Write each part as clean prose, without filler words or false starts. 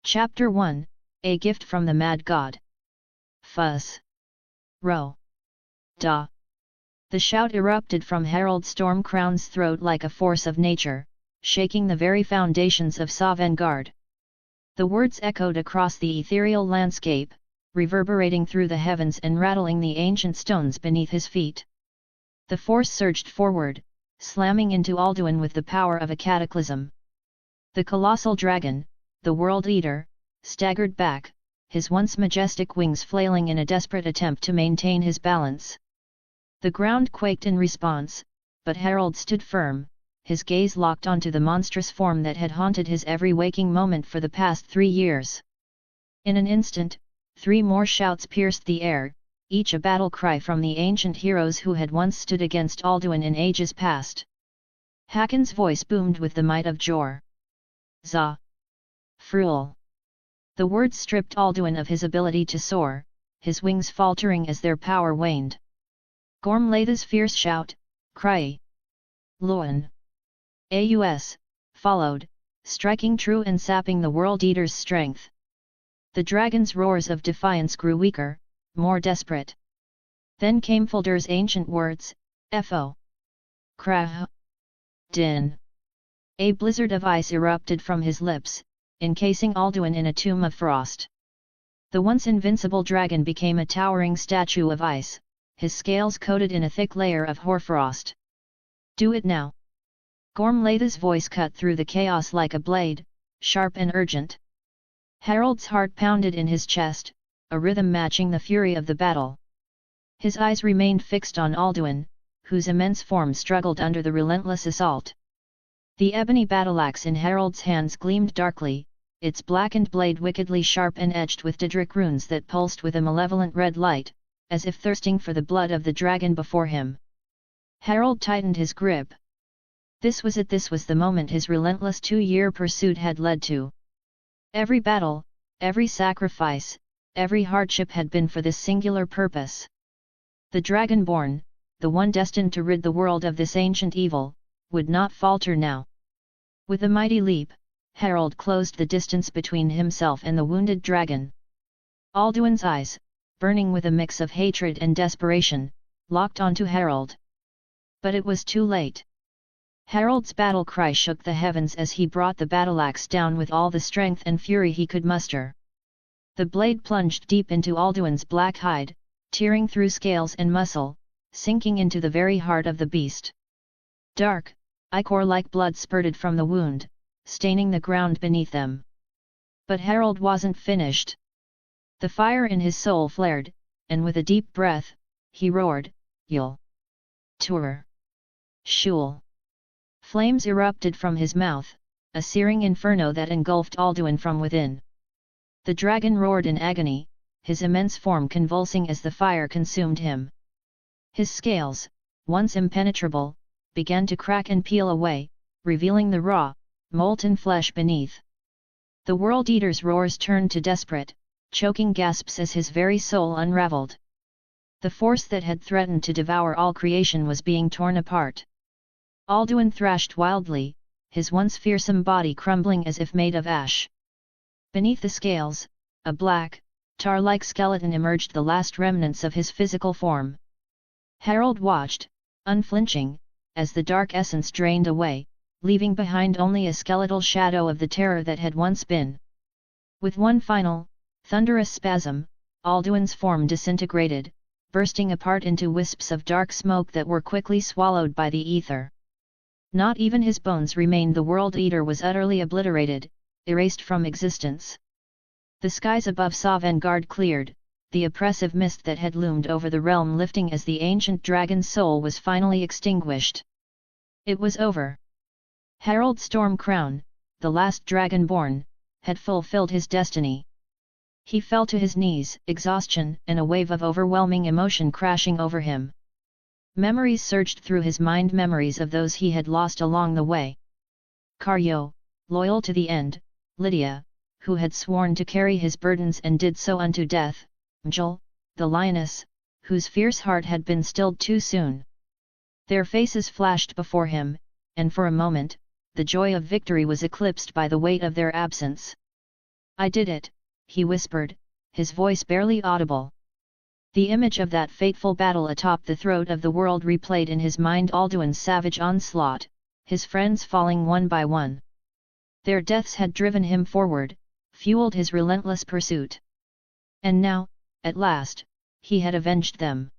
Chapter 1, A Gift from the Mad God. Fuzz. Row. Da. The shout erupted from Harald Stormcrown's throat like a force of nature, shaking the very foundations of Sovngarde. The words echoed across the ethereal landscape, reverberating through the heavens and rattling the ancient stones beneath his feet. The force surged forward, slamming into Alduin with the power of a cataclysm. The colossal dragon, the World Eater, staggered back, his once majestic wings flailing in a desperate attempt to maintain his balance. The ground quaked in response, but Harald stood firm, his gaze locked onto the monstrous form that had haunted his every waking moment for the past 3 years. In an instant, 3 more shouts pierced the air, each a battle cry from the ancient heroes who had once stood against Alduin in ages past. Hakon's voice boomed with the might of Jor. Za. Fruel. The words stripped Alduin of his ability to soar, his wings faltering as their power waned. Gormlaith's fierce shout, Cry. Luan. Aus, followed, striking true and sapping the World Eater's strength. The dragon's roars of defiance grew weaker, more desperate. Then came Fulder's ancient words, Fo. Krah. Din. A blizzard of ice erupted from his lips, encasing Alduin in a tomb of frost. The once invincible dragon became a towering statue of ice, his scales coated in a thick layer of hoarfrost. Do it now. Gormlaith's voice cut through the chaos like a blade, sharp and urgent. Harald's heart pounded in his chest, a rhythm matching the fury of the battle. His eyes remained fixed on Alduin, whose immense form struggled under the relentless assault. The ebony battleaxe in Harald's hands gleamed darkly, its blackened blade wickedly sharp and edged with Daedric runes that pulsed with a malevolent red light, as if thirsting for the blood of the dragon before him. Harald tightened his grip. This was it, this was the moment his relentless 2-year pursuit had led to. Every battle, every sacrifice, every hardship had been for this singular purpose. The Dragonborn, the one destined to rid the world of this ancient evil, would not falter now. With a mighty leap, Harald closed the distance between himself and the wounded dragon. Alduin's eyes, burning with a mix of hatred and desperation, locked onto Harald. But it was too late. Harald's battle cry shook the heavens as he brought the battleaxe down with all the strength and fury he could muster. The blade plunged deep into Alduin's black hide, tearing through scales and muscle, sinking into the very heart of the beast. Dark, ichor-like blood spurted from the wound, staining the ground beneath them. But Harald wasn't finished. The fire in his soul flared, and with a deep breath, he roared, Yul. Tur. Shul. Flames erupted from his mouth, a searing inferno that engulfed Alduin from within. The dragon roared in agony, his immense form convulsing as the fire consumed him. His scales, once impenetrable, began to crack and peel away, revealing the raw, molten flesh beneath. The World Eater's roars turned to desperate, choking gasps as his very soul unraveled. The force that had threatened to devour all creation was being torn apart. Alduin thrashed wildly, his once fearsome body crumbling as if made of ash. Beneath the scales, a black, tar-like skeleton emerged, the last remnants of his physical form. Harald watched, unflinching, as the dark essence drained away, leaving behind only a skeletal shadow of the terror that had once been. With one final, thunderous spasm, Alduin's form disintegrated, bursting apart into wisps of dark smoke that were quickly swallowed by the ether. Not even his bones remained. The World Eater was utterly obliterated, erased from existence. The skies above Sovngarde cleared, the oppressive mist that had loomed over the realm lifting as the ancient dragon's soul was finally extinguished. It was over. Harald Stormcrown, the last Dragonborn, had fulfilled his destiny. He fell to his knees, exhaustion and a wave of overwhelming emotion crashing over him. Memories surged through his mind, memories of those he had lost along the way. Karyo, loyal to the end, Lydia, who had sworn to carry his burdens and did so unto death, Mjol, the lioness, whose fierce heart had been stilled too soon. Their faces flashed before him, and for a moment, the joy of victory was eclipsed by the weight of their absence. I did it, he whispered, his voice barely audible. The image of that fateful battle atop the throat of the world replayed in his mind, Alduin's savage onslaught, his friends falling one by one. Their deaths had driven him forward, fueled his relentless pursuit. And now, at last, he had avenged them.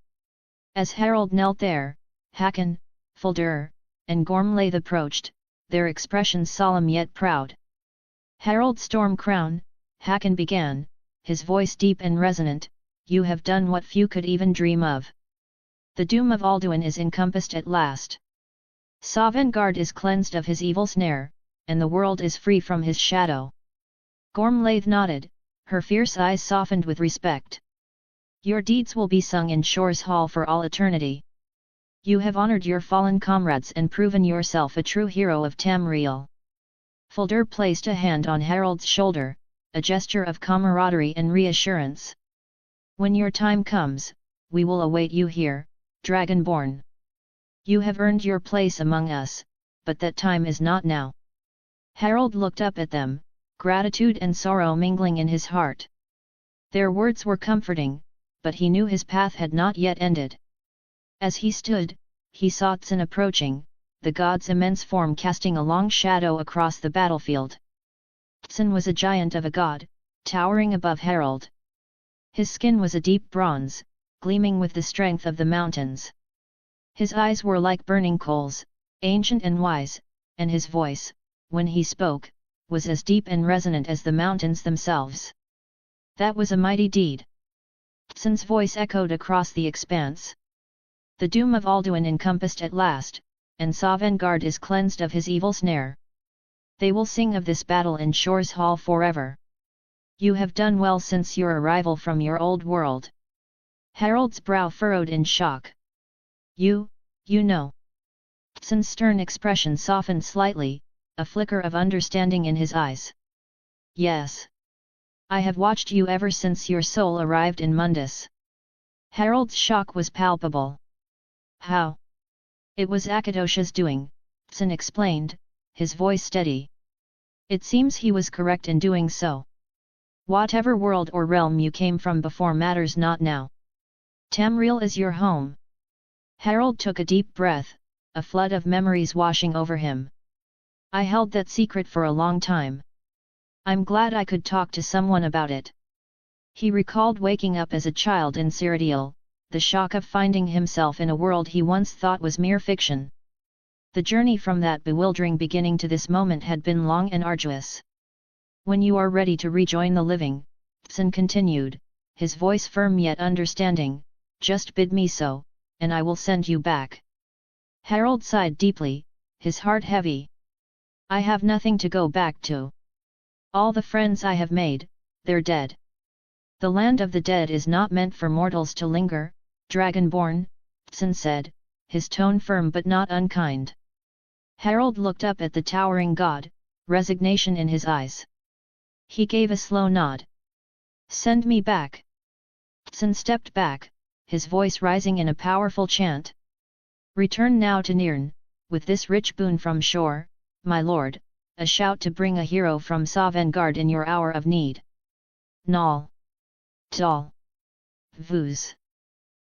As Harald knelt there, Hakon, ASOIAFxElder, and Gormlaith approached, their expressions solemn yet proud. Harald Stormcrown, Hakon began, his voice deep and resonant, you have done what few could even dream of. The doom of Alduin is encompassed at last. Sovngarde is cleansed of his evil snare, and the world is free from his shadow. Gormlaith nodded, her fierce eyes softened with respect. Your deeds will be sung in Shore's Hall for all eternity. You have honored your fallen comrades and proven yourself a true hero of Tamriel. ASOIAFxElder placed a hand on Harald's shoulder, a gesture of camaraderie and reassurance. When your time comes, we will await you here, Dragonborn. You have earned your place among us, but that time is not now. Harald looked up at them, gratitude and sorrow mingling in his heart. Their words were comforting, but he knew his path had not yet ended. As he stood, he saw Tsin approaching, the god's immense form casting a long shadow across the battlefield. Tsin was a giant of a god, towering above Harald. His skin was a deep bronze, gleaming with the strength of the mountains. His eyes were like burning coals, ancient and wise, and his voice, when he spoke, was as deep and resonant as the mountains themselves. That was a mighty deed. Tsin's voice echoed across the expanse. The doom of Alduin encompassed at last, and Sovngarde is cleansed of his evil snare. They will sing of this battle in Shore's Hall forever. You have done well since your arrival from your old world. Harald's brow furrowed in shock. You know. Tsin's stern expression softened slightly, a flicker of understanding in his eyes. Yes. I have watched you ever since your soul arrived in Mundus. Harald's shock was palpable. How? It was Akadosha's doing, Tsin explained, his voice steady. It seems he was correct in doing so. Whatever world or realm you came from before matters not now. Tamriel is your home. Harald took a deep breath, a flood of memories washing over him. I held that secret for a long time. I'm glad I could talk to someone about it. He recalled waking up as a child in Cyrodiil, the shock of finding himself in a world he once thought was mere fiction. The journey from that bewildering beginning to this moment had been long and arduous. When you are ready to rejoin the living, Tsin continued, his voice firm yet understanding, just bid me so, and I will send you back. Harald sighed deeply, his heart heavy. I have nothing to go back to. All the friends I have made, they're dead. The land of the dead is not meant for mortals to linger, Dragonborn, Tsin said, his tone firm but not unkind. Harald looked up at the towering god, resignation in his eyes. He gave a slow nod. Send me back. Tsin stepped back, his voice rising in a powerful chant. Return now to Nirn, with this rich boon from shore, my lord, a shout to bring a hero from Sovngarde in your hour of need. Nal. Tal. Vuz.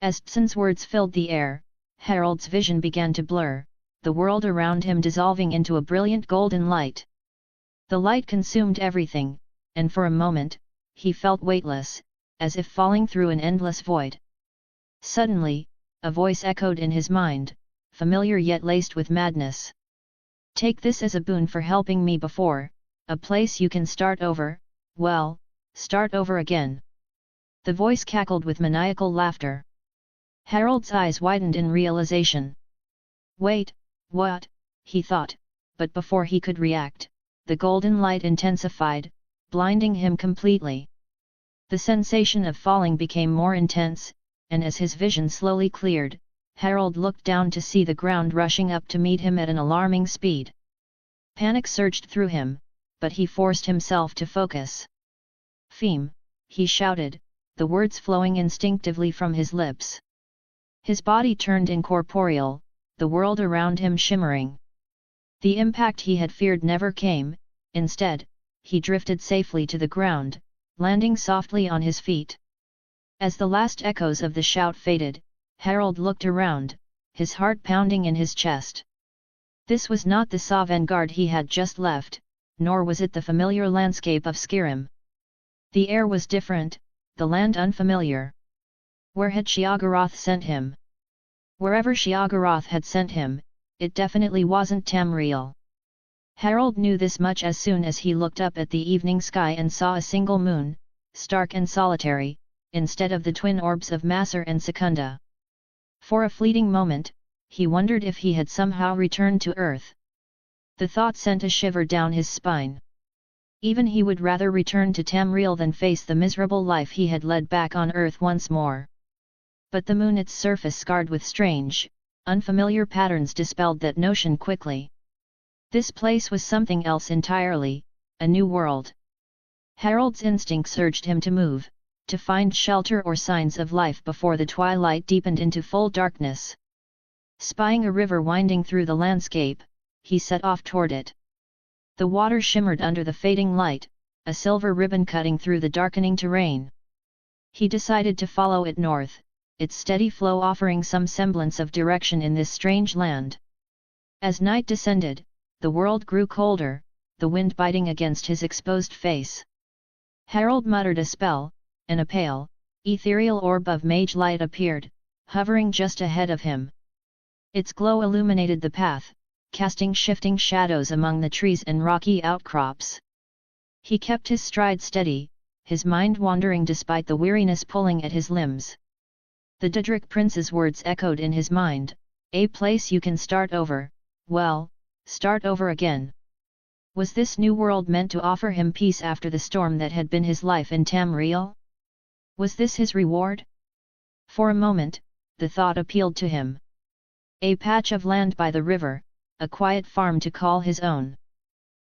As Tsin's words filled the air, Harald's vision began to blur, the world around him dissolving into a brilliant golden light. The light consumed everything, and for a moment, he felt weightless, as if falling through an endless void. Suddenly, a voice echoed in his mind, familiar yet laced with madness. Take this as a boon for helping me before, a place you can start over, well, start over again. The voice cackled with maniacal laughter. Harald's eyes widened in realization. Wait, what? He thought, but before he could react, the golden light intensified, blinding him completely. The sensation of falling became more intense, and as his vision slowly cleared, Harald looked down to see the ground rushing up to meet him at an alarming speed. Panic surged through him, but he forced himself to focus. Feme, he shouted, the words flowing instinctively from his lips. His body turned incorporeal, the world around him shimmering. The impact he had feared never came, instead, he drifted safely to the ground, landing softly on his feet. As the last echoes of the shout faded, Harald looked around, his heart pounding in his chest. This was not the Sovngarde he had just left, nor was it the familiar landscape of Skyrim. The air was different, the land unfamiliar. Where had Sheogorath sent him? Wherever Sheogorath had sent him, it definitely wasn't Tamriel. Harald knew this much as soon as he looked up at the evening sky and saw a single moon, stark and solitary, instead of the twin orbs of Massar and Secunda. For a fleeting moment, he wondered if he had somehow returned to Earth. The thought sent a shiver down his spine. Even he would rather return to Tamriel than face the miserable life he had led back on Earth once more. But the moon, its surface scarred with strange, unfamiliar patterns, dispelled that notion quickly. This place was something else entirely, a new world. Harald's instincts urged him to move, to find shelter or signs of life before the twilight deepened into full darkness. Spying a river winding through the landscape, he set off toward it. The water shimmered under the fading light, a silver ribbon cutting through the darkening terrain. He decided to follow it north, its steady flow offering some semblance of direction in this strange land. As night descended, the world grew colder, the wind biting against his exposed face. Harald muttered a spell, and a pale, ethereal orb of mage light appeared, hovering just ahead of him. Its glow illuminated the path, casting shifting shadows among the trees and rocky outcrops. He kept his stride steady, his mind wandering despite the weariness pulling at his limbs. The Daedric Prince's words echoed in his mind, "A place you can start over, well, start over again." Was this new world meant to offer him peace after the storm that had been his life in Tamriel? Was this his reward? For a moment, the thought appealed to him. A patch of land by the river, a quiet farm to call his own.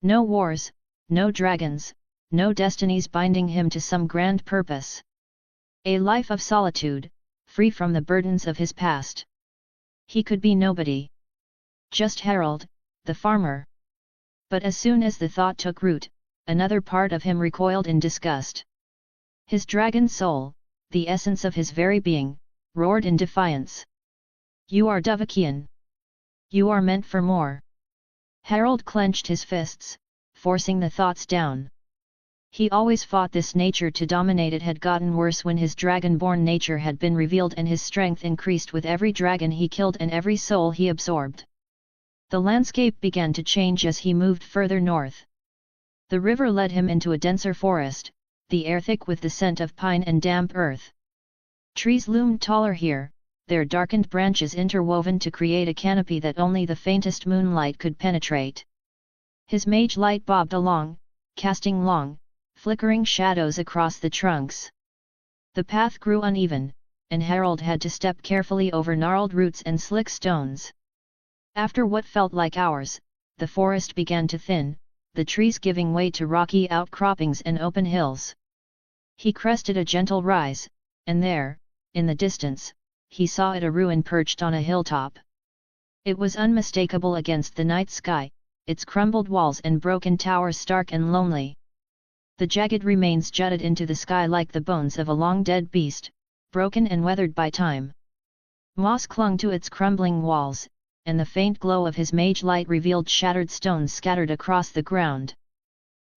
No wars, no dragons, no destinies binding him to some grand purpose. A life of solitude, free from the burdens of his past. He could be nobody. Just Harald, the farmer. But as soon as the thought took root, another part of him recoiled in disgust. His dragon soul, the essence of his very being, roared in defiance. "You are Dovahkian. You are meant for more." Harald clenched his fists, forcing the thoughts down. He always fought this nature to dominate. It had gotten worse when his dragonborn nature had been revealed, and his strength increased with every dragon he killed and every soul he absorbed. The landscape began to change as he moved further north. The river led him into a denser forest, the air thick with the scent of pine and damp earth. Trees loomed taller here, their darkened branches interwoven to create a canopy that only the faintest moonlight could penetrate. His mage light bobbed along, casting long, flickering shadows across the trunks. The path grew uneven, and Harald had to step carefully over gnarled roots and slick stones. After what felt like hours, the forest began to thin, the trees giving way to rocky outcroppings and open hills. He crested a gentle rise, and there, in the distance, he saw it, a ruin perched on a hilltop. It was unmistakable against the night sky, its crumbled walls and broken towers stark and lonely. The jagged remains jutted into the sky like the bones of a long-dead beast, broken and weathered by time. Moss clung to its crumbling walls, and the faint glow of his mage light revealed shattered stones scattered across the ground.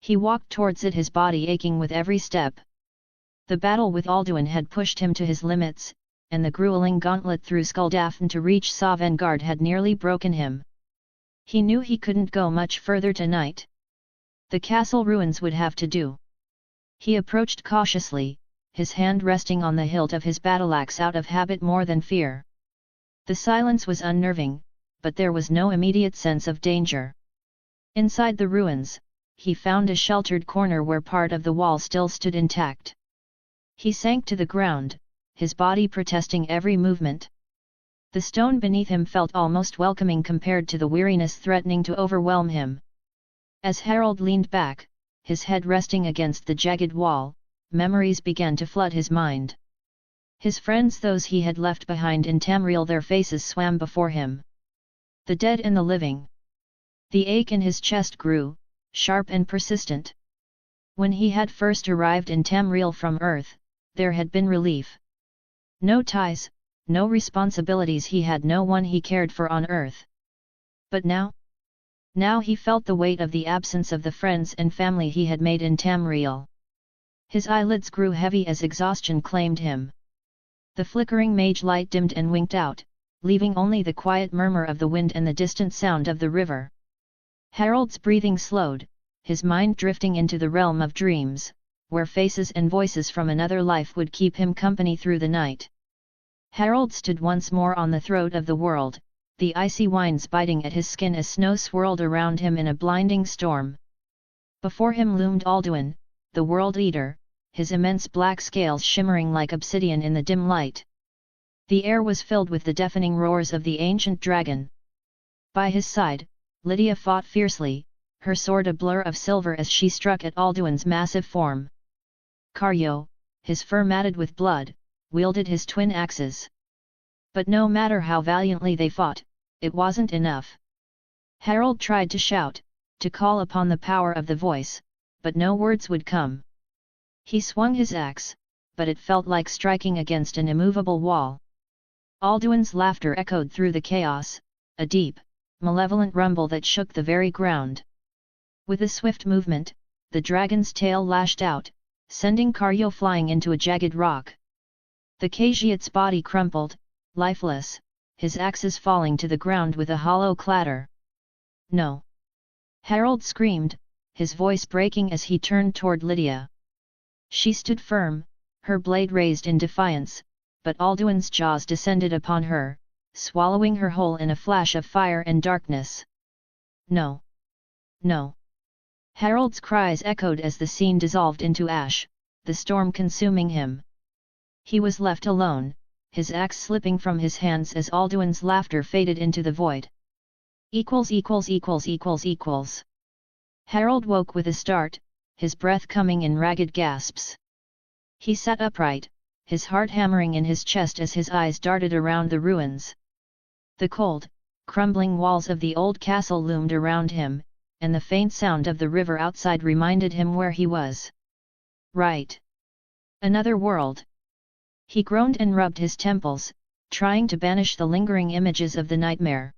He walked towards it, his body aching with every step. The battle with Alduin had pushed him to his limits, and the grueling gauntlet through Skuldafn to reach Sovngarde had nearly broken him. He knew he couldn't go much further tonight. The castle ruins would have to do. He approached cautiously, his hand resting on the hilt of his battleaxe out of habit more than fear. The silence was unnerving, but there was no immediate sense of danger. Inside the ruins, he found a sheltered corner where part of the wall still stood intact. He sank to the ground, his body protesting every movement. The stone beneath him felt almost welcoming compared to the weariness threatening to overwhelm him. As Harald leaned back, his head resting against the jagged wall, memories began to flood his mind. His friends, those he had left behind in Tamriel, their faces swam before him. The dead and the living. The ache in his chest grew, sharp and persistent. When he had first arrived in Tamriel from Earth, there had been relief. No ties, no responsibilities, he had no one he cared for on Earth. But now? Now he felt the weight of the absence of the friends and family he had made in Tamriel. His eyelids grew heavy as exhaustion claimed him. The flickering mage light dimmed and winked out, leaving only the quiet murmur of the wind and the distant sound of the river. Harald's breathing slowed, his mind drifting into the realm of dreams, where faces and voices from another life would keep him company through the night. Harald stood once more on the throat of the world, the icy winds biting at his skin as snow swirled around him in a blinding storm. Before him loomed Alduin, the World Eater, his immense black scales shimmering like obsidian in the dim light. The air was filled with the deafening roars of the ancient dragon. By his side, Lydia fought fiercely, her sword a blur of silver as she struck at Alduin's massive form. Karyo, his fur matted with blood, wielded his twin axes. But no matter how valiantly they fought, it wasn't enough. Harald tried to shout, to call upon the power of the voice, but no words would come. He swung his axe, but it felt like striking against an immovable wall. Alduin's laughter echoed through the chaos, a deep, malevolent rumble that shook the very ground. With a swift movement, the dragon's tail lashed out, sending Karyo flying into a jagged rock. The Khajiit's body crumpled, lifeless, his axes falling to the ground with a hollow clatter. No! Harald screamed, his voice breaking as he turned toward Lydia. She stood firm, her blade raised in defiance, but Alduin's jaws descended upon her, swallowing her whole in a flash of fire and darkness. No! No! Harald's cries echoed as the scene dissolved into ash, the storm consuming him. He was left alone, his axe slipping from his hands as Alduin's laughter faded into the void. Harald woke with a start, his breath coming in ragged gasps. He sat upright, his heart hammering in his chest as his eyes darted around the ruins. The cold, crumbling walls of the old castle loomed around him, and the faint sound of the river outside reminded him where he was. Right. Another world. He groaned and rubbed his temples, trying to banish the lingering images of the nightmare.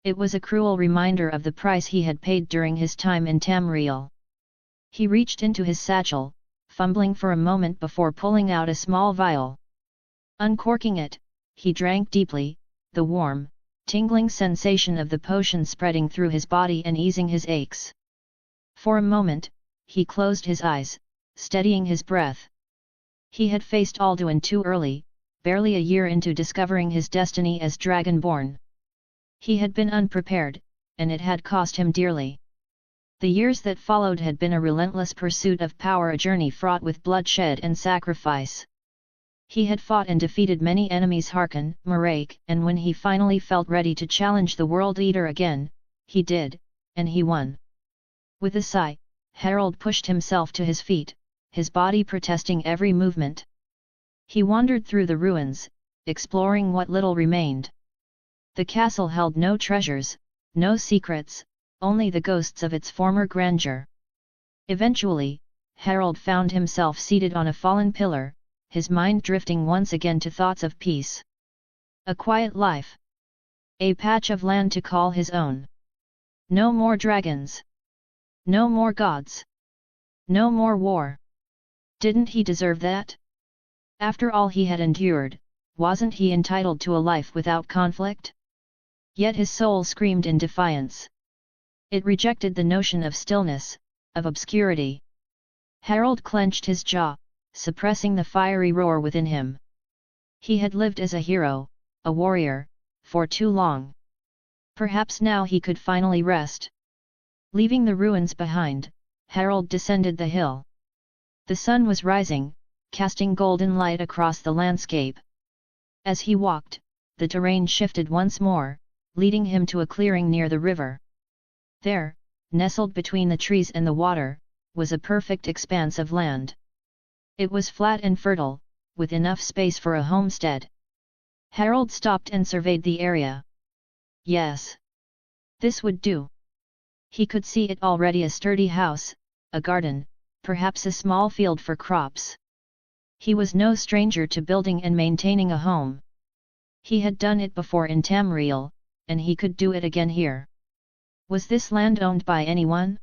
It was a cruel reminder of the price he had paid during his time in Tamriel. He reached into his satchel, fumbling for a moment before pulling out a small vial. Uncorking it, he drank deeply, the warm, tingling sensation of the potion spreading through his body and easing his aches. For a moment, he closed his eyes, steadying his breath. He had faced Alduin too early, barely a year into discovering his destiny as Dragonborn. He had been unprepared, and it had cost him dearly. The years that followed had been a relentless pursuit of power, a journey fraught with bloodshed and sacrifice. He had fought and defeated many enemies, Harkon, Marek, and when he finally felt ready to challenge the World Eater again, he did, and he won. With a sigh, Harald pushed himself to his feet, his body protesting every movement. He wandered through the ruins, exploring what little remained. The castle held no treasures, no secrets, only the ghosts of its former grandeur. Eventually, Harald found himself seated on a fallen pillar, his mind drifting once again to thoughts of peace. A quiet life. A patch of land to call his own. No more dragons. No more gods. No more war. Didn't he deserve that? After all he had endured, wasn't he entitled to a life without conflict? Yet his soul screamed in defiance. It rejected the notion of stillness, of obscurity. Harald clenched his jaw, suppressing the fiery roar within him. He had lived as a hero, a warrior, for too long. Perhaps now he could finally rest. Leaving the ruins behind, Harald descended the hill. The sun was rising, casting golden light across the landscape. As he walked, the terrain shifted once more, leading him to a clearing near the river. There, nestled between the trees and the water, was a perfect expanse of land. It was flat and fertile, with enough space for a homestead. Harald stopped and surveyed the area. Yes. This would do. He could see it already: a sturdy house, a garden, perhaps a small field for crops. He was no stranger to building and maintaining a home. He had done it before in Tamriel, and he could do it again here. Was this land owned by anyone?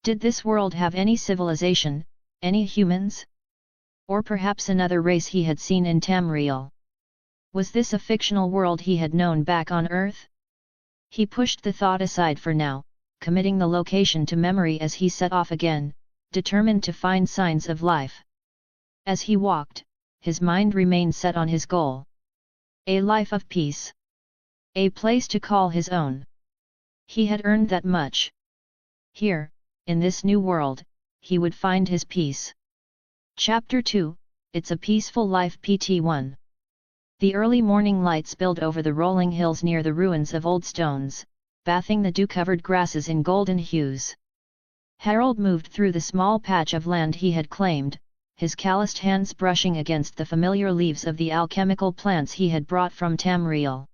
Did this world have any civilization, any humans? Or perhaps another race he had seen in Tamriel? Was this a fictional world he had known back on Earth? He pushed the thought aside for now, committing the location to memory as he set off again, determined to find signs of life. As he walked, his mind remained set on his goal. A life of peace. A place to call his own. He had earned that much. Here, in this new world, he would find his peace. Chapter 2, It's a Peaceful Life PT1. The early morning light spilled over the rolling hills near the ruins of old stones, bathing the dew-covered grasses in golden hues. Harald moved through the small patch of land he had claimed, his calloused hands brushing against the familiar leaves of the alchemical plants he had brought from Tamriel.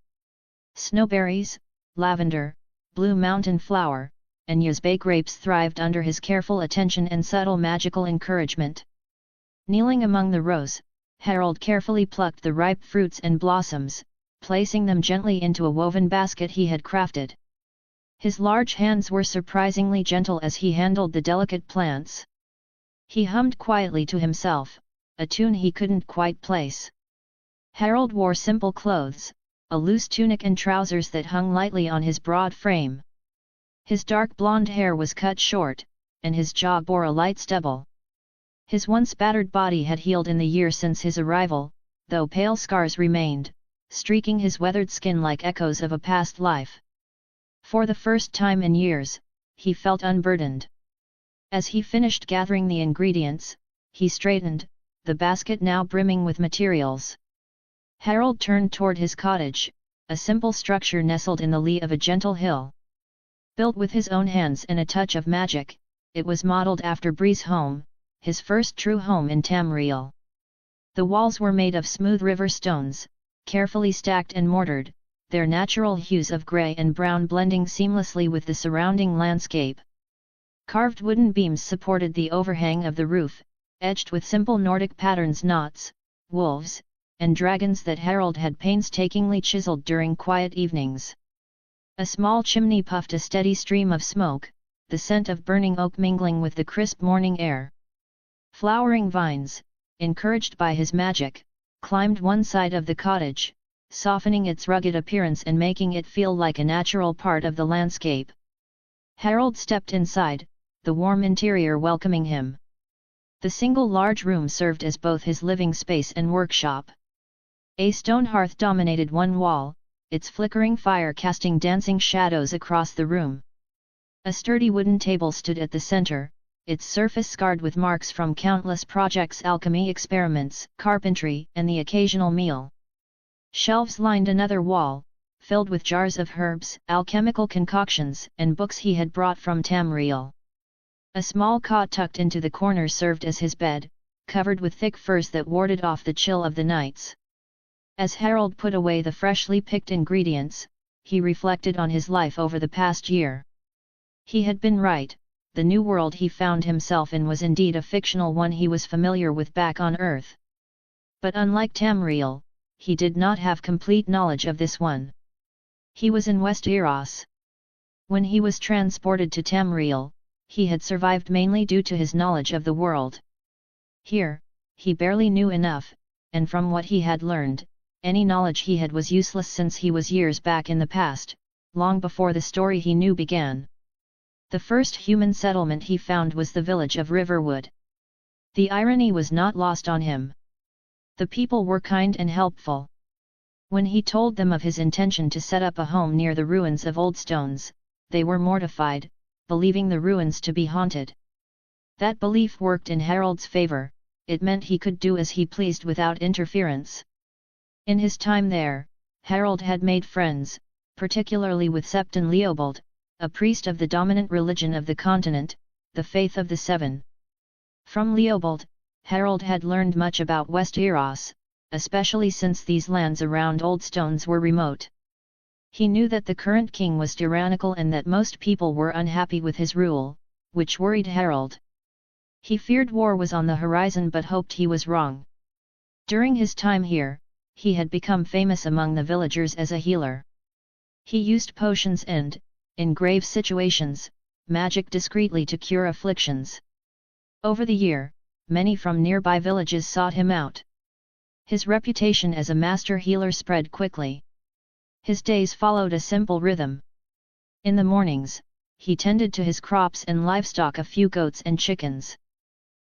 Snowberries, lavender, blue mountain flower, and Yuzbe grapes thrived under his careful attention and subtle magical encouragement. Kneeling among the rows, Harald carefully plucked the ripe fruits and blossoms, placing them gently into a woven basket he had crafted. His large hands were surprisingly gentle as he handled the delicate plants. He hummed quietly to himself, a tune he couldn't quite place. Harald wore simple clothes, a loose tunic and trousers that hung lightly on his broad frame. His dark blonde hair was cut short, and his jaw bore a light stubble. His once battered body had healed in the year since his arrival, though pale scars remained, streaking his weathered skin like echoes of a past life. For the first time in years, he felt unburdened. As he finished gathering the ingredients, he straightened, the basket now brimming with materials. Harald turned toward his cottage, a simple structure nestled in the lee of a gentle hill. Built with his own hands and a touch of magic, it was modeled after Bree's home, his first true home in Tamriel. The walls were made of smooth river stones, carefully stacked and mortared, their natural hues of grey and brown blending seamlessly with the surrounding landscape. Carved wooden beams supported the overhang of the roof, etched with simple Nordic patterns, knots, wolves, and dragons that Harald had painstakingly chiseled during quiet evenings. A small chimney puffed a steady stream of smoke, the scent of burning oak mingling with the crisp morning air. Flowering vines, encouraged by his magic, climbed one side of the cottage, softening its rugged appearance and making it feel like a natural part of the landscape. Harald stepped inside, the warm interior welcoming him. The single large room served as both his living space and workshop. A stone hearth dominated one wall, its flickering fire casting dancing shadows across the room. A sturdy wooden table stood at the center, its surface scarred with marks from countless projects, alchemy experiments, carpentry, and the occasional meal. Shelves lined another wall, filled with jars of herbs, alchemical concoctions, and books he had brought from Tamriel. A small cot tucked into the corner served as his bed, covered with thick furs that warded off the chill of the nights. As Harald put away the freshly picked ingredients, he reflected on his life over the past year. He had been right. The new world he found himself in was indeed a fictional one he was familiar with back on Earth. But unlike Tamriel, he did not have complete knowledge of this one. He was in Westeros. When he was transported to Tamriel, he had survived mainly due to his knowledge of the world. Here, he barely knew enough, and from what he had learned, any knowledge he had was useless since he was years back in the past, long before the story he knew began. The first human settlement he found was the village of Riverwood. The irony was not lost on him. The people were kind and helpful. When he told them of his intention to set up a home near the ruins of old stones, they were mortified, believing the ruins to be haunted. That belief worked in Harald's favor. It meant he could do as he pleased without interference. In his time there, Harald had made friends, particularly with Septon Leobold, a priest of the dominant religion of the continent, the Faith of the Seven. From Leobold, Harald had learned much about Westeros, especially since these lands around Old Stones were remote. He knew that the current king was tyrannical and that most people were unhappy with his rule, which worried Harald. He feared war was on the horizon but hoped he was wrong. During his time here, he had become famous among the villagers as a healer. He used potions and, in grave situations, magic discreetly to cure afflictions. Over the year, many from nearby villages sought him out. His reputation as a master healer spread quickly. His days followed a simple rhythm. In the mornings, he tended to his crops and livestock, a few goats and chickens.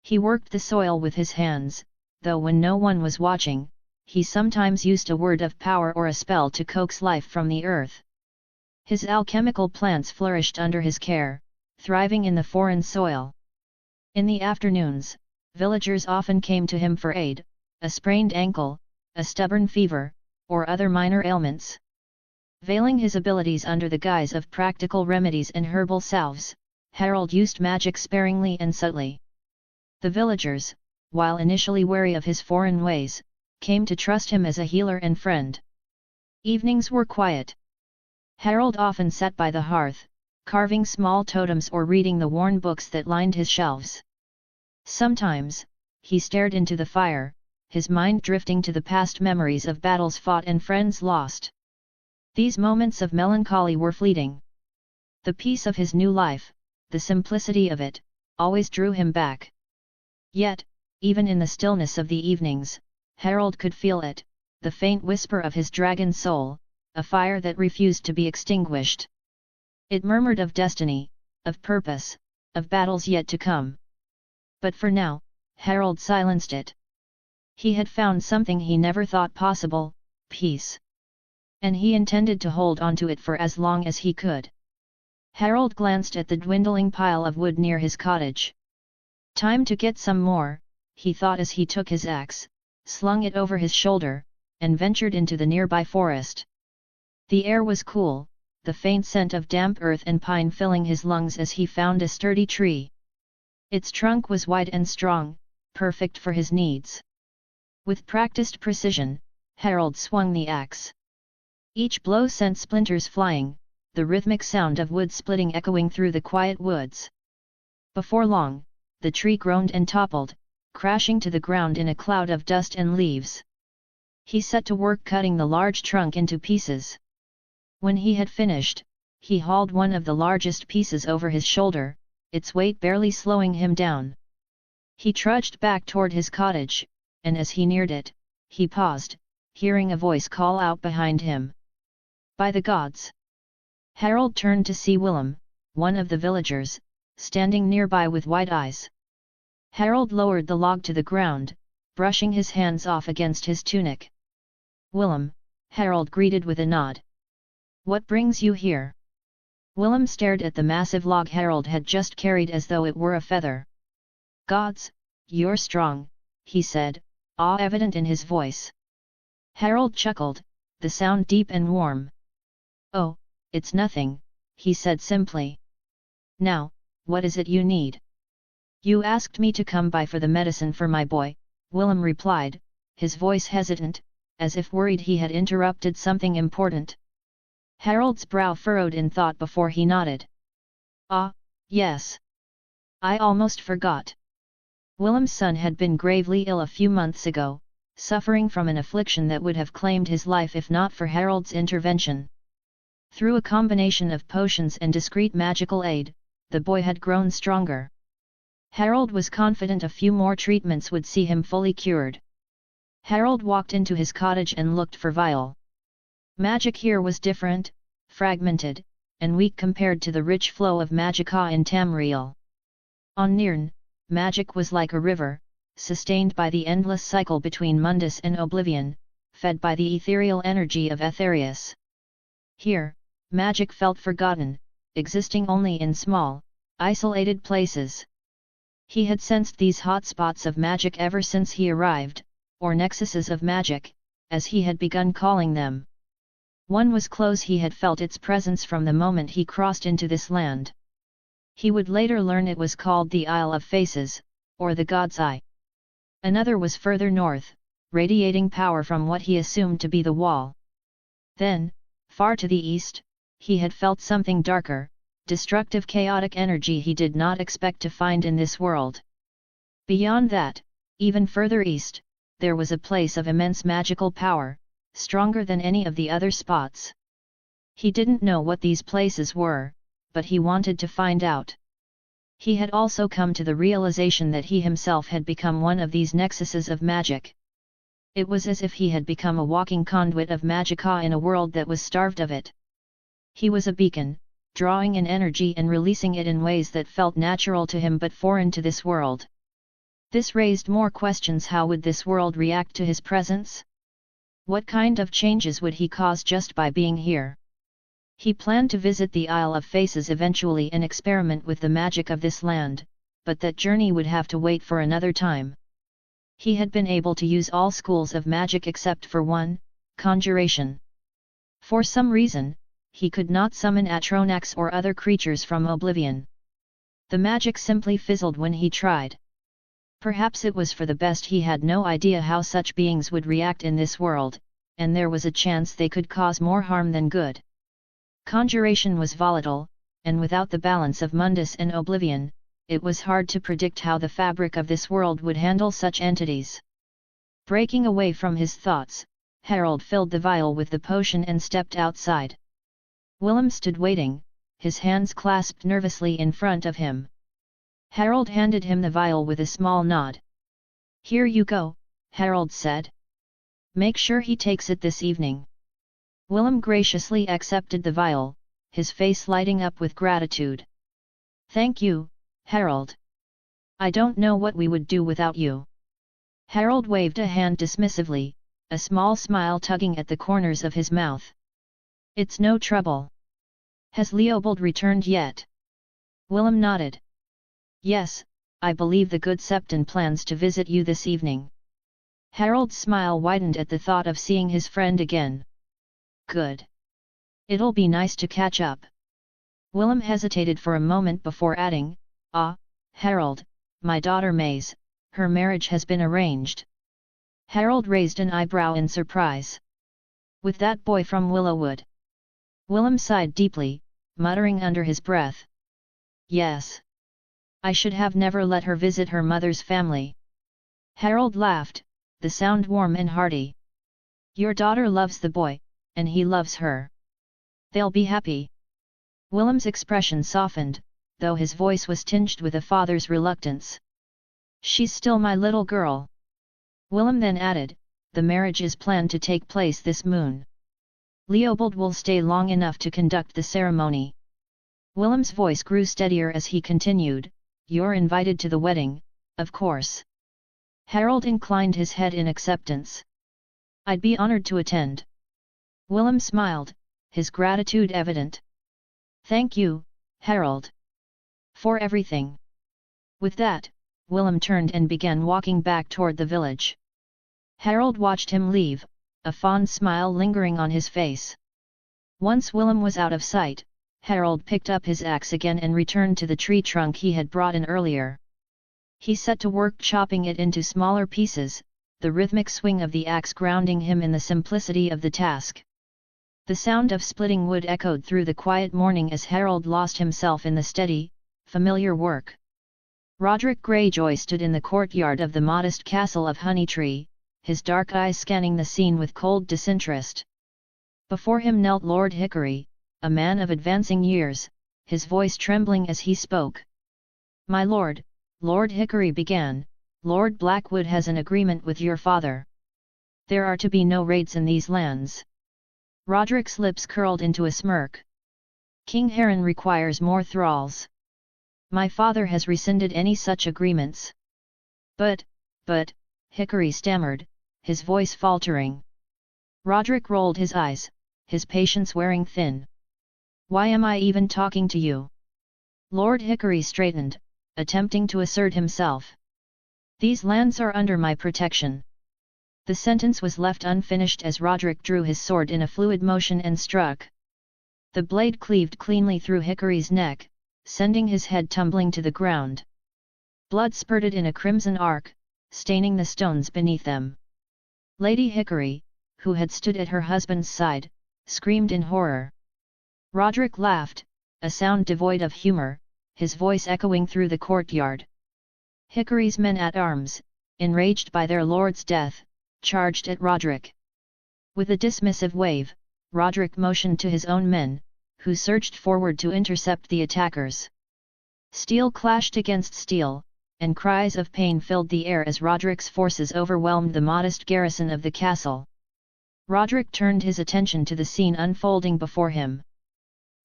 He worked the soil with his hands, though when no one was watching, he sometimes used a word of power or a spell to coax life from the earth. His alchemical plants flourished under his care, thriving in the foreign soil. In the afternoons, villagers often came to him for aid, a sprained ankle, a stubborn fever, or other minor ailments. Veiling his abilities under the guise of practical remedies and herbal salves, Harald used magic sparingly and subtly. The villagers, while initially wary of his foreign ways, came to trust him as a healer and friend. Evenings were quiet. Harald often sat by the hearth, carving small totems or reading the worn books that lined his shelves. Sometimes, he stared into the fire, his mind drifting to the past memories of battles fought and friends lost. These moments of melancholy were fleeting. The peace of his new life, the simplicity of it, always drew him back. Yet, even in the stillness of the evenings, Harald could feel it, the faint whisper of his dragon soul, a fire that refused to be extinguished. It murmured of destiny, of purpose, of battles yet to come. But for now, Harald silenced it. He had found something he never thought possible, peace. And he intended to hold on to it for as long as he could. Harald glanced at the dwindling pile of wood near his cottage. Time to get some more, he thought as he took his axe, slung it over his shoulder, and ventured into the nearby forest. The air was cool, the faint scent of damp earth and pine filling his lungs as he found a sturdy tree. Its trunk was wide and strong, perfect for his needs. With practiced precision, Harald swung the axe. Each blow sent splinters flying, the rhythmic sound of wood splitting echoing through the quiet woods. Before long, the tree groaned and toppled, crashing to the ground in a cloud of dust and leaves. He set to work cutting the large trunk into pieces. When he had finished, he hauled one of the largest pieces over his shoulder, its weight barely slowing him down. He trudged back toward his cottage, and as he neared it, he paused, hearing a voice call out behind him. By the gods! Harald turned to see Willem, one of the villagers, standing nearby with wide eyes. Harald lowered the log to the ground, brushing his hands off against his tunic. Willem, Harald greeted with a nod. What brings you here? Willem stared at the massive log Harald had just carried as though it were a feather. Gods, you're strong, he said, awe evident in his voice. Harald chuckled, the sound deep and warm. Oh, it's nothing, he said simply. Now, what is it you need? You asked me to come by for the medicine for my boy, Willem replied, his voice hesitant, as if worried he had interrupted something important. Harald's brow furrowed in thought before he nodded. Ah, yes. I almost forgot. Willem's son had been gravely ill a few months ago, suffering from an affliction that would have claimed his life if not for Harald's intervention. Through a combination of potions and discreet magical aid, the boy had grown stronger. Harald was confident a few more treatments would see him fully cured. Harald walked into his cottage and looked for Vial. Magic here was different, fragmented, and weak compared to the rich flow of magicka in Tamriel. On Nirn, magic was like a river, sustained by the endless cycle between Mundus and Oblivion, fed by the ethereal energy of Aetherius. Here, magic felt forgotten, existing only in small, isolated places. He had sensed these hotspots of magic ever since he arrived, or nexuses of magic, as he had begun calling them. One was close. He had felt its presence from the moment he crossed into this land. He would later learn it was called the Isle of Faces, or the God's Eye. Another was further north, radiating power from what he assumed to be the wall. Then, far to the east, he had felt something darker, destructive chaotic energy he did not expect to find in this world. Beyond that, even further east, there was a place of immense magical power, stronger than any of the other spots. He didn't know what these places were, but he wanted to find out. He had also come to the realization that he himself had become one of these nexuses of magic. It was as if he had become a walking conduit of magicka in a world that was starved of it. He was a beacon, drawing in energy and releasing it in ways that felt natural to him but foreign to this world. This raised more questions. How would this world react to his presence? What kind of changes would he cause just by being here? He planned to visit the Isle of Faces eventually and experiment with the magic of this land, but that journey would have to wait for another time. He had been able to use all schools of magic except for one, conjuration. For some reason, he could not summon Atronax or other creatures from oblivion. The magic simply fizzled when he tried. Perhaps it was for the best. He had no idea how such beings would react in this world, and there was a chance they could cause more harm than good. Conjuration was volatile, and without the balance of Mundus and Oblivion, it was hard to predict how the fabric of this world would handle such entities. Breaking away from his thoughts, Harald filled the vial with the potion and stepped outside. Willem stood waiting, his hands clasped nervously in front of him. Harald handed him the vial with a small nod. "Here you go," Harald said. "Make sure he takes it this evening." Willem graciously accepted the vial, his face lighting up with gratitude. "Thank you, Harald. I don't know what we would do without you." Harald waved a hand dismissively, a small smile tugging at the corners of his mouth. "It's no trouble. Has Leopold returned yet?" Willem nodded. "Yes, I believe the good Septon plans to visit you this evening." Harald's smile widened at the thought of seeing his friend again. "Good. It'll be nice to catch up." Willem hesitated for a moment before adding, "Ah, Harald, my daughter Maze, her marriage has been arranged." Harald raised an eyebrow in surprise. "With that boy from Willowwood?" Willem sighed deeply, muttering under his breath. "Yes. I should have never let her visit her mother's family." Harald laughed, the sound warm and hearty. "Your daughter loves the boy, and he loves her. They'll be happy." Willem's expression softened, though his voice was tinged with a father's reluctance. "She's still my little girl." Willem then added, "The marriage is planned to take place this moon. Leopold will stay long enough to conduct the ceremony." Willem's voice grew steadier as he continued, "You're invited to the wedding, of course." Harald inclined his head in acceptance. "I'd be honored to attend." Willem smiled, his gratitude evident. "Thank you, Harald. For everything." With that, Willem turned and began walking back toward the village. Harald watched him leave, a fond smile lingering on his face. Once Willem was out of sight, Harald picked up his axe again and returned to the tree trunk he had brought in earlier. He set to work chopping it into smaller pieces, the rhythmic swing of the axe grounding him in the simplicity of the task. The sound of splitting wood echoed through the quiet morning as Harald lost himself in the steady, familiar work. Roderick Greyjoy stood in the courtyard of the modest castle of Honeytree, his dark eyes scanning the scene with cold disinterest. Before him knelt Lord Hickory, a man of advancing years, his voice trembling as he spoke. "My lord," Lord Hickory began, "Lord Blackwood has an agreement with your father. There are to be no raids in these lands." Roderick's lips curled into a smirk. "King Harren requires more thralls. My father has rescinded any such agreements." But, Hickory stammered, his voice faltering. Roderick rolled his eyes, his patience wearing thin. "Why am I even talking to you?" Lord Hickory straightened, attempting to assert himself. "These lands are under my protection." The sentence was left unfinished as Roderick drew his sword in a fluid motion and struck. The blade cleaved cleanly through Hickory's neck, sending his head tumbling to the ground. Blood spurted in a crimson arc, staining the stones beneath them. Lady Hickory, who had stood at her husband's side, screamed in horror. Roderick laughed, a sound devoid of humor, his voice echoing through the courtyard. Hickory's men-at-arms, enraged by their lord's death, charged at Roderick. With a dismissive wave, Roderick motioned to his own men, who surged forward to intercept the attackers. Steel clashed against steel, and cries of pain filled the air as Roderick's forces overwhelmed the modest garrison of the castle. Roderick turned his attention to the scene unfolding before him.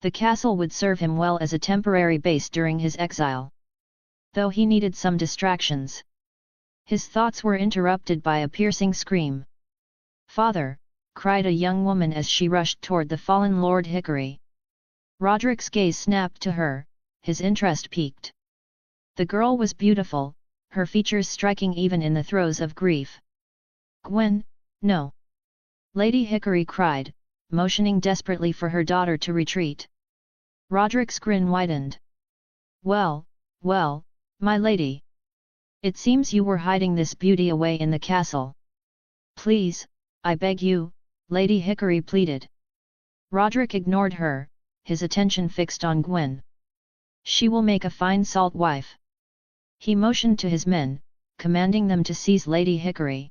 The castle would serve him well as a temporary base during his exile, though he needed some distractions. His thoughts were interrupted by a piercing scream. "Father!" cried a young woman as she rushed toward the fallen Lord Hickory. Roderick's gaze snapped to her, his interest piqued. The girl was beautiful, her features striking even in the throes of grief. "Gwen, no!" Lady Hickory cried, motioning desperately for her daughter to retreat. Roderick's grin widened. "Well, well, my lady. It seems you were hiding this beauty away in the castle. Please, I beg you," Lady Hickory pleaded. Roderick ignored her, his attention fixed on Gwen. "She will make a fine salt wife." He motioned to his men, commanding them to seize Lady Hickory.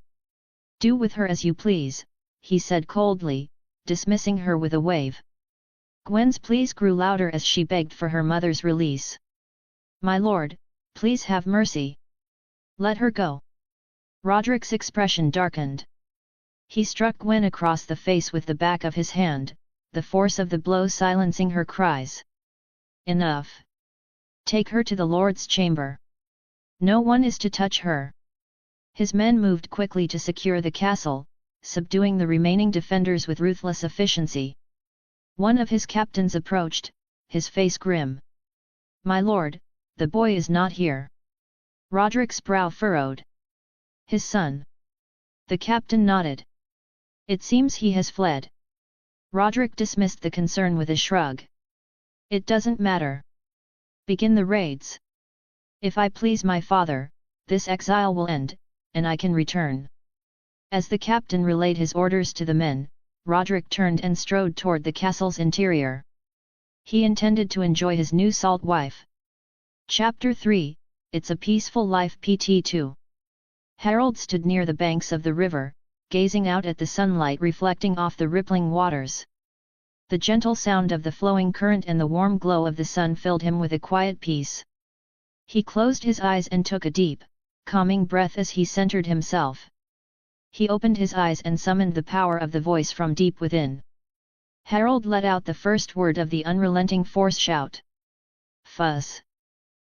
"Do with her as you please," he said coldly, dismissing her with a wave. Gwen's pleas grew louder as she begged for her mother's release. "My lord, please have mercy. Let her go." Roderick's expression darkened. He struck Gwen across the face with the back of his hand, the force of the blow silencing her cries. "Enough! Take her to the Lord's chamber. No one is to touch her." His men moved quickly to secure the castle, subduing the remaining defenders with ruthless efficiency. One of his captains approached, his face grim. "My lord, the boy is not here." Roderick's brow furrowed. "His son?" The captain nodded. "It seems he has fled." Roderick dismissed the concern with a shrug. "It doesn't matter. Begin the raids. If I please my father, this exile will end, and I can return." As the captain relayed his orders to the men, Roderick turned and strode toward the castle's interior. He intended to enjoy his new salt wife. Chapter 3, It's a Peaceful Life PT 2. Harald stood near the banks of the river, gazing out at the sunlight reflecting off the rippling waters. The gentle sound of the flowing current and the warm glow of the sun filled him with a quiet peace. He closed his eyes and took a deep, calming breath as he centered himself. He opened his eyes and summoned the power of the voice from deep within. Harald let out the first word of the unrelenting force shout. "Fuss."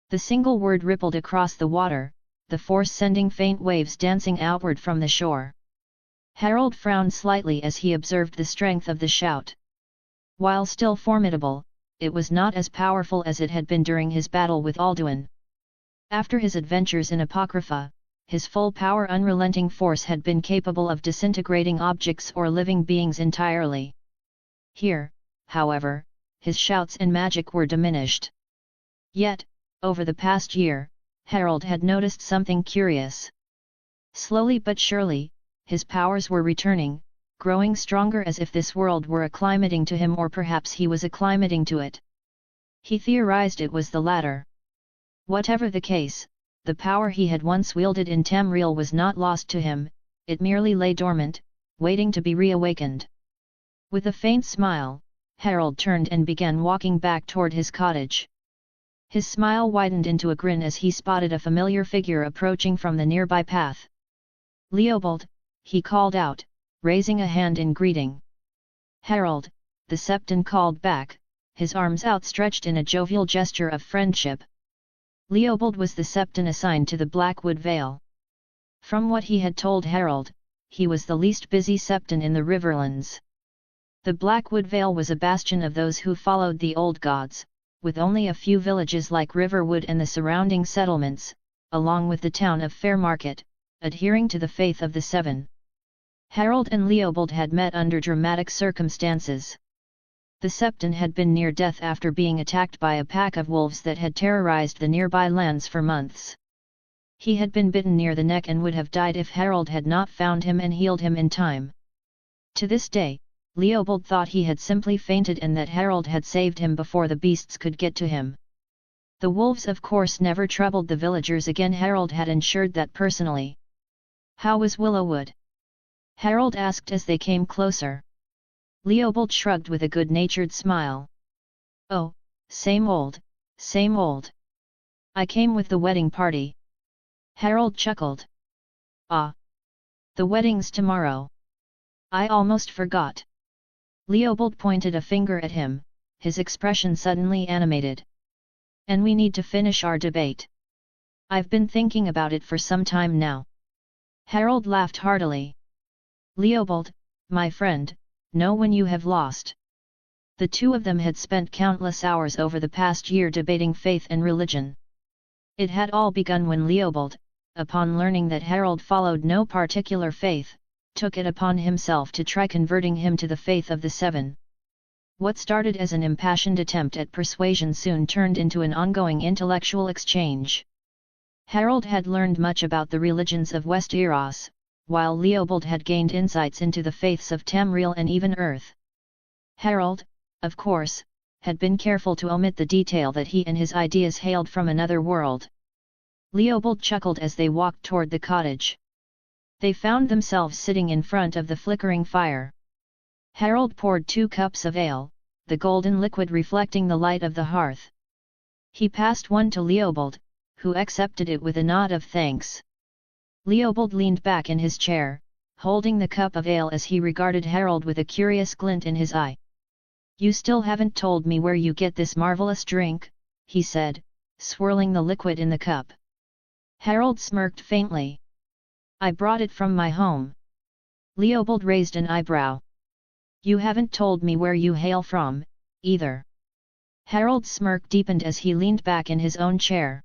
The single word rippled across the water, the force sending faint waves dancing outward from the shore. Harald frowned slightly as he observed the strength of the shout. While still formidable, it was not as powerful as it had been during his battle with Alduin. After his adventures in Apocrypha, his full-power unrelenting force had been capable of disintegrating objects or living beings entirely. Here, however, his shouts and magic were diminished. Yet, over the past year, Harald had noticed something curious. Slowly but surely, his powers were returning, growing stronger as if this world were acclimating to him or perhaps he was acclimating to it. He theorized it was the latter. Whatever the case, the power he had once wielded in Tamriel was not lost to him, it merely lay dormant, waiting to be reawakened. With a faint smile, Harald turned and began walking back toward his cottage. His smile widened into a grin as he spotted a familiar figure approaching from the nearby path. "Leopold," he called out, raising a hand in greeting. "Harald," the Septon called back, his arms outstretched in a jovial gesture of friendship. Leopold was the Septon assigned to the Blackwood Vale. From what he had told Harald, he was the least busy Septon in the Riverlands. The Blackwood Vale was a bastion of those who followed the old gods, with only a few villages like Riverwood and the surrounding settlements, along with the town of Fairmarket, adhering to the faith of the Seven. Harald and Leopold had met under dramatic circumstances. The Septon had been near death after being attacked by a pack of wolves that had terrorized the nearby lands for months. He had been bitten near the neck and would have died if Harald had not found him and healed him in time. To this day, Leopold thought he had simply fainted and that Harald had saved him before the beasts could get to him. The wolves of course never troubled the villagers again. Harald had ensured that personally. How was Willowwood? Harald asked as they came closer. Leopold shrugged with a good-natured smile. Oh, same old, same old. I came with the wedding party. Harald chuckled. Ah. The wedding's tomorrow. I almost forgot. Leopold pointed a finger at him, his expression suddenly animated. And we need to finish our debate. I've been thinking about it for some time now. Harald laughed heartily. Leopold, my friend, know when you have lost. The two of them had spent countless hours over the past year debating faith and religion. It had all begun when Leopold, upon learning that Harald followed no particular faith, took it upon himself to try converting him to the faith of the Seven. What started as an impassioned attempt at persuasion soon turned into an ongoing intellectual exchange. Harald had learned much about the religions of Westeros, while Leopold had gained insights into the faiths of Tamriel and even Earth. Harald, of course, had been careful to omit the detail that he and his ideas hailed from another world. Leopold chuckled as they walked toward the cottage. They found themselves sitting in front of the flickering fire. Harald poured 2 cups of ale, the golden liquid reflecting the light of the hearth. He passed one to Leopold, who accepted it with a nod of thanks. Leopold leaned back in his chair, holding the cup of ale as he regarded Harald with a curious glint in his eye. You still haven't told me where you get this marvelous drink, he said, swirling the liquid in the cup. Harald smirked faintly. I brought it from my home. Leopold raised an eyebrow. You haven't told me where you hail from, either. Harald's smirk deepened as he leaned back in his own chair.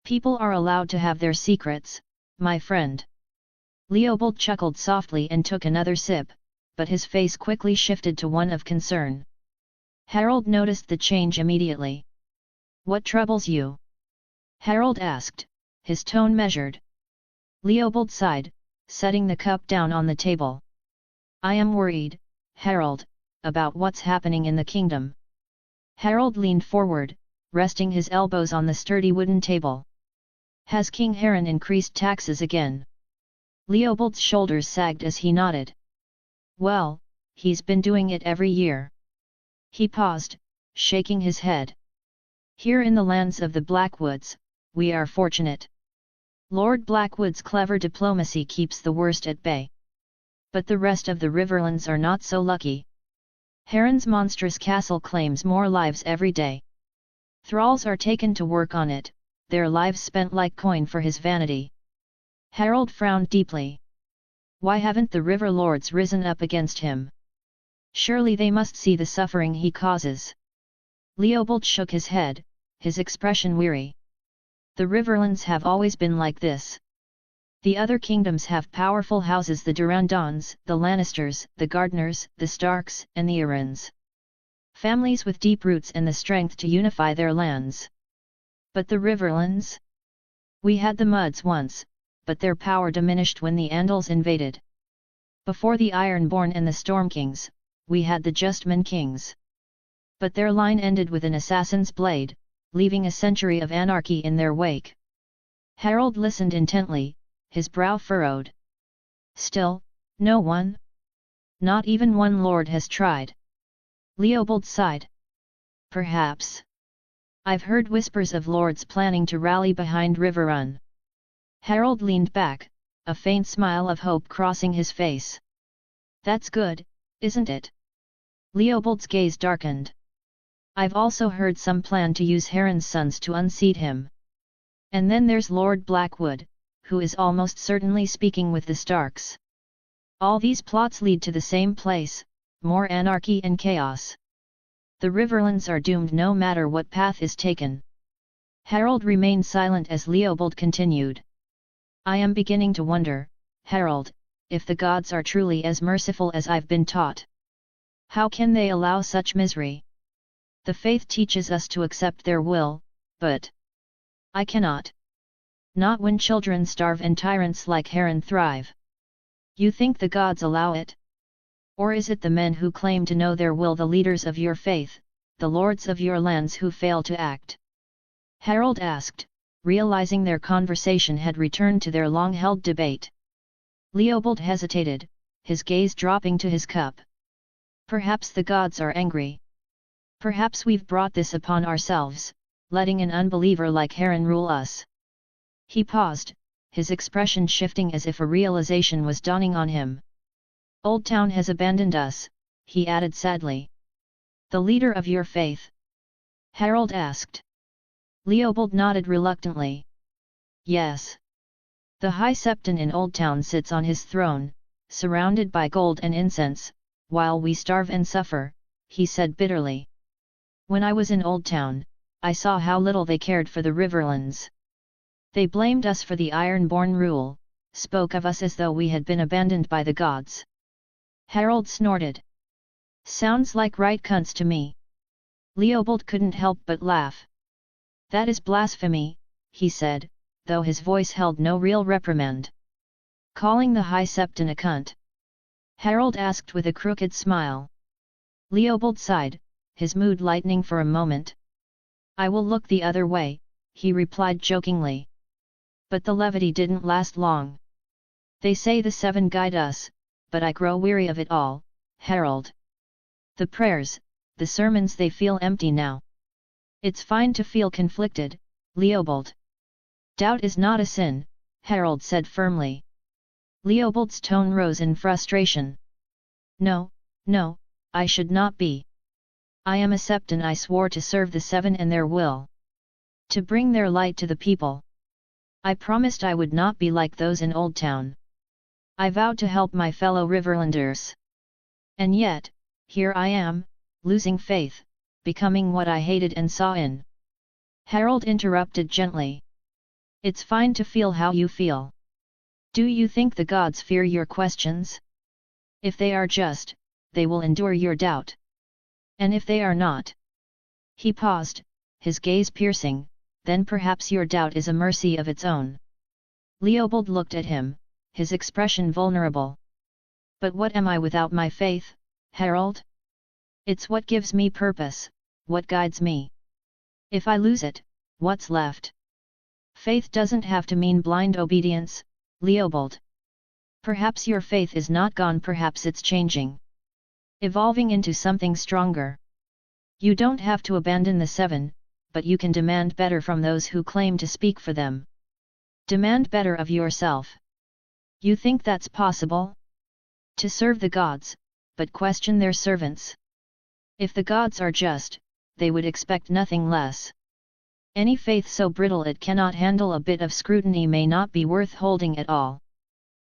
People are allowed to have their secrets, my friend. Leopold chuckled softly and took another sip, but his face quickly shifted to one of concern. Harald noticed the change immediately. What troubles you? Harald asked, his tone measured. Leopold sighed, setting the cup down on the table. I am worried, Harald, about what's happening in the kingdom. Harald leaned forward, resting his elbows on the sturdy wooden table. Has King Harren increased taxes again? Leopold's shoulders sagged as he nodded. Well, he's been doing it every year. He paused, shaking his head. Here in the lands of the Blackwoods, we are fortunate. Lord Blackwood's clever diplomacy keeps the worst at bay. But the rest of the Riverlands are not so lucky. Harren's monstrous castle claims more lives every day. Thralls are taken to work on it, their lives spent like coin for his vanity. Harald frowned deeply. Why haven't the river lords risen up against him? Surely they must see the suffering he causes. Leopold shook his head, his expression weary. The Riverlands have always been like this. The other kingdoms have powerful houses: the Durandons, the Lannisters, the Gardeners, the Starks, and the Arryns. Families with deep roots and the strength to unify their lands. But the Riverlands? We had the Mudds once, but their power diminished when the Andals invaded. Before the Ironborn and the Storm Kings, we had the Justmen Kings. But their line ended with an assassin's blade, leaving a century of anarchy in their wake. Harald listened intently, his brow furrowed. Still, no one? Not even one lord has tried. Leopold sighed. Perhaps. I've heard whispers of lords planning to rally behind Riverrun. Harald leaned back, a faint smile of hope crossing his face. That's good, isn't it? Leopold's gaze darkened. I've also heard some plan to use Harren's sons to unseat him. And then there's Lord Blackwood, who is almost certainly speaking with the Starks. All these plots lead to the same place, more anarchy and chaos. The Riverlands are doomed no matter what path is taken. Harald remained silent as Leopold continued. I am beginning to wonder, Harald, if the gods are truly as merciful as I've been taught. How can they allow such misery? The faith teaches us to accept their will, but I cannot. Not when children starve and tyrants like Harren thrive. You think the gods allow it? Or is it the men who claim to know their will, the leaders of your faith, the lords of your lands, who fail to act? Harald asked, realizing their conversation had returned to their long-held debate. Leopold hesitated, his gaze dropping to his cup. Perhaps the gods are angry. Perhaps we've brought this upon ourselves, letting an unbeliever like Harren rule us. He paused, his expression shifting as if a realization was dawning on him. Old Town has abandoned us, he added sadly. The leader of your faith? Harald asked. Leopold nodded reluctantly. Yes. The High Septon in Old Town sits on his throne, surrounded by gold and incense, while we starve and suffer, he said bitterly. When I was in Old Town, I saw how little they cared for the Riverlands. They blamed us for the Ironborn rule, spoke of us as though we had been abandoned by the gods. Harald snorted. Sounds like right cunts to me. Leopold couldn't help but laugh. That is blasphemy, he said, though his voice held no real reprimand. Calling the High Septon a cunt? Harald asked with a crooked smile. Leopold sighed, his mood lightening for a moment. I will look the other way, he replied jokingly. But the levity didn't last long. They say the seven guide us, but I grow weary of it all, Harald. The prayers, the sermons, they feel empty now. It's fine to feel conflicted, Leopold. Doubt is not a sin, Harald said firmly. Leopold's tone rose in frustration. No, no, I should not be. I am a Septon. I swore to serve the seven and their will. To bring their light to the people. I promised I would not be like those in Old Town. I vowed to help my fellow Riverlanders. And yet, here I am, losing faith, becoming what I hated and saw in. Harald interrupted gently. It's fine to feel how you feel. Do you think the gods fear your questions? If they are just, they will endure your doubt. And if they are not? He paused, his gaze piercing, then perhaps your doubt is a mercy of its own. Leopold looked at him, his expression vulnerable. But what am I without my faith, Harald? It's what gives me purpose, what guides me. If I lose it, what's left? Faith doesn't have to mean blind obedience, Leopold. Perhaps your faith is not gone, perhaps it's changing. Evolving into something stronger. You don't have to abandon the seven, but you can demand better from those who claim to speak for them. Demand better of yourself. You think that's possible? To serve the gods, but question their servants. If the gods are just, they would expect nothing less. Any faith so brittle it cannot handle a bit of scrutiny may not be worth holding at all.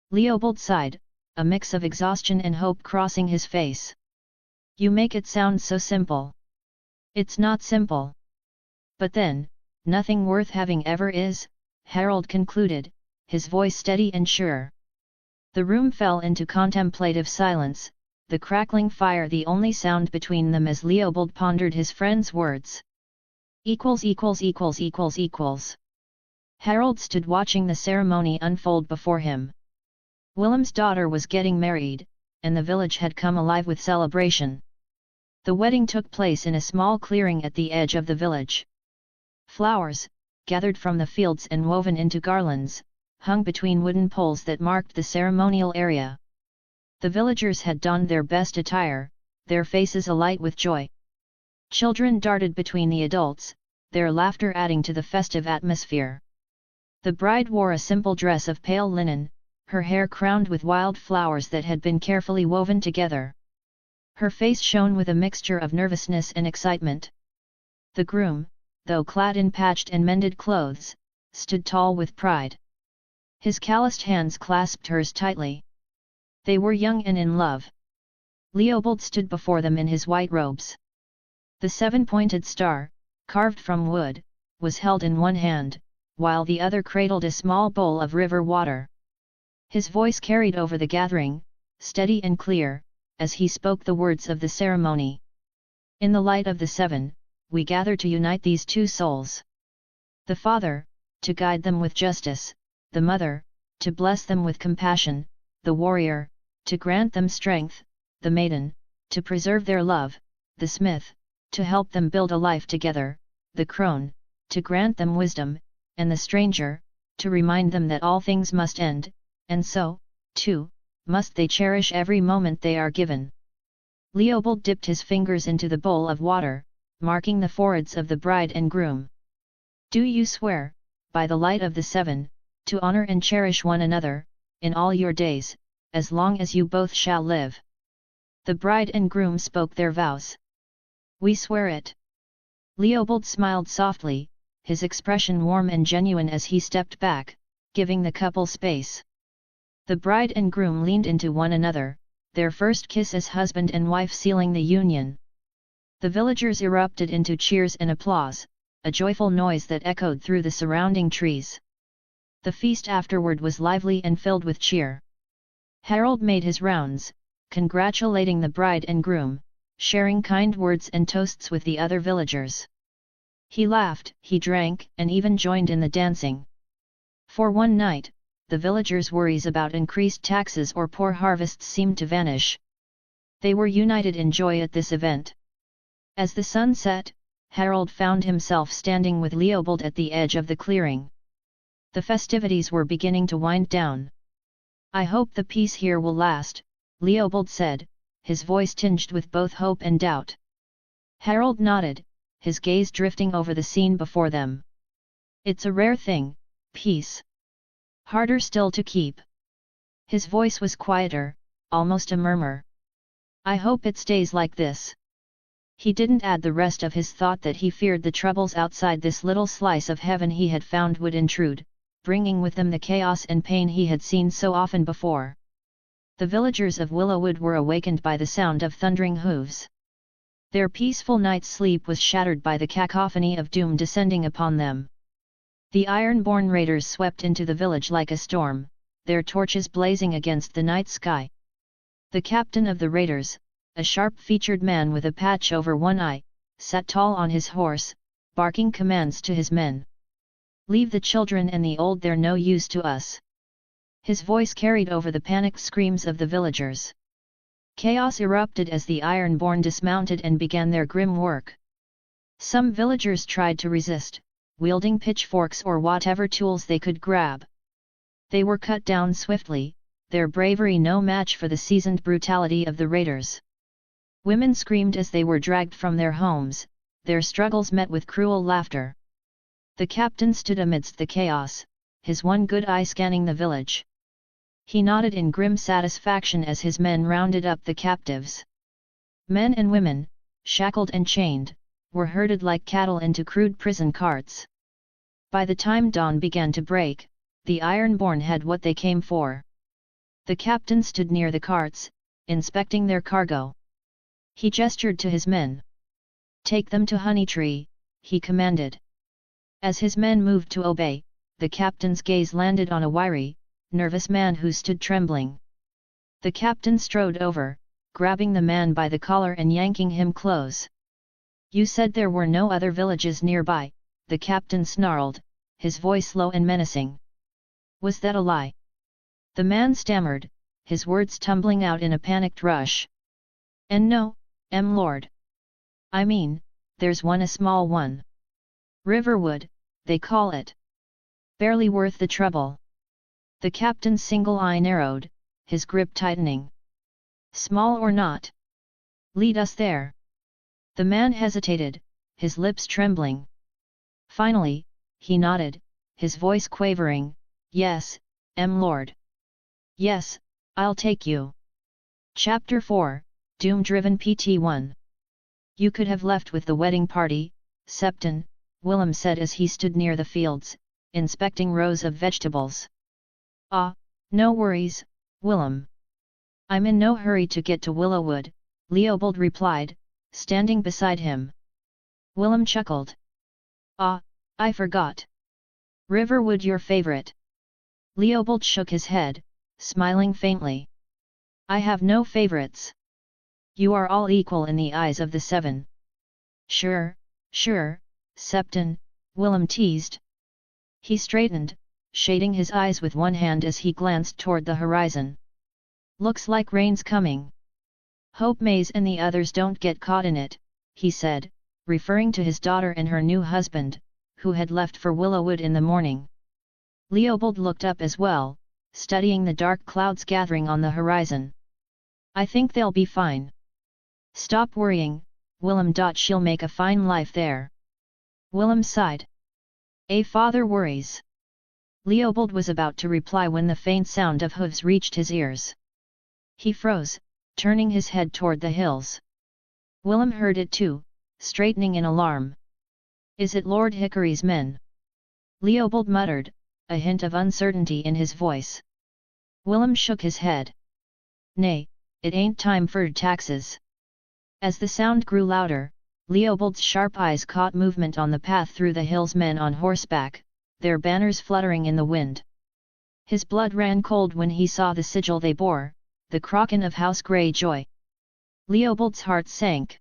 Leopold sighed, a mix of exhaustion and hope crossing his face. You make it sound so simple. It's not simple. But then, nothing worth having ever is, Harald concluded, his voice steady and sure. The room fell into contemplative silence, the crackling fire the only sound between them as Leopold pondered his friend's words. Harald stood watching the ceremony unfold before him. Willem's daughter was getting married, and the village had come alive with celebration. The wedding took place in a small clearing at the edge of the village. Flowers, gathered from the fields and woven into garlands, hung between wooden poles that marked the ceremonial area. The villagers had donned their best attire, their faces alight with joy. Children darted between the adults, their laughter adding to the festive atmosphere. The bride wore a simple dress of pale linen, her hair crowned with wild flowers that had been carefully woven together. Her face shone with a mixture of nervousness and excitement. The groom, though clad in patched and mended clothes, stood tall with pride. His calloused hands clasped hers tightly. They were young and in love. Leopold stood before them in his white robes. The seven-pointed star, carved from wood, was held in one hand, while the other cradled a small bowl of river water. His voice carried over the gathering, steady and clear, as he spoke the words of the ceremony. In the light of the seven, we gather to unite these two souls. The father, to guide them with justice, the mother, to bless them with compassion, the warrior, to grant them strength, the maiden, to preserve their love, the smith, to help them build a life together, the crone, to grant them wisdom, and the stranger, to remind them that all things must end, and so, too, must they cherish every moment they are given. Leopold dipped his fingers into the bowl of water, marking the foreheads of the bride and groom. Do you swear, by the light of the seven, to honor and cherish one another, in all your days, as long as you both shall live? The bride and groom spoke their vows. We swear it. Leopold smiled softly, his expression warm and genuine as he stepped back, giving the couple space. The bride and groom leaned into one another, their first kiss as husband and wife sealing the union. The villagers erupted into cheers and applause, a joyful noise that echoed through the surrounding trees. The feast afterward was lively and filled with cheer. Harald made his rounds, congratulating the bride and groom, sharing kind words and toasts with the other villagers. He laughed, he drank, and even joined in the dancing. For one night, the villagers' worries about increased taxes or poor harvests seemed to vanish. They were united in joy at this event. As the sun set, Harald found himself standing with Leopold at the edge of the clearing. The festivities were beginning to wind down. I hope the peace here will last, Leopold said, his voice tinged with both hope and doubt. Harald nodded, his gaze drifting over the scene before them. It's a rare thing, peace. Harder still to keep. His voice was quieter, almost a murmur. I hope it stays like this. He didn't add the rest of his thought that he feared the troubles outside this little slice of heaven he had found would intrude, bringing with them the chaos and pain he had seen so often before. The villagers of Willowwood were awakened by the sound of thundering hooves. Their peaceful night's sleep was shattered by the cacophony of doom descending upon them. The Ironborn raiders swept into the village like a storm, their torches blazing against the night sky. The captain of the raiders, a sharp-featured man with a patch over one eye, sat tall on his horse, barking commands to his men. Leave the children and the old, they're no use to us. His voice carried over the panicked screams of the villagers. Chaos erupted as the Ironborn dismounted and began their grim work. Some villagers tried to resist, wielding pitchforks or whatever tools they could grab. They were cut down swiftly, their bravery no match for the seasoned brutality of the raiders. Women screamed as they were dragged from their homes, their struggles met with cruel laughter. The captain stood amidst the chaos, his one good eye scanning the village. He nodded in grim satisfaction as his men rounded up the captives. Men and women, shackled and chained, were herded like cattle into crude prison carts. By the time dawn began to break, the Ironborn had what they came for. The captain stood near the carts, inspecting their cargo. He gestured to his men. Take them to Honeytree, he commanded. As his men moved to obey, the captain's gaze landed on a wiry, nervous man who stood trembling. The captain strode over, grabbing the man by the collar and yanking him close. You said there were no other villages nearby, the captain snarled, his voice low and menacing. Was that a lie? The man stammered, his words tumbling out in a panicked rush. And no, Lord. I mean, there's one, a small one. Riverwood, they call it. Barely worth the trouble. The captain's single eye narrowed, his grip tightening. Small or not? Lead us there. The man hesitated, his lips trembling. Finally, he nodded, his voice quavering, Yes, Lord. Yes, I'll take you. Chapter 4, Doom-Driven PT1. You could have left with the wedding party, Septon, Willem said as he stood near the fields, inspecting rows of vegetables. Ah, no worries, Willem. I'm in no hurry to get to Willowwood, Leopold replied, standing beside him. Willem chuckled. Ah, I forgot. Riverwood your favorite? Leopold shook his head, smiling faintly. I have no favorites. You are all equal in the eyes of the seven. Sure, Septon, Willem teased. He straightened, shading his eyes with one hand as he glanced toward the horizon. Looks like rain's coming. Hope Maze and the others don't get caught in it, he said, referring to his daughter and her new husband, who had left for Willowwood in the morning. Leopold looked up as well, studying the dark clouds gathering on the horizon. "I think they'll be fine. Stop worrying, Willem. She'll make a fine life there." Willem sighed. "A father worries." Leopold was about to reply when the faint sound of hooves reached his ears. He froze, turning his head toward the hills. Willem heard it too, straightening in alarm. "Is it Lord Hickory's men?" Leopold muttered, a hint of uncertainty in his voice. Willem shook his head. "Nay, it ain't time for taxes." As the sound grew louder, Leopold's sharp eyes caught movement on the path through the hills, men on horseback, their banners fluttering in the wind. His blood ran cold when he saw the sigil they bore, the Kraken of House Greyjoy. Leopold's heart sank.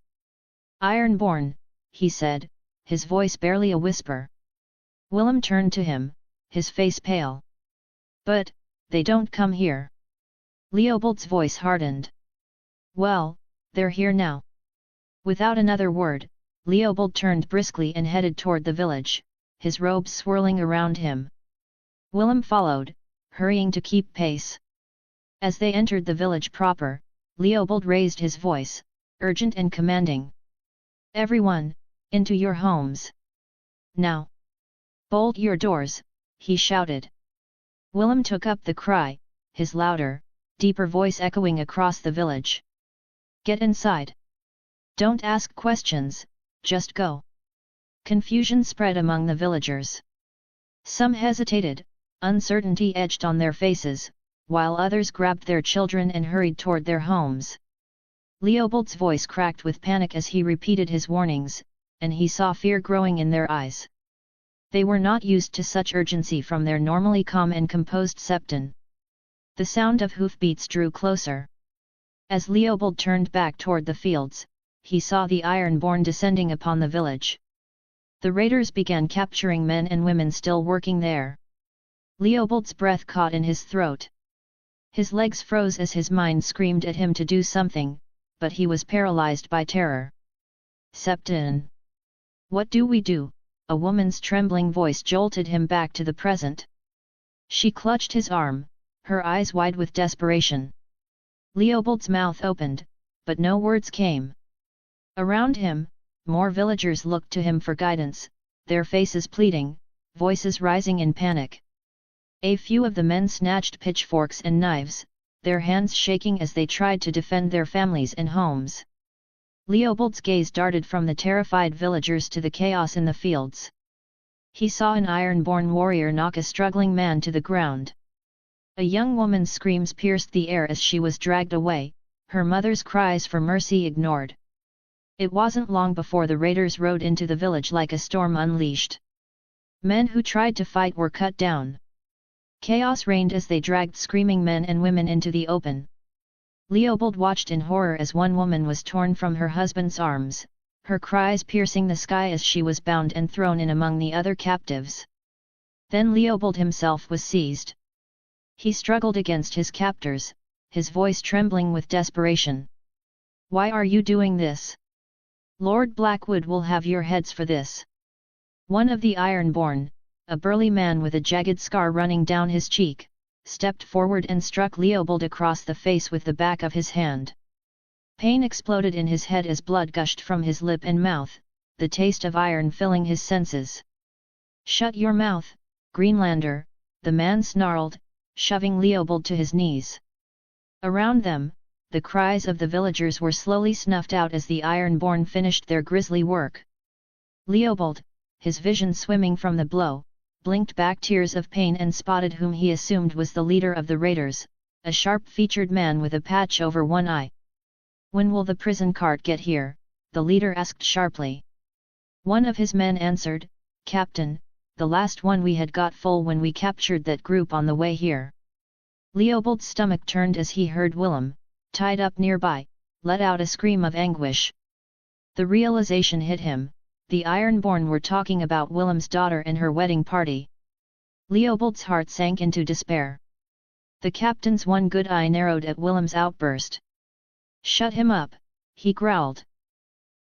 "Ironborn," he said, his voice barely a whisper. Willem turned to him, his face pale. "But, they don't come here." Leopold's voice hardened. "Well, they're here now." Without another word, Leopold turned briskly and headed toward the village, his robes swirling around him. Willem followed, hurrying to keep pace. As they entered the village proper, Leopold raised his voice, urgent and commanding. "Everyone, into your homes. Now! Bolt your doors," he shouted. Willem took up the cry, his louder, deeper voice echoing across the village. "Get inside! Don't ask questions, just go." Confusion spread among the villagers. Some hesitated, uncertainty etched on their faces, while others grabbed their children and hurried toward their homes. Leopold's voice cracked with panic as he repeated his warnings, and he saw fear growing in their eyes. They were not used to such urgency from their normally calm and composed Septon. The sound of hoofbeats drew closer. As Leopold turned back toward the fields, he saw the Ironborn descending upon the village. The raiders began capturing men and women still working there. Leopold's breath caught in his throat. His legs froze as his mind screamed at him to do something, but he was paralyzed by terror. "Septon! What do we do?" A woman's trembling voice jolted him back to the present. She clutched his arm, her eyes wide with desperation. Leopold's mouth opened, but no words came. Around him, more villagers looked to him for guidance, their faces pleading, voices rising in panic. A few of the men snatched pitchforks and knives, their hands shaking as they tried to defend their families and homes. Leopold's gaze darted from the terrified villagers to the chaos in the fields. He saw an Ironborn warrior knock a struggling man to the ground. A young woman's screams pierced the air as she was dragged away, her mother's cries for mercy ignored. It wasn't long before the raiders rode into the village like a storm unleashed. Men who tried to fight were cut down. Chaos reigned as they dragged screaming men and women into the open. Leopold watched in horror as one woman was torn from her husband's arms, her cries piercing the sky as she was bound and thrown in among the other captives. Then Leopold himself was seized. He struggled against his captors, his voice trembling with desperation. "Why are you doing this? Lord Blackwood will have your heads for this." One of the Ironborn, a burly man with a jagged scar running down his cheek, stepped forward and struck Leopold across the face with the back of his hand. Pain exploded in his head as blood gushed from his lip and mouth, the taste of iron filling his senses. "Shut your mouth, Greenlander," the man snarled, shoving Leopold to his knees. Around them, the cries of the villagers were slowly snuffed out as the Ironborn finished their grisly work. Leopold, his vision swimming from the blow, blinked back tears of pain and spotted whom he assumed was the leader of the raiders, a sharp-featured man with a patch over one eye. "When will the prison cart get here?" the leader asked sharply. One of his men answered, "Captain, the last one we had got full when we captured that group on the way here." Leopold's stomach turned as he heard Willem, tied up nearby, let out a scream of anguish. The realization hit him. The Ironborn were talking about Willem's daughter and her wedding party. Leopold's heart sank into despair. The captain's one good eye narrowed at Willem's outburst. "Shut him up," he growled.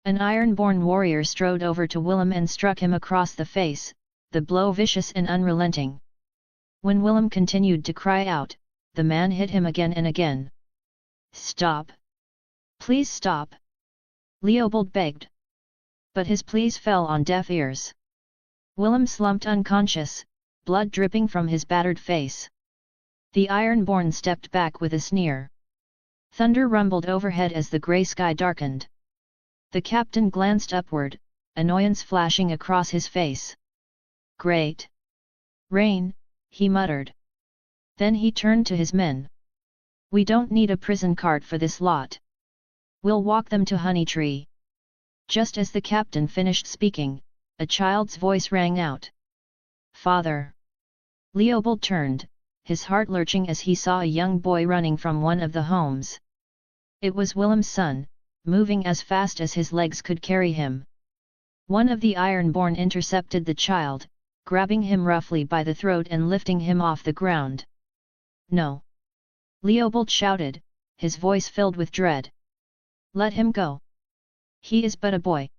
An Ironborn warrior strode over to Willem and struck him across the face, the blow vicious and unrelenting. When Willem continued to cry out, the man hit him again and again. "Stop! Please stop!" Leopold begged. But his pleas fell on deaf ears. Willem slumped unconscious, blood dripping from his battered face. The Ironborn stepped back with a sneer. Thunder rumbled overhead as the grey sky darkened. The captain glanced upward, annoyance flashing across his face. "Great! Rain," he muttered. Then he turned to his men. "We don't need a prison cart for this lot. We'll walk them to Honeytree." Just as the captain finished speaking, a child's voice rang out. "Father!" Leopold turned, his heart lurching as he saw a young boy running from one of the homes. It was Willem's son, moving as fast as his legs could carry him. One of the Ironborn intercepted the child, grabbing him roughly by the throat and lifting him off the ground. "No!" Leopold shouted, his voice filled with dread. "Let him go! He is but a boy."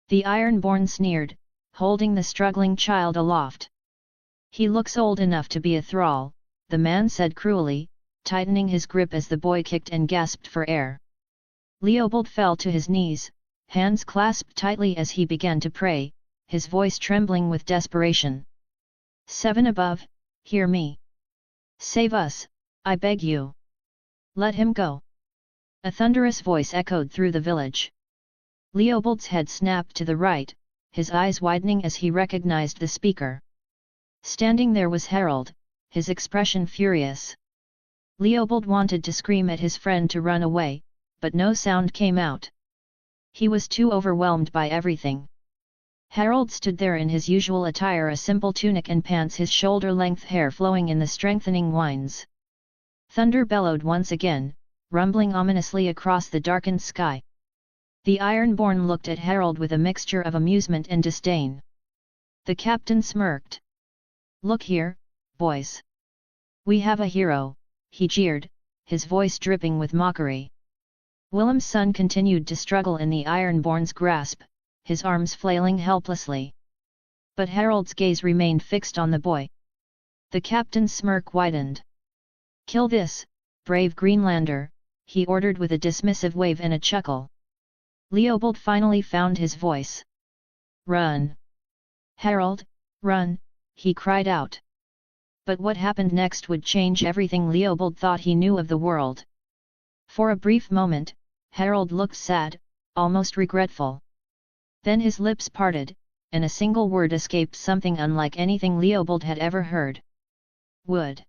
The Ironborn sneered, holding the struggling child aloft. "He looks old enough to be a thrall," the man said cruelly, tightening his grip as the boy kicked and gasped for air. Leopold fell to his knees, hands clasped tightly as he began to pray, his voice trembling with desperation. "Seven above, hear me! Save us, I beg you! Let him go!" A thunderous voice echoed through the village. Leopold's head snapped to the right, his eyes widening as he recognized the speaker. Standing there was Harald, his expression furious. Leopold wanted to scream at his friend to run away, but no sound came out. He was too overwhelmed by everything. Harald stood there in his usual attire, a simple tunic and pants, his shoulder-length hair flowing in the strengthening winds. Thunder bellowed once again, rumbling ominously across the darkened sky. The Ironborn looked at Harald with a mixture of amusement and disdain. The captain smirked. "Look here, boys. We have a hero," he jeered, his voice dripping with mockery. Willem's son continued to struggle in the Ironborn's grasp, his arms flailing helplessly. But Harald's gaze remained fixed on the boy. The captain's smirk widened. "Kill this, brave Greenlander," he ordered with a dismissive wave and a chuckle. Leopold finally found his voice. "Run! Harald, run!" he cried out. But what happened next would change everything Leopold thought he knew of the world. For a brief moment, Harald looked sad, almost regretful. Then his lips parted, and a single word escaped, something unlike anything Leopold had ever heard. "Wood."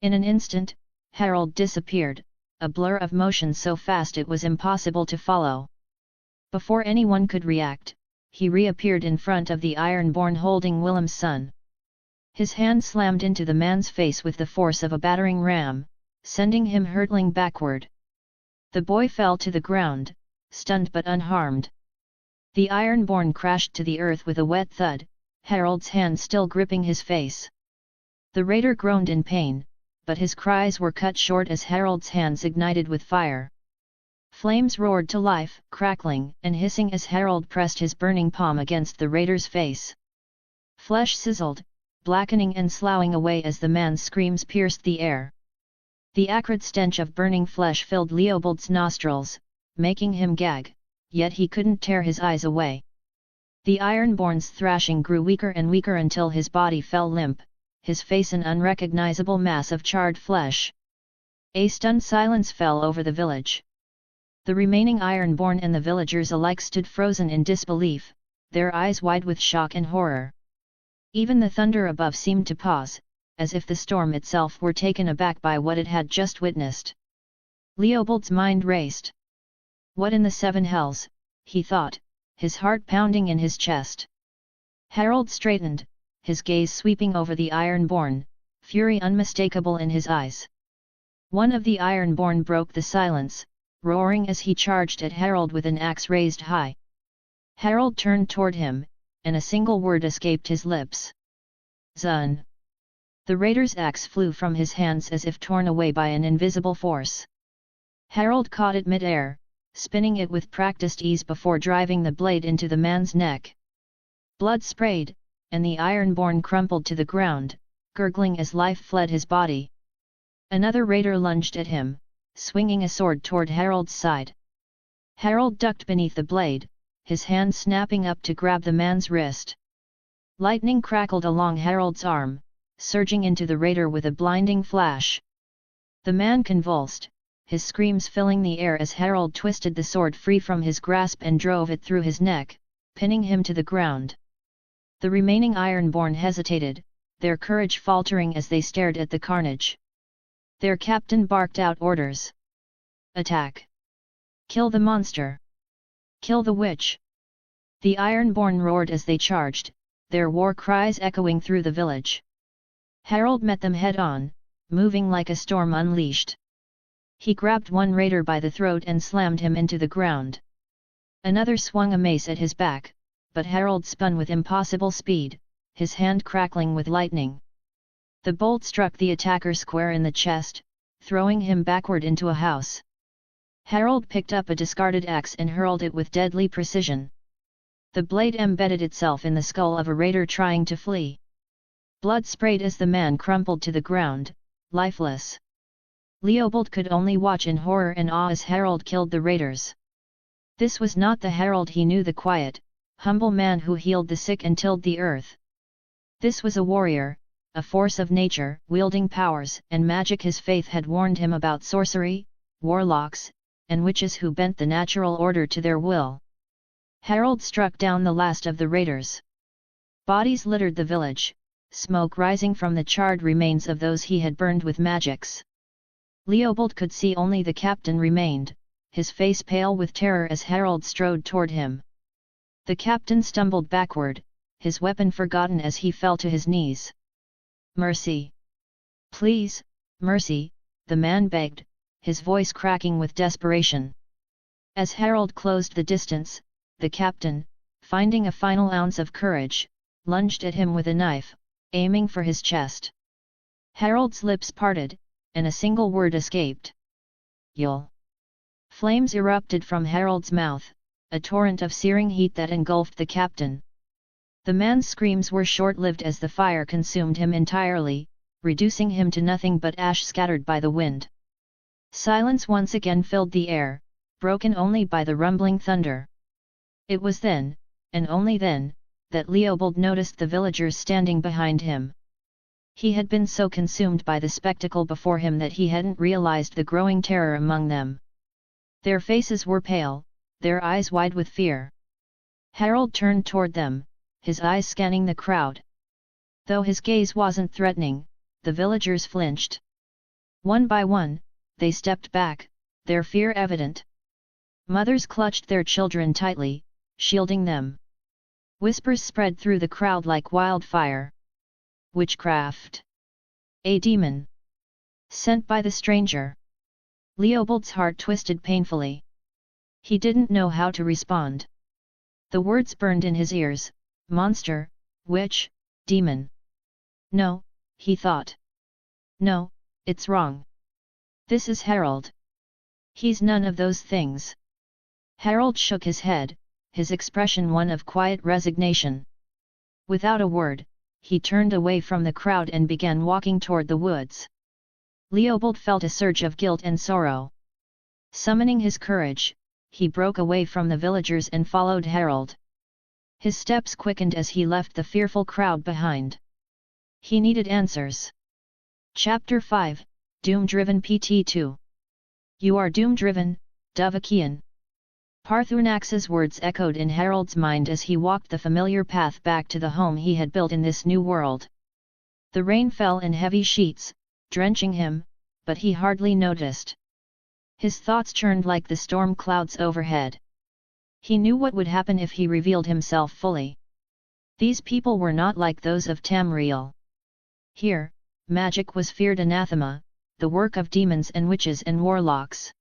In an instant, Harald disappeared, a blur of motion so fast it was impossible to follow. Before anyone could react, he reappeared in front of the Ironborn holding Willem's son. His hand slammed into the man's face with the force of a battering ram, sending him hurtling backward. The boy fell to the ground, stunned but unharmed. The Ironborn crashed to the earth with a wet thud, Harald's hand still gripping his face. The raider groaned in pain, but his cries were cut short as Harald's hands ignited with fire. Flames roared to life, crackling and hissing as Harald pressed his burning palm against the raider's face. Flesh sizzled, blackening and sloughing away as the man's screams pierced the air. The acrid stench of burning flesh filled Leopold's nostrils, making him gag, yet he couldn't tear his eyes away. The Ironborn's thrashing grew weaker and weaker until his body fell limp, his face an unrecognizable mass of charred flesh. A stunned silence fell over the village. The remaining Ironborn and the villagers alike stood frozen in disbelief, their eyes wide with shock and horror. Even the thunder above seemed to pause, as if the storm itself were taken aback by what it had just witnessed. Leopold's mind raced. What in the seven hells, he thought, his heart pounding in his chest. Harald straightened, his gaze sweeping over the Ironborn, fury unmistakable in his eyes. One of the Ironborn broke the silence, roaring as he charged at Harald with an axe raised high. Harald turned toward him, and a single word escaped his lips. "Zun!" The raider's axe flew from his hands as if torn away by an invisible force. Harald caught it mid-air, spinning it with practiced ease before driving the blade into the man's neck. Blood sprayed, and the Ironborn crumpled to the ground, gurgling as life fled his body. Another raider lunged at him, swinging a sword toward Harald's side. Harald ducked beneath the blade, his hand snapping up to grab the man's wrist. Lightning crackled along Harald's arm, surging into the raider with a blinding flash. The man convulsed, his screams filling the air as Harald twisted the sword free from his grasp and drove it through his neck, pinning him to the ground. The remaining Ironborn hesitated, their courage faltering as they stared at the carnage. Their captain barked out orders. Attack! Kill the monster! Kill the witch! The Ironborn roared as they charged, their war cries echoing through the village. Harald met them head-on, moving like a storm unleashed. He grabbed one raider by the throat and slammed him into the ground. Another swung a mace at his back, but Harald spun with impossible speed, his hand crackling with lightning. The bolt struck the attacker square in the chest, throwing him backward into a house. Harald picked up a discarded axe and hurled it with deadly precision. The blade embedded itself in the skull of a raider trying to flee. Blood sprayed as the man crumpled to the ground, lifeless. Leopold could only watch in horror and awe as Harald killed the raiders. This was not the Harald he knew, the quiet, humble man who healed the sick and tilled the earth. This was a warrior, a force of nature, wielding powers and magic his faith had warned him about: sorcery, warlocks, and witches who bent the natural order to their will. Harald struck down the last of the raiders. Bodies littered the village, smoke rising from the charred remains of those he had burned with magics. Leopold could see only the captain remained, his face pale with terror as Harald strode toward him. The captain stumbled backward, his weapon forgotten as he fell to his knees. "Mercy! Please, mercy," the man begged, his voice cracking with desperation. As Harald closed the distance, the captain, finding a final ounce of courage, lunged at him with a knife, aiming for his chest. Harald's lips parted, and a single word escaped. "You'll." Flames erupted from Harald's mouth, a torrent of searing heat that engulfed the captain. The man's screams were short-lived as the fire consumed him entirely, reducing him to nothing but ash scattered by the wind. Silence once again filled the air, broken only by the rumbling thunder. It was then, and only then, that Leopold noticed the villagers standing behind him. He had been so consumed by the spectacle before him that he hadn't realized the growing terror among them. Their faces were pale, their eyes wide with fear. Harald turned toward them, his eyes scanning the crowd. Though his gaze wasn't threatening, the villagers flinched. One by one, they stepped back, their fear evident. Mothers clutched their children tightly, shielding them. Whispers spread through the crowd like wildfire. Witchcraft! A demon! Sent by the stranger! Leopold's heart twisted painfully. He didn't know how to respond. The words burned in his ears: monster, witch, demon. No, he thought. No, it's wrong. This is Harald. He's none of those things. Harald shook his head, his expression one of quiet resignation. Without a word, he turned away from the crowd and began walking toward the woods. Leopold felt a surge of guilt and sorrow. Summoning his courage, he broke away from the villagers and followed Harald. His steps quickened as he left the fearful crowd behind. He needed answers. Chapter 5, Doom-Driven PT2. You are doom-driven, Dovahkian. Parthunax's words echoed in Harald's mind as he walked the familiar path back to the home he had built in this new world. The rain fell in heavy sheets, drenching him, but he hardly noticed. His thoughts churned like the storm clouds overhead. He knew what would happen if he revealed himself fully. These people were not like those of Tamriel. Here, magic was feared anathema, the work of demons and witches and warlocks.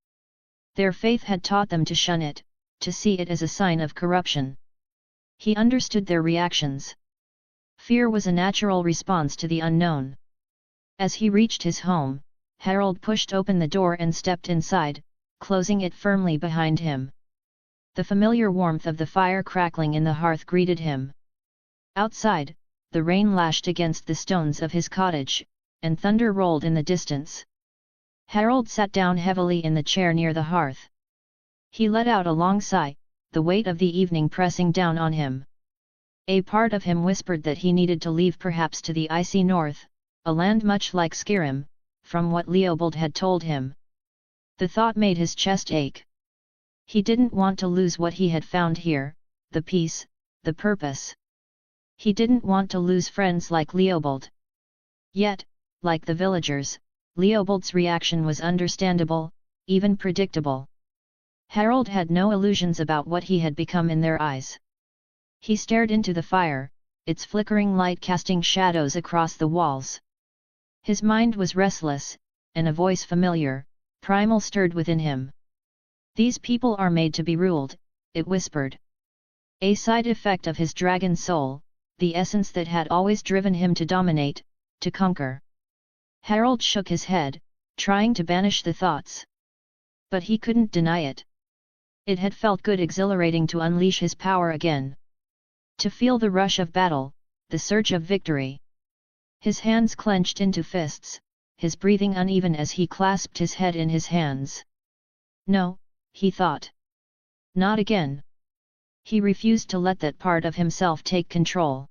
Their faith had taught them to shun it, to see it as a sign of corruption. He understood their reactions. Fear was a natural response to the unknown. As he reached his home, Harald pushed open the door and stepped inside, closing it firmly behind him. The familiar warmth of the fire crackling in the hearth greeted him. Outside, the rain lashed against the stones of his cottage, and thunder rolled in the distance. Harald sat down heavily in the chair near the hearth. He let out a long sigh, the weight of the evening pressing down on him. A part of him whispered that he needed to leave, perhaps to the icy north, a land much like Skyrim, from what Leopold had told him. The thought made his chest ache. He didn't want to lose what he had found here, the peace, the purpose. He didn't want to lose friends like Leopold. Yet, like the villagers, Leopold's reaction was understandable, even predictable. Harald had no illusions about what he had become in their eyes. He stared into the fire, its flickering light casting shadows across the walls. His mind was restless, and a voice familiar, primal stirred within him. "These people are made to be ruled," it whispered. A side effect of his dragon soul, the essence that had always driven him to dominate, to conquer. Harald shook his head, trying to banish the thoughts. But he couldn't deny it. It had felt good, exhilarating to unleash his power again. To feel the rush of battle, the surge of victory. His hands clenched into fists, his breathing uneven as he clasped his head in his hands. No, he thought. Not again. He refused to let that part of himself take control.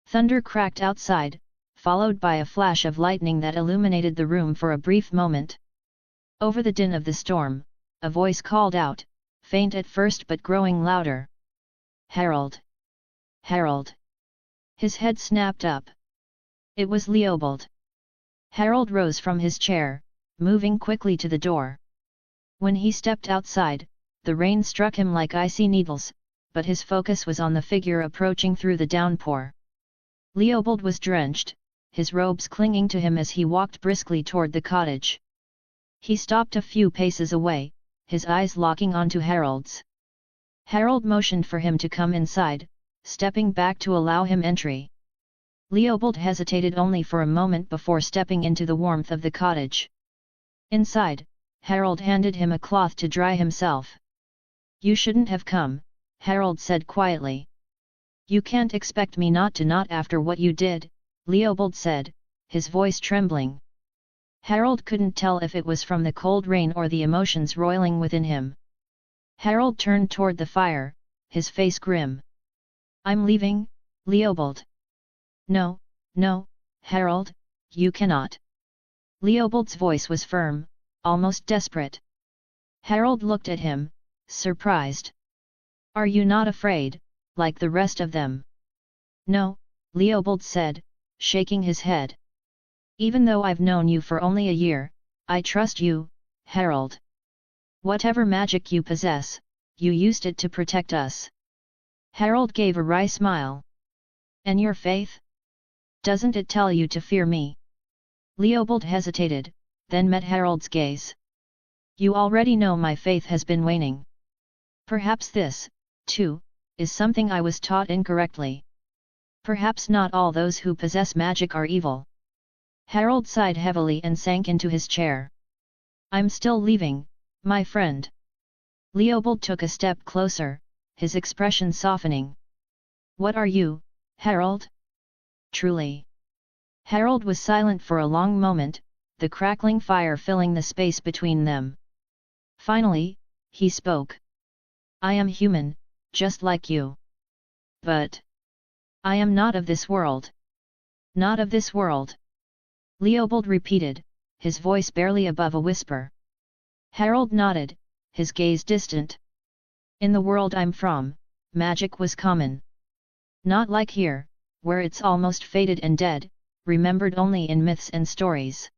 Thunder cracked outside, followed by a flash of lightning that illuminated the room for a brief moment. Over the din of the storm, a voice called out, faint at first but growing louder. "Harald! Harald!" His head snapped up. It was Leopold. Harald rose from his chair, moving quickly to the door. When he stepped outside, the rain struck him like icy needles, but his focus was on the figure approaching through the downpour. Leopold was drenched, his robes clinging to him as he walked briskly toward the cottage. He stopped a few paces away, his eyes locking onto Harald's. Harald motioned for him to come inside, stepping back to allow him entry. Leopold hesitated only for a moment before stepping into the warmth of the cottage. Inside, Harald handed him a cloth to dry himself. "You shouldn't have come," Harald said quietly. "You can't expect me not after what you did," Leopold said, his voice trembling. Harald couldn't tell if it was from the cold rain or the emotions roiling within him. Harald turned toward the fire, his face grim. "I'm leaving, Leopold." "No, no, Harald, you cannot." Leopold's voice was firm, almost desperate. Harald looked at him, surprised. "Are you not afraid, like the rest of them?" "No," Leopold said, shaking his head. "Even though I've known you for only a year, I trust you, Harald. Whatever magic you possess, you used it to protect us." Harald gave a wry smile. "And your faith? Doesn't it tell you to fear me?" Leopold hesitated, then met Harald's gaze. "You already know my faith has been waning. Perhaps this, too, is something I was taught incorrectly. Perhaps not all those who possess magic are evil." Harald sighed heavily and sank into his chair. "I'm still leaving, my friend." Leopold took a step closer, his expression softening. "What are you, Harald? Truly?" Harald was silent for a long moment, the crackling fire filling the space between them. Finally, he spoke. "I am human, just like you. But I am not of this world." "Not of this world?" Leopold repeated, his voice barely above a whisper. Harald nodded, his gaze distant. "In the world I'm from, magic was common. Not like here, where it's almost faded and dead, remembered only in myths and stories.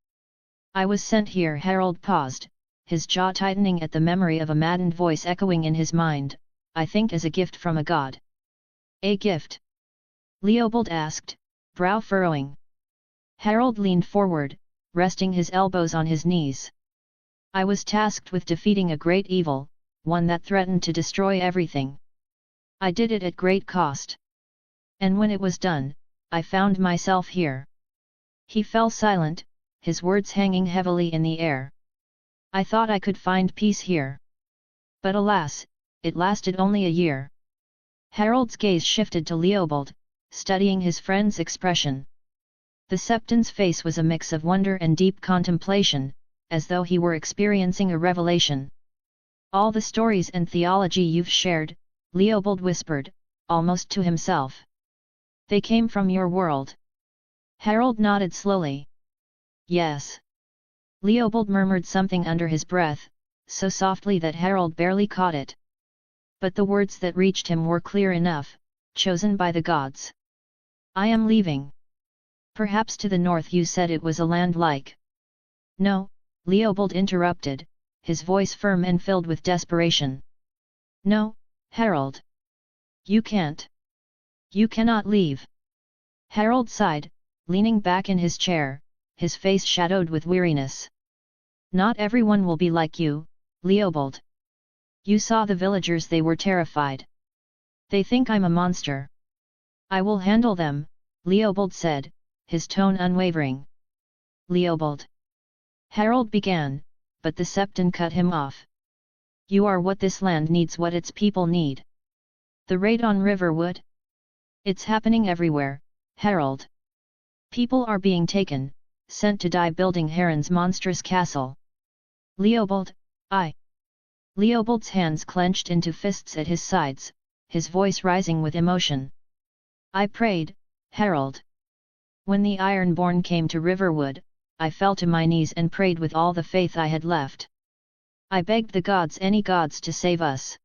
I was sent here." Harald paused, his jaw tightening at the memory of a maddened voice echoing in his mind, "I think as a gift from a god." "A gift?" Leopold asked, brow furrowing. Harald leaned forward, resting his elbows on his knees. "I was tasked with defeating a great evil, one that threatened to destroy everything. I did it at great cost. And when it was done, I found myself here." He fell silent, his words hanging heavily in the air. "I thought I could find peace here. But alas, it lasted only a year." Harald's gaze shifted to Leopold, studying his friend's expression. The Septon's face was a mix of wonder and deep contemplation, as though he were experiencing a revelation. "All the stories and theology you've shared," Leopold whispered, almost to himself. "They came from your world." Harald nodded slowly. "Yes." Leopold murmured something under his breath, so softly that Harald barely caught it. But the words that reached him were clear enough, chosen by the gods. "I am leaving." "Perhaps to the north you said it was a land like." "No," Leopold interrupted, his voice firm and filled with desperation. "No, Harald. You can't. You cannot leave." Harald sighed, leaning back in his chair, his face shadowed with weariness. "Not everyone will be like you, Leopold. You saw the villagers, they were terrified. They think I'm a monster." "I will handle them," Leopold said, his tone unwavering. "Leopold." Harald began, but the Septon cut him off. "You are what this land needs, what its people need." "The raid on Riverwood? It's happening everywhere, Harald. People are being taken, sent to die building Harren's monstrous castle." "Leopold, I..." Leopold's hands clenched into fists at his sides, his voice rising with emotion. "I prayed, Harald. When the Ironborn came to Riverwood, I fell to my knees and prayed with all the faith I had left. I begged the gods, any gods, to save us."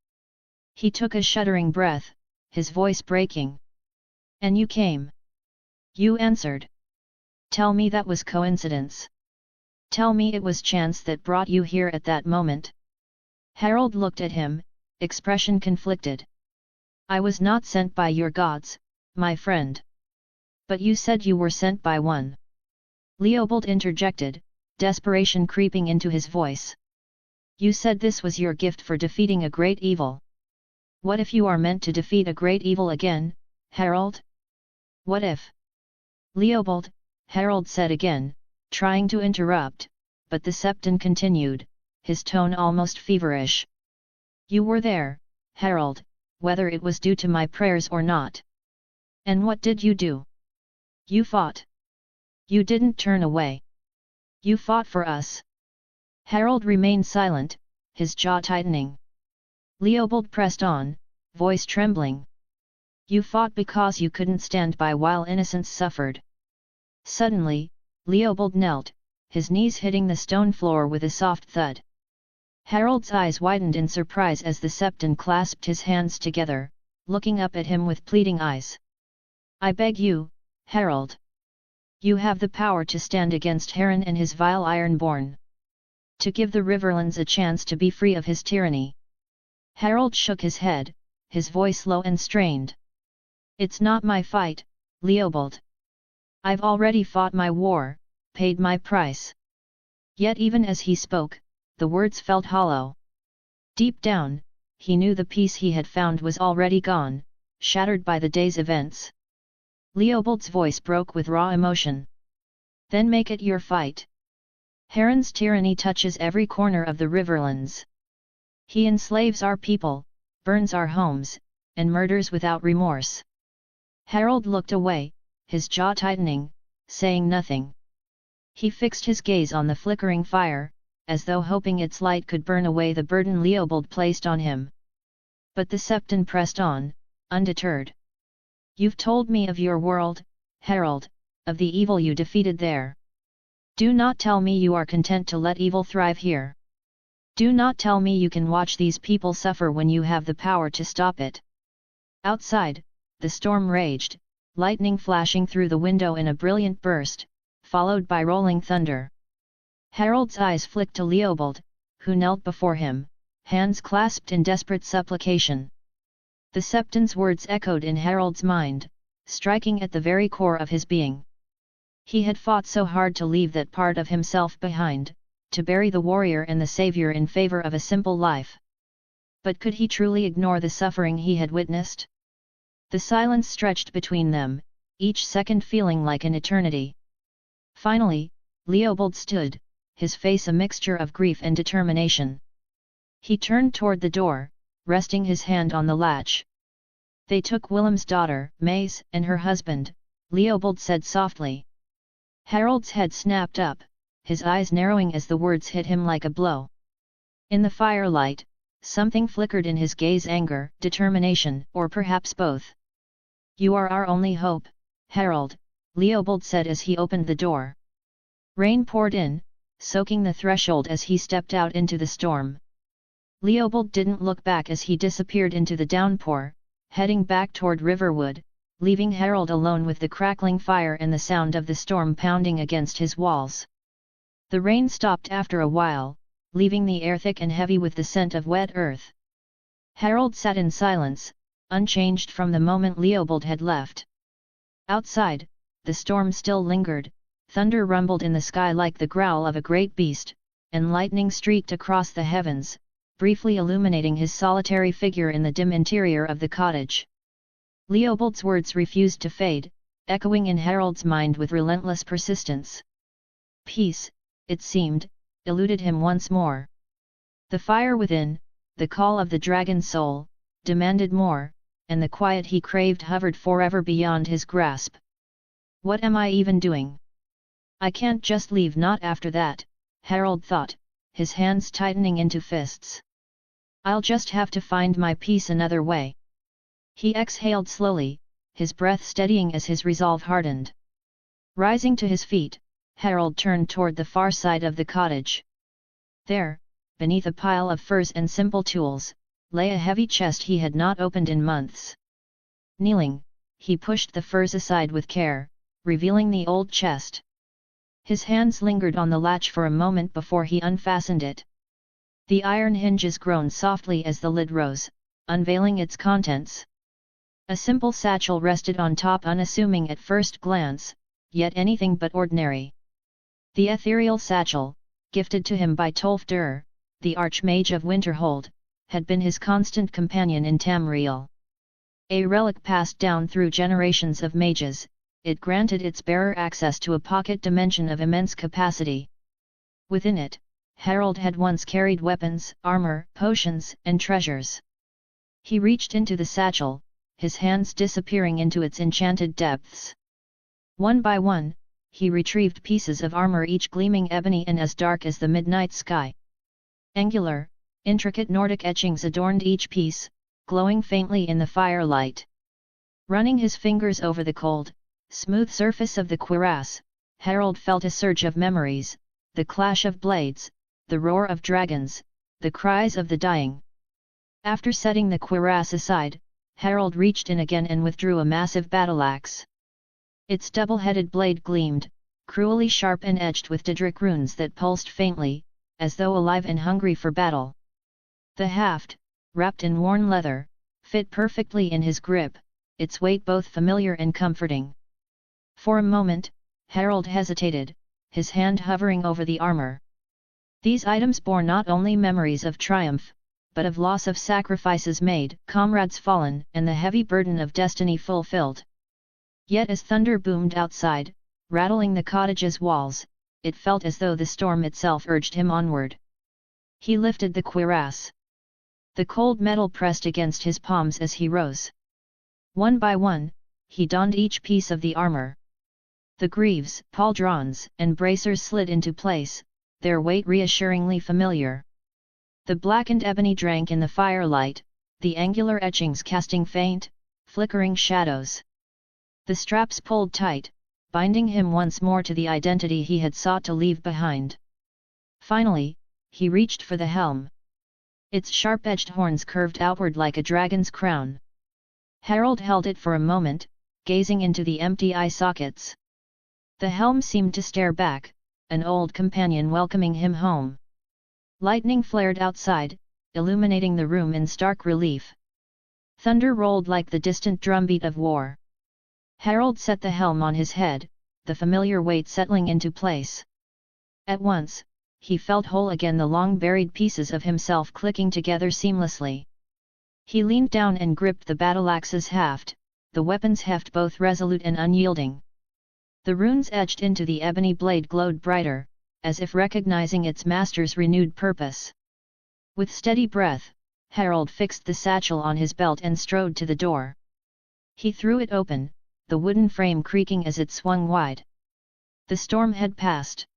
He took a shuddering breath, his voice breaking. "And you came. You answered. Tell me that was coincidence. Tell me it was chance that brought you here at that moment." Harald looked at him, expression conflicted. "I was not sent by your gods, my friend." "But you said you were sent by one." Leopold interjected, desperation creeping into his voice. "You said this was your gift for defeating a great evil. What if you are meant to defeat a great evil again, Harald? What if?" "Leopold," Harald said again, trying to interrupt, but the Septon continued, his tone almost feverish. "You were there, Harald, whether it was due to my prayers or not. And what did you do? You fought. You didn't turn away. You fought for us." Harald remained silent, his jaw tightening. Leopold pressed on, voice trembling. "You fought because you couldn't stand by while innocents suffered." Suddenly, Leopold knelt, his knees hitting the stone floor with a soft thud. Harald's eyes widened in surprise as the Septon clasped his hands together, looking up at him with pleading eyes. "I beg you, Harald. You have the power to stand against Harren and his vile Ironborn. To give the Riverlands a chance to be free of his tyranny." Harald shook his head, his voice low and strained. "It's not my fight, Leopold. I've already fought my war, paid my price." Yet even as he spoke, the words felt hollow. Deep down, he knew the peace he had found was already gone, shattered by the day's events. Leopold's voice broke with raw emotion. "Then make it your fight. Harren's tyranny touches every corner of the Riverlands. He enslaves our people, burns our homes, and murders without remorse." Harald looked away, his jaw tightening, saying nothing. He fixed his gaze on the flickering fire, as though hoping its light could burn away the burden Leopold placed on him. But the Septon pressed on, undeterred. "You've told me of your world, Harald, of the evil you defeated there. Do not tell me you are content to let evil thrive here. Do not tell me you can watch these people suffer when you have the power to stop it." Outside, the storm raged, lightning flashing through the window in a brilliant burst, followed by rolling thunder. Harald's eyes flicked to Leopold, who knelt before him, hands clasped in desperate supplication. The Septon's words echoed in Harald's mind, striking at the very core of his being. He had fought so hard to leave that part of himself behind, to bury the warrior and the savior in favor of a simple life. But could he truly ignore the suffering he had witnessed? The silence stretched between them, each second feeling like an eternity. Finally, Leopold stood, his face a mixture of grief and determination. He turned toward the door, resting his hand on the latch. They took Willem's daughter, Mace, and her husband, Leopold said softly. Harald's head snapped up, his eyes narrowing as the words hit him like a blow. In the firelight, something flickered in his gaze: anger, determination, or perhaps both. You are our only hope, Harald, Leopold said as he opened the door. Rain poured in, soaking the threshold as he stepped out into the storm. Leopold didn't look back as he disappeared into the downpour, heading back toward Riverwood, leaving Harald alone with the crackling fire and the sound of the storm pounding against his walls. The rain stopped after a while, leaving the air thick and heavy with the scent of wet earth. Harald sat in silence, unchanged from the moment Leopold had left. Outside, the storm still lingered, thunder rumbled in the sky like the growl of a great beast, and lightning streaked across the heavens, briefly illuminating his solitary figure in the dim interior of the cottage. Leopold's words refused to fade, echoing in Harald's mind with relentless persistence. Peace, it seemed, eluded him once more. The fire within, the call of the dragon soul, demanded more, and the quiet he craved hovered forever beyond his grasp. What am I even doing? I can't just leave, not after that, Harald thought, his hands tightening into fists. I'll just have to find my peace another way. He exhaled slowly, his breath steadying as his resolve hardened. Rising to his feet, Harald turned toward the far side of the cottage. There, beneath a pile of furs and simple tools, lay a heavy chest he had not opened in months. Kneeling, he pushed the furs aside with care, revealing the old chest. His hands lingered on the latch for a moment before he unfastened it. The iron hinges groaned softly as the lid rose, unveiling its contents. A simple satchel rested on top, unassuming at first glance, yet anything but ordinary. The ethereal satchel, gifted to him by Tolfdir, the Archmage of Winterhold, had been his constant companion in Tamriel. A relic passed down through generations of mages, it granted its bearer access to a pocket dimension of immense capacity. Within it, Harald had once carried weapons, armor, potions, and treasures. He reached into the satchel, his hands disappearing into its enchanted depths. One by one, he retrieved pieces of armor, each gleaming ebony and as dark as the midnight sky. Angular, intricate Nordic etchings adorned each piece, glowing faintly in the firelight. Running his fingers over the cold, smooth surface of the cuirass, Harald felt a surge of memories, the clash of blades, the roar of dragons, the cries of the dying. After setting the cuirass aside, Harald reached in again and withdrew a massive battle-axe. Its double-headed blade gleamed, cruelly sharp and edged with Daedric runes that pulsed faintly, as though alive and hungry for battle. The haft, wrapped in worn leather, fit perfectly in his grip, its weight both familiar and comforting. For a moment, Harald hesitated, his hand hovering over the armor. These items bore not only memories of triumph, but of loss, of sacrifices made, comrades fallen, and the heavy burden of destiny fulfilled. Yet as thunder boomed outside, rattling the cottage's walls, it felt as though the storm itself urged him onward. He lifted the cuirass. The cold metal pressed against his palms as he rose. One by one, he donned each piece of the armor. The greaves, pauldrons, and bracers slid into place, their weight reassuringly familiar. The blackened ebony drank in the firelight, the angular etchings casting faint, flickering shadows. The straps pulled tight, binding him once more to the identity he had sought to leave behind. Finally, he reached for the helm. Its sharp-edged horns curved outward like a dragon's crown. Harald held it for a moment, gazing into the empty eye sockets. The helm seemed to stare back, an old companion welcoming him home. Lightning flared outside, illuminating the room in stark relief. Thunder rolled like the distant drumbeat of war. Harald set the helm on his head, the familiar weight settling into place. At once, he felt whole again, the long-buried pieces of himself clicking together seamlessly. He leaned down and gripped the battle-axe's haft, the weapon's heft both resolute and unyielding. The runes etched into the ebony blade glowed brighter, as if recognizing its master's renewed purpose. With steady breath, Harald fixed the satchel on his belt and strode to the door. He threw it open, the wooden frame creaking as it swung wide. The storm had passed.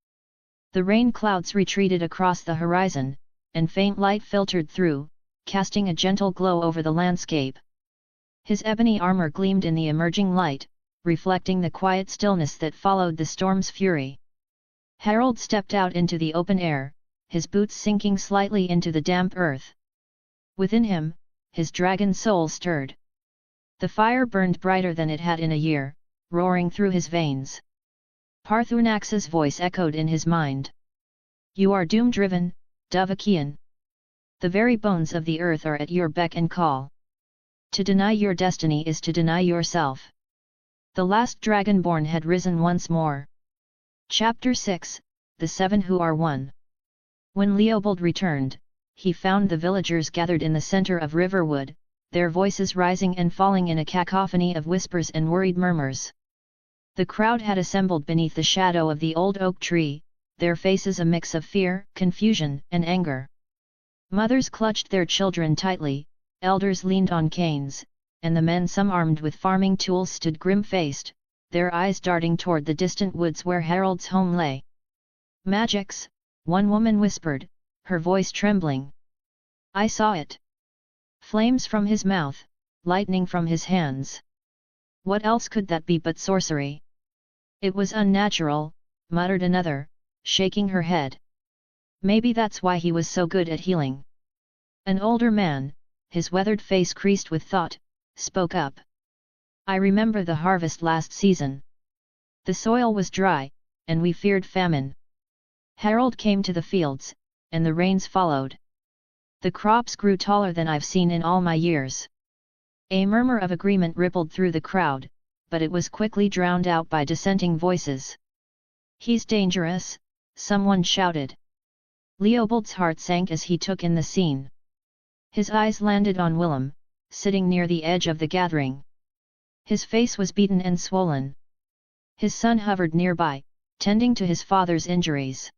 The rain clouds retreated across the horizon, and faint light filtered through, casting a gentle glow over the landscape. His ebony armor gleamed in the emerging light, reflecting the quiet stillness that followed the storm's fury. Harald stepped out into the open air, his boots sinking slightly into the damp earth. Within him, his dragon soul stirred. The fire burned brighter than it had in a year, roaring through his veins. Parthunax's voice echoed in his mind. You are doom-driven, Dovahkian. The very bones of the earth are at your beck and call. To deny your destiny is to deny yourself. The last Dragonborn had risen once more. Chapter 6, The Seven Who Are One. When Leopold returned, he found the villagers gathered in the center of Riverwood, their voices rising and falling in a cacophony of whispers and worried murmurs. The crowd had assembled beneath the shadow of the old oak tree, their faces a mix of fear, confusion, and anger. Mothers clutched their children tightly, elders leaned on canes, and the men, some armed with farming tools, stood grim-faced, their eyes darting toward the distant woods where Harald's home lay. Magics, one woman whispered, her voice trembling. I saw it. Flames from his mouth, lightning from his hands. What else could that be but sorcery? It was unnatural, muttered another, shaking her head. Maybe that's why he was so good at healing. An older man, his weathered face creased with thought, spoke up. I remember the harvest last season. The soil was dry, and we feared famine. Harald came to the fields, and the rains followed. The crops grew taller than I've seen in all my years. A murmur of agreement rippled through the crowd, but it was quickly drowned out by dissenting voices. He's dangerous, someone shouted. Leopold's heart sank as he took in the scene. His eyes landed on Willem, sitting near the edge of the gathering. His face was beaten and swollen. His son hovered nearby, tending to his father's injuries.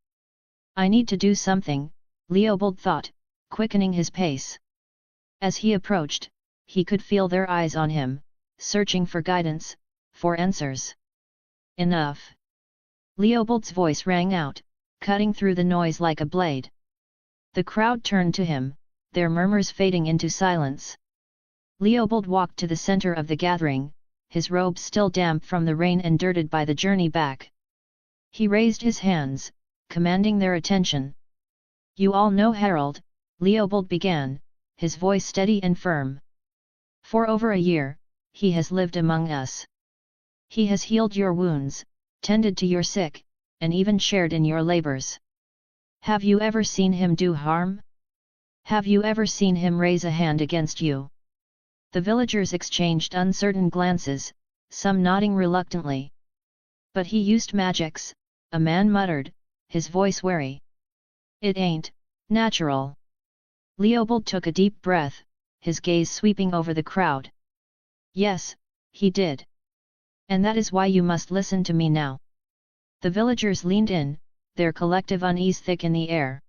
I need to do something, Leopold thought, quickening his pace. As he approached, he could feel their eyes on him, searching for guidance, for answers. Enough! Leopold's voice rang out, cutting through the noise like a blade. The crowd turned to him, their murmurs fading into silence. Leopold walked to the center of the gathering, his robes still damp from the rain and dirted by the journey back. He raised his hands, commanding their attention. You all know Harald, Leopold began, his voice steady and firm. For over a year, he has lived among us. He has healed your wounds, tended to your sick, and even shared in your labors. Have you ever seen him do harm? Have you ever seen him raise a hand against you? The villagers exchanged uncertain glances, some nodding reluctantly. But he used magics, a man muttered, his voice wary. It ain't natural. Leopold took a deep breath, his gaze sweeping over the crowd. Yes, he did. And that is why you must listen to me now. The villagers leaned in, their collective unease thick in the air.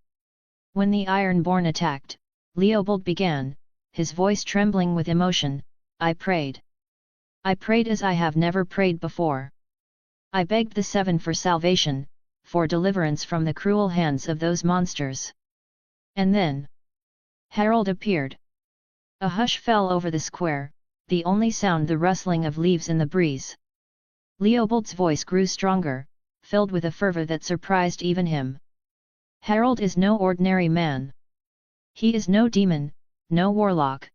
When the Ironborn attacked, Leopold began, his voice trembling with emotion, I prayed. I prayed as I have never prayed before. I begged the Seven for salvation, for deliverance from the cruel hands of those monsters. And then Harald appeared. A hush fell over the square, the only sound the rustling of leaves in the breeze. Leopold's voice grew stronger, filled with a fervor that surprised even him. Harald is no ordinary man. He is no demon, no warlock.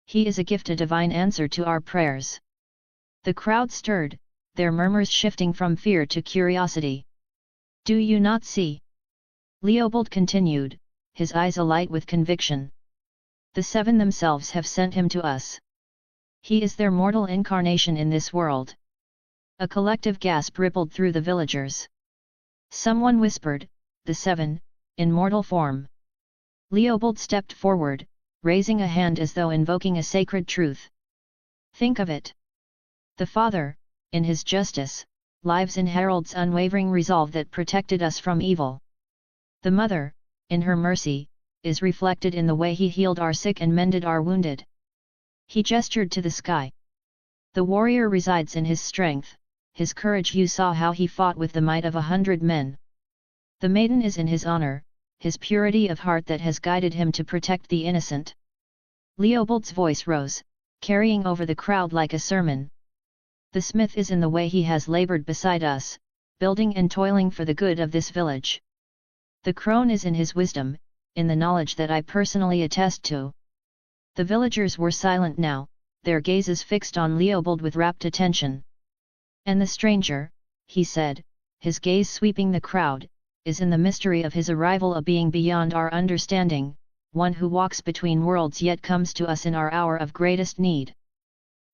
He is a gift, a divine answer to our prayers. The crowd stirred, their murmurs shifting from fear to curiosity. Do you not see? Leopold continued, his eyes alight with conviction. The Seven themselves have sent him to us. He is their mortal incarnation in this world. A collective gasp rippled through the villagers. Someone whispered, the Seven, in mortal form. Leopold stepped forward, raising a hand as though invoking a sacred truth. Think of it. The Father, in his justice, lives in Harald's unwavering resolve that protected us from evil. The Mother, in her mercy, is reflected in the way he healed our sick and mended our wounded. He gestured to the sky. The warrior resides in his strength, his courage. You saw how he fought with the might of 100 men. The maiden is in his honor, his purity of heart that has guided him to protect the innocent. Leopold's voice rose, carrying over the crowd like a sermon. The smith is in the way. He has labored beside us, building and toiling for the good of this village. The crone is in his wisdom, in the knowledge that I personally attest to. The villagers were silent now, their gazes fixed on Leopold with rapt attention. And the stranger, he said, his gaze sweeping the crowd, is in the mystery of his arrival a being beyond our understanding, one who walks between worlds yet comes to us in our hour of greatest need.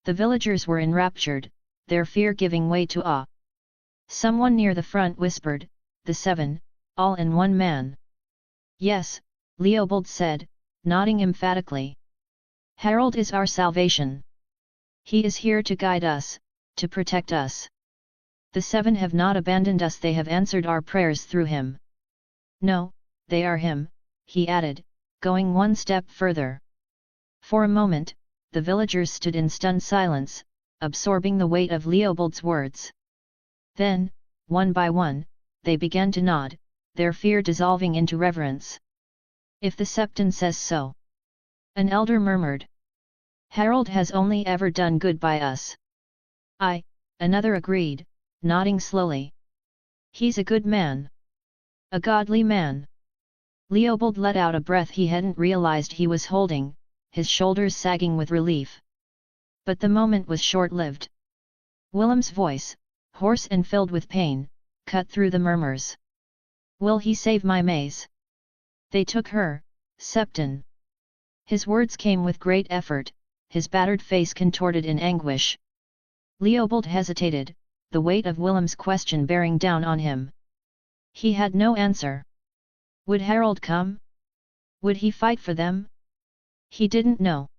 The villagers were enraptured, their fear giving way to awe. Someone near the front whispered, "The 7, all in one man." "Yes," Leopold said, nodding emphatically. "Harald is our salvation. He is here to guide us, to protect us. The 7 have not abandoned us. They have answered our prayers through him." "No, they are him," he added, going one step further. For a moment, the villagers stood in stunned silence, absorbing the weight of Leopold's words. Then, one by one, they began to nod, their fear dissolving into reverence. "If the Septon says so," an elder murmured. "Harald has only ever done good by us." "Aye," another agreed, nodding slowly. "He's a good man. A godly man." Leopold let out a breath he hadn't realized he was holding, his shoulders sagging with relief. But the moment was short-lived. Willem's voice, hoarse and filled with pain, cut through the murmurs. "Will he save my Maze? They took her, Septon." His words came with great effort, his battered face contorted in anguish. Leopold hesitated, the weight of Willem's question bearing down on him. He had no answer. Would Harald come? Would he fight for them? He didn't know.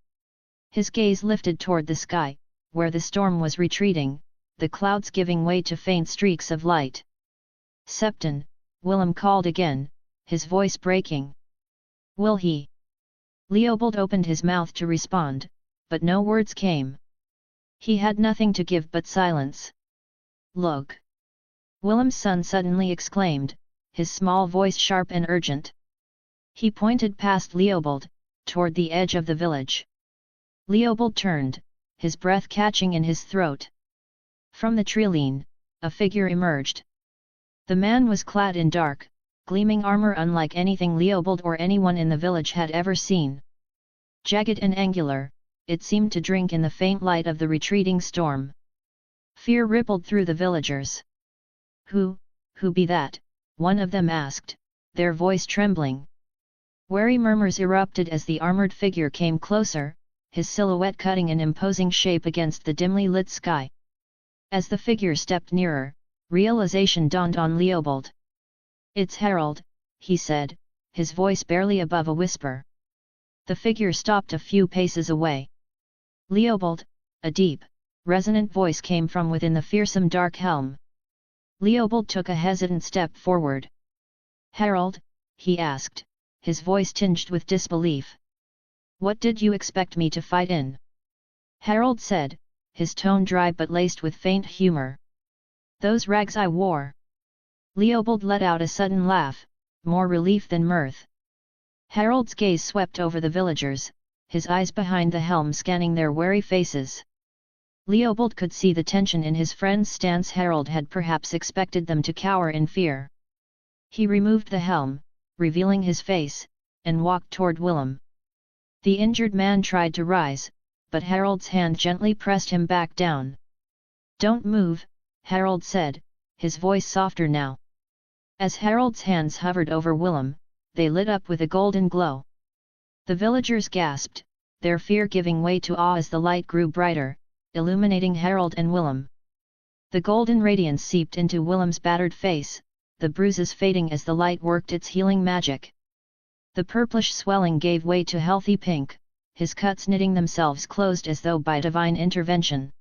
His gaze lifted toward the sky, where the storm was retreating, the clouds giving way to faint streaks of light. "Septon," Willem called again, his voice breaking. "Will he?" Leopold opened his mouth to respond, but no words came. He had nothing to give but silence. "Look!" Willem's son suddenly exclaimed, his small voice sharp and urgent. He pointed past Leopold, toward the edge of the village. Leopold turned, his breath catching in his throat. From the treeline, a figure emerged. The man was clad in dark, gleaming armor unlike anything Leopold or anyone in the village had ever seen. Jagged and angular, it seemed to drink in the faint light of the retreating storm. Fear rippled through the villagers. Who be that?" one of them asked, their voice trembling. Wary murmurs erupted as the armored figure came closer, his silhouette cutting an imposing shape against the dimly lit sky. As the figure stepped nearer, realization dawned on Leopold. "It's Harald," he said, his voice barely above a whisper. The figure stopped a few paces away. "Leopold," a deep, resonant voice came from within the fearsome dark helm. Leopold took a hesitant step forward. "Harald?" he asked, his voice tinged with disbelief. "What did you expect me to fight in?" Harald said, his tone dry but laced with faint humor. "Those rags I wore." Leopold let out a sudden laugh, more relief than mirth. Harald's gaze swept over the villagers, his eyes behind the helm scanning their wary faces. Leopold could see the tension in his friend's stance. Harald had perhaps expected them to cower in fear. He removed the helm, revealing his face, and walked toward Willem. The injured man tried to rise, but Harald's hand gently pressed him back down. "Don't move," Harald said, his voice softer now. As Harald's hands hovered over Willem, they lit up with a golden glow. The villagers gasped, their fear giving way to awe as the light grew brighter, illuminating Harald and Willem. The golden radiance seeped into Willem's battered face, the bruises fading as the light worked its healing magic. The purplish swelling gave way to healthy pink, his cuts knitting themselves closed as though by divine intervention.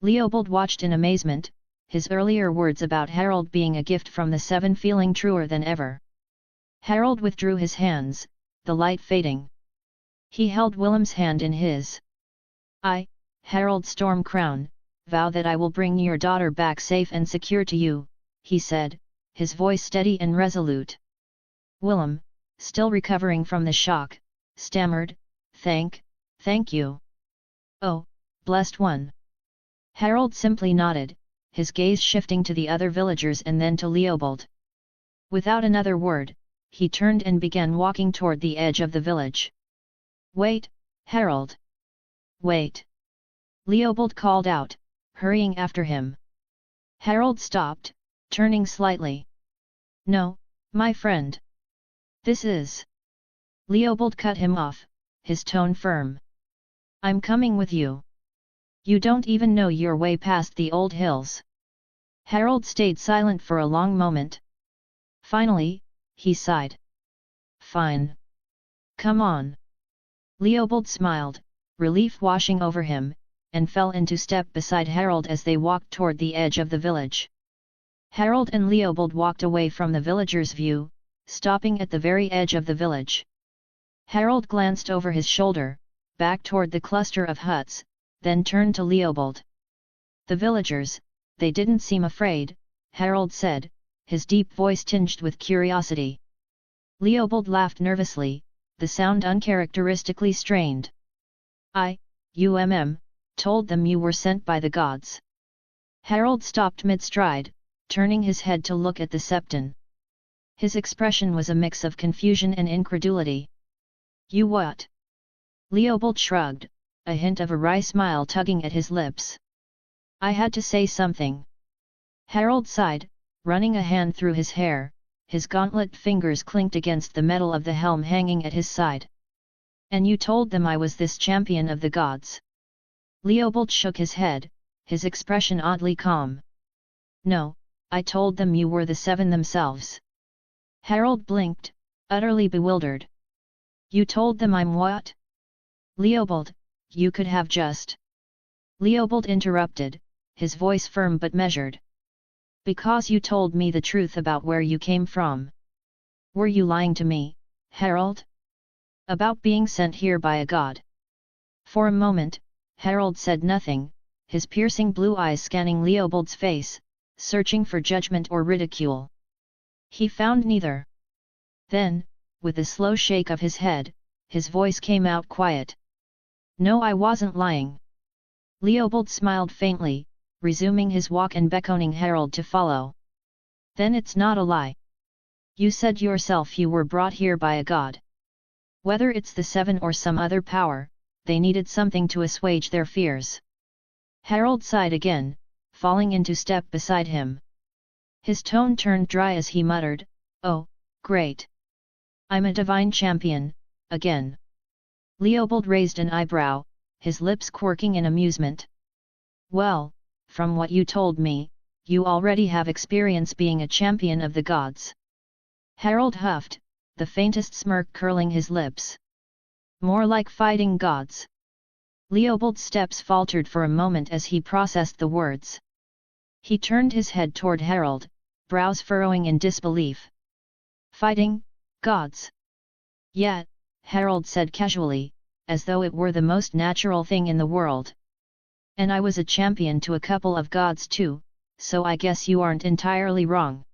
Leopold watched in amazement, his earlier words about Harald being a gift from the 7 feeling truer than ever. Harald withdrew his hands, the light fading. He held Willem's hand in his. "I Harald Stormcrown, vow that I will bring your daughter back safe and secure to you, he said, his voice steady and resolute. Willem, still recovering from the shock, stammered, Thank you. Oh, blessed one. Harald simply nodded, his gaze shifting to the other villagers and then to Leopold. Without another word, he turned and began walking toward the edge of the village. Wait, Harald! Wait! Leopold called out, hurrying after him. Harald stopped, turning slightly. No, my friend. This is... Leopold cut him off, his tone firm. I'm coming with you. You don't even know your way past the old hills. Harald stayed silent for a long moment. Finally, he sighed. Fine. Come on. Leopold smiled, relief washing over him, and fell into step beside Harald as they walked toward the edge of the village. Harald and Leopold walked away from the villagers' view, stopping at the very edge of the village. Harald glanced over his shoulder, back toward the cluster of huts, then turned to Leopold. The villagers, they didn't seem afraid, Harald said, his deep voice tinged with curiosity. Leopold laughed nervously, the sound uncharacteristically strained. Told them you were sent by the gods. Harald stopped mid-stride, turning his head to look at the Septon. His expression was a mix of confusion and incredulity. You what? Leopold shrugged, a hint of a wry smile tugging at his lips. I had to say something. Harald sighed, running a hand through his hair, his gauntlet fingers clinked against the metal of the helm hanging at his side. And you told them I was this champion of the gods. Leopold shook his head, his expression oddly calm. No, I told them you were the seven themselves. Harald blinked, utterly bewildered. You told them I'm what? Leopold, you could have just... Leopold interrupted, his voice firm but measured. Because you told me the truth about where you came from. Were you lying to me, Harald? About being sent here by a god? For a moment, Harald said nothing, his piercing blue eyes scanning Leopold's face, searching for judgment or ridicule. He found neither. Then, with a slow shake of his head, his voice came out quiet. No, I wasn't lying. Leopold smiled faintly, resuming his walk and beckoning Harald to follow. Then it's not a lie. You said yourself you were brought here by a god. Whether it's the seven or some other power, they needed something to assuage their fears. Harald sighed again, falling into step beside him. His tone turned dry as he muttered, Oh, great! I'm a divine champion, again. Leopold raised an eyebrow, his lips quirking in amusement. Well, from what you told me, you already have experience being a champion of the gods. Harald huffed, the faintest smirk curling his lips. More like fighting gods. Leopold's steps faltered for a moment as he processed the words. He turned his head toward Harald, brows furrowing in disbelief. Fighting gods? Yet, Harald said casually, as though it were the most natural thing in the world. And I was a champion to a couple of gods too, so I guess you aren't entirely wrong.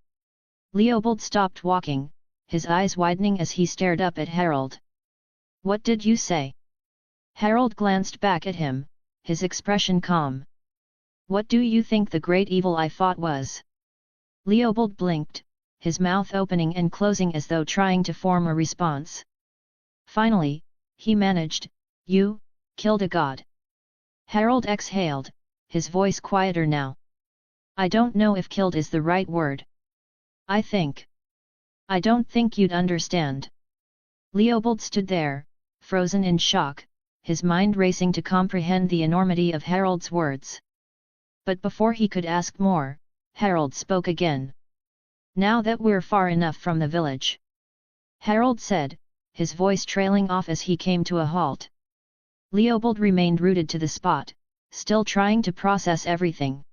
Leopold stopped walking, his eyes widening as he stared up at Harald. What did you say? Harald glanced back at him, his expression calm. What do you think the great evil I fought was? Leopold blinked, his mouth opening and closing as though trying to form a response. Finally, he managed, You killed a god. Harald exhaled, his voice quieter now. I don't know if killed is the right word. I don't think you'd understand. Leopold stood there, frozen in shock, his mind racing to comprehend the enormity of Harald's words. But before he could ask more, Harald spoke again. Now that we're far enough from the village. Harald said, his voice trailing off as he came to a halt. Leopold remained rooted to the spot, still trying to process everything.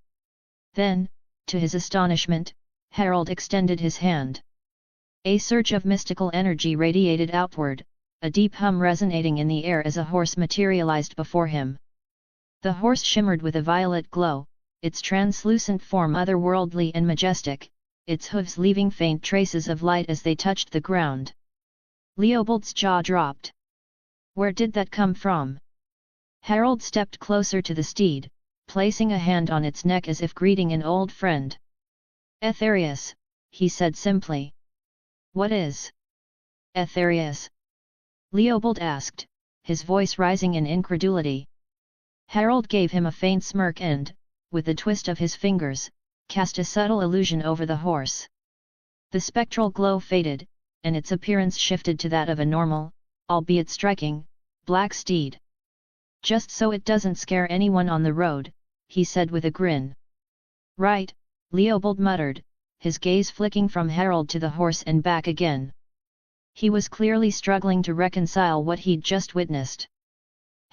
Then, to his astonishment, Harald extended his hand. A surge of mystical energy radiated outward, a deep hum resonating in the air as a horse materialized before him. The horse shimmered with a violet glow, its translucent form otherworldly and majestic, its hooves leaving faint traces of light as they touched the ground. Leopold's jaw dropped. Where did that come from? Harald stepped closer to the steed, placing a hand on its neck as if greeting an old friend. Aetherius, he said simply. What is Aetherius? Leopold asked, his voice rising in incredulity. Harald gave him a faint smirk and, with a twist of his fingers, cast a subtle illusion over the horse. The spectral glow faded, and its appearance shifted to that of a normal, albeit striking, black steed. Just so it doesn't scare anyone on the road, he said with a grin. Right, Leopold muttered, his gaze flicking from Harald to the horse and back again. He was clearly struggling to reconcile what he'd just witnessed.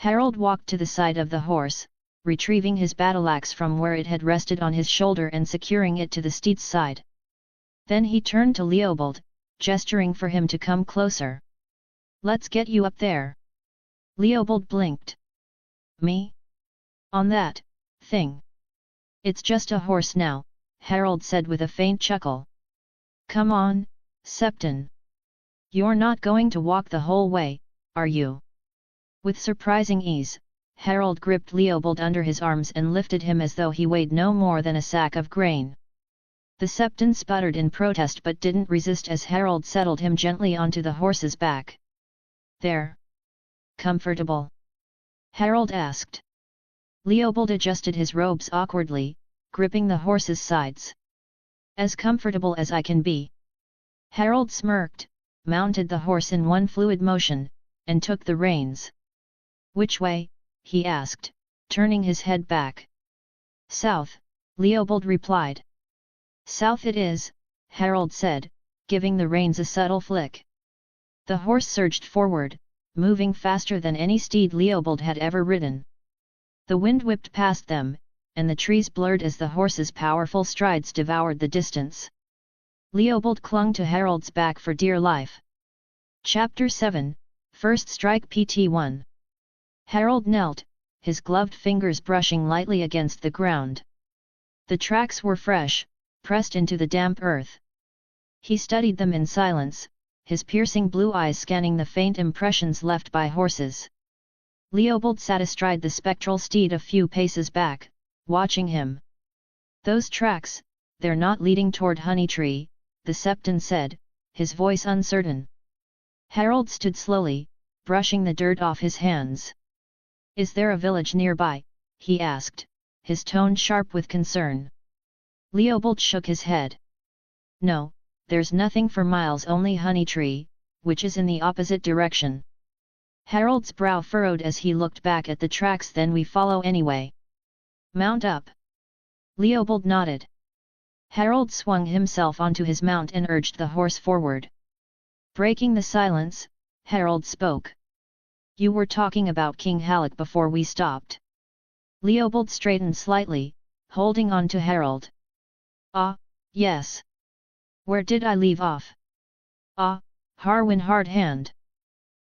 Harald walked to the side of the horse, retrieving his battle-axe from where it had rested on his shoulder and securing it to the steed's side. Then he turned to Leopold, gesturing for him to come closer. Let's get you up there. Leopold blinked. Me? On that thing? It's just a horse now, Harald said with a faint chuckle. Come on, Septon. You're not going to walk the whole way, are you? With surprising ease, Harald gripped Leopold under his arms and lifted him as though he weighed no more than a sack of grain. The Septon sputtered in protest but didn't resist as Harald settled him gently onto the horse's back. There. Comfortable? Harald asked. Leopold adjusted his robes awkwardly, gripping the horse's sides. As comfortable as I can be. Harald smirked, mounted the horse in one fluid motion, and took the reins. Which way? He asked, turning his head back. South, Leopold replied. South it is, Harald said, giving the reins a subtle flick. The horse surged forward, moving faster than any steed Leopold had ever ridden. The wind whipped past them, and the trees blurred as the horse's powerful strides devoured the distance. Leopold clung to Harald's back for dear life. Chapter 7, First Strike PT1. Harald knelt, his gloved fingers brushing lightly against the ground. The tracks were fresh, pressed into the damp earth. He studied them in silence, his piercing blue eyes scanning the faint impressions left by horses. Leopold sat astride the spectral steed a few paces back, watching him. Those tracks, they're not leading toward Honeytree, the Septon said, his voice uncertain. Harald stood slowly, brushing the dirt off his hands. Is there a village nearby? He asked, his tone sharp with concern. Leopold shook his head. No, there's nothing for miles, only Honeytree, which is in the opposite direction. Harald's brow furrowed as he looked back at the tracks. Then we follow anyway. Mount up. Leopold nodded. Harald swung himself onto his mount and urged the horse forward. Breaking the silence, Harald spoke. You were talking about King Halleck before we stopped. Leopold straightened slightly, holding on to Harald. Ah, yes. Where did I leave off? Ah, Harwin Hard Hand.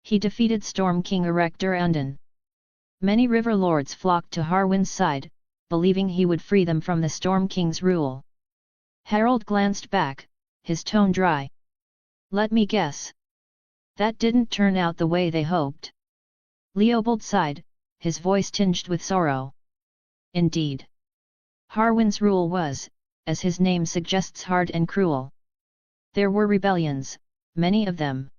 He defeated Storm King Erector Undin. Many river lords flocked to Harwin's side, believing he would free them from the Storm King's rule. Harald glanced back, his tone dry. Let me guess. That didn't turn out the way they hoped. Leopold sighed, his voice tinged with sorrow. Indeed. Harwin's rule was, as his name suggests, hard and cruel. There were rebellions, many of them.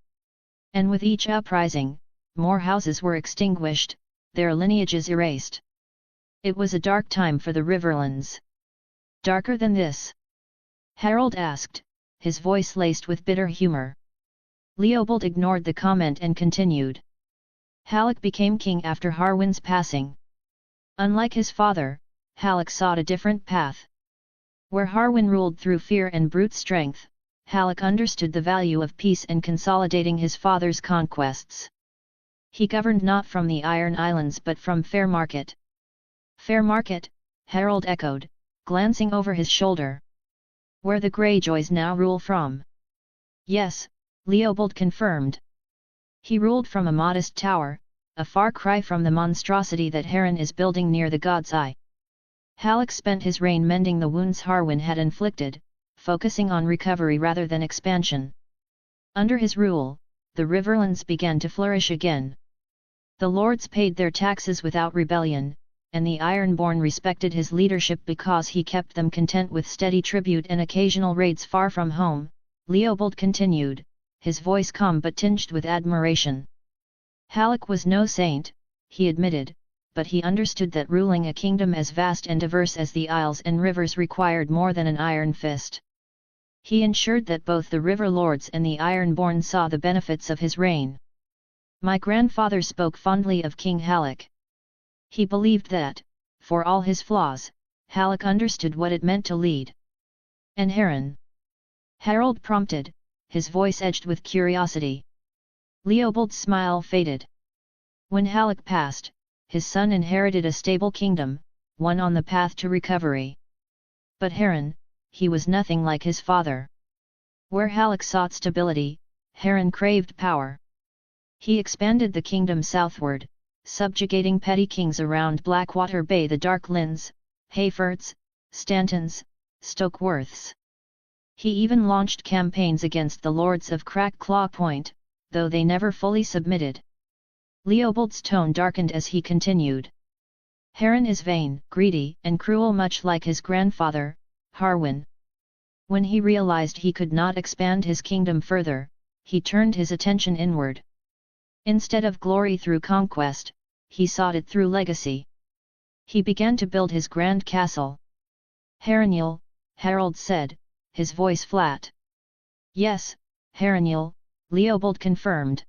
And with each uprising, more houses were extinguished, their lineages erased. It was a dark time for the Riverlands. Darker than this? Harald asked, his voice laced with bitter humor. Leopold ignored the comment and continued. Halleck became king after Harwin's passing. Unlike his father, Halleck sought a different path. Where Harwin ruled through fear and brute strength, Halleck understood the value of peace and consolidating his father's conquests. He governed not from the Iron Islands but from Fair Market. Fair Market, Harald echoed, glancing over his shoulder. Where the Greyjoys now rule from. Yes, Leopold confirmed. He ruled from a modest tower, a far cry from the monstrosity that Harren is building near the God's Eye. Halleck spent his reign mending the wounds Harwin had inflicted, focusing on recovery rather than expansion. Under his rule, the Riverlands began to flourish again. The lords paid their taxes without rebellion, and the Ironborn respected his leadership because he kept them content with steady tribute and occasional raids far from home. Leopold continued, his voice calm but tinged with admiration. Halleck was no saint, he admitted, but he understood that ruling a kingdom as vast and diverse as the Isles and Rivers required more than an iron fist. He ensured that both the River Lords and the Ironborn saw the benefits of his reign. My grandfather spoke fondly of King Halleck. He believed that, for all his flaws, Halleck understood what it meant to lead. And Harren? Harold prompted, his voice edged with curiosity. Leopold's smile faded. When Halleck passed, his son inherited a stable kingdom, one on the path to recovery. But Harren, he was nothing like his father. Where Halleck sought stability, Harren craved power. He expanded the kingdom southward, subjugating petty kings around Blackwater Bay, the Dark Linns, Hayfords, Stantons, Stokeworths. He even launched campaigns against the lords of Crackclaw Point, though they never fully submitted. Leopold's tone darkened as he continued. Harren is vain, greedy, and cruel, much like his grandfather, Harwin. When he realized he could not expand his kingdom further, he turned his attention inward. Instead of glory through conquest, he sought it through legacy. He began to build his grand castle. Harrenhal, Harold said, his voice flat. Yes, Harrenhal, Leopold confirmed.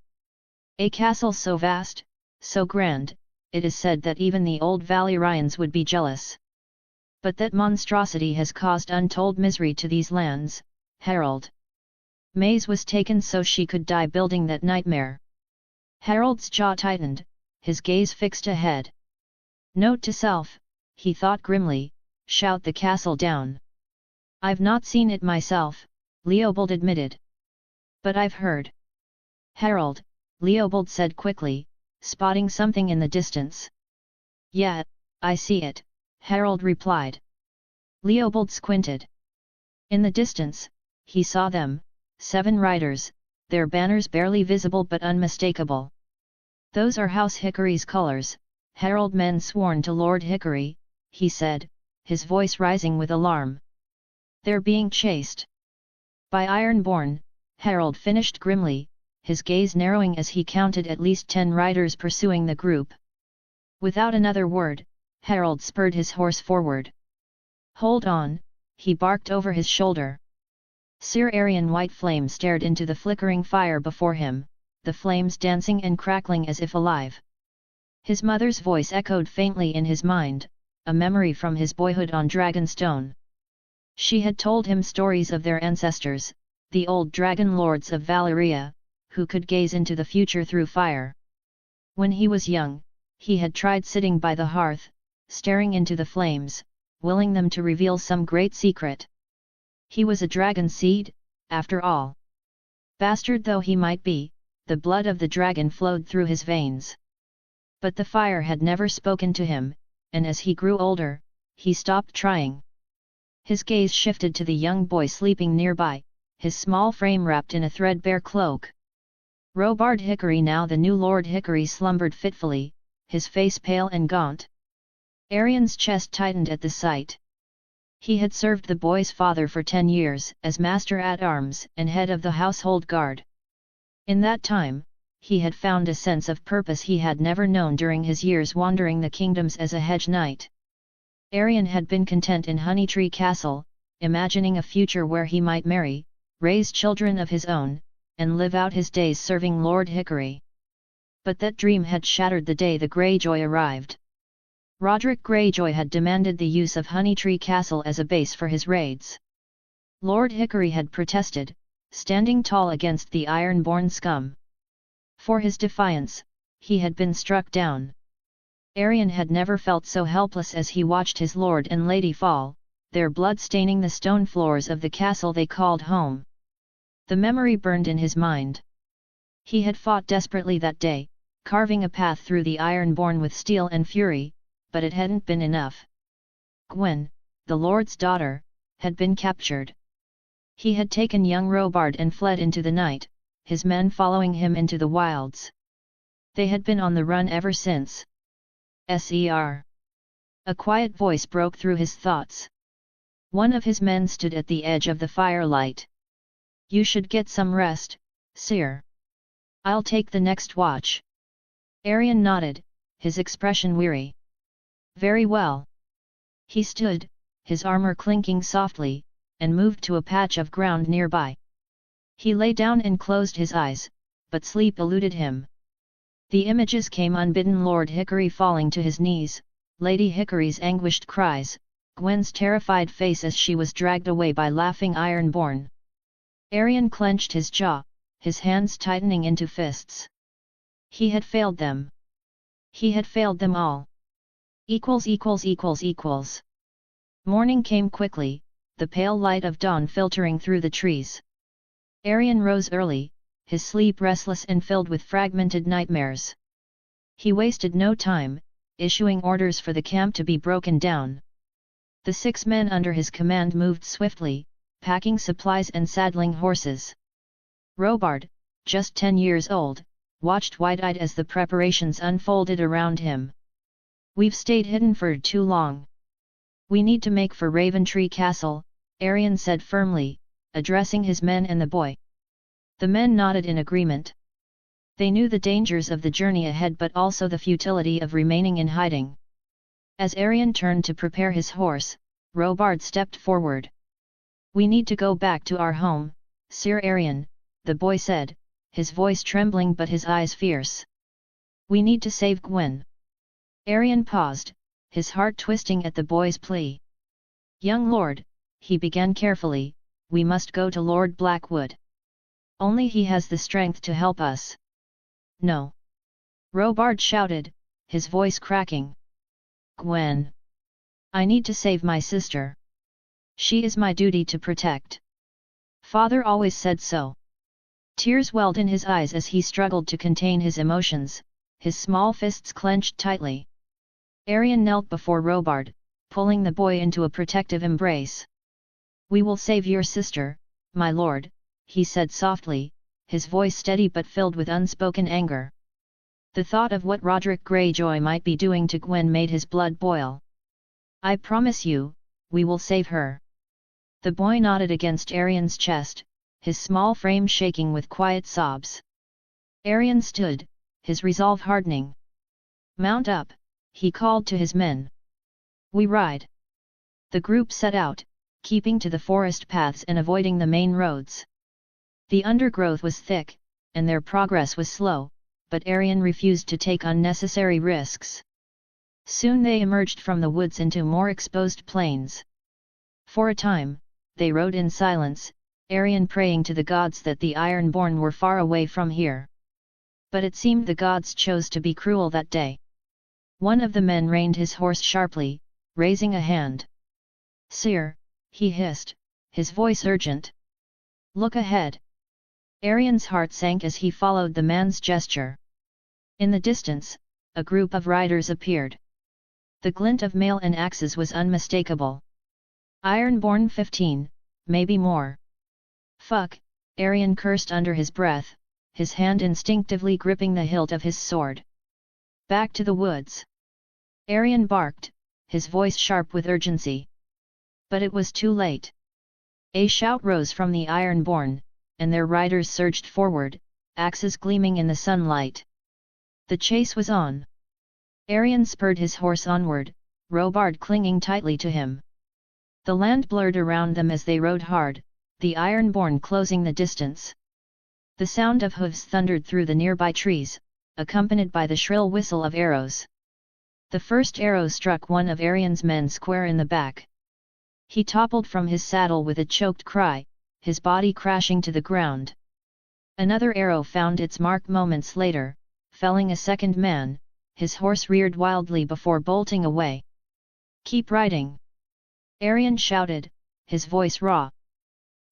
A castle so vast, so grand, it is said that even the old Valyrians would be jealous. But that monstrosity has caused untold misery to these lands, Harold. Maze was taken so she could die building that nightmare. Harold's jaw tightened, his gaze fixed ahead. Note to self, he thought grimly, shout the castle down. I've not seen it myself, Leopold admitted. But I've heard. Harold, Leopold said quickly, spotting something in the distance. Yeah, I see it, Harold replied. Leopold squinted. In the distance, he saw them, 7 riders, their banners barely visible but unmistakable. Those are House Hickory's colors, Harold, men sworn to Lord Hickory, he said, his voice rising with alarm. They're being chased by Ironborn, Harold finished grimly, his gaze narrowing as he counted at least 10 riders pursuing the group. Without another word, Harold spurred his horse forward. Hold on, he barked over his shoulder. Sear Aryan white flame stared into the flickering fire before him, the flames dancing and crackling as if alive. His mother's voice echoed faintly in his mind, a memory from his boyhood on Dragonstone. She had told him stories of their ancestors, the old dragon lords of Valyria, who could gaze into the future through fire. When he was young, he had tried sitting by the hearth, staring into the flames, willing them to reveal some great secret. He was a dragon seed, after all. Bastard though he might be, the blood of the dragon flowed through his veins. But the fire had never spoken to him, and as he grew older, he stopped trying. His gaze shifted to the young boy sleeping nearby, his small frame wrapped in a threadbare cloak. Robard Hickory, now the new Lord Hickory, slumbered fitfully, his face pale and gaunt. Arian's chest tightened at the sight. He had served the boy's father for 10 years as master-at-arms and head of the household guard. In that time, he had found a sense of purpose he had never known during his years wandering the kingdoms as a hedge knight. Arian had been content in Honeytree Castle, imagining a future where he might marry, raise children of his own, and live out his days serving Lord Hickory. But that dream had shattered the day the Greyjoy arrived. Roderick Greyjoy had demanded the use of Honeytree Castle as a base for his raids. Lord Hickory had protested, standing tall against the Ironborn scum. For his defiance, he had been struck down. Arian had never felt so helpless as he watched his lord and lady fall, their blood staining the stone floors of the castle they called home. The memory burned in his mind. He had fought desperately that day, carving a path through the Ironborn with steel and fury, but it hadn't been enough. Gwen, the Lord's daughter, had been captured. He had taken young Robard and fled into the night, his men following him into the wilds. They had been on the run ever since. Ser. A quiet voice broke through his thoughts. One of his men stood at the edge of the firelight. You should get some rest, sire. I'll take the next watch. Arion nodded, his expression weary. Very well. He stood, his armor clinking softly, and moved to a patch of ground nearby. He lay down and closed his eyes, but sleep eluded him. The images came unbidden: Lord Hickory falling to his knees, Lady Hickory's anguished cries, Gwen's terrified face as she was dragged away by laughing Ironborn. Arion clenched his jaw, his hands tightening into fists. He had failed them. He had failed them all. Morning came quickly, the pale light of dawn filtering through the trees. Arion rose early, his sleep restless and filled with fragmented nightmares. He wasted no time, issuing orders for the camp to be broken down. The 6 men under his command moved swiftly, packing supplies and saddling horses. Robard, just 10 years old, watched wide-eyed as the preparations unfolded around him. We've stayed hidden for too long. We need to make for Raventree Castle, Arion said firmly, addressing his men and the boy. The men nodded in agreement. They knew the dangers of the journey ahead but also the futility of remaining in hiding. As Arion turned to prepare his horse, Robard stepped forward. We need to go back to our home, Sir Arion, the boy said, his voice trembling but his eyes fierce. We need to save Gwen. Arion paused, his heart twisting at the boy's plea. Young lord, he began carefully, we must go to Lord Blackwood. Only he has the strength to help us. No. Robard shouted, his voice cracking. Gwen. I need to save my sister. She is my duty to protect. Father always said so. Tears welled in his eyes as he struggled to contain his emotions, his small fists clenched tightly. Arion knelt before Robard, pulling the boy into a protective embrace. We will save your sister, my lord, he said softly, his voice steady but filled with unspoken anger. The thought of what Roderick Greyjoy might be doing to Gwen made his blood boil. I promise you, we will save her. The boy nodded against Arion's chest, his small frame shaking with quiet sobs. Arion stood, his resolve hardening. Mount up, he called to his men. We ride. The group set out, keeping to the forest paths and avoiding the main roads. The undergrowth was thick, and their progress was slow, but Arion refused to take unnecessary risks. Soon they emerged from the woods into more exposed plains. For a time, they rode in silence, Arion praying to the gods that the Ironborn were far away from here. But it seemed the gods chose to be cruel that day. One of the men reined his horse sharply, raising a hand. Sire, he hissed, his voice urgent. Look ahead. Arion's heart sank as he followed the man's gesture. In the distance, a group of riders appeared. The glint of mail and axes was unmistakable. Ironborn 15, maybe more. Fuck, Arion cursed under his breath, his hand instinctively gripping the hilt of his sword. Back to the woods. Arion barked, his voice sharp with urgency. But it was too late. A shout rose from the Ironborn, and their riders surged forward, axes gleaming in the sunlight. The chase was on. Arion spurred his horse onward, Robard clinging tightly to him. The land blurred around them as they rode hard, the Ironborn closing the distance. The sound of hooves thundered through the nearby trees, accompanied by the shrill whistle of arrows. The first arrow struck one of Arion's men square in the back. He toppled from his saddle with a choked cry, his body crashing to the ground. Another arrow found its mark moments later, felling a second man, his horse reared wildly before bolting away. Keep riding! Arion shouted, his voice raw.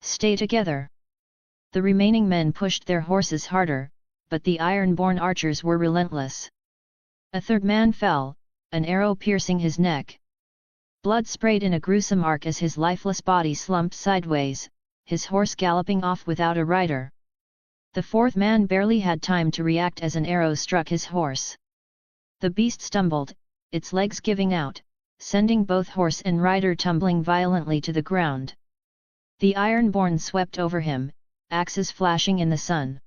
Stay together! The remaining men pushed their horses harder, but the iron-born archers were relentless. A third man fell, an arrow piercing his neck. Blood sprayed in a gruesome arc as his lifeless body slumped sideways, his horse galloping off without a rider. The fourth man barely had time to react as an arrow struck his horse. The beast stumbled, its legs giving out, sending both horse and rider tumbling violently to the ground. The Ironborn swept over him, axes flashing in the sun.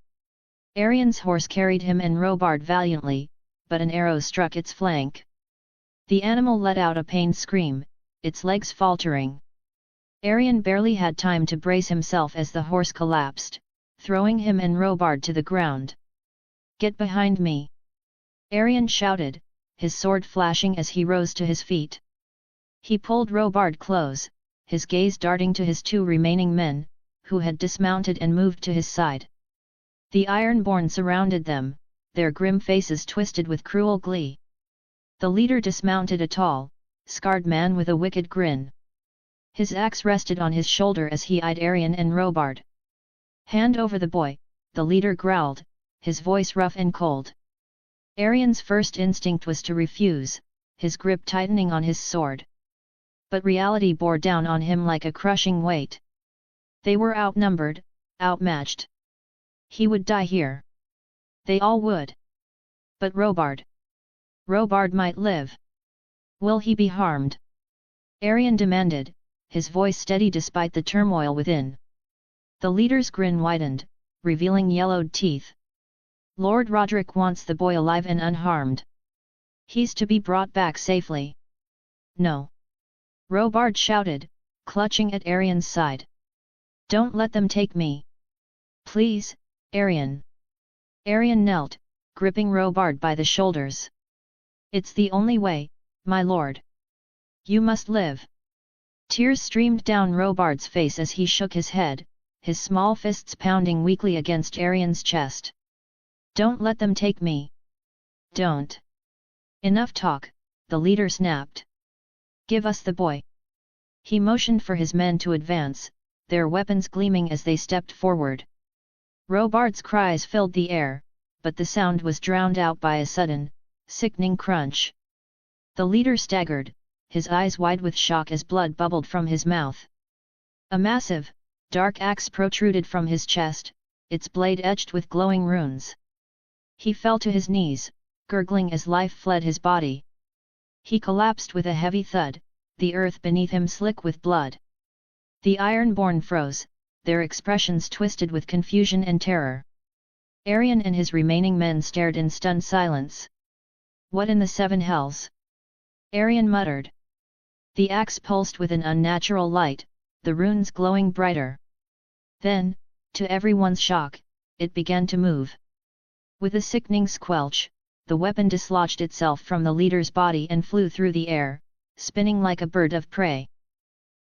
Arian's horse carried him and Robard valiantly, but an arrow struck its flank. The animal let out a pained scream, its legs faltering. Arian barely had time to brace himself as the horse collapsed, throwing him and Robard to the ground. "Get behind me!" Arian shouted, his sword flashing as he rose to his feet. He pulled Robard close, his gaze darting to his two remaining men, who had dismounted and moved to his side. The Ironborn surrounded them, their grim faces twisted with cruel glee. The leader dismounted, a tall, scarred man with a wicked grin. His axe rested on his shoulder as he eyed Arian and Robard. "Hand over the boy," the leader growled, his voice rough and cold. Arian's first instinct was to refuse, his grip tightening on his sword. But reality bore down on him like a crushing weight. They were outnumbered, outmatched. He would die here. They all would. But Robard might live. Will he be harmed? Arian demanded, his voice steady despite the turmoil within. The leader's grin widened, revealing yellowed teeth. "Lord Roderick wants the boy alive and unharmed. He's to be brought back safely." "No!" Robard shouted, clutching at Arian's side. "Don't let them take me. Please, Arian." Arian knelt, gripping Robard by the shoulders. "It's the only way, my lord. You must live." Tears streamed down Robard's face as he shook his head, his small fists pounding weakly against Arian's chest. "Don't let them take me. Don't." "Enough talk," the leader snapped. "Give us the boy." He motioned for his men to advance, their weapons gleaming as they stepped forward. Robard's cries filled the air, but the sound was drowned out by a sudden, sickening crunch. The leader staggered, his eyes wide with shock as blood bubbled from his mouth. A massive, dark axe protruded from his chest, its blade etched with glowing runes. He fell to his knees, gurgling as life fled his body. He collapsed with a heavy thud, the earth beneath him slick with blood. The Ironborn froze, their expressions twisted with confusion and terror. Arian and his remaining men stared in stunned silence. "What in the seven hells?" Arian muttered. The axe pulsed with an unnatural light, the runes glowing brighter. Then, to everyone's shock, it began to move. With a sickening squelch, the weapon dislodged itself from the leader's body and flew through the air, spinning like a bird of prey.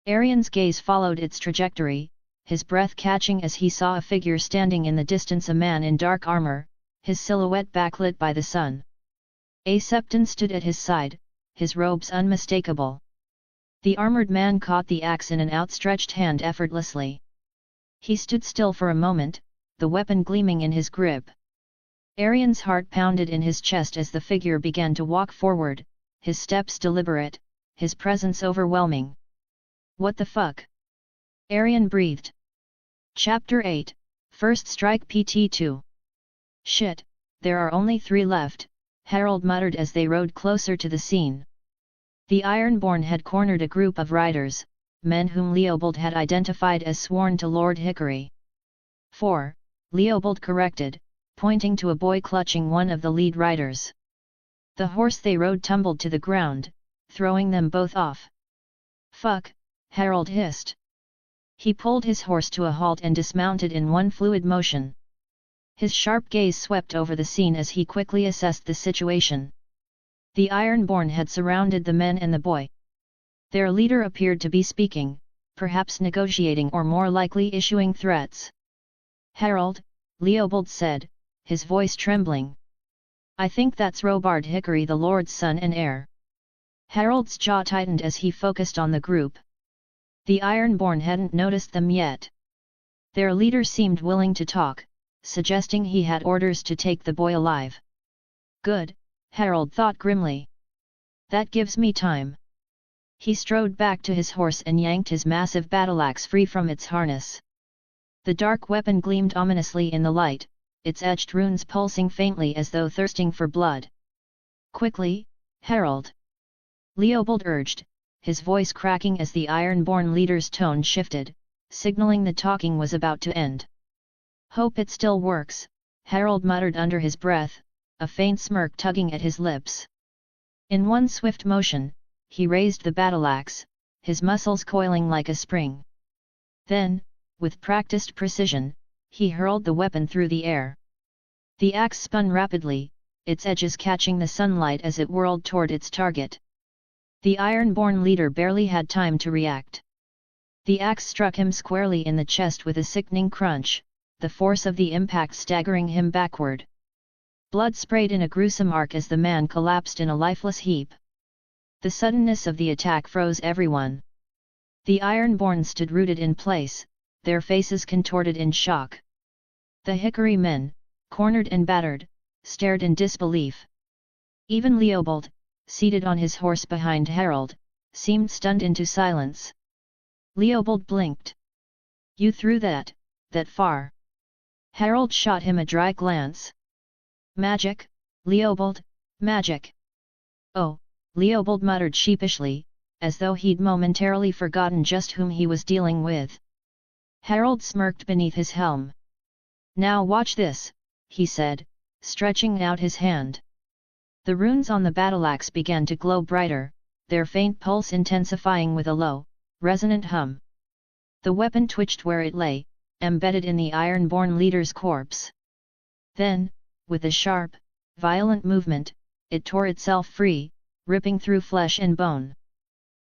Arian's gaze followed its trajectory, his breath catching as he saw a figure standing in the distance, a man in dark armor, his silhouette backlit by the sun. A Septon stood at his side, his robes unmistakable. The armored man caught the axe in an outstretched hand effortlessly. He stood still for a moment, the weapon gleaming in his grip. Arian's heart pounded in his chest as the figure began to walk forward, his steps deliberate, his presence overwhelming. "What the fuck?" Arian breathed. Chapter 8, First Strike PT2. "Shit, there are only 3 left," Harald muttered as they rode closer to the scene. The Ironborn had cornered a group of riders, men whom Leopold had identified as sworn to Lord Hickory. 4, Leopold corrected, pointing to a boy clutching one of the lead riders. The horse they rode tumbled to the ground, throwing them both off. "Fuck," Harald hissed. He pulled his horse to a halt and dismounted in one fluid motion. His sharp gaze swept over the scene as he quickly assessed the situation. The Ironborn had surrounded the men and the boy. Their leader appeared to be speaking, perhaps negotiating or more likely issuing threats. "Harald," Leopold said, his voice trembling. "I think that's Robard Hickory, the Lord's son and heir." Harald's jaw tightened as he focused on the group. The Ironborn hadn't noticed them yet. Their leader seemed willing to talk, suggesting he had orders to take the boy alive. Good, Harald thought grimly. That gives me time. He strode back to his horse and yanked his massive battle-axe free from its harness. The dark weapon gleamed ominously in the light, its etched runes pulsing faintly as though thirsting for blood. Quickly, Harald! Leopold urged, his voice cracking as the Ironborn leader's tone shifted, signaling the talking was about to end. Hope it still works, Harald muttered under his breath, a faint smirk tugging at his lips. In one swift motion, he raised the battle-axe, his muscles coiling like a spring. Then, with practiced precision, he hurled the weapon through the air. The axe spun rapidly, its edges catching the sunlight as it whirled toward its target. The Ironborn leader barely had time to react. The axe struck him squarely in the chest with a sickening crunch, the force of the impact staggering him backward. Blood sprayed in a gruesome arc as the man collapsed in a lifeless heap. The suddenness of the attack froze everyone. The Ironborn stood rooted in place, their faces contorted in shock. The Hickory men, cornered and battered, stared in disbelief. Even Leopold, seated on his horse behind Harald, seemed stunned into silence. Leopold blinked. "You threw that far?" Harald shot him a dry glance. "Magic, Leopold, magic." "Oh," Leopold muttered sheepishly, as though he'd momentarily forgotten just whom he was dealing with. Harald smirked beneath his helm. "Now watch this," he said, stretching out his hand. The runes on the battle-axe began to glow brighter, their faint pulse intensifying with a low, resonant hum. The weapon twitched where it lay, embedded in the Ironborn leader's corpse. Then, with a sharp, violent movement, it tore itself free, ripping through flesh and bone.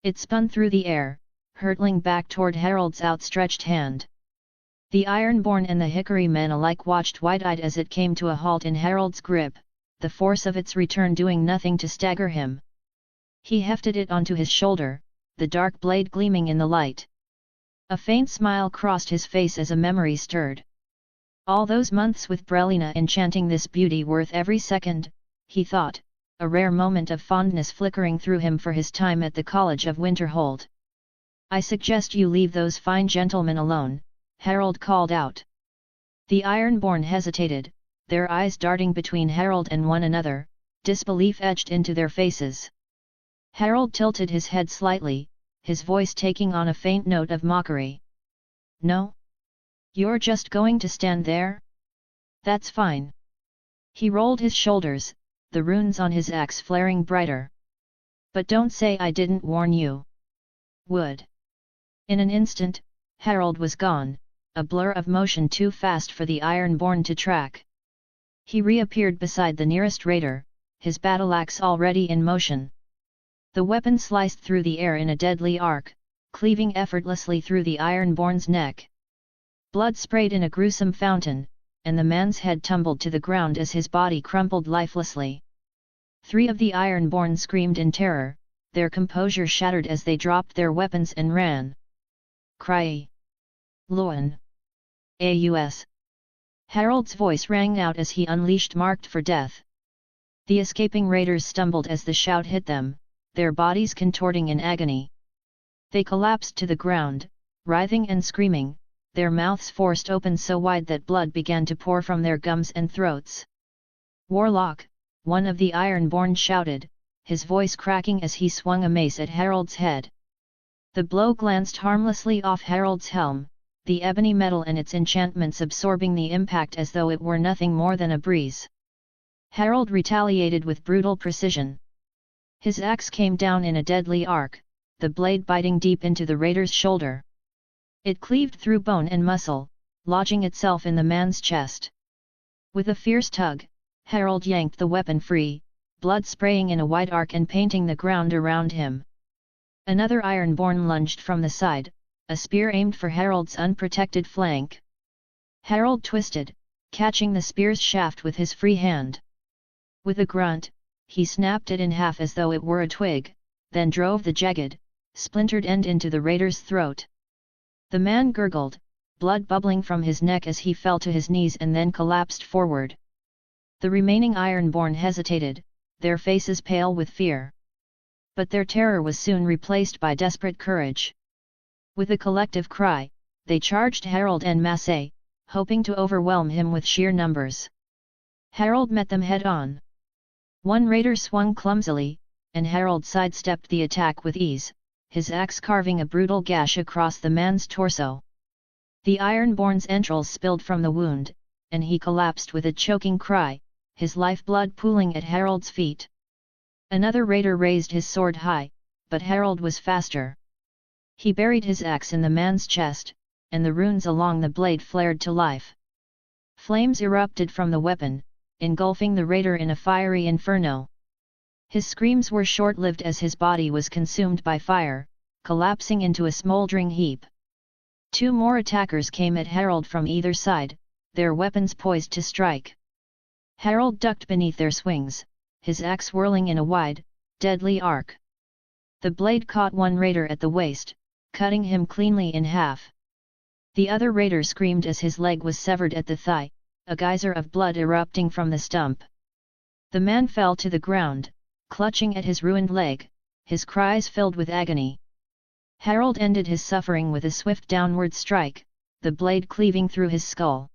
It spun through the air, hurtling back toward Harald's outstretched hand. The Ironborn and the Hickory men alike watched wide-eyed as it came to a halt in Harald's grip, the force of its return doing nothing to stagger him. He hefted it onto his shoulder, the dark blade gleaming in the light. A faint smile crossed his face as a memory stirred. All those months with Brelina enchanting this beauty worth every second, he thought, a rare moment of fondness flickering through him for his time at the College of Winterhold. "I suggest you leave those fine gentlemen alone," Harald called out. The Ironborn hesitated, their eyes darting between Harald and one another, disbelief etched into their faces. Harald tilted his head slightly, his voice taking on a faint note of mockery. "No? You're just going to stand there? That's fine." He rolled his shoulders, the runes on his axe flaring brighter. "But don't say I didn't warn you." "Would." In an instant, Harald was gone, a blur of motion too fast for the Ironborn to track. He reappeared beside the nearest raider, his battle-axe already in motion. The weapon sliced through the air in a deadly arc, cleaving effortlessly through the Ironborn's neck. Blood sprayed in a gruesome fountain, and the man's head tumbled to the ground as his body crumpled lifelessly. 3 of the Ironborn screamed in terror, their composure shattered as they dropped their weapons and ran. "Cry! Loan! Aus!" Harald's voice rang out as he unleashed Marked for Death. The escaping raiders stumbled as the shout hit them, their bodies contorting in agony. They collapsed to the ground, writhing and screaming, their mouths forced open so wide that blood began to pour from their gums and throats. "Warlock!" one of the Ironborn shouted, his voice cracking as he swung a mace at Harald's head. The blow glanced harmlessly off Harald's helm, the ebony metal and its enchantments absorbing the impact as though it were nothing more than a breeze. Harald retaliated with brutal precision. His axe came down in a deadly arc, the blade biting deep into the raider's shoulder. It cleaved through bone and muscle, lodging itself in the man's chest. With a fierce tug, Harald yanked the weapon free, blood spraying in a wide arc and painting the ground around him. Another Ironborn lunged from the side, a spear aimed for Harald's unprotected flank. Harald twisted, catching the spear's shaft with his free hand. With a grunt, he snapped it in half as though it were a twig, then drove the jagged, splintered end into the raider's throat. The man gurgled, blood bubbling from his neck as he fell to his knees and then collapsed forward. The remaining Ironborn hesitated, their faces pale with fear. But their terror was soon replaced by desperate courage. With a collective cry, they charged Harald en masse, hoping to overwhelm him with sheer numbers. Harald met them head-on. One raider swung clumsily, and Harald sidestepped the attack with ease, his axe carving a brutal gash across the man's torso. The Ironborn's entrails spilled from the wound, and he collapsed with a choking cry, his lifeblood pooling at Harald's feet. Another raider raised his sword high, but Harald was faster. He buried his axe in the man's chest, and the runes along the blade flared to life. Flames erupted from the weapon, engulfing the raider in a fiery inferno. His screams were short-lived as his body was consumed by fire, collapsing into a smoldering heap. Two more attackers came at Harald from either side, their weapons poised to strike. Harald ducked beneath their swings, his axe whirling in a wide, deadly arc. The blade caught one raider at the waist, cutting him cleanly in half. The other raider screamed as his leg was severed at the thigh, a geyser of blood erupting from the stump. The man fell to the ground, clutching at his ruined leg, his cries filled with agony. Harald ended his suffering with a swift downward strike, the blade cleaving through his skull.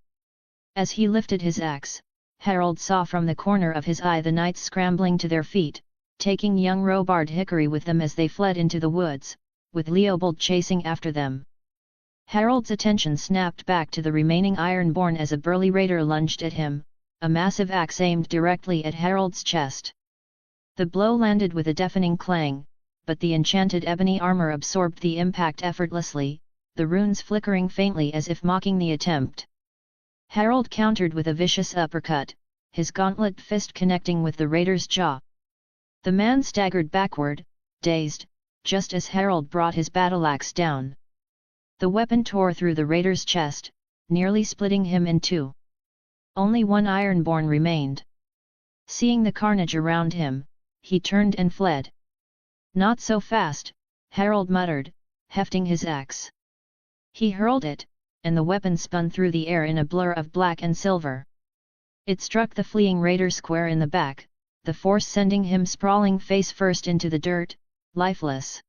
As he lifted his axe, Harald saw from the corner of his eye the knights scrambling to their feet, taking young Robard Hickory with them as they fled into the woods, with Leopold chasing after them. Harald's attention snapped back to the remaining Ironborn as a burly raider lunged at him, a massive axe aimed directly at Harald's chest. The blow landed with a deafening clang, but the enchanted ebony armor absorbed the impact effortlessly, the runes flickering faintly as if mocking the attempt. Harald countered with a vicious uppercut, his gauntlet fist connecting with the raider's jaw. The man staggered backward, dazed, just as Harald brought his battle-axe down. The weapon tore through the raider's chest, nearly splitting him in two. Only one Ironborn remained. Seeing the carnage around him, he turned and fled. "Not so fast," Harald muttered, hefting his axe. He hurled it, and the weapon spun through the air in a blur of black and silver. It struck the fleeing raider square in the back, the force sending him sprawling face first into the dirt, lifeless.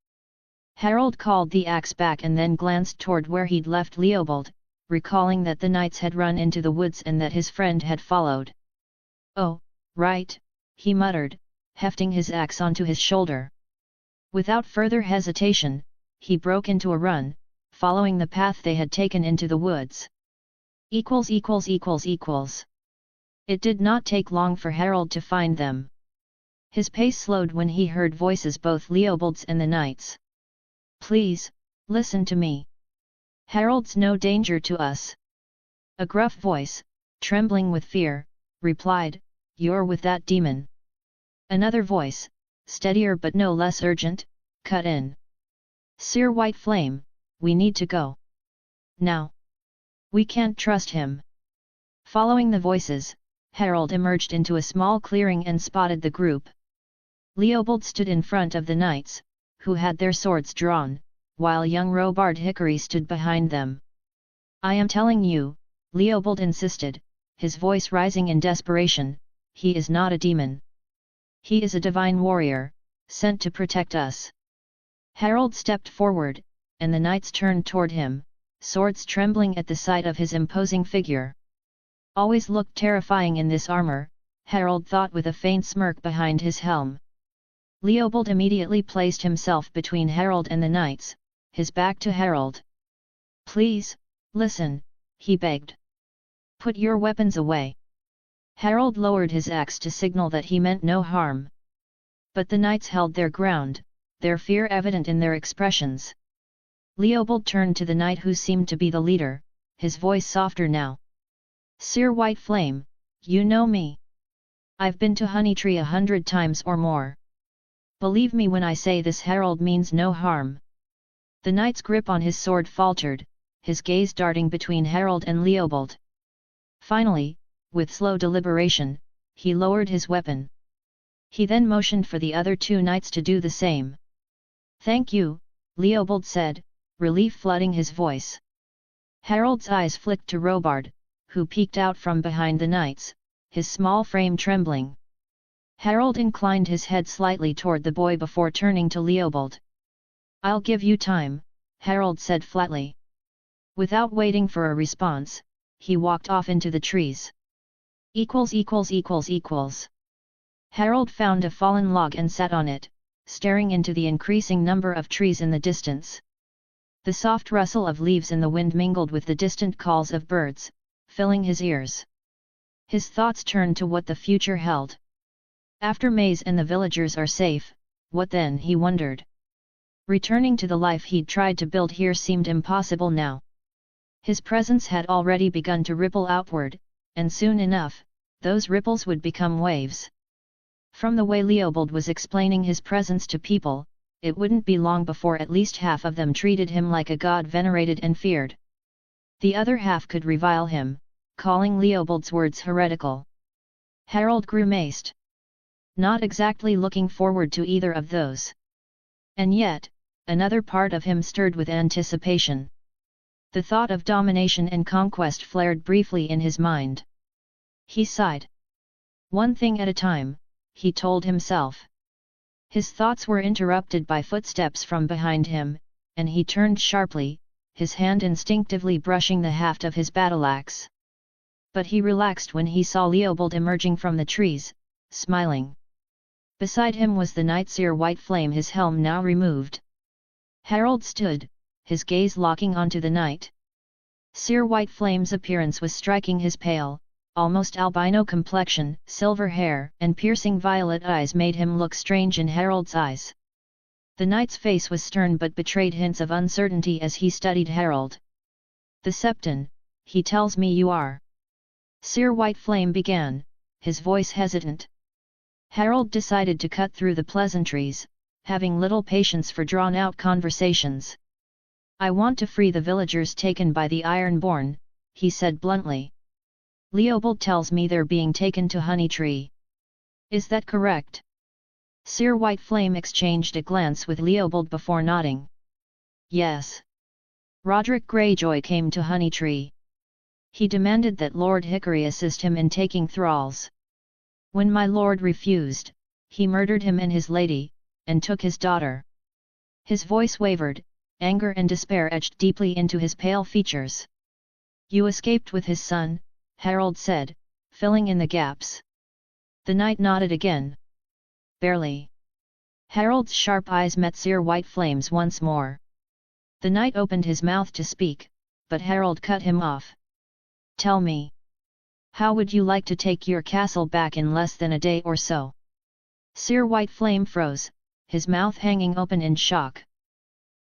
Harald called the axe back and then glanced toward where he'd left Leopold, recalling that the knights had run into the woods and that his friend had followed. "Oh, right," he muttered, hefting his axe onto his shoulder. Without further hesitation, he broke into a run, following the path they had taken into the woods. It did not take long for Harald to find them. His pace slowed when he heard voices, both Leopold's and the knights. "Please, listen to me. Harald's no danger to us." A gruff voice, trembling with fear, replied, "You're with that demon." Another voice, steadier but no less urgent, cut in. "Sir White Flame, we need to go. Now. We can't trust him." Following the voices, Harald emerged into a small clearing and spotted the group. Leopold stood in front of the knights, who had their swords drawn, while young Robard Hickory stood behind them. "I am telling you," Leopold insisted, his voice rising in desperation, "he is not a demon. He is a divine warrior, sent to protect us." Harald stepped forward, and the knights turned toward him, swords trembling at the sight of his imposing figure. Always looked terrifying in this armor, Harald thought with a faint smirk behind his helm. Leopold immediately placed himself between Harald and the knights, his back to Harald. "Please, listen," he begged. "Put your weapons away." Harald lowered his axe to signal that he meant no harm. But the knights held their ground, their fear evident in their expressions. Leopold turned to the knight who seemed to be the leader, his voice softer now. "Sir White Flame, you know me. I've been to Honeytree 100 times or more. Believe me when I say this, Harald means no harm." The knight's grip on his sword faltered, his gaze darting between Harald and Leopold. Finally, with slow deliberation, he lowered his weapon. He then motioned for the other two knights to do the same. "Thank you," Leopold said, relief flooding his voice. Harold's eyes flicked to Robard, who peeked out from behind the knights, his small frame trembling. Harald inclined his head slightly toward the boy before turning to Leopold. "I'll give you time," Harald said flatly. Without waiting for a response, he walked off into the trees. Harald found a fallen log and sat on it, staring into the increasing number of trees in the distance. The soft rustle of leaves in the wind mingled with the distant calls of birds, filling his ears. His thoughts turned to what the future held. After Maze and the villagers are safe, what then, he wondered. Returning to the life he'd tried to build here seemed impossible now. His presence had already begun to ripple outward, and soon enough, those ripples would become waves. From the way Leopold was explaining his presence to people, it wouldn't be long before at least half of them treated him like a god venerated and feared. The other half could revile him, calling Leopold's words heretical. Harald grimaced. Not exactly looking forward to either of those. And yet, another part of him stirred with anticipation. The thought of domination and conquest flared briefly in his mind. He sighed. One thing at a time, he told himself. His thoughts were interrupted by footsteps from behind him, and he turned sharply, his hand instinctively brushing the haft of his battle-axe. But he relaxed when he saw Leopold emerging from the trees, smiling. Beside him was the knight Sir White Flame, his helm now removed. Harald stood, his gaze locking onto the knight. Sir White Flame's appearance was striking. His pale, almost albino complexion, silver hair, and piercing violet eyes made him look strange in Harald's eyes. The knight's face was stern but betrayed hints of uncertainty as he studied Harald. "The Septon, he tells me you are." Sir White Flame began, his voice hesitant. Harald decided to cut through the pleasantries, having little patience for drawn-out conversations. "I want to free the villagers taken by the Ironborn," he said bluntly. "Leopold tells me they're being taken to Honey Tree. Is that correct?" Sir White Flame exchanged a glance with Leopold before nodding. "Yes. Roderick Greyjoy came to Honey Tree. He demanded that Lord Hickory assist him in taking thralls. When my lord refused, he murdered him and his lady, and took his daughter." His voice wavered, anger and despair etched deeply into his pale features. "You escaped with his son," Harald said, filling in the gaps. The knight nodded again. "Barely." Harald's sharp eyes met Sir White Flame's once more. The knight opened his mouth to speak, but Harald cut him off. "Tell me. How would you like to take your castle back in less than a day or so?" Sir White Flame froze, his mouth hanging open in shock.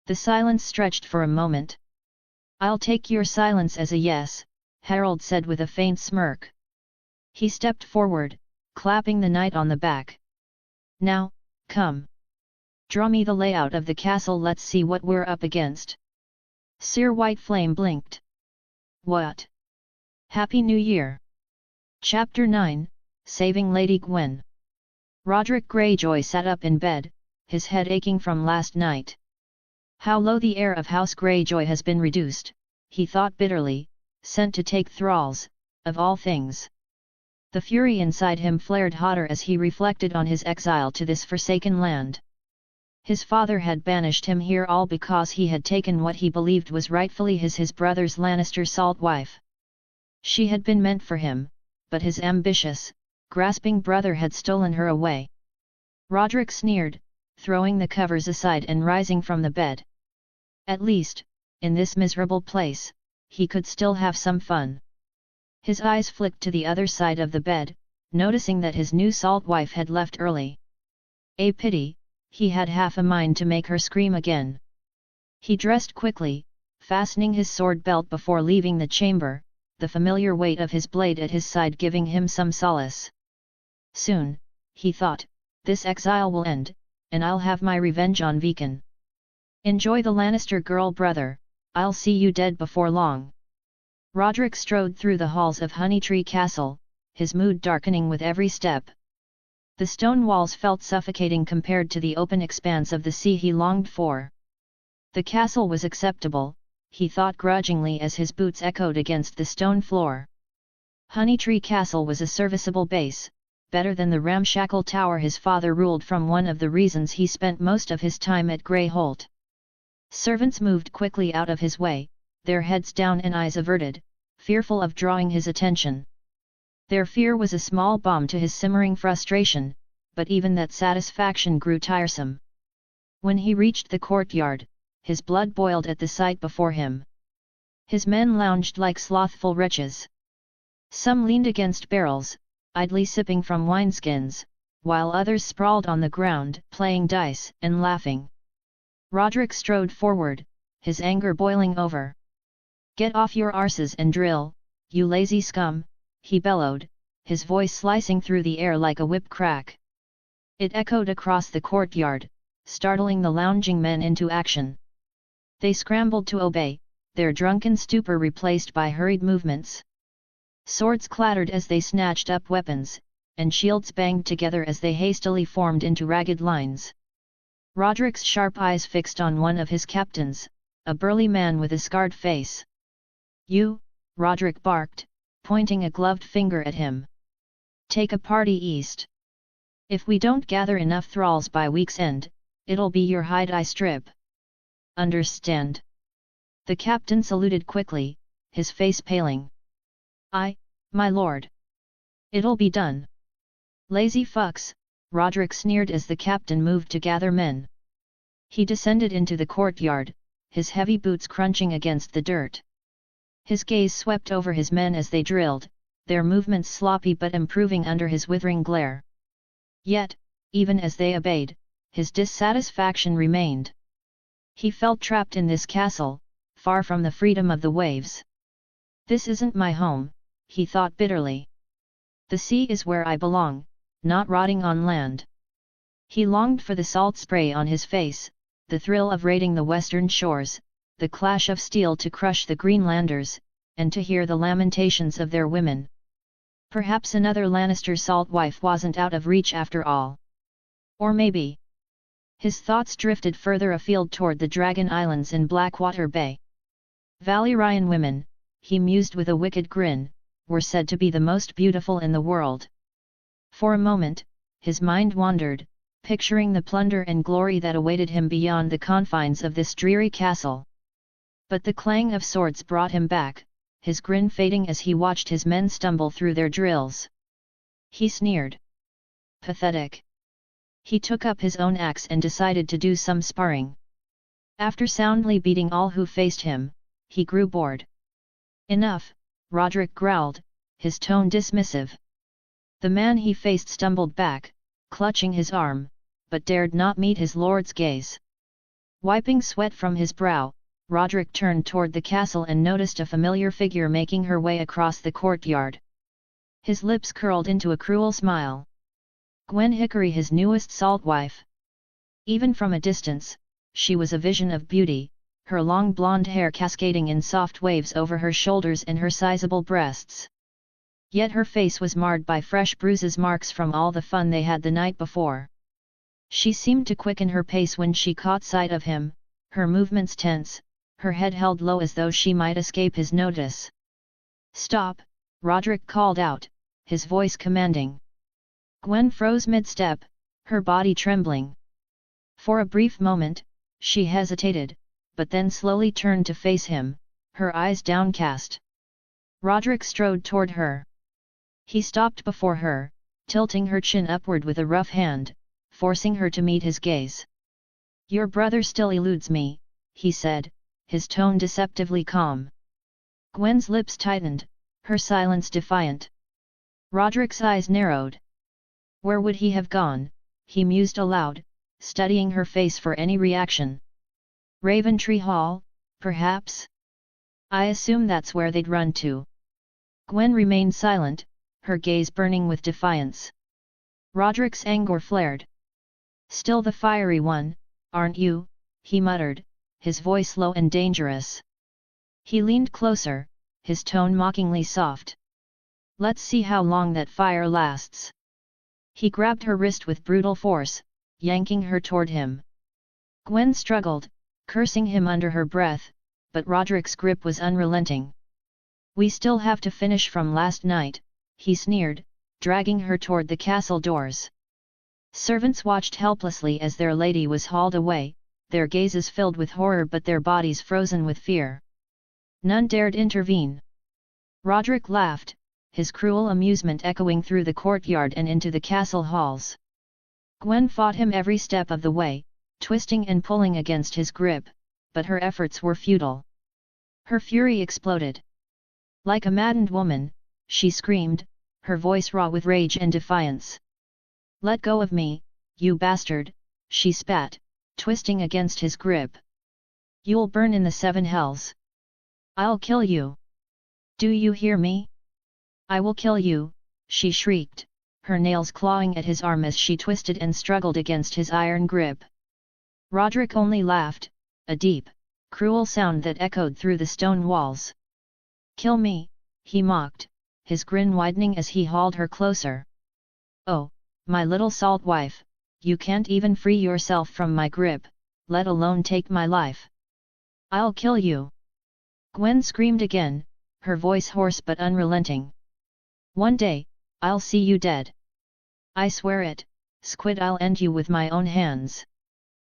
The silence stretched for a moment. "I'll take your silence as a yes," Harald said with a faint smirk. He stepped forward, clapping the knight on the back. "Now, come. Draw me the layout of the castle, let's see what we're up against." Sir White Flame blinked. "What? Happy New Year!" Chapter 9, Saving Lady Gwen. Roderick Greyjoy sat up in bed, his head aching from last night. How low the heir of House Greyjoy has been reduced, he thought bitterly, sent to take thralls, of all things. The fury inside him flared hotter as he reflected on his exile to this forsaken land. His father had banished him here all because he had taken what he believed was rightfully his brother's Lannister salt wife. She had been meant for him, but his ambitious, grasping brother had stolen her away. Roderick sneered, throwing the covers aside and rising from the bed. At least, in this miserable place, he could still have some fun. His eyes flicked to the other side of the bed, noticing that his new salt wife had left early. A pity, he had half a mind to make her scream again. He dressed quickly, fastening his sword belt before leaving the chamber, the familiar weight of his blade at his side giving him some solace. Soon, he thought, this exile will end, and I'll have my revenge on Viken. Enjoy the Lannister girl, brother, I'll see you dead before long. Roderick strode through the halls of Honeytree Castle, his mood darkening with every step. The stone walls felt suffocating compared to the open expanse of the sea he longed for. The castle was acceptable, he thought grudgingly as his boots echoed against the stone floor. Honeytree Castle was a serviceable base, better than the ramshackle tower his father ruled from, one of the reasons he spent most of his time at Greyholt. Servants moved quickly out of his way, their heads down and eyes averted, fearful of drawing his attention. Their fear was a small balm to his simmering frustration, but even that satisfaction grew tiresome. When he reached the courtyard, his blood boiled at the sight before him. His men lounged like slothful wretches. Some leaned against barrels, idly sipping from wineskins, while others sprawled on the ground, playing dice and laughing. Roderick strode forward, his anger boiling over. "Get off your arses and drill, you lazy scum," he bellowed, his voice slicing through the air like a whip crack. It echoed across the courtyard, startling the lounging men into action. They scrambled to obey, their drunken stupor replaced by hurried movements. Swords clattered as they snatched up weapons, and shields banged together as they hastily formed into ragged lines. Roderick's sharp eyes fixed on one of his captains, a burly man with a scarred face. "You," Roderick barked, pointing a gloved finger at him. "Take a party east. If we don't gather enough thralls by week's end, it'll be your hide I strip. Understand?" The captain saluted quickly, his face paling. "Aye, my lord. It'll be done." "Lazy fucks," Roderick sneered as the captain moved to gather men. He descended into the courtyard, his heavy boots crunching against the dirt. His gaze swept over his men as they drilled, their movements sloppy but improving under his withering glare. Yet, even as they obeyed, his dissatisfaction remained. He felt trapped in this castle, far from the freedom of the waves. "This isn't my home," he thought bitterly. "The sea is where I belong, not rotting on land." He longed for the salt spray on his face, the thrill of raiding the western shores, the clash of steel to crush the Greenlanders, and to hear the lamentations of their women. Perhaps another Lannister salt wife wasn't out of reach after all. Or maybe... His thoughts drifted further afield toward the Dragon Islands in Blackwater Bay. Valyrian women, he mused with a wicked grin, were said to be the most beautiful in the world. For a moment, his mind wandered, picturing the plunder and glory that awaited him beyond the confines of this dreary castle. But the clang of swords brought him back, his grin fading as he watched his men stumble through their drills. He sneered. Pathetic. He took up his own axe and decided to do some sparring. After soundly beating all who faced him, he grew bored. "Enough," Roderick growled, his tone dismissive. The man he faced stumbled back, clutching his arm, but dared not meet his lord's gaze. Wiping sweat from his brow, Roderick turned toward the castle and noticed a familiar figure making her way across the courtyard. His lips curled into a cruel smile. Gwen Hickory, his newest salt wife. Even from a distance, she was a vision of beauty, her long blonde hair cascading in soft waves over her shoulders and her sizable breasts. Yet her face was marred by fresh bruises, marks from all the fun they had the night before. She seemed to quicken her pace when she caught sight of him, her movements tense, her head held low as though she might escape his notice. "Stop," Roderick called out, his voice commanding. Gwen froze mid-step, her body trembling. For a brief moment, she hesitated, but then slowly turned to face him, her eyes downcast. Roderick strode toward her. He stopped before her, tilting her chin upward with a rough hand, forcing her to meet his gaze. "Your brother still eludes me," he said, his tone deceptively calm. Gwen's lips tightened, her silence defiant. Roderick's eyes narrowed. Where would he have gone, he mused aloud, studying her face for any reaction. Raventree Hall, perhaps? "I assume that's where they'd run to." Gwen remained silent, her gaze burning with defiance. Roderick's anger flared. "Still the fiery one, aren't you?" he muttered, his voice low and dangerous. He leaned closer, his tone mockingly soft. "Let's see how long that fire lasts." He grabbed her wrist with brutal force, yanking her toward him. Gwen struggled, cursing him under her breath, but Roderick's grip was unrelenting. "We still have to finish from last night," he sneered, dragging her toward the castle doors. Servants watched helplessly as their lady was hauled away, their gazes filled with horror but their bodies frozen with fear. None dared intervene. Roderick laughed, his cruel amusement echoing through the courtyard and into the castle halls. Gwen fought him every step of the way, twisting and pulling against his grip, but her efforts were futile. Her fury exploded. Like a maddened woman, she screamed, her voice raw with rage and defiance. "Let go of me, you bastard," she spat, twisting against his grip. "You'll burn in the 7 hells. I'll kill you. Do you hear me? I will kill you," she shrieked, her nails clawing at his arm as she twisted and struggled against his iron grip. Roderick only laughed, a deep, cruel sound that echoed through the stone walls. "Kill me," he mocked, his grin widening as he hauled her closer. "Oh, my little salt wife, you can't even free yourself from my grip, let alone take my life. I'll kill you!" Gwen screamed again, her voice hoarse but unrelenting. "One day, I'll see you dead. I swear it, Squid, I'll end you with my own hands."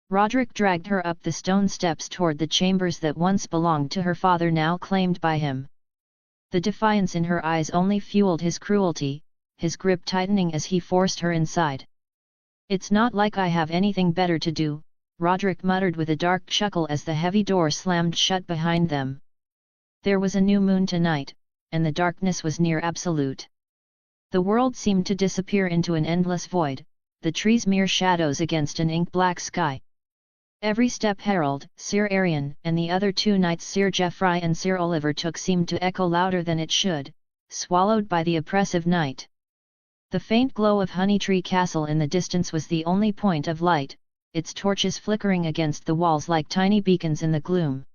Roderick dragged her up the stone steps toward the chambers that once belonged to her father, now claimed by him. The defiance in her eyes only fueled his cruelty, his grip tightening as he forced her inside. "It's not like I have anything better to do," Roderick muttered with a dark chuckle as the heavy door slammed shut behind them. There was a new moon tonight, and the darkness was near absolute. The world seemed to disappear into an endless void, the trees mere shadows against an ink-black sky. Every step Harald, Sir Arion, and the other 2 knights Sir Geoffrey and Sir Oliver took seemed to echo louder than it should, swallowed by the oppressive night. The faint glow of Honeytree Castle in the distance was the only point of light, its torches flickering against the walls like tiny beacons in the gloom.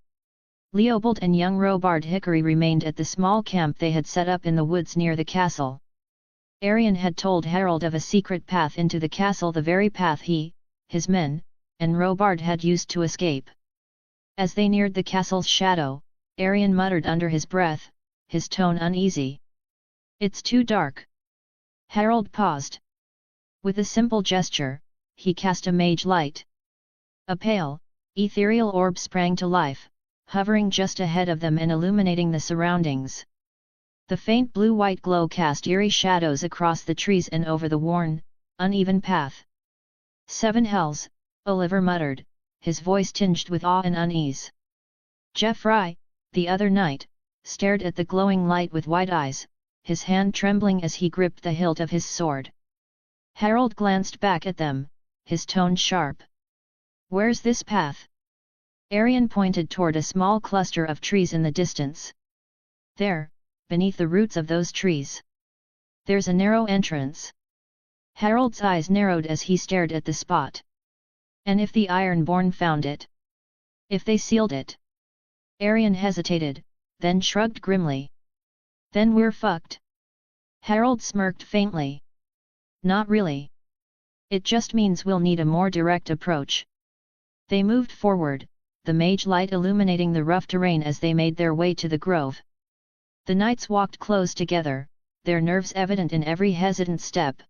Leopold and young Robard Hickory remained at the small camp they had set up in the woods near the castle. Arion had told Harald of a secret path into the castle, the very path he, his men, and Robard had used to escape. As they neared the castle's shadow, Arion muttered under his breath, his tone uneasy. "It's too dark." Harald paused. With a simple gesture, he cast a mage light. A pale, ethereal orb sprang to life, hovering just ahead of them and illuminating the surroundings. The faint blue-white glow cast eerie shadows across the trees and over the worn, uneven path. 7 hells, Oliver muttered, his voice tinged with awe and unease. Geoffrey, the other knight, stared at the glowing light with wide eyes, his hand trembling as he gripped the hilt of his sword. Harald glanced back at them, his tone sharp. "Where's this path?" Arion pointed toward a small cluster of trees in the distance. "There, beneath the roots of those trees. There's a narrow entrance." Harald's eyes narrowed as he stared at the spot. "And if the Ironborn found it? If they sealed it?" Arion hesitated, then shrugged grimly. "Then we're fucked." Harald smirked faintly. "Not really. It just means we'll need a more direct approach." They moved forward, the mage light illuminating the rough terrain as they made their way to the grove. The knights walked close together, their nerves evident in every hesitant step.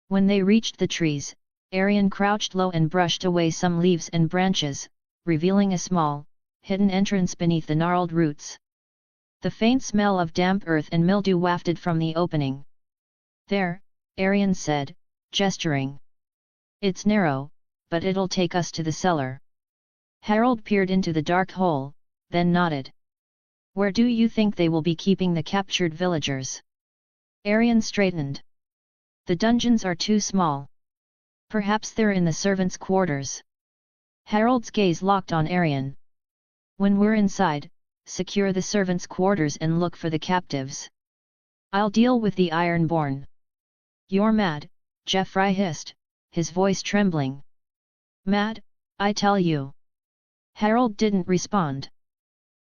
When they reached the trees, Arion crouched low and brushed away some leaves and branches, revealing a small, hidden entrance beneath the gnarled roots. The faint smell of damp earth and mildew wafted from the opening. "There," Arion said, gesturing. "It's narrow, but it'll take us to the cellar." Harald peered into the dark hole, then nodded. "Where do you think they will be keeping the captured villagers?" Arion straightened. "The dungeons are too small. Perhaps they're in the servants' quarters." Harald's gaze locked on Arion. "When we're inside, secure the servants' quarters and look for the captives. I'll deal with the Ironborn." "You're mad," Geoffrey hissed, his voice trembling. "Mad, I tell you." Harald didn't respond.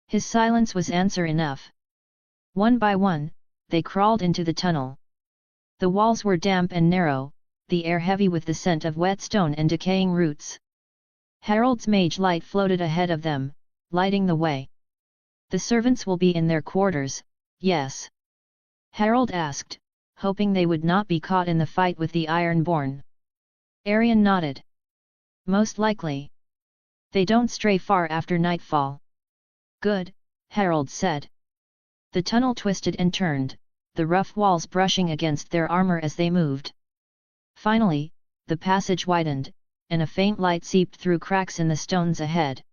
His silence was answer enough. One by one, they crawled into the tunnel. The walls were damp and narrow, the air heavy with the scent of wet stone and decaying roots. Harald's mage light floated ahead of them, lighting the way. The servants will be in their quarters, yes? Harald asked, hoping they would not be caught in the fight with the Ironborn. Arion nodded. Most likely. They don't stray far after nightfall. Good, Harald said. The tunnel twisted and turned, the rough walls brushing against their armor as they moved. Finally, the passage widened, and a faint light seeped through cracks in the stones ahead.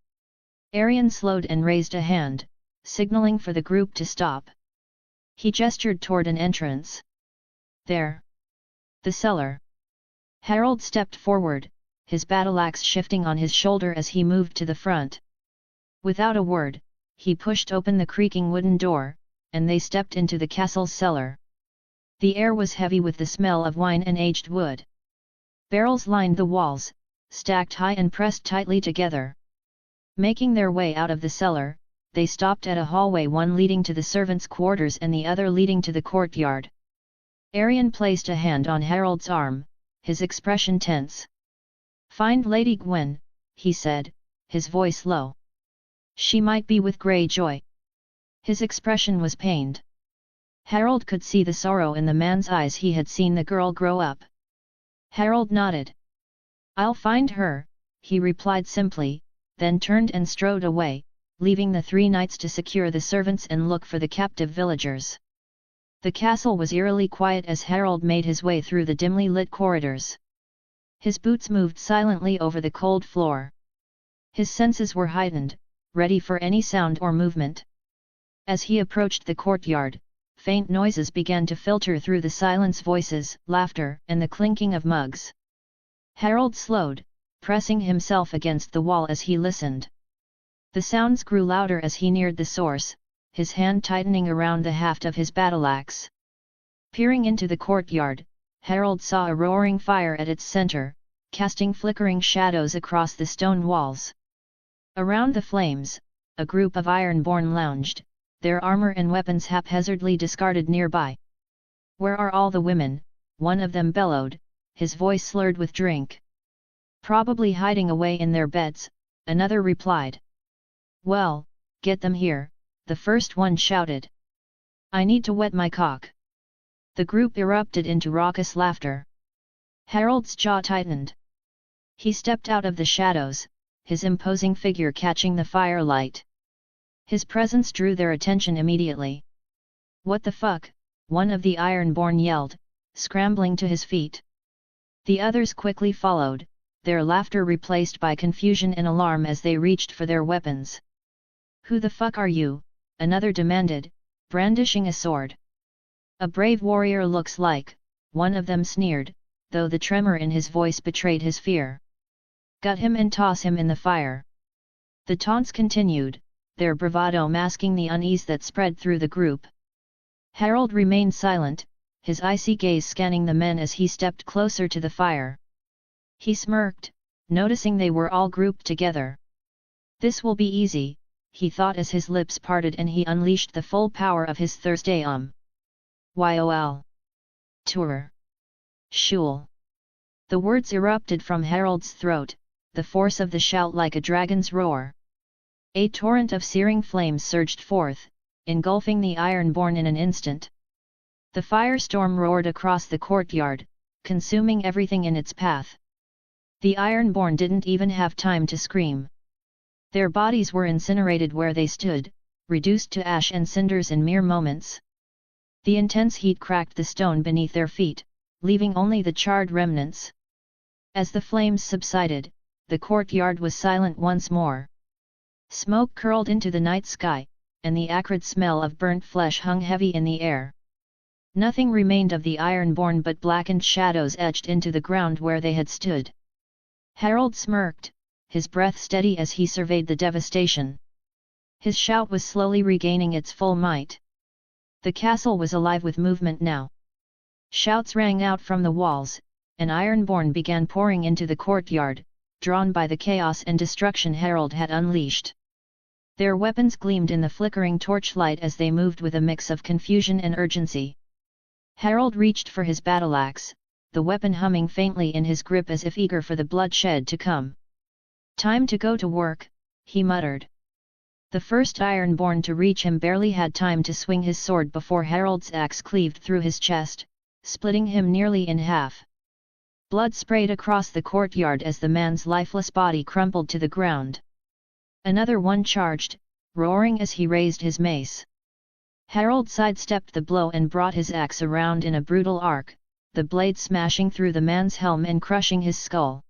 Arion slowed and raised a hand, signaling for the group to stop. He gestured toward an entrance. There. The cellar. Harald stepped forward, his battle-axe shifting on his shoulder as he moved to the front. Without a word, he pushed open the creaking wooden door, and they stepped into the castle's cellar. The air was heavy with the smell of wine and aged wood. Barrels lined the walls, stacked high and pressed tightly together. Making their way out of the cellar, they stopped at a hallway, one leading to the servants' quarters and the other leading to the courtyard. Arion placed a hand on Harald's arm, his expression tense. "Find Lady Gwen," he said, his voice low. "She might be with Greyjoy." His expression was pained. Harald could see the sorrow in the man's eyes. He had seen the girl grow up. Harald nodded. "I'll find her," he replied simply, then turned and strode away, leaving the three knights to secure the servants and look for the captive villagers. The castle was eerily quiet as Harald made his way through the dimly lit corridors. His boots moved silently over the cold floor. His senses were heightened, ready for any sound or movement. As he approached the courtyard, faint noises began to filter through the silence: voices, laughter, and the clinking of mugs. Harald slowed, pressing himself against the wall as he listened. The sounds grew louder as he neared the source, his hand tightening around the haft of his battle-axe. Peering into the courtyard, Harald saw a roaring fire at its center, casting flickering shadows across the stone walls. Around the flames, a group of Ironborn lounged, their armor and weapons haphazardly discarded nearby. "Where are all the women?" one of them bellowed, his voice slurred with drink. "Probably hiding away in their beds," another replied. "Well, get them here," the first one shouted. "I need to wet my cock." The group erupted into raucous laughter. Harald's jaw tightened. He stepped out of the shadows, his imposing figure catching the firelight. His presence drew their attention immediately. "What the fuck?" one of the Ironborn yelled, scrambling to his feet. The others quickly followed, their laughter replaced by confusion and alarm as they reached for their weapons. "Who the fuck are you?" another demanded, brandishing a sword. "A brave warrior looks like," one of them sneered, though the tremor in his voice betrayed his fear. "Gut him and toss him in the fire." The taunts continued, their bravado masking the unease that spread through the group. Harald remained silent, his icy gaze scanning the men as he stepped closer to the fire. He smirked, noticing they were all grouped together. "This will be easy," he thought as his lips parted and he unleashed the full power of his Thursday YOL. Tour. Shul. The words erupted from Harald's throat, the force of the shout like a dragon's roar. A torrent of searing flames surged forth, engulfing the Ironborn in an instant. The firestorm roared across the courtyard, consuming everything in its path. The Ironborn didn't even have time to scream. Their bodies were incinerated where they stood, reduced to ash and cinders in mere moments. The intense heat cracked the stone beneath their feet, leaving only the charred remnants. As the flames subsided, the courtyard was silent once more. Smoke curled into the night sky, and the acrid smell of burnt flesh hung heavy in the air. Nothing remained of the Ironborn but blackened shadows etched into the ground where they had stood. Harald smirked, his breath steady as he surveyed the devastation. His shout was slowly regaining its full might. The castle was alive with movement now. Shouts rang out from the walls, and Ironborn began pouring into the courtyard, drawn by the chaos and destruction Harald had unleashed. Their weapons gleamed in the flickering torchlight as they moved with a mix of confusion and urgency. Harald reached for his battle-axe, the weapon humming faintly in his grip as if eager for the bloodshed to come. "Time to go to work," he muttered. The first Ironborn to reach him barely had time to swing his sword before Harald's axe cleaved through his chest, splitting him nearly in half. Blood sprayed across the courtyard as the man's lifeless body crumpled to the ground. Another one charged, roaring as he raised his mace. Harald sidestepped the blow and brought his axe around in a brutal arc, the blade smashing through the man's helm and crushing his skull.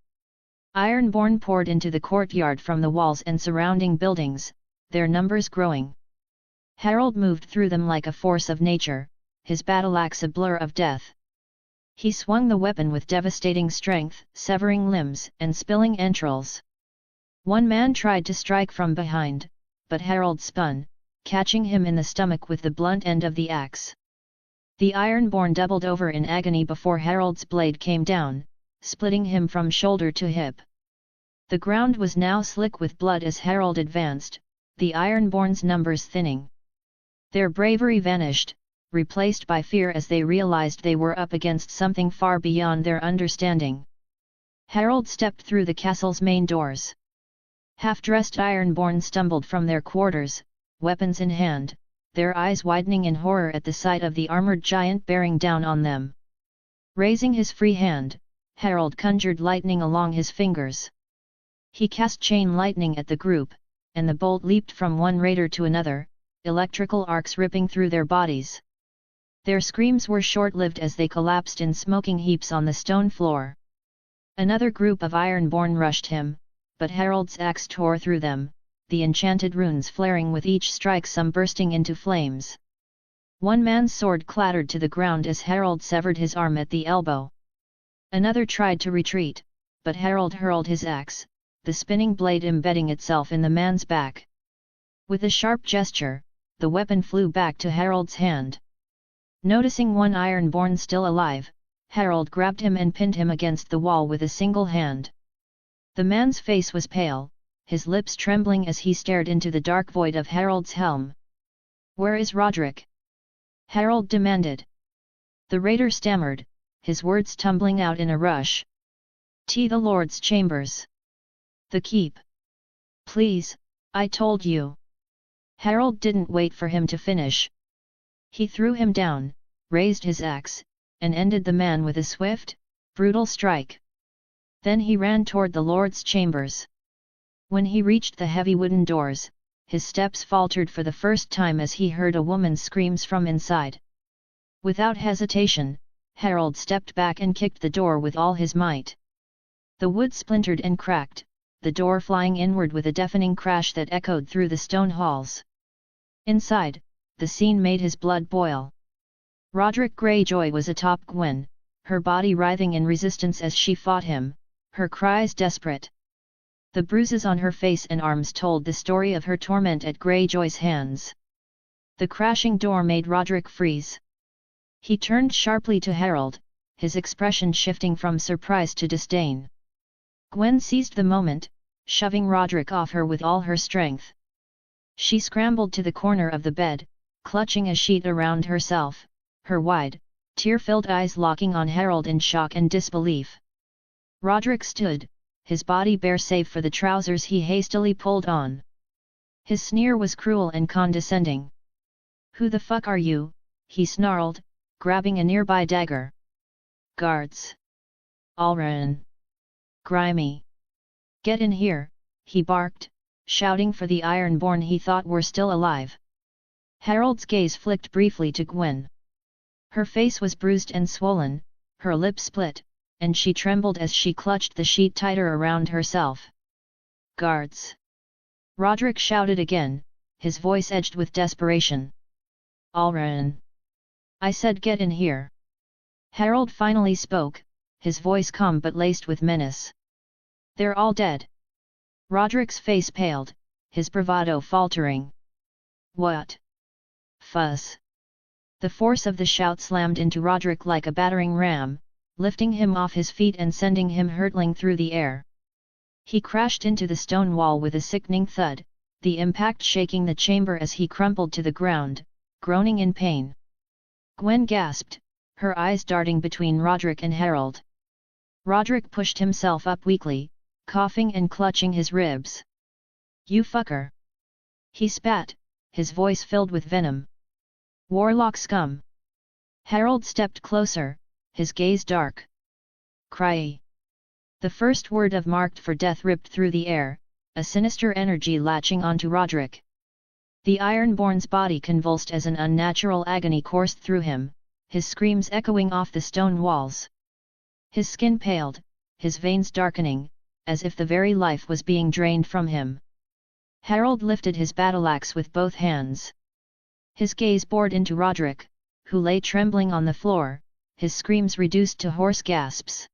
Ironborn poured into the courtyard from the walls and surrounding buildings, their numbers growing. Harald moved through them like a force of nature, his battle-axe a blur of death. He swung the weapon with devastating strength, severing limbs and spilling entrails. One man tried to strike from behind, but Harald spun, catching him in the stomach with the blunt end of the axe. The Ironborn doubled over in agony before Harald's blade came down, splitting him from shoulder to hip. The ground was now slick with blood as Harald advanced, the Ironborn's numbers thinning. Their bravery vanished, replaced by fear as they realized they were up against something far beyond their understanding. Harald stepped through the castle's main doors. Half-dressed Ironborn stumbled from their quarters, weapons in hand, their eyes widening in horror at the sight of the armored giant bearing down on them. Raising his free hand, Harald conjured lightning along his fingers. He cast chain lightning at the group, and the bolt leaped from one raider to another, electrical arcs ripping through their bodies. Their screams were short-lived as they collapsed in smoking heaps on the stone floor. Another group of Ironborn rushed him, but Harald's axe tore through them, the enchanted runes flaring with each strike, some bursting into flames. One man's sword clattered to the ground as Harald severed his arm at the elbow. Another tried to retreat, but Harald hurled his axe, the spinning blade embedding itself in the man's back. With a sharp gesture, the weapon flew back to Harald's hand. Noticing one Ironborn still alive, Harald grabbed him and pinned him against the wall with a single hand. The man's face was pale, his lips trembling as he stared into the dark void of Harald's helm. "Where is Roderick?" Harald demanded. The raider stammered, his words tumbling out in a rush. "To the Lord's chambers. The keep. Please, I told you." Harald didn't wait for him to finish. He threw him down, raised his axe, and ended the man with a swift, brutal strike. Then he ran toward the Lord's chambers. When he reached the heavy wooden doors, his steps faltered for the first time as he heard a woman's screams from inside. Without hesitation, Harald stepped back and kicked the door with all his might. The wood splintered and cracked, the door flying inward with a deafening crash that echoed through the stone halls. Inside, the scene made his blood boil. Roderick Greyjoy was atop Gwen, her body writhing in resistance as she fought him, her cries desperate. The bruises on her face and arms told the story of her torment at Greyjoy's hands. The crashing door made Roderick freeze. He turned sharply to Harald, his expression shifting from surprise to disdain. Gwen seized the moment, shoving Roderick off her with all her strength. She scrambled to the corner of the bed, clutching a sheet around herself, her wide, tear-filled eyes locking on Harald in shock and disbelief. Roderick stood, his body bare save for the trousers he hastily pulled on. His sneer was cruel and condescending. "Who the fuck are you?" he snarled, grabbing a nearby dagger. "Guards. Alran. Grimy. Get in here," he barked, shouting for the Ironborn he thought were still alive. Harald's gaze flicked briefly to Gwen. Her face was bruised and swollen, her lips split, and she trembled as she clutched the sheet tighter around herself. "Guards!" Roderick shouted again, his voice edged with desperation. "Alran. I said get in here." Harald finally spoke, his voice calm but laced with menace. "They're all dead." Roderick's face paled, his bravado faltering. "What? Fuss!" The force of the shout slammed into Roderick like a battering ram, lifting him off his feet and sending him hurtling through the air. He crashed into the stone wall with a sickening thud, the impact shaking the chamber as he crumpled to the ground, groaning in pain. Gwen gasped, her eyes darting between Roderick and Harald. Roderick pushed himself up weakly, coughing and clutching his ribs. "You fucker! He spat, his voice filled with venom. Warlock scum! Harald stepped closer, his gaze dark. Cry! The first word of marked for death ripped through the air, a sinister energy latching onto Roderick. The Ironborn's body convulsed as an unnatural agony coursed through him, his screams echoing off the stone walls. His skin paled, his veins darkening, as if the very life was being drained from him. Harald lifted his battle-axe with both hands. His gaze bored into Roderick, who lay trembling on the floor, his screams reduced to hoarse gasps.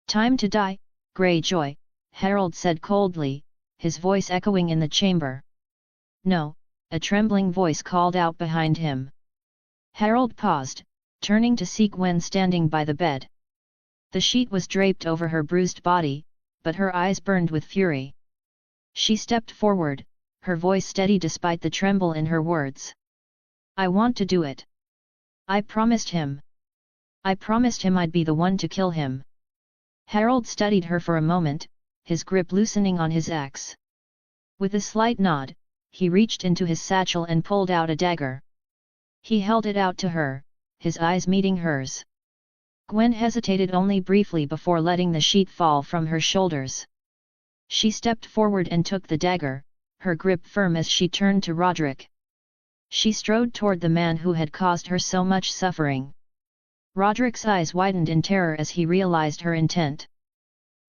"Time to die, Greyjoy," Harald said coldly, his voice echoing in the chamber. "No," a trembling voice called out behind him. Harald paused, turning to see Gwen standing by the bed. The sheet was draped over her bruised body, but her eyes burned with fury. She stepped forward, her voice steady despite the tremble in her words. "I want to do it. I promised him. I promised him I'd be the one to kill him." Harald studied her for a moment, his grip loosening on his axe. With a slight nod, he reached into his satchel and pulled out a dagger. He held it out to her, his eyes meeting hers. Gwen hesitated only briefly before letting the sheet fall from her shoulders. She stepped forward and took the dagger, her grip firm as she turned to Roderick. She strode toward the man who had caused her so much suffering. Roderick's eyes widened in terror as he realized her intent.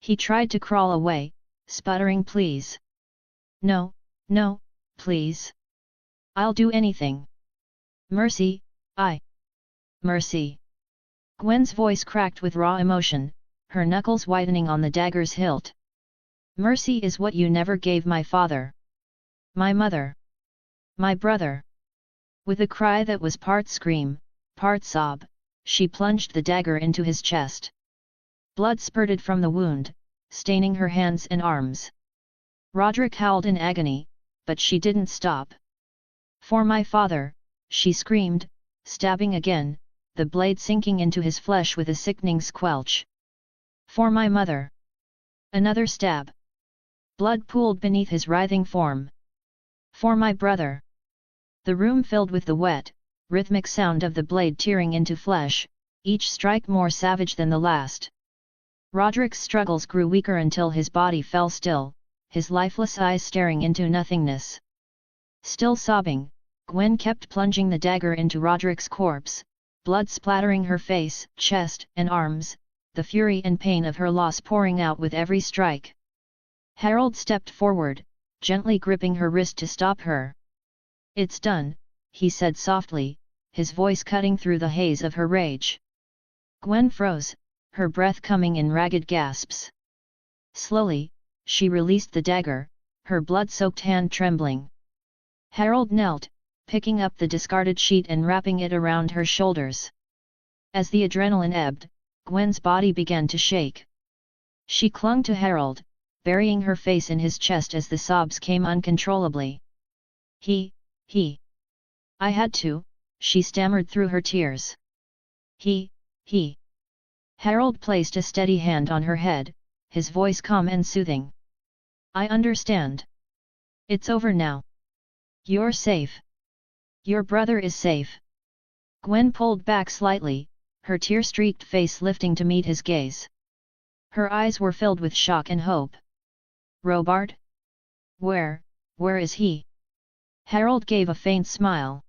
He tried to crawl away, sputtering, "Please. No, no, please. I'll do anything. Mercy, Mercy." Gwen's voice cracked with raw emotion, her knuckles whitening on the dagger's hilt. "Mercy is what you never gave my father. My mother. My brother." With a cry that was part scream, part sob, she plunged the dagger into his chest. Blood spurted from the wound, staining her hands and arms. Roderick howled in agony, but she didn't stop. "For my father," she screamed, stabbing again, the blade sinking into his flesh with a sickening squelch. "For my mother." Another stab. Blood pooled beneath his writhing form. "For my brother." The room filled with the wet, rhythmic sound of the blade tearing into flesh, each strike more savage than the last. Roderick's struggles grew weaker until his body fell still, his lifeless eyes staring into nothingness. Still sobbing, Gwen kept plunging the dagger into Roderick's corpse, blood splattering her face, chest, and arms, the fury and pain of her loss pouring out with every strike. Harald stepped forward, gently gripping her wrist to stop her. "It's done," he said softly, his voice cutting through the haze of her rage. Gwen froze, her breath coming in ragged gasps. Slowly, she released the dagger, her blood-soaked hand trembling. Harald knelt, picking up the discarded sheet and wrapping it around her shoulders. As the adrenaline ebbed, Gwen's body began to shake. She clung to Harald, burying her face in his chest as the sobs came uncontrollably. He. I had to," she stammered through her tears. He. Harald placed a steady hand on her head, his voice calm and soothing. "I understand. It's over now. You're safe. Your brother is safe." Gwen pulled back slightly, her tear-streaked face lifting to meet his gaze. Her eyes were filled with shock and hope. "Robard? Where is he?" Harald gave a faint smile.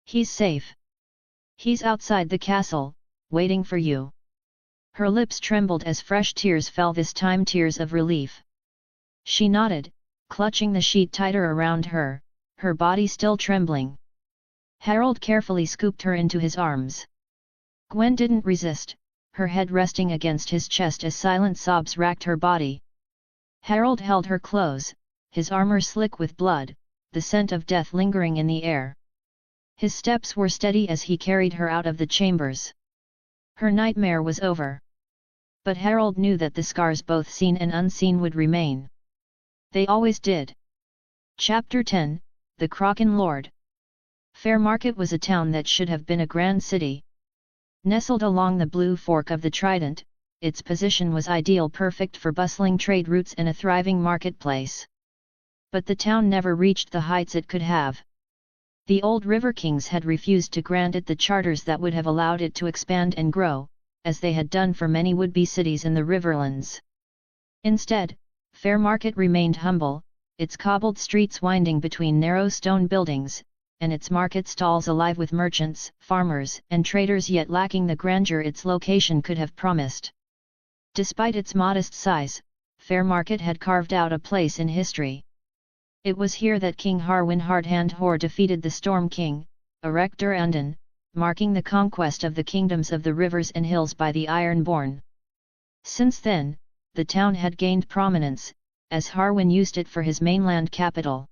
"He's safe. He's outside the castle, waiting for you." Her lips trembled as fresh tears fell, this time tears of relief. She nodded, clutching the sheet tighter around her, her body still trembling. Harald carefully scooped her into his arms. Gwen didn't resist, her head resting against his chest as silent sobs racked her body. Harald held her close, his armor slick with blood, the scent of death lingering in the air. His steps were steady as he carried her out of the chambers. Her nightmare was over. But Harald knew that the scars both seen and unseen would remain. They always did. Chapter 10, The Kraken Lord. Fairmarket was a town that should have been a grand city. Nestled along the blue fork of the Trident, its position was ideal, perfect for bustling trade routes and a thriving marketplace. But the town never reached the heights it could have. The old river kings had refused to grant it the charters that would have allowed it to expand and grow, as they had done for many would-be cities in the riverlands. Instead, Fairmarket remained humble, its cobbled streets winding between narrow stone buildings, and its market stalls alive with merchants, farmers, and traders, yet lacking the grandeur its location could have promised. Despite its modest size, Fairmarket had carved out a place in history. It was here that King Harwin Hardhand defeated the Storm King, Erector Undin, marking the conquest of the kingdoms of the rivers and hills by the Ironborn. Since then, the town had gained prominence, as Harwin used it for his mainland capital.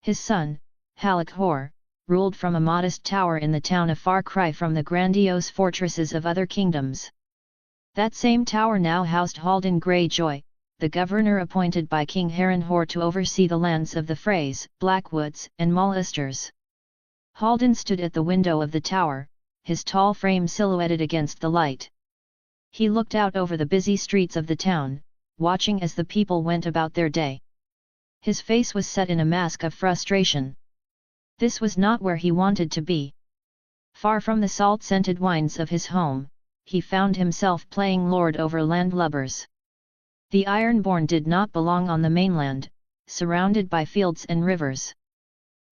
His son, Halak ruled from a modest tower in the town a far cry from the grandiose fortresses of other kingdoms. That same tower now housed Haldan Greyjoy, the governor appointed by King Harren to oversee the lands of the Freys, Blackwoods, and Mulisters. Haldan stood at the window of the tower, his tall frame silhouetted against the light. He looked out over the busy streets of the town, watching as the people went about their day. His face was set in a mask of frustration. This was not where he wanted to be. Far from the salt-scented wines of his home, he found himself playing lord over landlubbers. The Ironborn did not belong on the mainland, surrounded by fields and rivers.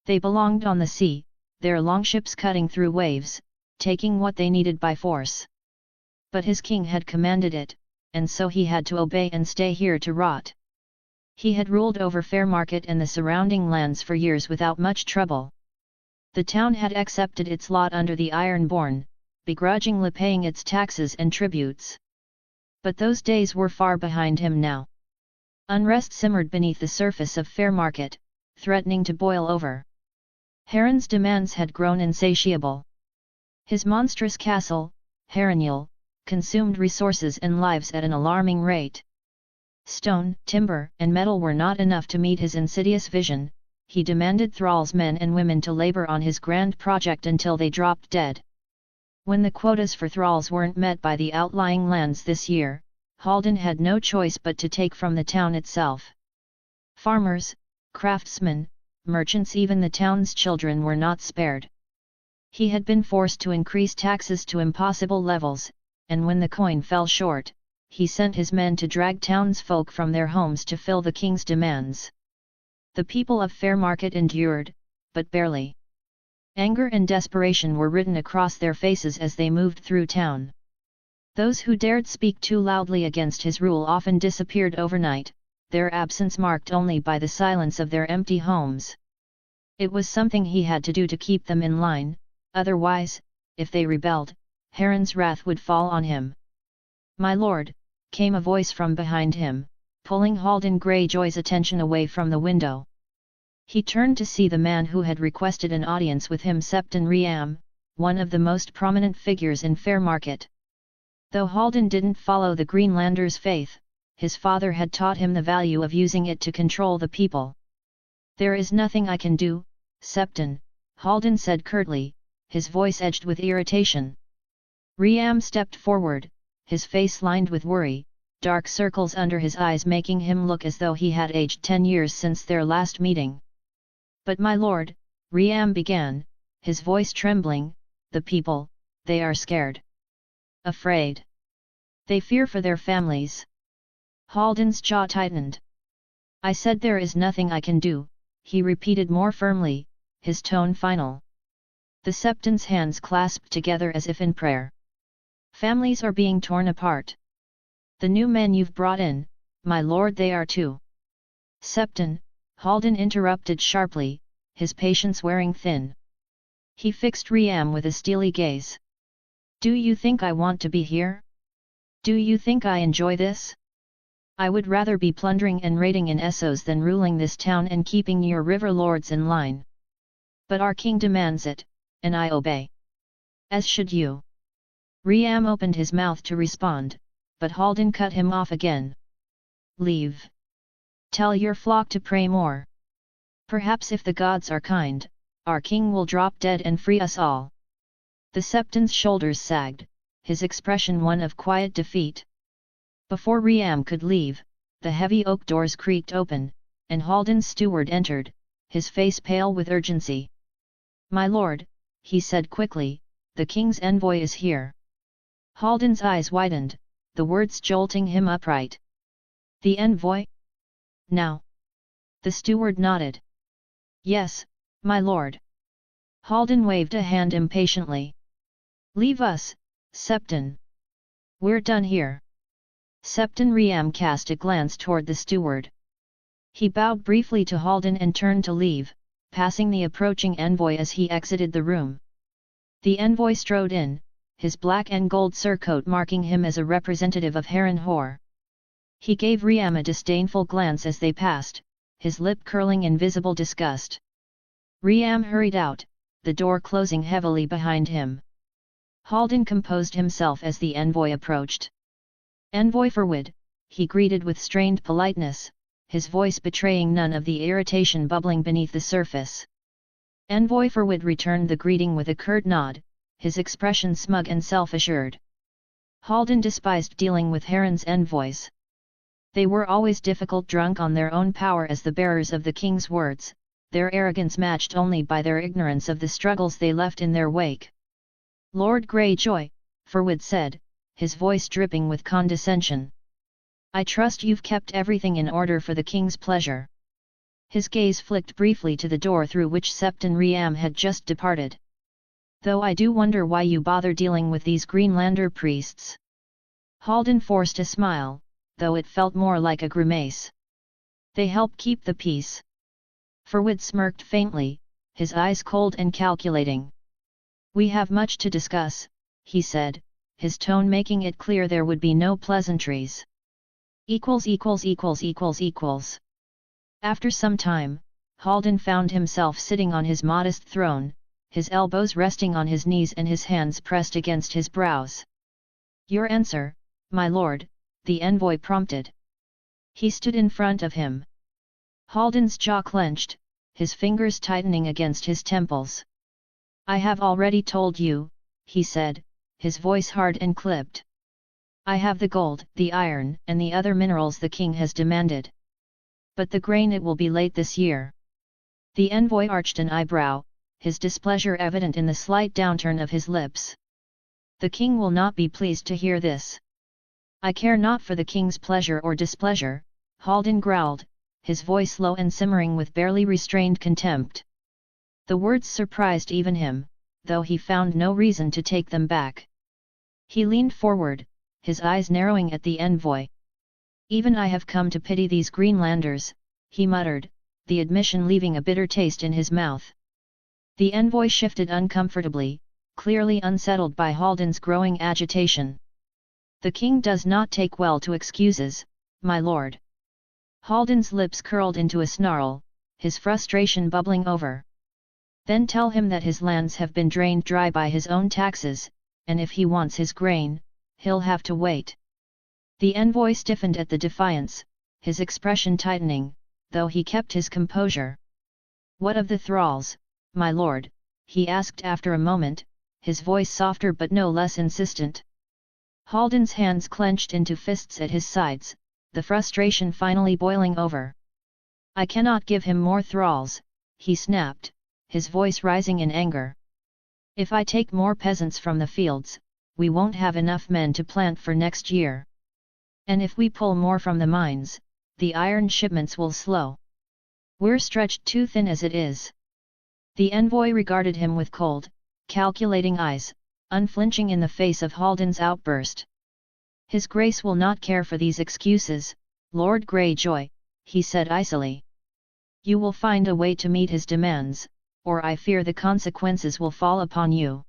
They belonged on the sea, their longships cutting through waves, taking what they needed by force. But his king had commanded it, and so he had to obey and stay here to rot. He had ruled over Fairmarket and the surrounding lands for years without much trouble. The town had accepted its lot under the Ironborn, begrudgingly paying its taxes and tributes. But those days were far behind him now. Unrest simmered beneath the surface of Fairmarket, threatening to boil over. Harren's demands had grown insatiable. His monstrous castle, Harrenhal, consumed resources and lives at an alarming rate. Stone, timber, and metal were not enough to meet his insidious vision. He demanded thralls, men and women, to labor on his grand project until they dropped dead. When the quotas for thralls weren't met by the outlying lands this year, Haldan had no choice but to take from the town itself. Farmers, craftsmen, merchants, even the town's children were not spared. He had been forced to increase taxes to impossible levels, and when the coin fell short, he sent his men to drag townsfolk from their homes to fill the king's demands. The people of Fairmarket endured, but barely. Anger and desperation were written across their faces as they moved through town. Those who dared speak too loudly against his rule often disappeared overnight, their absence marked only by the silence of their empty homes. It was something he had to do to keep them in line, otherwise, if they rebelled, Harren's wrath would fall on him. "My lord," came a voice from behind him, pulling Haldan Greyjoy's attention away from the window. He turned to see the man who had requested an audience with him, Septon Riam, one of the most prominent figures in Fairmarket. Though Haldan didn't follow the Greenlander's faith, his father had taught him the value of using it to control the people. "There is nothing I can do, Septon," Haldan said curtly, his voice edged with irritation. Riam stepped forward, his face lined with worry, dark circles under his eyes making him look as though he had aged 10 years since their last meeting. "But my lord," Riam began, his voice trembling, "the people, they are scared. Afraid. They fear for their families." Haldan's jaw tightened. "I said there is nothing I can do," he repeated more firmly, his tone final. The Septon's hands clasped together as if in prayer. "Families are being torn apart. The new men you've brought in, my lord, they are too." "Septon," Haldan interrupted sharply, his patience wearing thin. He fixed Riam with a steely gaze. "Do you think I want to be here? Do you think I enjoy this? I would rather be plundering and raiding in Essos than ruling this town and keeping your river lords in line. But our king demands it, and I obey. As should you." Riam opened his mouth to respond, but Haldan cut him off again. "Leave. Tell your flock to pray more. Perhaps if the gods are kind, our king will drop dead and free us all." The Septon's shoulders sagged, his expression one of quiet defeat. Before Riam could leave, the heavy oak doors creaked open, and Haldan's steward entered, his face pale with urgency. "My lord," he said quickly, "the king's envoy is here." Haldan's eyes widened, the words jolting him upright. "The envoy? Now?" The steward nodded. "Yes, my lord." Haldan waved a hand impatiently. "Leave us, Septon. We're done here." Septon Riam cast a glance toward the steward. He bowed briefly to Haldan and turned to leave, passing the approaching envoy as he exited the room. The envoy strode in, his black and gold surcoat marking him as a representative of Harren Hor. He gave Riam a disdainful glance as they passed, his lip curling in visible disgust. Riam hurried out, the door closing heavily behind him. Haldan composed himself as the envoy approached. "Envoy Forward," he greeted with strained politeness, his voice betraying none of the irritation bubbling beneath the surface. Envoy Forward returned the greeting with a curt nod, his expression smug and self-assured. Haldan despised dealing with Harren's envoys. They were always difficult, drunk on their own power as the bearers of the king's words, their arrogance matched only by their ignorance of the struggles they left in their wake. "Lord Greyjoy," Forward said, his voice dripping with condescension. "I trust you've kept everything in order for the king's pleasure." His gaze flicked briefly to the door through which Septon Riam had just departed. "Though I do wonder why you bother dealing with these Greenlander priests." Haldan forced a smile, though it felt more like a grimace. "They help keep the peace." Forward smirked faintly, his eyes cold and calculating. "We have much to discuss," he said, his tone making it clear there would be no pleasantries. ====================================================================================================================================് After some time, Haldan found himself sitting on his modest throne, his elbows resting on his knees and his hands pressed against his brows. "Your answer, my lord," the envoy prompted. He stood in front of him. Haldan's jaw clenched, his fingers tightening against his temples. "I have already told you," he said, his voice hard and clipped. "I have the gold, the iron, and the other minerals the king has demanded. But the grain, it will be late this year." The envoy arched an eyebrow, his displeasure evident in the slight downturn of his lips. "The king will not be pleased to hear this." "I care not for the king's pleasure or displeasure," Haldan growled, his voice low and simmering with barely restrained contempt. The words surprised even him, though he found no reason to take them back. He leaned forward, his eyes narrowing at the envoy. "Even I have come to pity these Greenlanders," he muttered, the admission leaving a bitter taste in his mouth. The envoy shifted uncomfortably, clearly unsettled by Haldan's growing agitation. "The king does not take well to excuses, my lord." Haldan's lips curled into a snarl, his frustration bubbling over. "Then tell him that his lands have been drained dry by his own taxes, and if he wants his grain, he'll have to wait." The envoy stiffened at the defiance, his expression tightening, though he kept his composure. "What of the thralls, my lord?" he asked after a moment, his voice softer but no less insistent. Haldan's hands clenched into fists at his sides, the frustration finally boiling over. "I cannot give him more thralls," he snapped, his voice rising in anger. "If I take more peasants from the fields, we won't have enough men to plant for next year. And if we pull more from the mines, the iron shipments will slow. We're stretched too thin as it is." The envoy regarded him with cold, calculating eyes, unflinching in the face of Haldan's outburst. "His Grace will not care for these excuses, Lord Greyjoy," he said icily. "You will find a way to meet his demands, or I fear the consequences will fall upon you."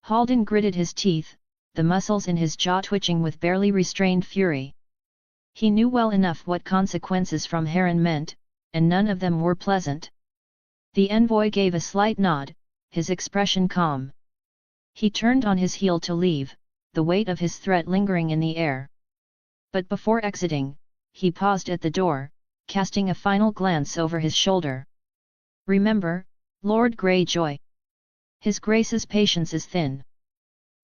Haldan gritted his teeth, the muscles in his jaw twitching with barely restrained fury. He knew well enough what consequences from Harren meant, and none of them were pleasant. The envoy gave a slight nod, his expression calm. He turned on his heel to leave, the weight of his threat lingering in the air. But before exiting, he paused at the door, casting a final glance over his shoulder. "Remember, Lord Greyjoy. His Grace's patience is thin.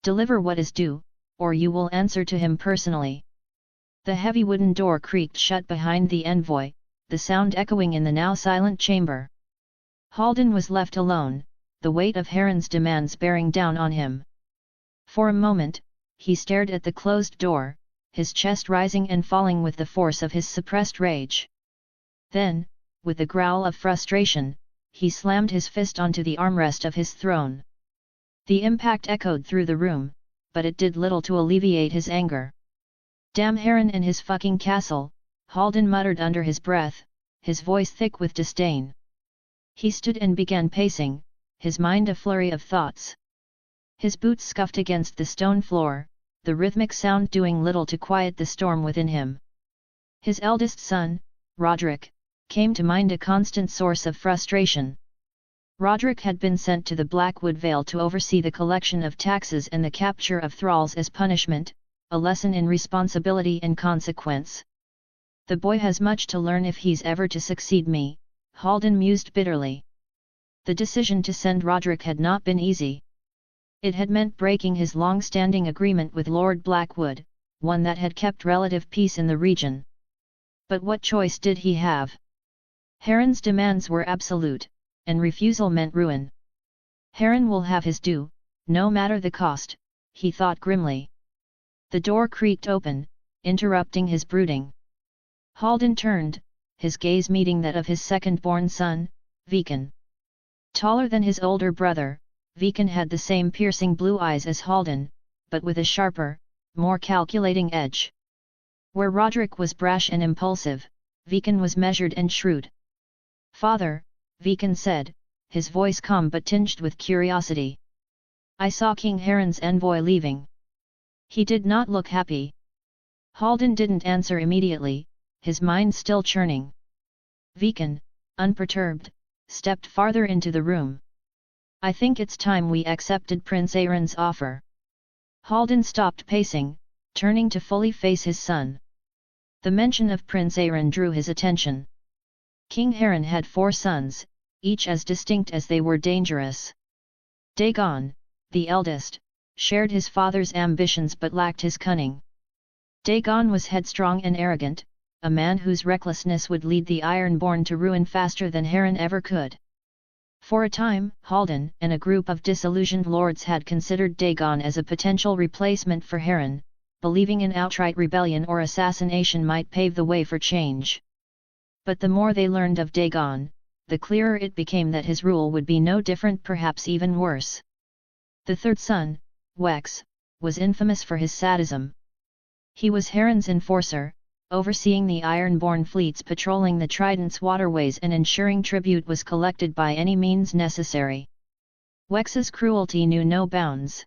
Deliver what is due, or you will answer to him personally." The heavy wooden door creaked shut behind the envoy, the sound echoing in the now silent chamber. Halden was left alone, the weight of Harren's demands bearing down on him. For a moment, he stared at the closed door, his chest rising and falling with the force of his suppressed rage. Then, with a growl of frustration, he slammed his fist onto the armrest of his throne. The impact echoed through the room, but it did little to alleviate his anger. "Damn Harren and his fucking castle," Halden muttered under his breath, his voice thick with disdain. He stood and began pacing, his mind a flurry of thoughts. His boots scuffed against the stone floor, the rhythmic sound doing little to quiet the storm within him. His eldest son, Roderick, came to mind, a constant source of frustration. Roderick had been sent to the Blackwood Vale to oversee the collection of taxes and the capture of thralls as punishment, a lesson in responsibility and consequence. "The boy has much to learn if he's ever to succeed me," Halden mused bitterly. The decision to send Roderick had not been easy. It had meant breaking his long-standing agreement with Lord Blackwood, one that had kept relative peace in the region. But what choice did he have? Harren's demands were absolute, and refusal meant ruin. "Harren will have his due, no matter the cost," he thought grimly. The door creaked open, interrupting his brooding. Halden turned, his gaze meeting that of his second-born son, Viken. Taller than his older brother, Viken had the same piercing blue eyes as Halden, but with a sharper, more calculating edge. Where Roderick was brash and impulsive, Viken was measured and shrewd. "Father," Viken said, his voice calm but tinged with curiosity. "I saw King Harren's envoy leaving. He did not look happy." Halden didn't answer immediately, his mind still churning. Viken, unperturbed, stepped farther into the room. "I think it's time we accepted Prince Aeron's offer." Halden stopped pacing, turning to fully face his son. The mention of Prince Aeron drew his attention. King Harren had 4 sons, each as distinct as they were dangerous. Dagon, the eldest, shared his father's ambitions but lacked his cunning. Dagon was headstrong and arrogant, a man whose recklessness would lead the Ironborn to ruin faster than Harren ever could. For a time, Halden and a group of disillusioned lords had considered Dagon as a potential replacement for Harren, believing an outright rebellion or assassination might pave the way for change. But the more they learned of Dagon, the clearer it became that his rule would be no different, perhaps even worse. The third son, Wex, was infamous for his sadism. He was Harren's enforcer, overseeing the Ironborn fleets patrolling the Trident's waterways and ensuring tribute was collected by any means necessary. Wex's cruelty knew no bounds.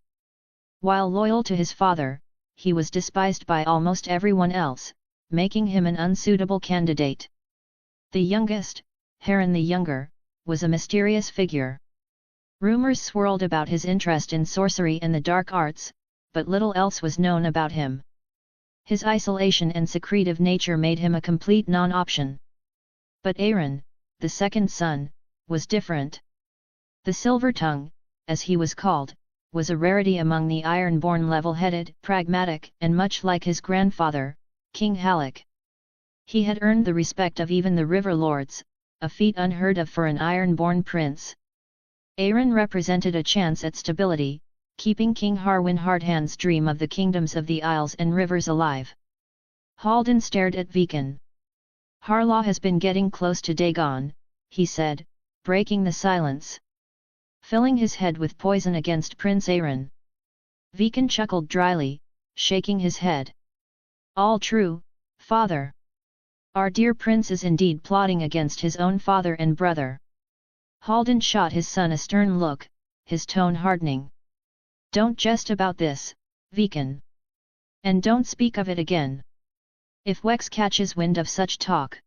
While loyal to his father, he was despised by almost everyone else, making him an unsuitable candidate. The youngest, Harren the Younger, was a mysterious figure. Rumors swirled about his interest in sorcery and the dark arts, but little else was known about him. His isolation and secretive nature made him a complete non-option. But Aeron, the second son, was different. The Silver-Tongue, as he was called, was a rarity among the Ironborn, level-headed, pragmatic, and much like his grandfather, King Halleck. He had earned the respect of even the River Lords, a feat unheard of for an Ironborn prince. Aeron represented a chance at stability, keeping King Harwin Hardhand's dream of the kingdoms of the Isles and Rivers alive. Halden stared at Viken. "Harlaw has been getting close to Dagon," he said, breaking the silence. "Filling his head with poison against Prince Aeron." Viken chuckled dryly, shaking his head. "All true, father. Our dear prince is indeed plotting against his own father and brother." Halden shot his son a stern look, his tone hardening. "Don't jest about this, Viken. And don't speak of it again. If Wex catches wind of such talk."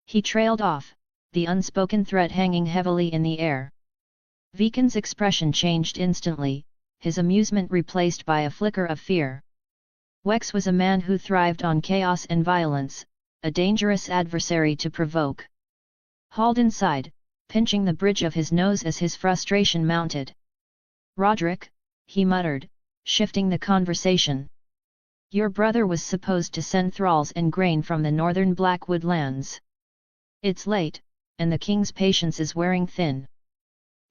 He trailed off, the unspoken threat hanging heavily in the air. Viken's expression changed instantly, his amusement replaced by a flicker of fear. Wex was a man who thrived on chaos and violence, a dangerous adversary to provoke. Halden sighed, pinching the bridge of his nose as his frustration mounted. "Roderick," he muttered, shifting the conversation. "Your brother was supposed to send thralls and grain from the northern Blackwood lands. It's late, and the king's patience is wearing thin.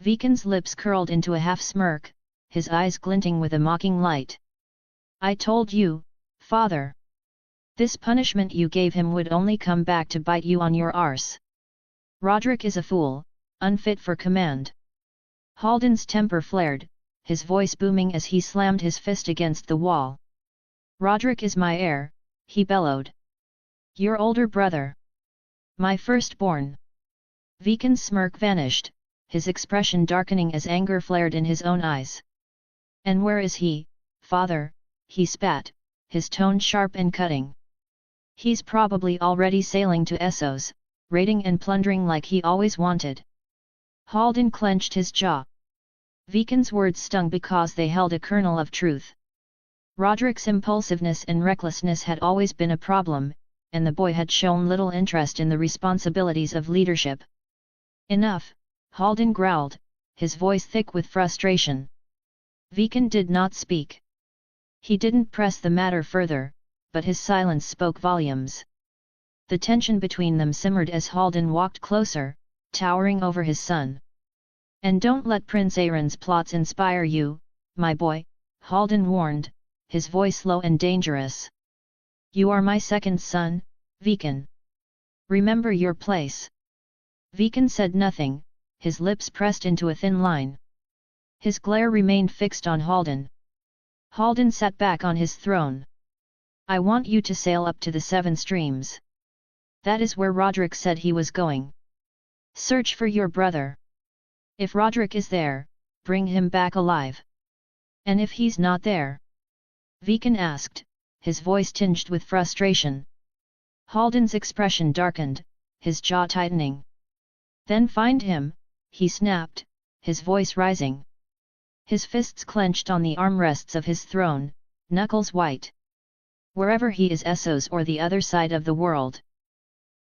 Viken's lips curled into a half-smirk, his eyes glinting with a mocking light. I told you, father. This punishment you gave him would only come back to bite you on your arse. Roderick is a fool, unfit for command. Haldan's temper flared, his voice booming as he slammed his fist against the wall. Roderick is my heir, he bellowed. Your older brother. My firstborn. Viken's smirk vanished, his expression darkening as anger flared in his own eyes. And where is he, father? He spat, his tone sharp and cutting. He's probably already sailing to Essos, raiding and plundering like he always wanted. Haldan clenched his jaw. Viken's words stung because they held a kernel of truth. Roderick's impulsiveness and recklessness had always been a problem, and the boy had shown little interest in the responsibilities of leadership. Enough, Haldan growled, his voice thick with frustration. Viken did not speak. He didn't press the matter further, but his silence spoke volumes. The tension between them simmered as Haldan walked closer, towering over his son. And don't let Prince Aaron's plots inspire you, my boy, Haldan warned, his voice low and dangerous. You are my second son, Viken. Remember your place. Viken said nothing, his lips pressed into a thin line. His glare remained fixed on Haldan. Haldan sat back on his throne. I want you to sail up to the Seven Streams. That is where Roderick said he was going. Search for your brother. If Roderick is there, bring him back alive. And if he's not there? Viken asked, his voice tinged with frustration. Haldan's expression darkened, his jaw tightening. Then find him, he snapped, his voice rising. His fists clenched on the armrests of his throne, knuckles white. Wherever he is, Essos or the other side of the world.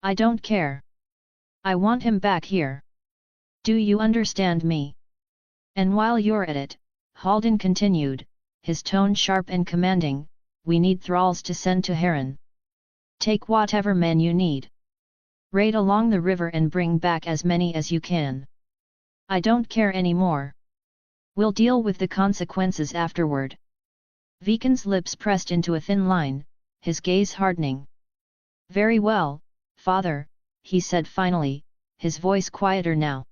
I don't care. I want him back here. Do you understand me? And while you're at it, Haldan continued, his tone sharp and commanding, we need thralls to send to Harren. Take whatever men you need. Raid along the river and bring back as many as you can. I don't care anymore. We'll deal with the consequences afterward. Viken's lips pressed into a thin line, his gaze hardening. Very well, father, he said finally, his voice quieter now.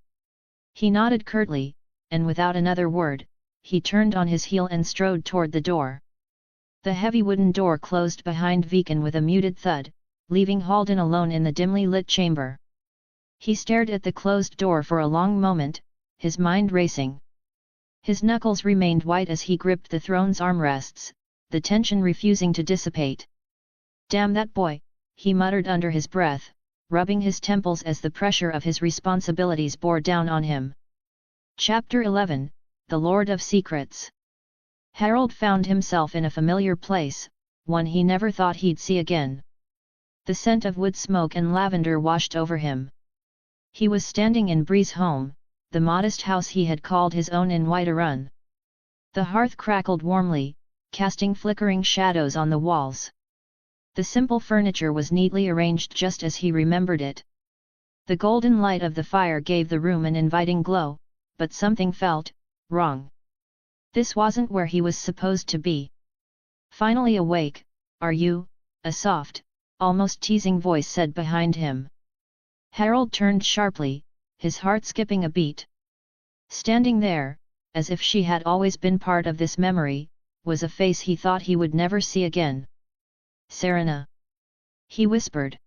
He nodded curtly, and without another word, he turned on his heel and strode toward the door. The heavy wooden door closed behind Viken with a muted thud, leaving Haldan alone in the dimly lit chamber. He stared at the closed door for a long moment, his mind racing. His knuckles remained white as he gripped the throne's armrests, the tension refusing to dissipate. Damn that boy, he muttered under his breath, rubbing his temples as the pressure of his responsibilities bore down on him. Chapter 11, The Lord of Secrets. Harald found himself in a familiar place, one he never thought he'd see again. The scent of wood smoke and lavender washed over him. He was standing in Bree's home, the modest house he had called his own in Whiterun. The hearth crackled warmly, casting flickering shadows on the walls. The simple furniture was neatly arranged just as he remembered it. The golden light of the fire gave the room an inviting glow, but something felt wrong. This wasn't where he was supposed to be. Finally awake, are you? A soft, almost teasing voice said behind him. Harald turned sharply, his heart skipping a beat. Standing there, as if she had always been part of this memory, was a face he thought he would never see again. Serena, he whispered.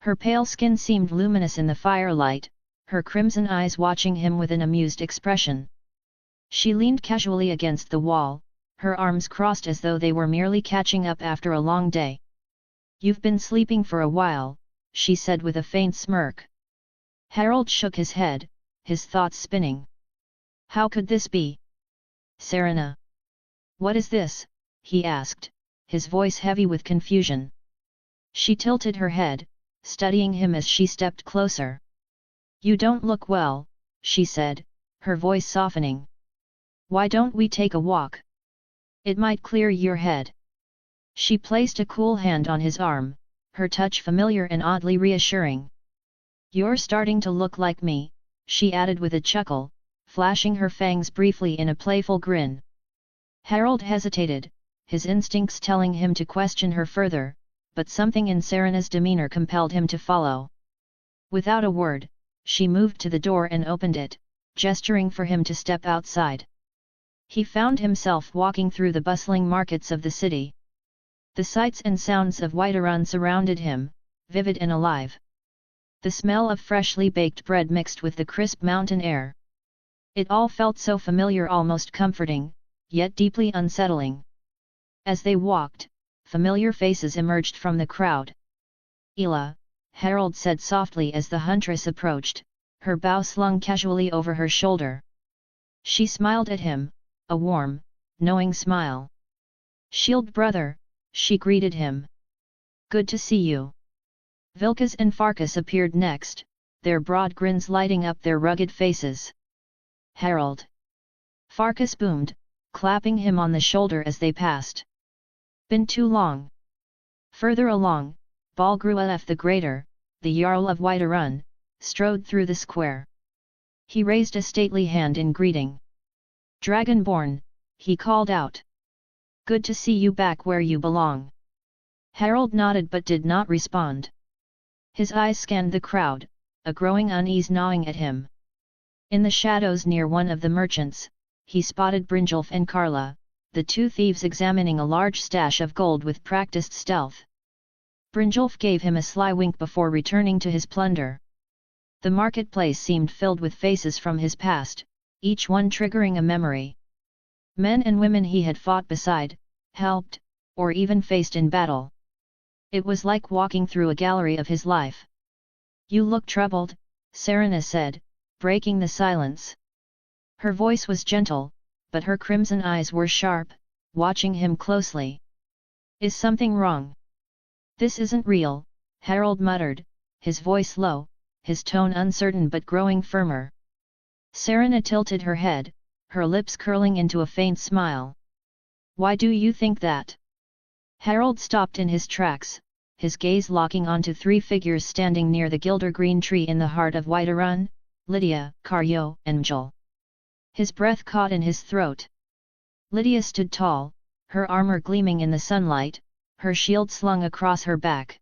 Her pale skin seemed luminous in the firelight, her crimson eyes watching him with an amused expression. She leaned casually against the wall, her arms crossed as though they were merely catching up after a long day. You've been sleeping for a while, she said with a faint smirk. Harald shook his head, his thoughts spinning. How could this be? Serena. What is this? He asked, his voice heavy with confusion. She tilted her head, studying him as she stepped closer. You don't look well, she said, her voice softening. Why don't we take a walk? It might clear your head. She placed a cool hand on his arm, her touch familiar and oddly reassuring. You're starting to look like me, she added with a chuckle, flashing her fangs briefly in a playful grin. Harald hesitated, his instincts telling him to question her further, but something in Serena's demeanor compelled him to follow. Without a word, she moved to the door and opened it, gesturing for him to step outside. He found himself walking through the bustling markets of the city. The sights and sounds of Whiterun surrounded him, vivid and alive. The smell of freshly baked bread mixed with the crisp mountain air. It all felt so familiar, almost comforting, yet deeply unsettling. As they walked, familiar faces emerged from the crowd. "Ela," Harald said softly as the huntress approached, her bow slung casually over her shoulder. She smiled at him, a warm, knowing smile. "Shield brother," she greeted him. "Good to see you." Vilkas and Farkas appeared next, their broad grins lighting up their rugged faces. "Harald!" Farkas boomed, clapping him on the shoulder as they passed. "Been too long." Further along, Balgruaf the Greater, the Jarl of Whiterun, strode through the square. He raised a stately hand in greeting. "Dragonborn," he called out. "Good to see you back where you belong." Harald nodded but did not respond. His eyes scanned the crowd, a growing unease gnawing at him. In the shadows near one of the merchants, he spotted Brynjolf and Carla, the two thieves examining a large stash of gold with practiced stealth. Brynjolf gave him a sly wink before returning to his plunder. The marketplace seemed filled with faces from his past, each one triggering a memory. Men and women he had fought beside, helped, or even faced in battle. It was like walking through a gallery of his life. "You look troubled," Serena said, breaking the silence. Her voice was gentle, but her crimson eyes were sharp, watching him closely. "Is something wrong?" "This isn't real," Harald muttered, his voice low, his tone uncertain but growing firmer. Serena tilted her head, her lips curling into a faint smile. "Why do you think that?" Harald stopped in his tracks, his gaze locking onto three figures standing near the gilder-green tree in the heart of Whiterun, Lydia, Karyo, and Mjol. His breath caught in his throat. Lydia stood tall, her armor gleaming in the sunlight, her shield slung across her back.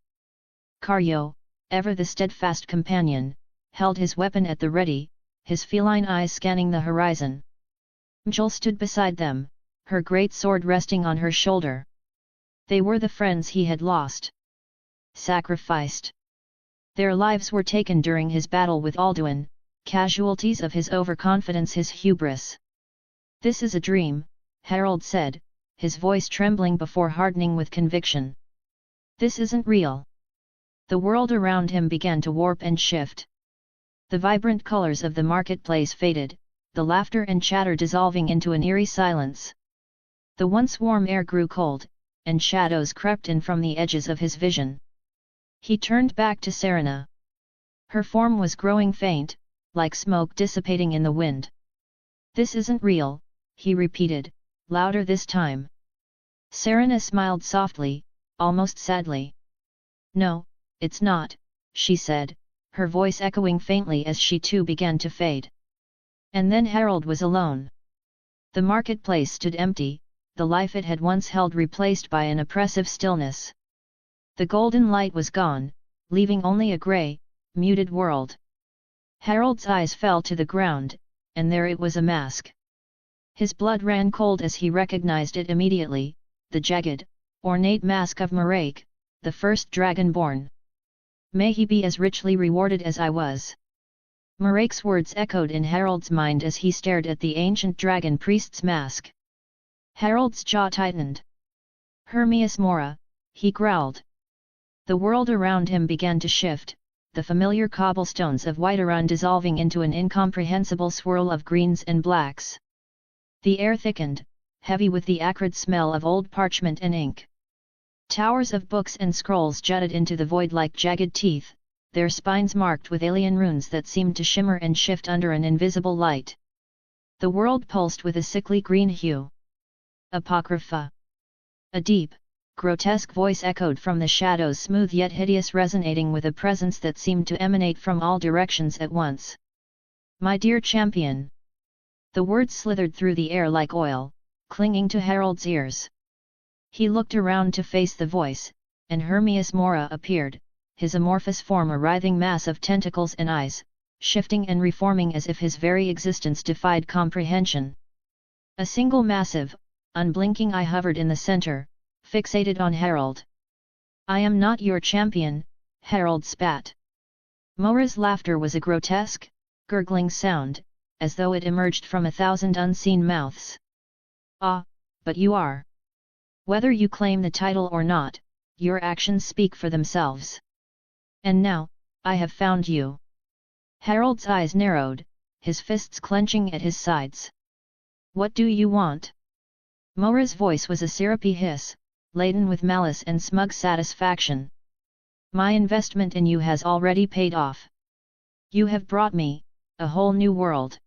Karyo, ever the steadfast companion, held his weapon at the ready, his feline eyes scanning the horizon. Mjol stood beside them, her great sword resting on her shoulder. They were the friends he had lost. Sacrificed. Their lives were taken during his battle with Alduin, casualties of his overconfidence, his hubris. "This is a dream," Harald said, his voice trembling before hardening with conviction. "This isn't real." The world around him began to warp and shift. The vibrant colors of the marketplace faded, the laughter and chatter dissolving into an eerie silence. The once warm air grew cold, and shadows crept in from the edges of his vision. He turned back to Serena. Her form was growing faint, like smoke dissipating in the wind. "This isn't real," he repeated, louder this time. Serena smiled softly, almost sadly. "No, it's not," she said, her voice echoing faintly as she too began to fade. And then Harald was alone. The marketplace stood empty, the life it had once held replaced by an oppressive stillness. The golden light was gone, leaving only a grey, muted world. Harald's eyes fell to the ground, and there it was, a mask. His blood ran cold as he recognized it immediately, the jagged, ornate mask of Miraik, the first Dragonborn. "May he be as richly rewarded as I was." Miraik's words echoed in Harald's mind as he stared at the ancient dragon priest's mask. Harald's jaw tightened. "Hermias Mora," he growled. The world around him began to shift, the familiar cobblestones of Whiterun dissolving into an incomprehensible swirl of greens and blacks. The air thickened, heavy with the acrid smell of old parchment and ink. Towers of books and scrolls jutted into the void like jagged teeth, their spines marked with alien runes that seemed to shimmer and shift under an invisible light. The world pulsed with a sickly green hue. Apocrypha. A deep, grotesque voice echoed from the shadows, smooth yet hideous, resonating with a presence that seemed to emanate from all directions at once. "My dear champion!" The words slithered through the air like oil, clinging to Harald's ears. He looked around to face the voice, and Hermias Mora appeared, his amorphous form a writhing mass of tentacles and eyes, shifting and reforming as if his very existence defied comprehension. A single massive, unblinking eye hovered in the center, fixated on Harald. "I am not your champion," Harald spat. Mora's laughter was a grotesque, gurgling sound, as though it emerged from 1,000 unseen mouths. "Ah, but you are. Whether you claim the title or not, your actions speak for themselves. And now, I have found you." Harald's eyes narrowed, his fists clenching at his sides. "What do you want?" Mora's voice was a syrupy hiss, laden with malice and smug satisfaction. "My investment in you has already paid off. You have brought me a whole new world."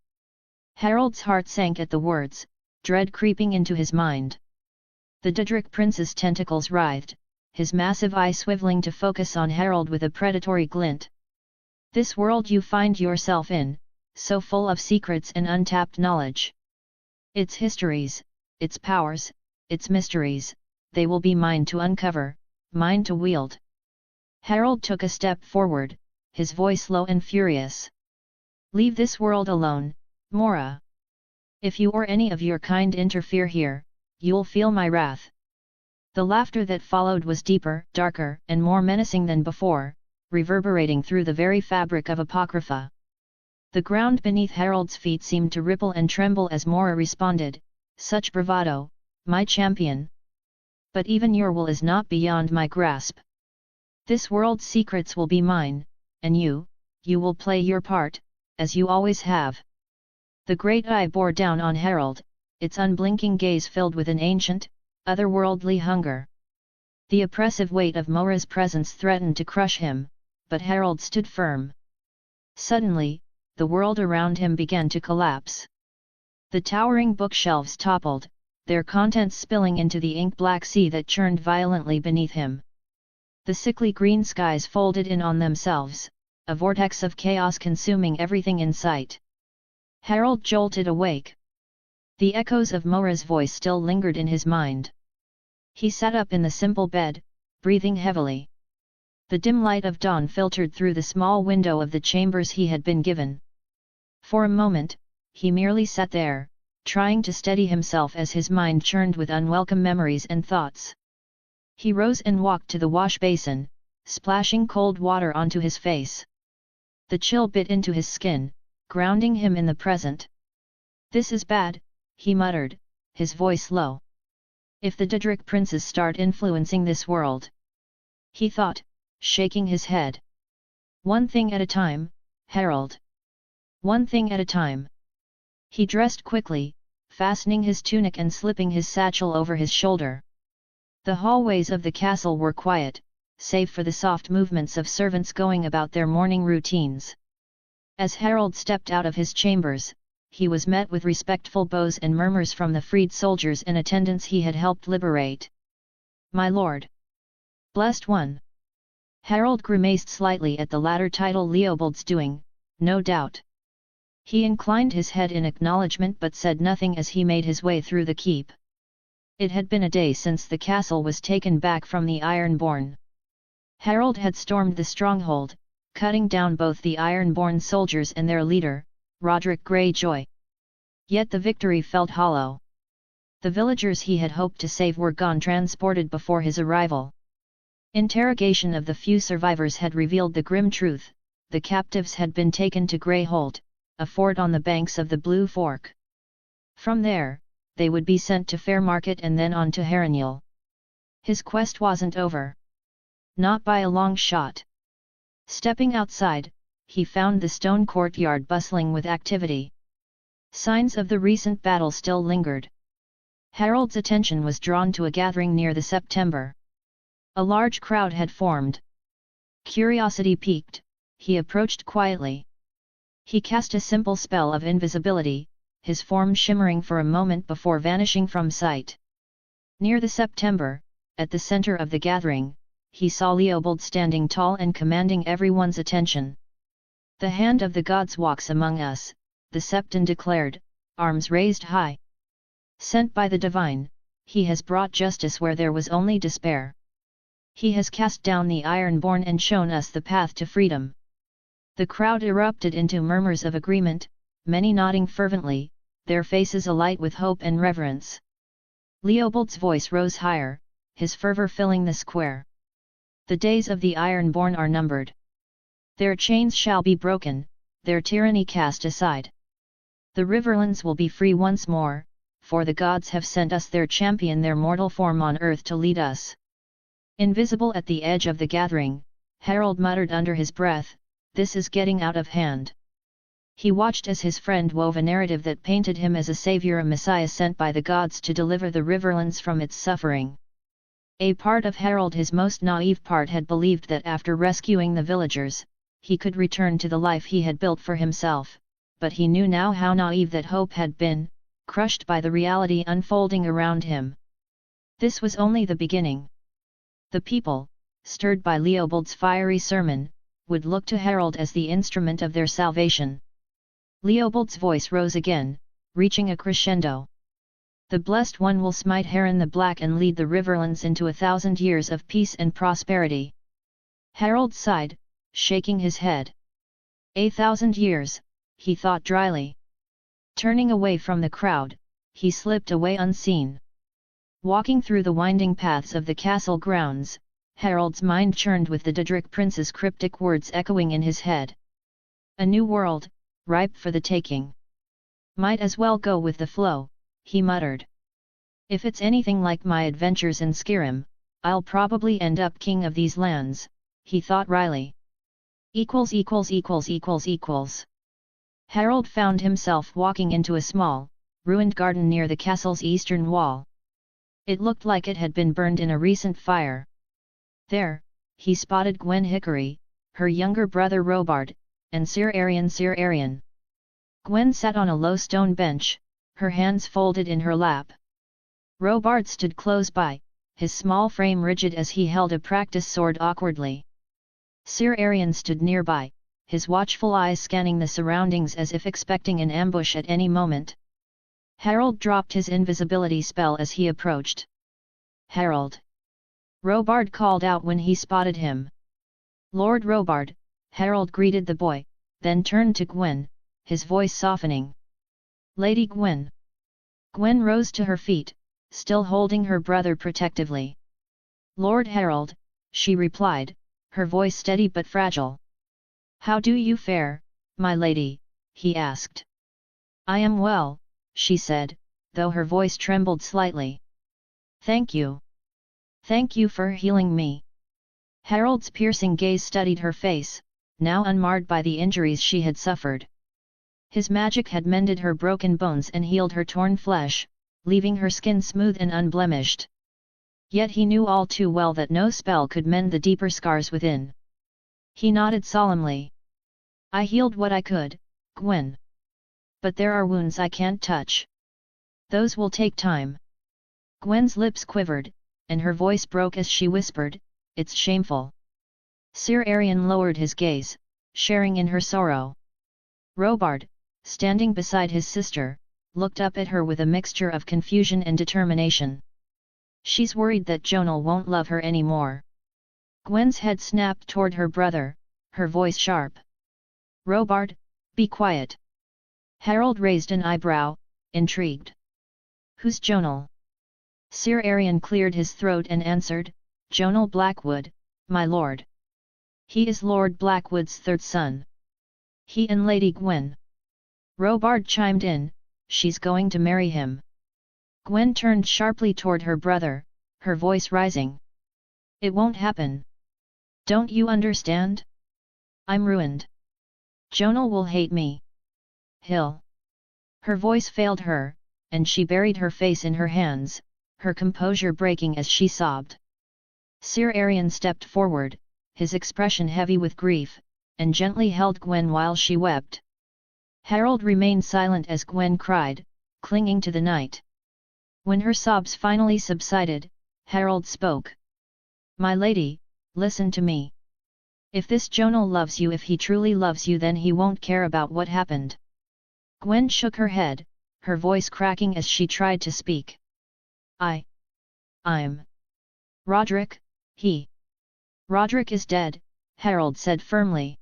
Harald's heart sank at the words, dread creeping into his mind. The Daedric Prince's tentacles writhed, his massive eye swiveling to focus on Harald with a predatory glint. "This world you find yourself in, so full of secrets and untapped knowledge. Its histories, its powers, its mysteries, they will be mine to uncover, mine to wield." Harald took a step forward, his voice low and furious. "Leave this world alone, Mora. If you or any of your kind interfere here, you'll feel my wrath." The laughter that followed was deeper, darker, and more menacing than before, reverberating through the very fabric of Apocrypha. The ground beneath Harald's feet seemed to ripple and tremble as Mora responded, "Such bravado, my champion! But even your will is not beyond my grasp. This world's secrets will be mine, and you will play your part, as you always have." The great eye bore down on Harald, its unblinking gaze filled with an ancient, otherworldly hunger. The oppressive weight of Mora's presence threatened to crush him, but Harald stood firm. Suddenly, the world around him began to collapse. The towering bookshelves toppled, their contents spilling into the ink-black sea that churned violently beneath him. The sickly green skies folded in on themselves, a vortex of chaos consuming everything in sight. Harald jolted awake. The echoes of Mora's voice still lingered in his mind. He sat up in the simple bed, breathing heavily. The dim light of dawn filtered through the small window of the chambers he had been given. For a moment, he merely sat there, trying to steady himself as his mind churned with unwelcome memories and thoughts. He rose and walked to the wash basin, splashing cold water onto his face. The chill bit into his skin, grounding him in the present. "This is bad," he muttered, his voice low. "If the Daedric princes start influencing this world," he thought, shaking his head. "One thing at a time, Harald. One thing at a time." He dressed quickly, fastening his tunic and slipping his satchel over his shoulder. The hallways of the castle were quiet, save for the soft movements of servants going about their morning routines. As Harald stepped out of his chambers, he was met with respectful bows and murmurs from the freed soldiers and attendants he had helped liberate. "My lord! Blessed one!" Harald grimaced slightly at the latter title. "Leopold's doing, no doubt." He inclined his head in acknowledgement but said nothing as he made his way through the keep. It had been a day since the castle was taken back from the Ironborn. Harald had stormed the stronghold, cutting down both the Ironborn soldiers and their leader, Roderick Greyjoy. Yet the victory felt hollow. The villagers he had hoped to save were gone, transported before his arrival. Interrogation of the few survivors had revealed the grim truth: the captives had been taken to Greyholt, a fort on the banks of the Blue Fork. From there, they would be sent to Fairmarket and then on to Harrenhal. His quest wasn't over. Not by a long shot. Stepping outside, he found the stone courtyard bustling with activity. Signs of the recent battle still lingered. Harald's attention was drawn to a gathering near the September. A large crowd had formed. Curiosity piqued, he approached quietly. He cast a simple spell of invisibility, his form shimmering for a moment before vanishing from sight. Near the September, at the center of the gathering, he saw Leopold standing tall and commanding everyone's attention. "The hand of the gods walks among us," the Septon declared, arms raised high. "Sent by the divine, he has brought justice where there was only despair. He has cast down the Ironborn and shown us the path to freedom." The crowd erupted into murmurs of agreement, many nodding fervently, their faces alight with hope and reverence. Leopold's voice rose higher, his fervor filling the square. "The days of the Ironborn are numbered. Their chains shall be broken, their tyranny cast aside. The Riverlands will be free once more, for the gods have sent us their champion, their mortal form on earth to lead us." Invisible at the edge of the gathering, Harald muttered under his breath, "This is getting out of hand." He watched as his friend wove a narrative that painted him as a savior, a messiah sent by the gods to deliver the Riverlands from its suffering. A part of Harald, his most naive part, had believed that after rescuing the villagers, he could return to the life he had built for himself, but he knew now how naive that hope had been, crushed by the reality unfolding around him. This was only the beginning. The people, stirred by Leopold's fiery sermon, would look to Harald as the instrument of their salvation. Leopold's voice rose again, reaching a crescendo. "The Blessed One will smite Harren the Black and lead the Riverlands into 1,000 years of peace and prosperity." Harald sighed, shaking his head. 1,000 years, he thought dryly. Turning away from the crowd, he slipped away unseen. Walking through the winding paths of the castle grounds, Harald's mind churned with the Daedric Prince's cryptic words echoing in his head. A new world, ripe for the taking. "Might as well go with the flow," he muttered. "If it's anything like my adventures in Skyrim, I'll probably end up king of these lands," he thought wryly. Harald found himself walking into a small, ruined garden near the castle's eastern wall. It looked like it had been burned in a recent fire. There, he spotted Gwen Hickory, her younger brother Robard, and Sir Arian. Gwen sat on a low stone bench, her hands folded in her lap. Robard stood close by, his small frame rigid as he held a practice sword awkwardly. Sir Arian stood nearby, his watchful eyes scanning the surroundings as if expecting an ambush at any moment. Harald dropped his invisibility spell as he approached. "Harald!" Robard called out when he spotted him. "Lord Robard," Harald greeted the boy, then turned to Gwen, his voice softening. "Lady Gwen." Gwen rose to her feet, still holding her brother protectively. "Lord Harald," she replied, her voice steady but fragile. "How do you fare, my lady?" he asked. "I am well," she said, though her voice trembled slightly. "Thank you. Thank you for healing me." Harald's piercing gaze studied her face, now unmarred by the injuries she had suffered. His magic had mended her broken bones and healed her torn flesh, leaving her skin smooth and unblemished. Yet he knew all too well that no spell could mend the deeper scars within. He nodded solemnly. "I healed what I could, Gwen. But there are wounds I can't touch. Those will take time." Gwen's lips quivered, and her voice broke as she whispered, "It's shameful." Sir Arian lowered his gaze, sharing in her sorrow. Robard, standing beside his sister, looked up at her with a mixture of confusion and determination. "She's worried that Jonal won't love her anymore." Gwen's head snapped toward her brother, her voice sharp. "Robard, be quiet." Harald raised an eyebrow, intrigued. "Who's Jonal?" Sir Arian cleared his throat and answered, "Jonal Blackwood, my lord. He is Lord Blackwood's third son. He and Lady Gwen." Robard chimed in, "She's going to marry him." Gwen turned sharply toward her brother, her voice rising. "It won't happen. Don't you understand? I'm ruined. Jonal will hate me. He'll..." Her voice failed her, and she buried her face in her hands, her composure breaking as she sobbed. Sir Arian stepped forward, his expression heavy with grief, and gently held Gwen while she wept. Harald remained silent as Gwen cried, clinging to the night. When her sobs finally subsided, Harald spoke. My lady, listen to me. If this Jonal loves you, if he truly loves you, then he won't care about what happened. Gwen shook her head, her voice cracking as she tried to speak. I'm Roderick, Roderick is dead, Harald said firmly.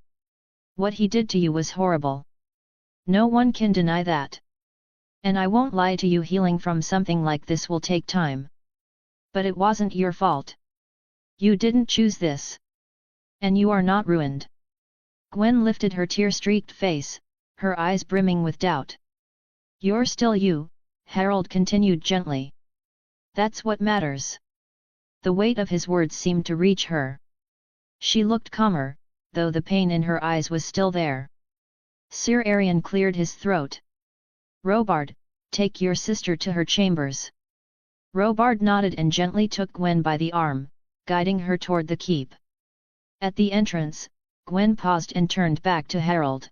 What he did to you was horrible. No one can deny that. And I won't lie to you, healing from something like this will take time. But it wasn't your fault. You didn't choose this. And you are not ruined. Gwen lifted her tear-streaked face, her eyes brimming with doubt. You're still you, Harald continued gently. That's what matters. The weight of his words seemed to reach her. She looked calmer, though the pain in her eyes was still there. Sir Arian cleared his throat. Robard, take your sister to her chambers. Robard nodded and gently took Gwen by the arm, guiding her toward the keep. At the entrance, Gwen paused and turned back to Harald.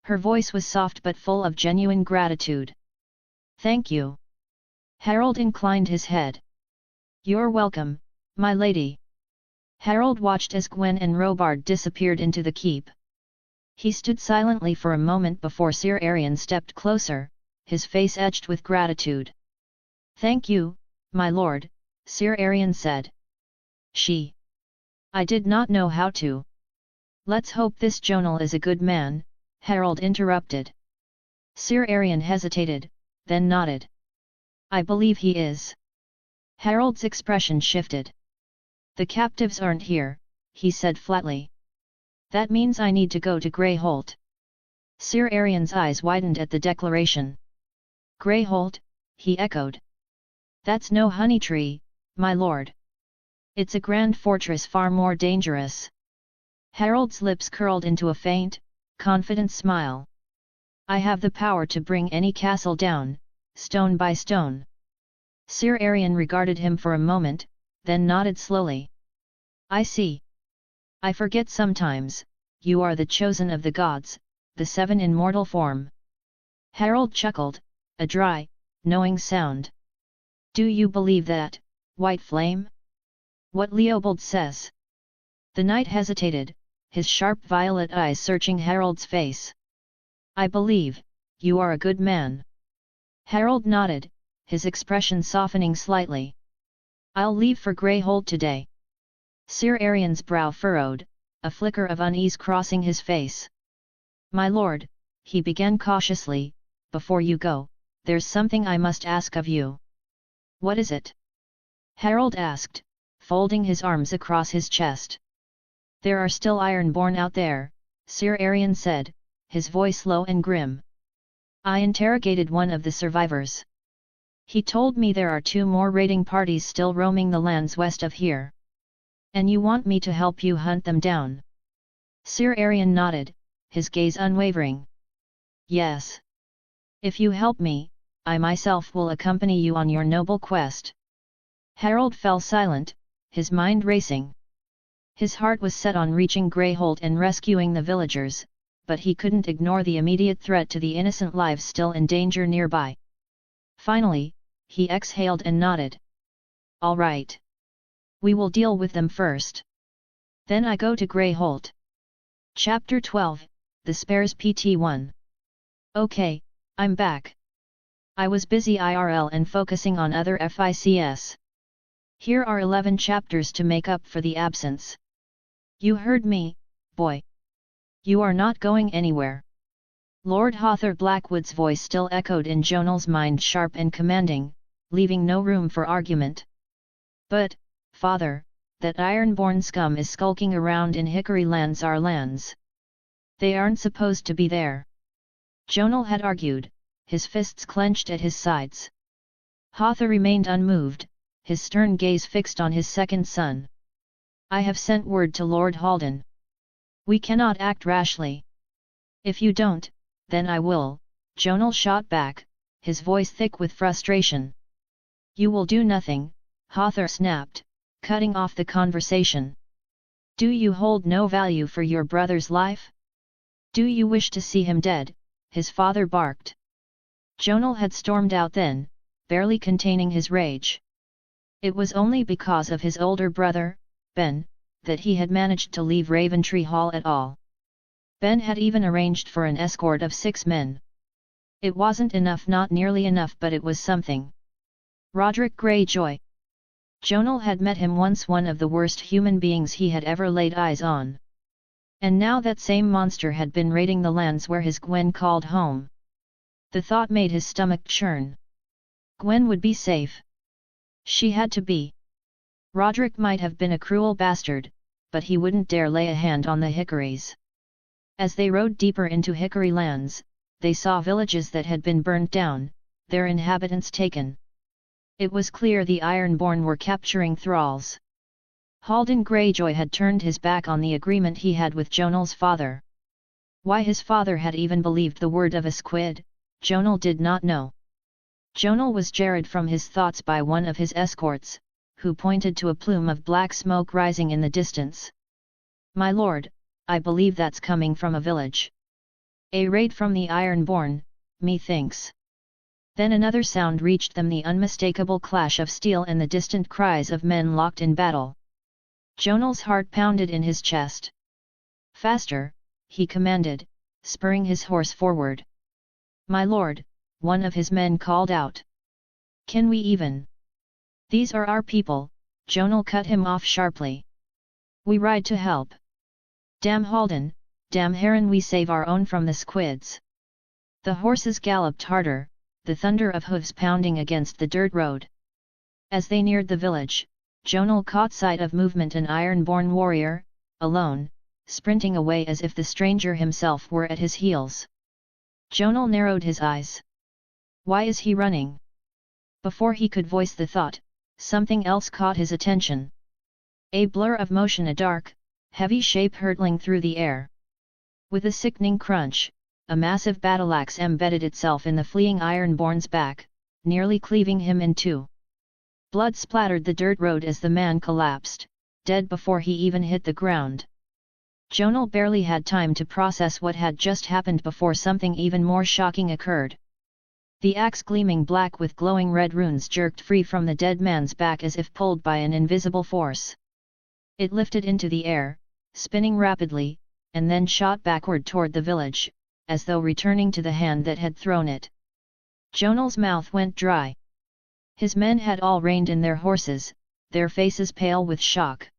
Her voice was soft but full of genuine gratitude. Thank you. Harald inclined his head. You're welcome, my lady. Harald watched as Gwen and Robard disappeared into the keep. He stood silently for a moment before Sir Arian stepped closer, his face etched with gratitude. Thank you, my lord, Sir Arian said. I did not know how to. Let's hope this Jonal is a good man, Harald interrupted. Sir Arian hesitated, then nodded. I believe he is. Harald's expression shifted. The captives aren't here, he said flatly. That means I need to go to Greyholt. Sir Arian's eyes widened at the declaration. Greyholt, he echoed. That's no honey tree, my lord. It's a grand fortress far more dangerous. Harald's lips curled into a faint, confident smile. I have the power to bring any castle down, stone by stone. Sir Arian regarded him for a moment, then nodded slowly. I see. I forget sometimes, you are the chosen of the gods, the seven in mortal form. Harald chuckled, a dry, knowing sound. Do you believe that, White Flame? What Leopold says? The knight hesitated, his sharp violet eyes searching Harald's face. I believe, you are a good man. Harald nodded, his expression softening slightly. I'll leave for Greyholt today. Sir Arian's brow furrowed, a flicker of unease crossing his face. My lord, he began cautiously, before you go, there's something I must ask of you. What is it? Harald asked, folding his arms across his chest. There are still Ironborn out there, Sir Arian said, his voice low and grim. I interrogated one of the survivors. He told me there are 2 more raiding parties still roaming the lands west of here. And you want me to help you hunt them down? Sir Arian nodded, his gaze unwavering. Yes. If you help me, I myself will accompany you on your noble quest. Harald fell silent, his mind racing. His heart was set on reaching Greyholt and rescuing the villagers, but he couldn't ignore the immediate threat to the innocent lives still in danger nearby. Finally, he exhaled and nodded. All right. We will deal with them first. Then I go to Greyholt. Chapter 12, The Spares PT1. Okay, I'm back. I was busy IRL and focusing on other FICS. Here are 11 chapters to make up for the absence. You heard me, boy. You are not going anywhere. Lord Harren Blackwood's voice still echoed in Jonal's mind, sharp and commanding, leaving no room for argument. But, father, that Ironborn scum is skulking around in Hickory lands, our lands. They aren't supposed to be there. Jonal had argued, his fists clenched at his sides. Harren remained unmoved, his stern gaze fixed on his second son. I have sent word to Lord Haldan. We cannot act rashly. If you don't, then I will, Jonal shot back, his voice thick with frustration. You will do nothing, Harren snapped, cutting off the conversation. Do you hold no value for your brother's life? Do you wish to see him dead? His father barked. Jonal had stormed out then, barely containing his rage. It was only because of his older brother, Ben, that he had managed to leave Raventree Hall at all. Ben had even arranged for an escort of 6 men. It wasn't enough, not nearly enough, but it was something. Roderick Greyjoy. Jonal had met him once, one of the worst human beings he had ever laid eyes on. And now that same monster had been raiding the lands where his Gwen called home. The thought made his stomach churn. Gwen would be safe. She had to be. Roderick might have been a cruel bastard, but he wouldn't dare lay a hand on the Hickories. As they rode deeper into Hickory lands, they saw villages that had been burned down, their inhabitants taken. It was clear the Ironborn were capturing thralls. Haldon Greyjoy had turned his back on the agreement he had with Jonal's father. Why his father had even believed the word of a squid, Jonal did not know. Jonal was jarred from his thoughts by one of his escorts, who pointed to a plume of black smoke rising in the distance. "My lord, I believe that's coming from a village. A raid from the Ironborn, methinks." Then another sound reached them, the unmistakable clash of steel and the distant cries of men locked in battle. Jonal's heart pounded in his chest. "Faster," he commanded, spurring his horse forward. "My lord," one of his men called out. "Can we even?" "These are our people," Jonal cut him off sharply. "We ride to help." "Damn Haldon, damn Harren, we save our own from the squids." The horses galloped harder, the thunder of hooves pounding against the dirt road. As they neared the village, Jonal caught sight of movement, an Ironborn warrior, alone, sprinting away as if the stranger himself were at his heels. Jonal narrowed his eyes. Why is he running? Before he could voice the thought, something else caught his attention. A blur of motion, a dark, heavy shape hurtling through the air. With a sickening crunch, a massive battleaxe embedded itself in the fleeing Ironborn's back, nearly cleaving him in two. Blood splattered the dirt road as the man collapsed, dead before he even hit the ground. Jonal barely had time to process what had just happened before something even more shocking occurred. The axe, gleaming black with glowing red runes, jerked free from the dead man's back as if pulled by an invisible force. It lifted into the air, spinning rapidly, and then shot backward toward the village, as though returning to the hand that had thrown it. Jonal's mouth went dry. His men had all reined in their horses, their faces pale with shock.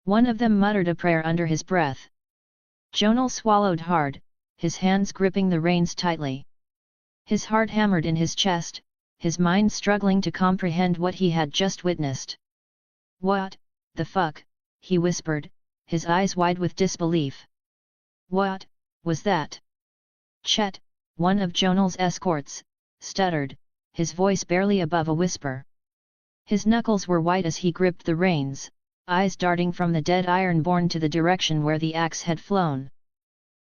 One of them muttered a prayer under his breath. Jonal swallowed hard, his hands gripping the reins tightly. His heart hammered in his chest, his mind struggling to comprehend what he had just witnessed. "What the fuck?" he whispered, his eyes wide with disbelief. "What was that?" Chet, one of Jonal's escorts, stuttered, his voice barely above a whisper. His knuckles were white as he gripped the reins, eyes darting from the dead Ironborn to the direction where the axe had flown.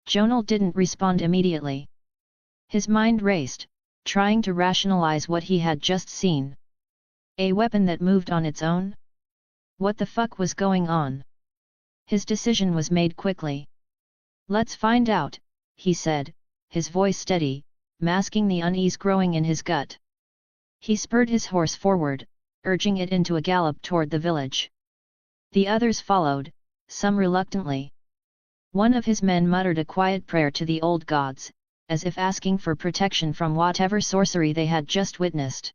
Jonal didn't respond immediately. His mind raced, trying to rationalize what he had just seen. A weapon that moved on its own? What the fuck was going on? His decision was made quickly. "Let's find out," he said, his voice steady, masking the unease growing in his gut. He spurred his horse forward, urging it into a gallop toward the village. The others followed, some reluctantly. One of his men muttered a quiet prayer to the old gods, as if asking for protection from whatever sorcery they had just witnessed.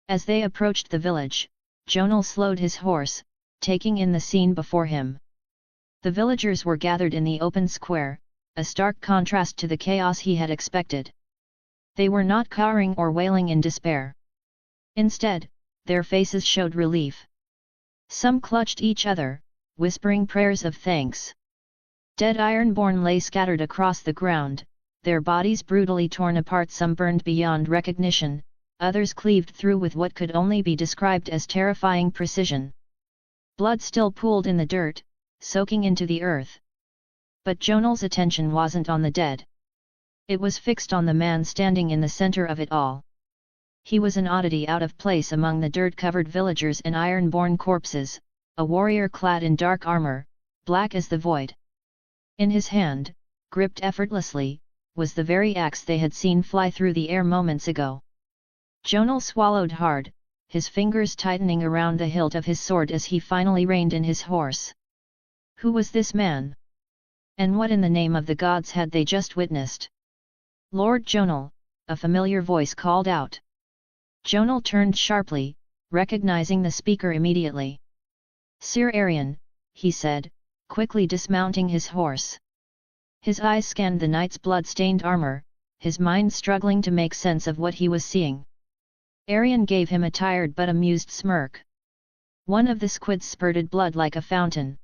As they approached the village, Jonal slowed his horse, taking in the scene before him. The villagers were gathered in the open square, a stark contrast to the chaos he had expected. They were not cowering or wailing in despair. Instead, their faces showed relief. Some clutched each other, whispering prayers of thanks. Dead Ironborn lay scattered across the ground, their bodies brutally torn apart, some burned beyond recognition, others cleaved through with what could only be described as terrifying precision. Blood still pooled in the dirt, soaking into the earth. But Jonal's attention wasn't on the dead. It was fixed on the man standing in the center of it all. He was an oddity out of place among the dirt-covered villagers and Ironborn corpses, a warrior clad in dark armor, black as the void. In his hand, gripped effortlessly, was the very axe they had seen fly through the air moments ago. Jonal swallowed hard, his fingers tightening around the hilt of his sword as he finally reined in his horse. Who was this man? And what in the name of the gods had they just witnessed? Lord Jonal, a familiar voice called out. Jonal turned sharply, recognizing the speaker immediately. Sir Arion, he said, quickly dismounting his horse. His eyes scanned the knight's blood-stained armor, his mind struggling to make sense of what he was seeing. Arion gave him a tired but amused smirk. One of the squids spurted blood like a fountain.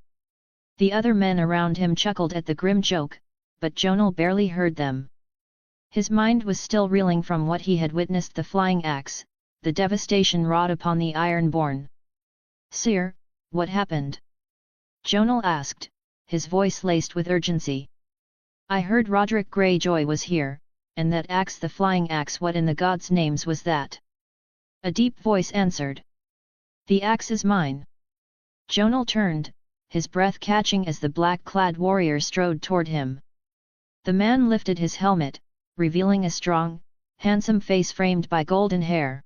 The other men around him chuckled at the grim joke, but Jonal barely heard them. His mind was still reeling from what he had witnessed: the flying axe, the devastation wrought upon the Ironborn. Sir, what happened? Jonal asked, his voice laced with urgency. I heard Roderick Greyjoy was here, and that axe, the flying axe. What in the gods' names was that? A deep voice answered. The axe is mine. Jonal turned, his breath catching as the black-clad warrior strode toward him. The man lifted his helmet, revealing a strong, handsome face framed by golden hair.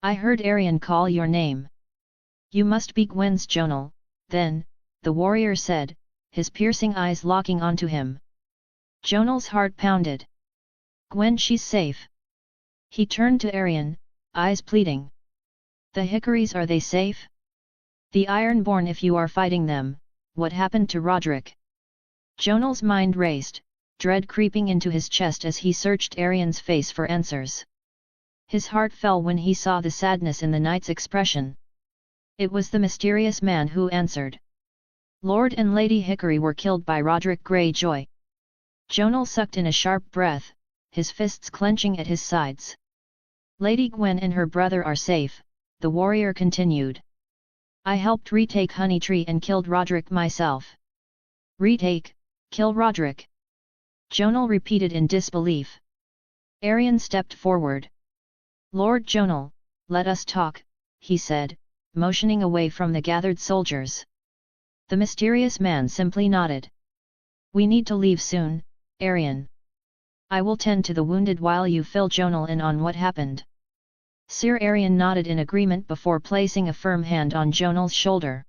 I heard Arion call your name. You must be Gwen's Jonal, then, the warrior said, his piercing eyes locking onto him. Jonal's heart pounded. Gwen, she's safe. He turned to Arion, eyes pleading. The Hickories, are they safe? The Ironborn, if you are fighting them, what happened to Roderick? Jonal's mind raced, dread creeping into his chest as he searched Arion's face for answers. His heart fell when he saw the sadness in the knight's expression. It was the mysterious man who answered. Lord and Lady Hickory were killed by Roderick Greyjoy. Jonal sucked in a sharp breath, his fists clenching at his sides. Lady Gwen and her brother are safe, the warrior continued. I helped retake Honeytree and killed Roderick myself. Retake, kill Roderick? Jonal repeated in disbelief. Arion stepped forward. Lord Jonal, let us talk, he said, motioning away from the gathered soldiers. The mysterious man simply nodded. We need to leave soon, Arion. I will tend to the wounded while you fill Jonal in on what happened. Sir Arion nodded in agreement before placing a firm hand on Jonal's shoulder.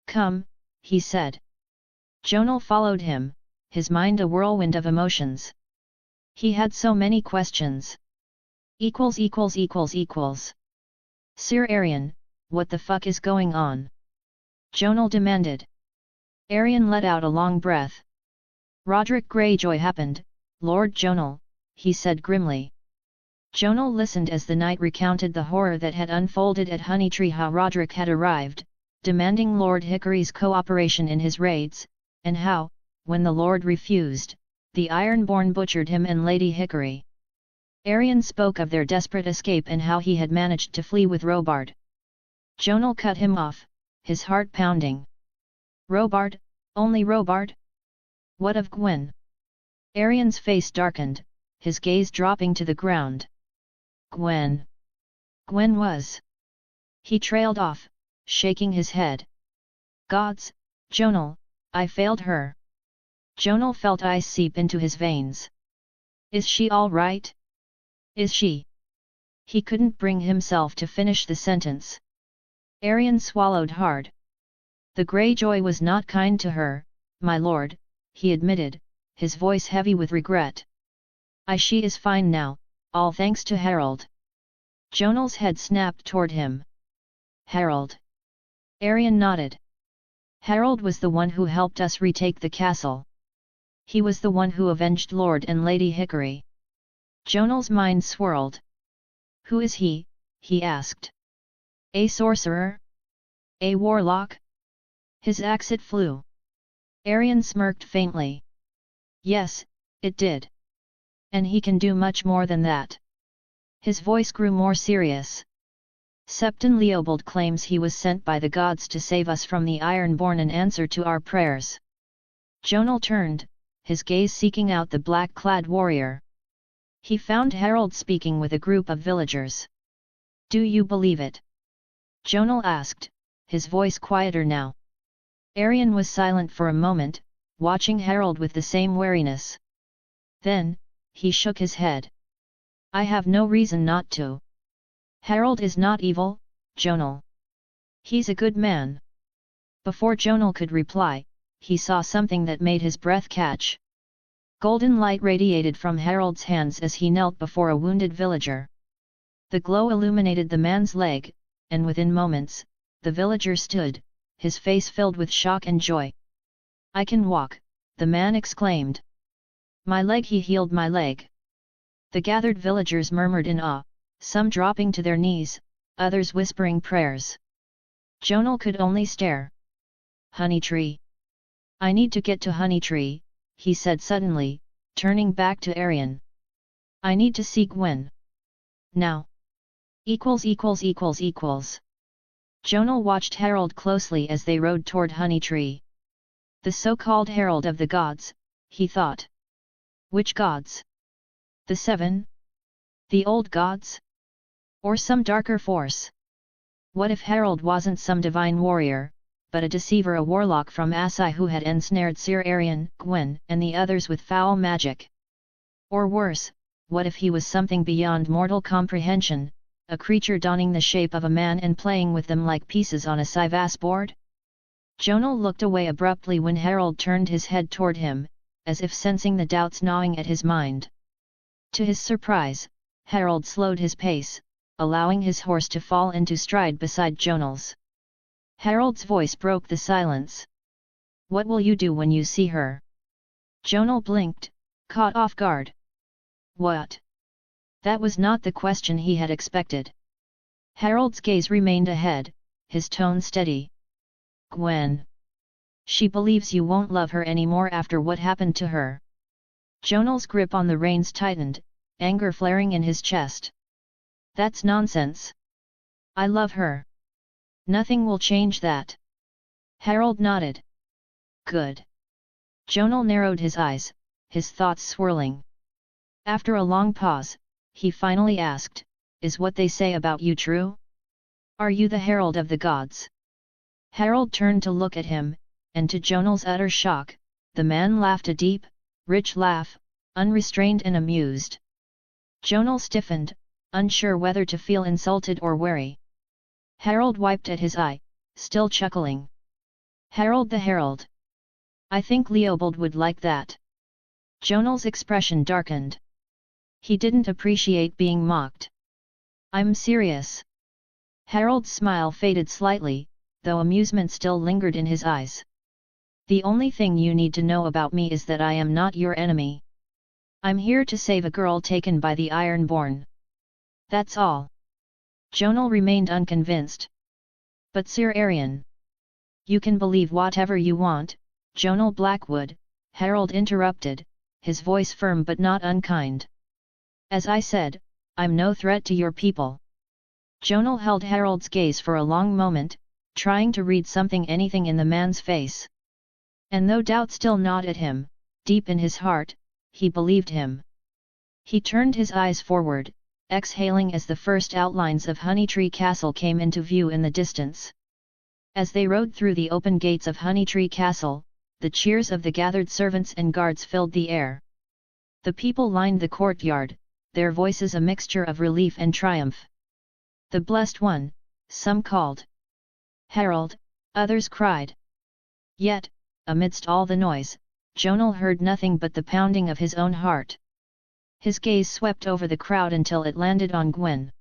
Come, he said. Jonal followed him, his mind a whirlwind of emotions. He had so many questions. Sir Arion, what the fuck is going on? Jonal demanded. Arion let out a long breath. Roderick Greyjoy happened, Lord Jonal, he said grimly. Jonal listened as the knight recounted the horror that had unfolded at Honeytree, how Roderick had arrived, demanding Lord Hickory's cooperation in his raids, and how, when the Lord refused, the Ironborn butchered him and Lady Hickory. Arion spoke of their desperate escape and how he had managed to flee with Robard. Jonal cut him off, his heart pounding. Robard, only Robard? What of Gwen? Arion's face darkened, his gaze dropping to the ground. Gwen. Gwen was. He trailed off, shaking his head. Gods, Jonal, I failed her. Jonal felt ice seep into his veins. Is she all right? Is she? He couldn't bring himself to finish the sentence. Arion swallowed hard. The Greyjoy was not kind to her, my lord, he admitted, his voice heavy with regret. She is fine now, all thanks to Harald. Jonal's head snapped toward him. Harald. Arion nodded. Harald was the one who helped us retake the castle. He was the one who avenged Lord and Lady Hickory. Jonal's mind swirled. Who is he? He asked. A sorcerer? A warlock? His axe it flew. Arion smirked faintly. Yes, it did. And he can do much more than that. His voice grew more serious. Septon Leobold claims he was sent by the gods to save us from the Ironborn in answer to our prayers. Jonal turned, his gaze seeking out the black-clad warrior. He found Harald speaking with a group of villagers. Do you believe it? Jonal asked, his voice quieter now. Arion was silent for a moment, watching Harald with the same wariness. Then, he shook his head. I have no reason not to. Harald is not evil, Jonal. He's a good man. Before Jonal could reply, he saw something that made his breath catch. Golden light radiated from Harald's hands as he knelt before a wounded villager. The glow illuminated the man's leg, and within moments, the villager stood, his face filled with shock and joy. "I can walk," the man exclaimed. "My leg, he healed my leg." The gathered villagers murmured in awe, some dropping to their knees, others whispering prayers. Jonal could only stare. "Honey Tree. I need to get to Honey Tree," he said suddenly, turning back to Arian. "I need to see Gwen. Now. .. Jonal watched Harald closely as they rode toward Honey Tree. The so-called Herald of the Gods, he thought. Which gods? The seven? The old gods? Or some darker force? What if Harald wasn't some divine warrior, but a deceiver, a warlock from Asai who had ensnared Sir Arian, Gwen, and the others with foul magic? Or worse, what if he was something beyond mortal comprehension, a creature donning the shape of a man and playing with them like pieces on a Sivas board? Jonal looked away abruptly when Harald turned his head toward him, as if sensing the doubts gnawing at his mind. To his surprise, Harald slowed his pace, allowing his horse to fall into stride beside Jonal's. Harald's voice broke the silence. "What will you do when you see her?" Jonal blinked, caught off guard. "What?" That was not the question he had expected. Harald's gaze remained ahead, his tone steady. "Gwen. She believes you won't love her anymore after what happened to her." Jonal's grip on the reins tightened, anger flaring in his chest. "That's nonsense. I love her. Nothing will change that." Harald nodded. "Good." Jonal narrowed his eyes, his thoughts swirling. After a long pause, he finally asked, "Is what they say about you true? Are you the Herald of the Gods?" Harald turned to look at him, and to Jonal's utter shock, the man laughed a deep, rich laugh, unrestrained and amused. Jonal stiffened, unsure whether to feel insulted or wary. Harald wiped at his eye, still chuckling. "Harald the Herald. I think Leopold would like that." Jonal's expression darkened. He didn't appreciate being mocked. "I'm serious." Harald's smile faded slightly, though amusement still lingered in his eyes. "The only thing you need to know about me is that I am not your enemy. I'm here to save a girl taken by the Ironborn. That's all." Jonal remained unconvinced. "But Sir Arian..." "You can believe whatever you want, Jonal Blackwood," Harald interrupted, his voice firm but not unkind. "As I said, I'm no threat to your people." Jonal held Harald's gaze for a long moment, trying to read anything in the man's face. And though doubt still gnawed at him, deep in his heart, he believed him. He turned his eyes forward, exhaling as the first outlines of Honeytree Castle came into view in the distance. As they rode through the open gates of Honeytree Castle, the cheers of the gathered servants and guards filled the air. The people lined the courtyard, their voices a mixture of relief and triumph. "The Blessed One," some called. "Harald," others cried. Yet, amidst all the noise, Jonal heard nothing but the pounding of his own heart. His gaze swept over the crowd until it landed on Gwen.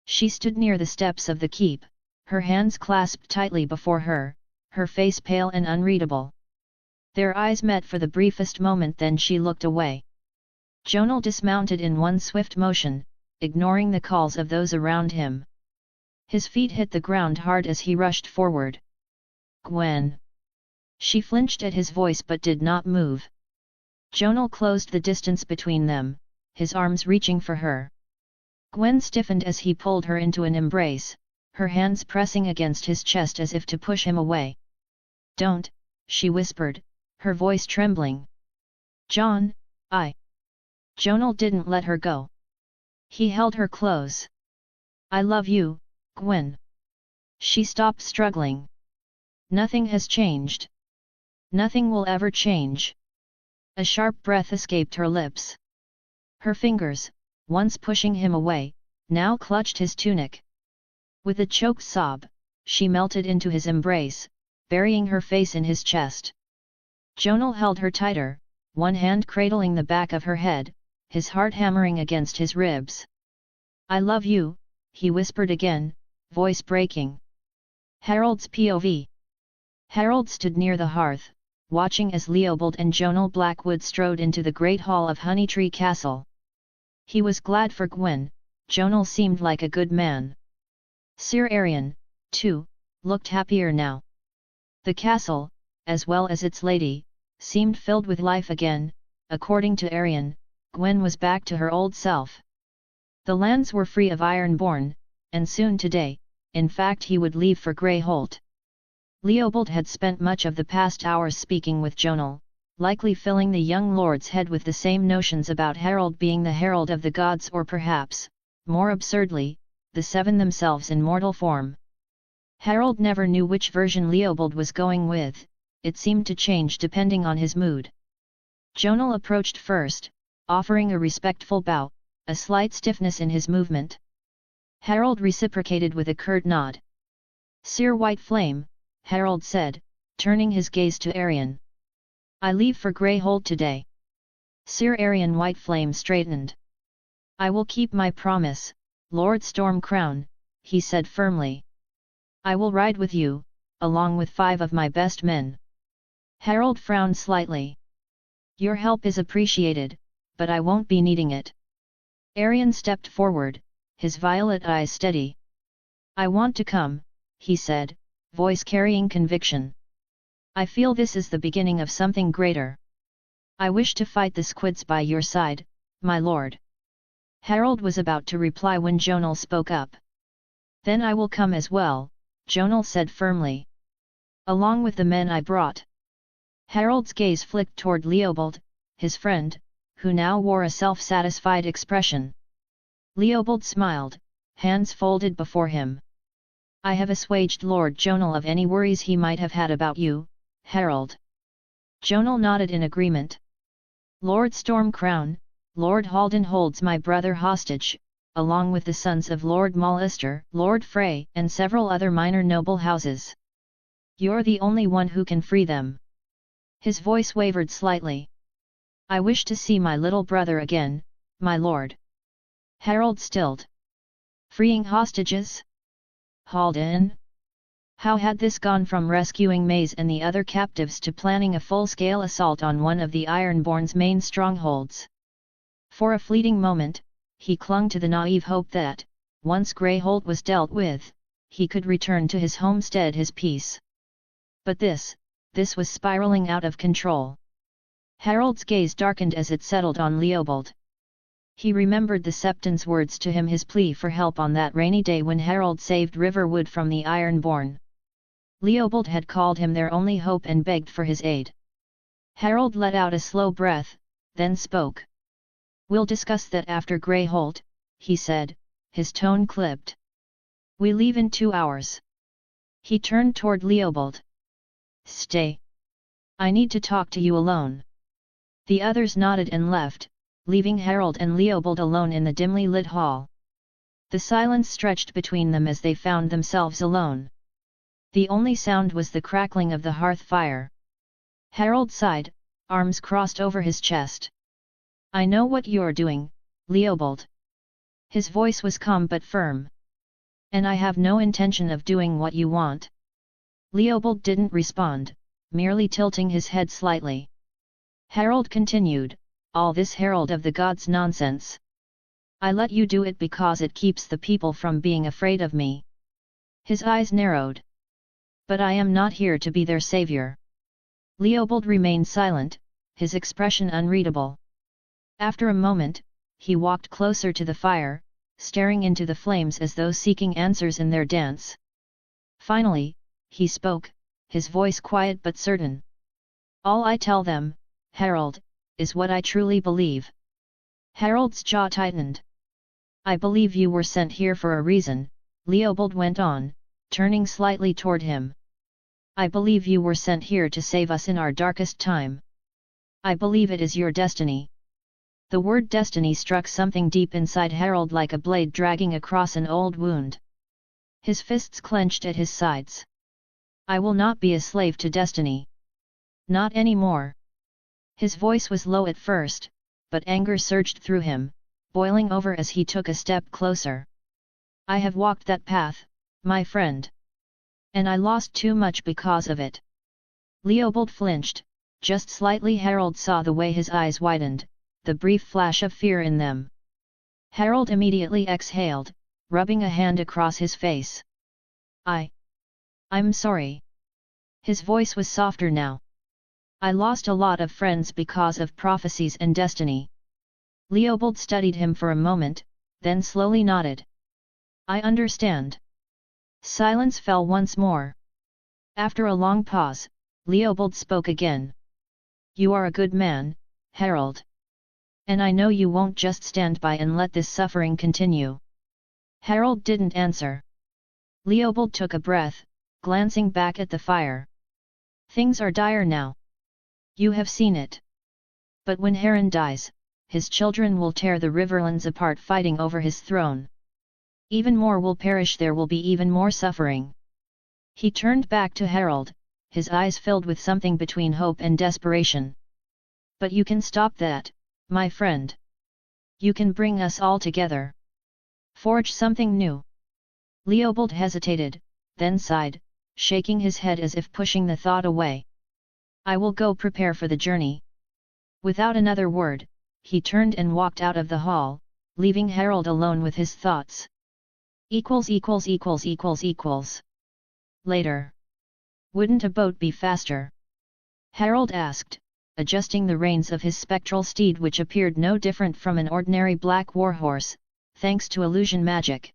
She stood near the steps of the keep, her hands clasped tightly before her, her face pale and unreadable. Their eyes met for the briefest moment, then she looked away. Jonal dismounted in one swift motion, ignoring the calls of those around him. His feet hit the ground hard as he rushed forward. "Gwen!" She flinched at his voice but did not move. Jonal closed the distance between them, his arms reaching for her. Gwen stiffened as he pulled her into an embrace, her hands pressing against his chest as if to push him away. "Don't," she whispered, her voice trembling. "John, Jonal didn't let her go. He held her close. "I love you, Gwen." She stopped struggling. "Nothing has changed. Nothing will ever change." A sharp breath escaped her lips. Her fingers, once pushing him away, now clutched his tunic. With a choked sob, she melted into his embrace, burying her face in his chest. Jonal held her tighter, one hand cradling the back of her head, his heart hammering against his ribs. "I love you," he whispered again, voice breaking. Harald's POV. Harald stood near the hearth, watching as Leopold and Jonal Blackwood strode into the great hall of Honeytree Castle. He was glad for Gwen. Jonal seemed like a good man. Sir Arion, too, looked happier now. The castle, as well as its lady, seemed filled with life again. According to Arion, Gwen was back to her old self. The lands were free of Ironborn, and soon today, in fact, he would leave for Greyholt. Leopold had spent much of the past hours speaking with Jonal, likely filling the young lord's head with the same notions about Harald being the herald of the gods, or perhaps, more absurdly, the seven themselves in mortal form. Harald never knew which version Leopold was going with, it seemed to change depending on his mood. Jonal approached first, offering a respectful bow, a slight stiffness in his movement. Harald reciprocated with a curt nod. "Sir White Flame," Harald said, turning his gaze to Arion. "I leave for Greyholt today." Sir Arion White Flame straightened. "I will keep my promise, Lord Stormcrown," he said firmly. "I will ride with you, along with 5 of my best men." Harald frowned slightly. "Your help is appreciated, but I won't be needing it." Arion stepped forward, his violet eyes steady. "I want to come," he said, voice carrying conviction. "I feel this is the beginning of something greater. I wish to fight the squids by your side, my lord." Harald was about to reply when Jonal spoke up. "Then I will come as well," Jonal said firmly. "Along with the men I brought." Harald's gaze flicked toward Leopold, his friend, who now wore a self-satisfied expression. Leopold smiled, hands folded before him. "I have assuaged Lord Jonal of any worries he might have had about you, Harald." Jonal nodded in agreement. "Lord Stormcrown, Lord Haldan holds my brother hostage, along with the sons of Lord Mallister, Lord Frey, and several other minor noble houses. You're the only one who can free them." His voice wavered slightly. "I wish to see my little brother again, my lord." Harald stilled. Freeing hostages? Haldan? How had this gone from rescuing Maze and the other captives to planning a full-scale assault on one of the Ironborn's main strongholds? For a fleeting moment, he clung to the naive hope that, once Greyholt was dealt with, he could return to his homestead his peace. But this was spiraling out of control. Harald's gaze darkened as it settled on Leopold. He remembered the Septon's words to him, his plea for help on that rainy day when Harald saved Riverwood from the Ironborn. Leopold had called him their only hope and begged for his aid. Harald let out a slow breath, then spoke. "We'll discuss that after Greyholt," he said, his tone clipped. "We leave in 2 hours." He turned toward Leopold. "Stay. I need to talk to you alone." The others nodded and left, leaving Harald and Leopold alone in the dimly lit hall. The silence stretched between them as they found themselves alone. The only sound was the crackling of the hearth fire. Harald sighed, arms crossed over his chest. "I know what you're doing, Leopold." His voice was calm but firm. "And I have no intention of doing what you want." Leopold didn't respond, merely tilting his head slightly. Harald continued, "All this herald of the gods nonsense. I let you do it because it keeps the people from being afraid of me." His eyes narrowed. "But I am not here to be their savior." Leopold remained silent, his expression unreadable. After a moment, he walked closer to the fire, staring into the flames as though seeking answers in their dance. Finally, he spoke, his voice quiet but certain. "All I tell them, Harald, is what I truly believe." Harald's jaw tightened. "I believe you were sent here for a reason," Leopold went on, turning slightly toward him. "I believe you were sent here to save us in our darkest time. I believe it is your destiny." The word destiny struck something deep inside Harald like a blade dragging across an old wound. His fists clenched at his sides. I will not be a slave to destiny. Not anymore. His voice was low at first, but anger surged through him, boiling over as he took a step closer. I have walked that path, my friend. And I lost too much because of it. Leopold flinched, just slightly. Harald saw the way his eyes widened, the brief flash of fear in them. Harald immediately exhaled, rubbing a hand across his face. I'm sorry. His voice was softer now. I lost a lot of friends because of prophecies and destiny. Leopold studied him for a moment, then slowly nodded. I understand. Silence fell once more. After a long pause, Leopold spoke again. You are a good man, Harald. And I know you won't just stand by and let this suffering continue. Harald didn't answer. Leopold took a breath, glancing back at the fire. Things are dire now. You have seen it. But when Harren dies, his children will tear the Riverlands apart fighting over his throne. Even more will perish. There will be even more suffering. He turned back to Harald, his eyes filled with something between hope and desperation. But you can stop that, my friend. You can bring us all together. Forge something new. Leopold hesitated, then sighed, shaking his head as if pushing the thought away. I will go prepare for the journey. Without another word, he turned and walked out of the hall, leaving Harald alone with his thoughts. Later. Wouldn't a boat be faster? Harald asked, adjusting the reins of his spectral steed, which appeared no different from an ordinary black warhorse, thanks to illusion magic.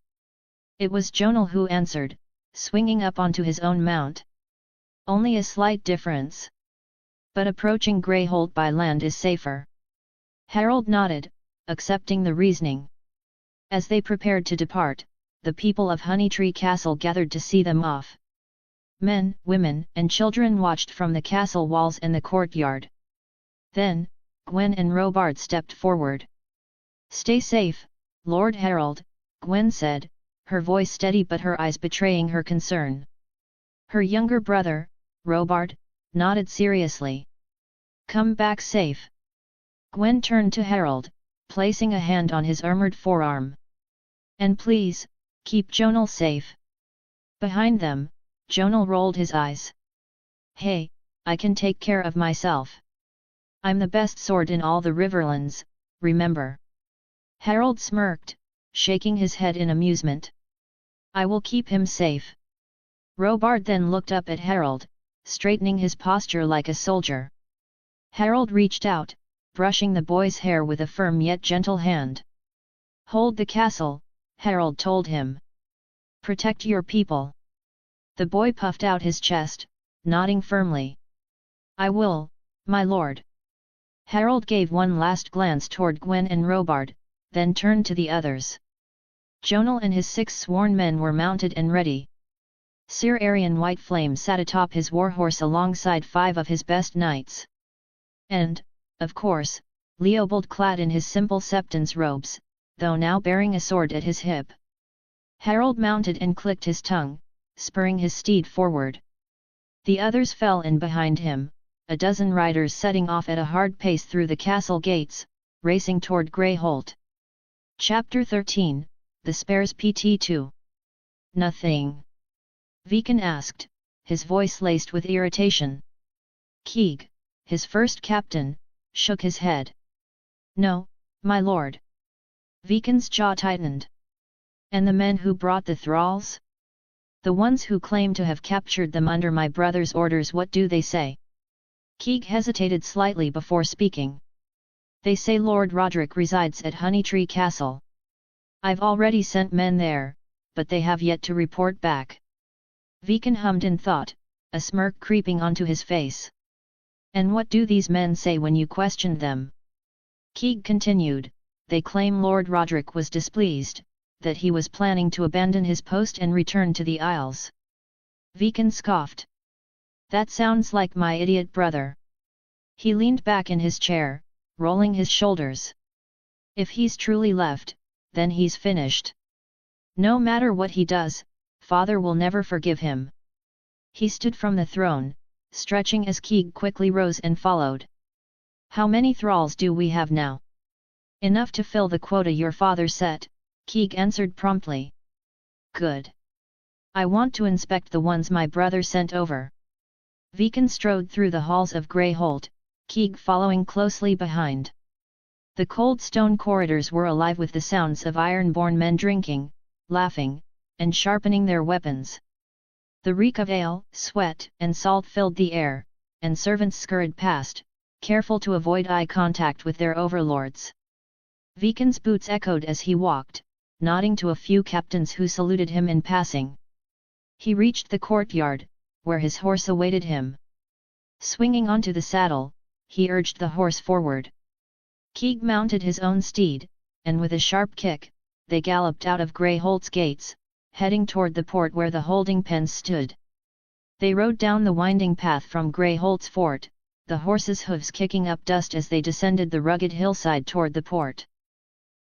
It was Jonal who answered, swinging up onto his own mount. Only a slight difference. But approaching Greyholt by land is safer. Harald nodded, accepting the reasoning. As they prepared to depart, the people of Honeytree Castle gathered to see them off. Men, women, and children watched from the castle walls and the courtyard. Then, Gwen and Robard stepped forward. Stay safe, Lord Harald, Gwen said, her voice steady but her eyes betraying her concern. Her younger brother, Robard, nodded seriously. Come back safe. Gwen turned to Harald, placing a hand on his armored forearm. And please, keep Jonal safe. Behind them, Jonal rolled his eyes. Hey, I can take care of myself. I'm the best sword in all the Riverlands, remember? Harald smirked, shaking his head in amusement. I will keep him safe. Robard then looked up at Harald, straightening his posture like a soldier. Harald reached out, brushing the boy's hair with a firm yet gentle hand. Hold the castle, Harald told him. Protect your people. The boy puffed out his chest, nodding firmly. I will, my lord. Harald gave one last glance toward Gwen and Robard, then turned to the others. Jonal and his 6 sworn men were mounted and ready. Sir Arian Whiteflame sat atop his warhorse alongside 5 of his best knights. And, of course, Leopold clad in his simple septon's robes, though now bearing a sword at his hip. Harald mounted and clicked his tongue, spurring his steed forward. The others fell in behind him, a dozen riders setting off at a hard pace through the castle gates, racing toward Greyholt. Chapter 13, The Spares PT2. Nothing. Viken asked, his voice laced with irritation. Keeg, his first captain, shook his head. No, my lord. Viken's jaw tightened. And the men who brought the thralls? The ones who claim to have captured them under my brother's orders, what do they say? Keeg hesitated slightly before speaking. They say Lord Roderick resides at Honeytree Castle. I've already sent men there, but they have yet to report back. Viken hummed in thought, a smirk creeping onto his face. And what do these men say when you questioned them? Keeg continued, they claim Lord Roderick was displeased, that he was planning to abandon his post and return to the Isles. Viken scoffed. That sounds like my idiot brother. He leaned back in his chair, rolling his shoulders. If he's truly left, then he's finished. No matter what he does, father will never forgive him. He stood from the throne, stretching as Keeg quickly rose and followed. How many thralls do we have now? Enough to fill the quota your father set, Keeg answered promptly. Good. I want to inspect the ones my brother sent over. Viken strode through the halls of Greyholt, Keeg following closely behind. The cold stone corridors were alive with the sounds of iron-born men drinking, laughing, and sharpening their weapons. The reek of ale, sweat, and salt filled the air, and servants scurried past, careful to avoid eye contact with their overlords. Viken's boots echoed as he walked, nodding to a few captains who saluted him in passing. He reached the courtyard, where his horse awaited him. Swinging onto the saddle, he urged the horse forward. Keeg mounted his own steed, and with a sharp kick, they galloped out of Greyholt's gates, heading toward the port where the holding pens stood. They rode down the winding path from Greyholt's fort, the horses' hooves kicking up dust as they descended the rugged hillside toward the port.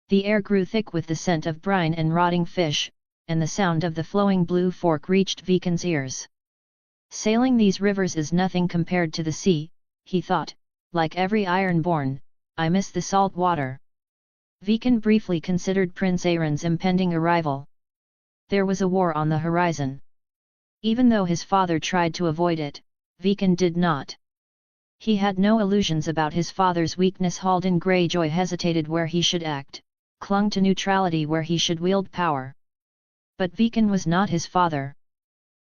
The air grew thick with the scent of brine and rotting fish, and the sound of the flowing blue fork reached Viken's ears. Sailing these rivers is nothing compared to the sea, he thought, like every ironborn, I miss the salt water. Viken briefly considered Prince Aeron's impending arrival. There was a war on the horizon. Even though his father tried to avoid it, Viken did not. He had no illusions about his father's weakness. Haldan Greyjoy hesitated where he should act, clung to neutrality where he should wield power. But Viken was not his father.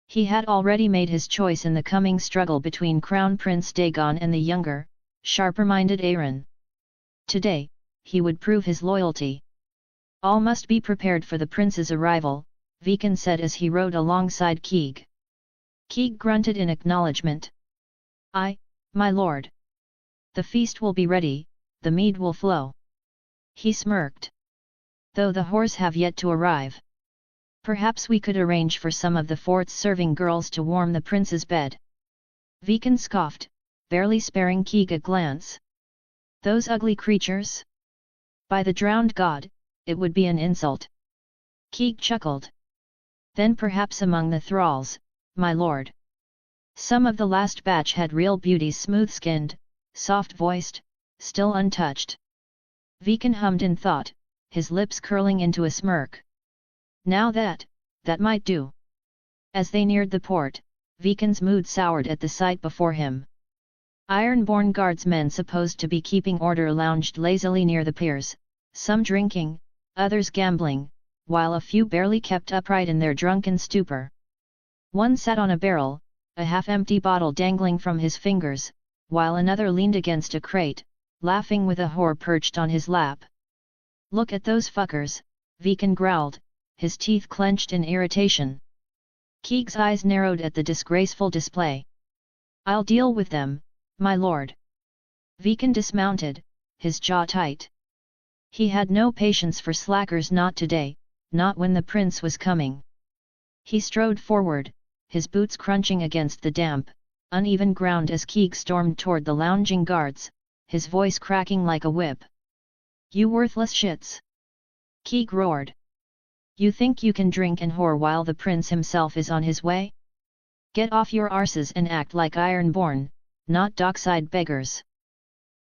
He had already made his choice in the coming struggle between Crown Prince Dagon and the younger, sharper-minded Aeron. Today, he would prove his loyalty. All must be prepared for the prince's arrival, Viken said as he rode alongside Keeg. Keeg grunted in acknowledgement. "Aye, my lord. The feast will be ready, the mead will flow." He smirked. "Though the horse have yet to arrive. Perhaps we could arrange for some of the fort's serving girls to warm the prince's bed." Viken scoffed, barely sparing Keeg a glance. "Those ugly creatures? By the drowned god, it would be an insult." Keeg chuckled. "Then perhaps among the thralls, my lord. Some of the last batch had real beauties, smooth-skinned, soft-voiced, still untouched." Viken hummed in thought, his lips curling into a smirk. Now that might do. As they neared the port, Viken's mood soured at the sight before him. Ironborn guardsmen supposed to be keeping order lounged lazily near the piers, some drinking, others gambling, while a few barely kept upright in their drunken stupor. One sat on a barrel, a half-empty bottle dangling from his fingers, while another leaned against a crate, laughing with a whore perched on his lap. "Look at those fuckers," Viken growled, his teeth clenched in irritation. Keeg's eyes narrowed at the disgraceful display. "I'll deal with them, my lord." Viken dismounted, his jaw tight. He had no patience for slackers, not today, not when the prince was coming. He strode forward, his boots crunching against the damp, uneven ground as Keeg stormed toward the lounging guards, his voice cracking like a whip. "You worthless shits!" Keeg roared. "You think you can drink and whore while the prince himself is on his way? Get off your arses and act like ironborn, not dockside beggars."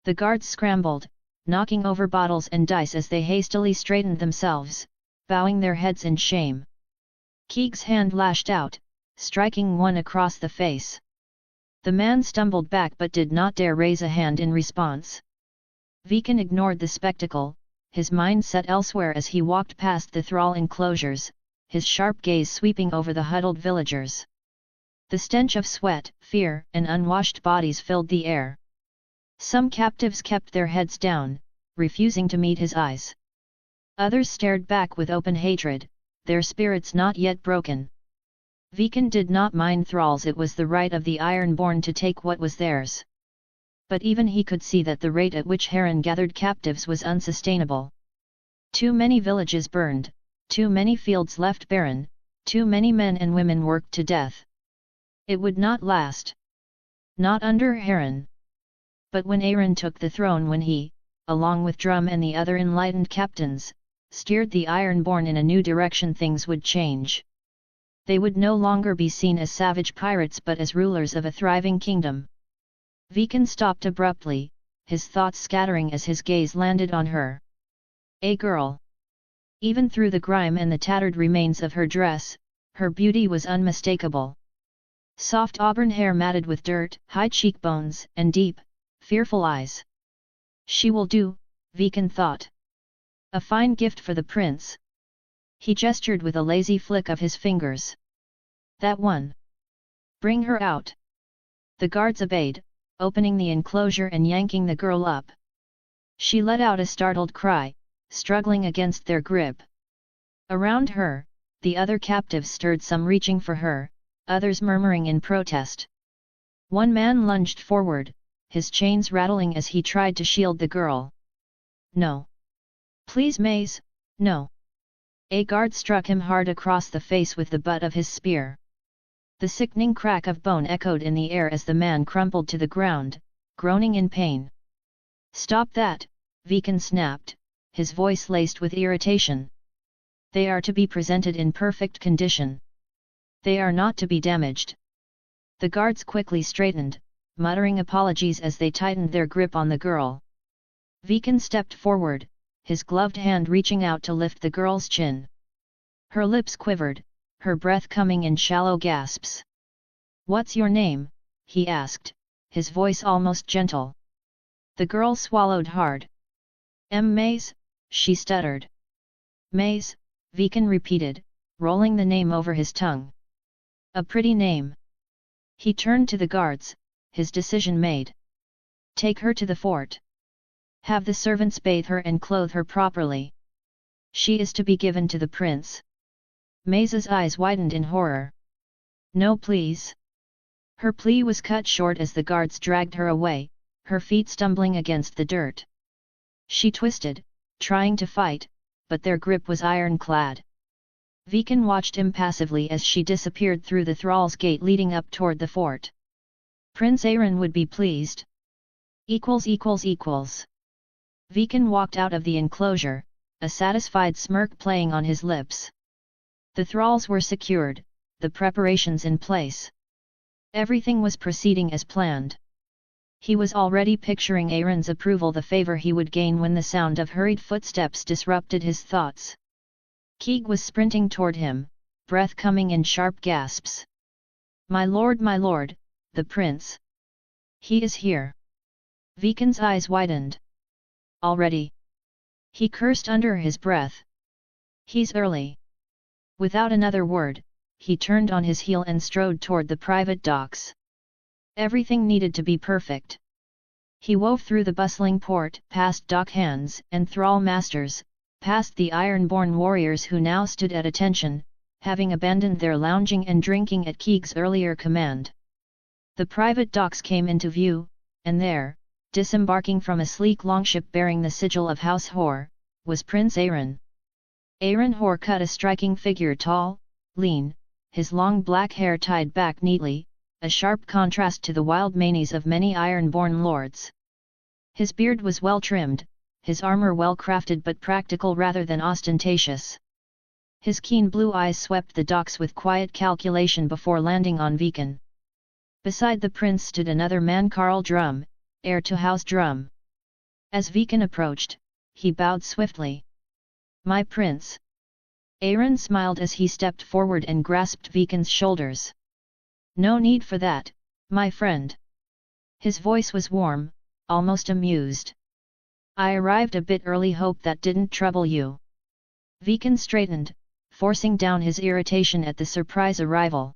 The guards scrambled, knocking over bottles and dice as they hastily straightened themselves, bowing their heads in shame. Keeg's hand lashed out, striking one across the face. The man stumbled back but did not dare raise a hand in response. Viken ignored the spectacle, his mind set elsewhere as he walked past the thrall enclosures, his sharp gaze sweeping over the huddled villagers. The stench of sweat, fear, and unwashed bodies filled the air. Some captives kept their heads down, refusing to meet his eyes. Others stared back with open hatred, their spirits not yet broken. Viken did not mind thralls, it was the right of the Ironborn to take what was theirs. But even he could see that the rate at which Harren gathered captives was unsustainable. Too many villages burned, too many fields left barren, too many men and women worked to death. It would not last. Not under Harren. But when Aeron took the throne, when he, along with Drum and the other enlightened captains, steered the Ironborn in a new direction. Things would change. They would no longer be seen as savage pirates but as rulers of a thriving kingdom. Viken stopped abruptly, his thoughts scattering as his gaze landed on her. A girl. Even through the grime and the tattered remains of her dress, her beauty was unmistakable. Soft auburn hair matted with dirt, high cheekbones, and deep, fearful eyes. She will do, Viken thought. A fine gift for the prince. He gestured with a lazy flick of his fingers. That one. Bring her out. The guards obeyed, opening the enclosure and yanking the girl up. She let out a startled cry, struggling against their grip. Around her, the other captives stirred, some reaching for her, others murmuring in protest. One man lunged forward, his chains rattling as he tried to shield the girl. No. Please, Maze, no. A guard struck him hard across the face with the butt of his spear. The sickening crack of bone echoed in the air as the man crumpled to the ground, groaning in pain. Stop that, Viken snapped, his voice laced with irritation. They are to be presented in perfect condition. They are not to be damaged. The guards quickly straightened, muttering apologies as they tightened their grip on the girl. Viken stepped forward, his gloved hand reaching out to lift the girl's chin. Her lips quivered, her breath coming in shallow gasps. What's your name? He asked, his voice almost gentle. The girl swallowed hard. Maze, she stuttered. Maze, Viken repeated, rolling the name over his tongue. A pretty name. He turned to the guards, his decision made. Take her to the fort. Have the servants bathe her and clothe her properly. She is to be given to the prince. Maze's eyes widened in horror. No, please. Her plea was cut short as the guards dragged her away, her feet stumbling against the dirt. She twisted, trying to fight, but their grip was ironclad. Viken watched impassively as she disappeared through the thrall's gate leading up toward the fort. Prince Harren would be pleased. Viken walked out of the enclosure, a satisfied smirk playing on his lips. The thralls were secured, the preparations in place. Everything was proceeding as planned. He was already picturing Harren's approval, the favor he would gain when the sound of hurried footsteps disrupted his thoughts. Keeg was sprinting toward him, breath coming in sharp gasps. My lord, the prince. He is here. Viken's eyes widened. Already? He cursed under his breath. He's early. Without another word, he turned on his heel and strode toward the private docks. Everything needed to be perfect. He wove through the bustling port, past dock hands and thrall masters, past the Ironborn warriors who now stood at attention, having abandoned their lounging and drinking at Keeg's earlier command. The private docks came into view, and there, disembarking from a sleek longship bearing the sigil of House Hoare, was Prince Harren. Harren Hoare cut a striking figure, tall, lean, his long black hair tied back neatly, a sharp contrast to the wild manes of many Ironborn lords. His beard was well trimmed, his armor well crafted but practical rather than ostentatious. His keen blue eyes swept the docks with quiet calculation before landing on Viken. Beside the prince stood another man, Carl Drum, heir to House Drum. As Viken approached, he bowed swiftly. My prince. Harren smiled as he stepped forward and grasped Viken's shoulders. No need for that, my friend. His voice was warm, almost amused. I arrived a bit early, hope that didn't trouble you. Viken straightened, forcing down his irritation at the surprise arrival.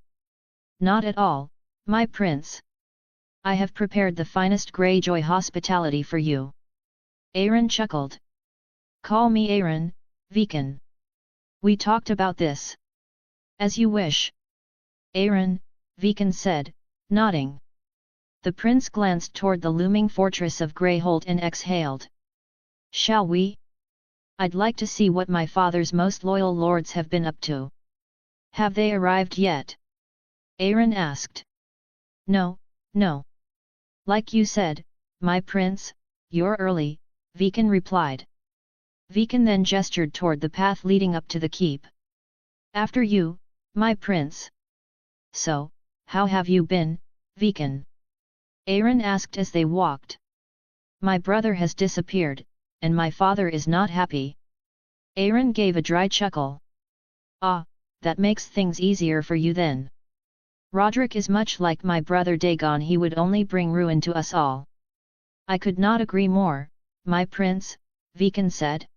Not at all, my prince. I have prepared the finest Greyjoy hospitality for you. Harren chuckled. Call me Harren, Viken. We talked about this. As you wish. Harren, Viken said, nodding. The prince glanced toward the looming fortress of Greyholt and exhaled. Shall we? I'd like to see what my father's most loyal lords have been up to. Have they arrived yet? Harren asked. No. Like you said, my prince, you're early, Viken replied. Viken then gestured toward the path leading up to the keep. After you, my prince. So, how have you been, Viken? Aaron asked as they walked. My brother has disappeared, and my father is not happy. Aaron gave a dry chuckle. Ah, that makes things easier for you then. Roderick is much like my brother Dagon, he would only bring ruin to us all. I could not agree more, my prince, Viken said.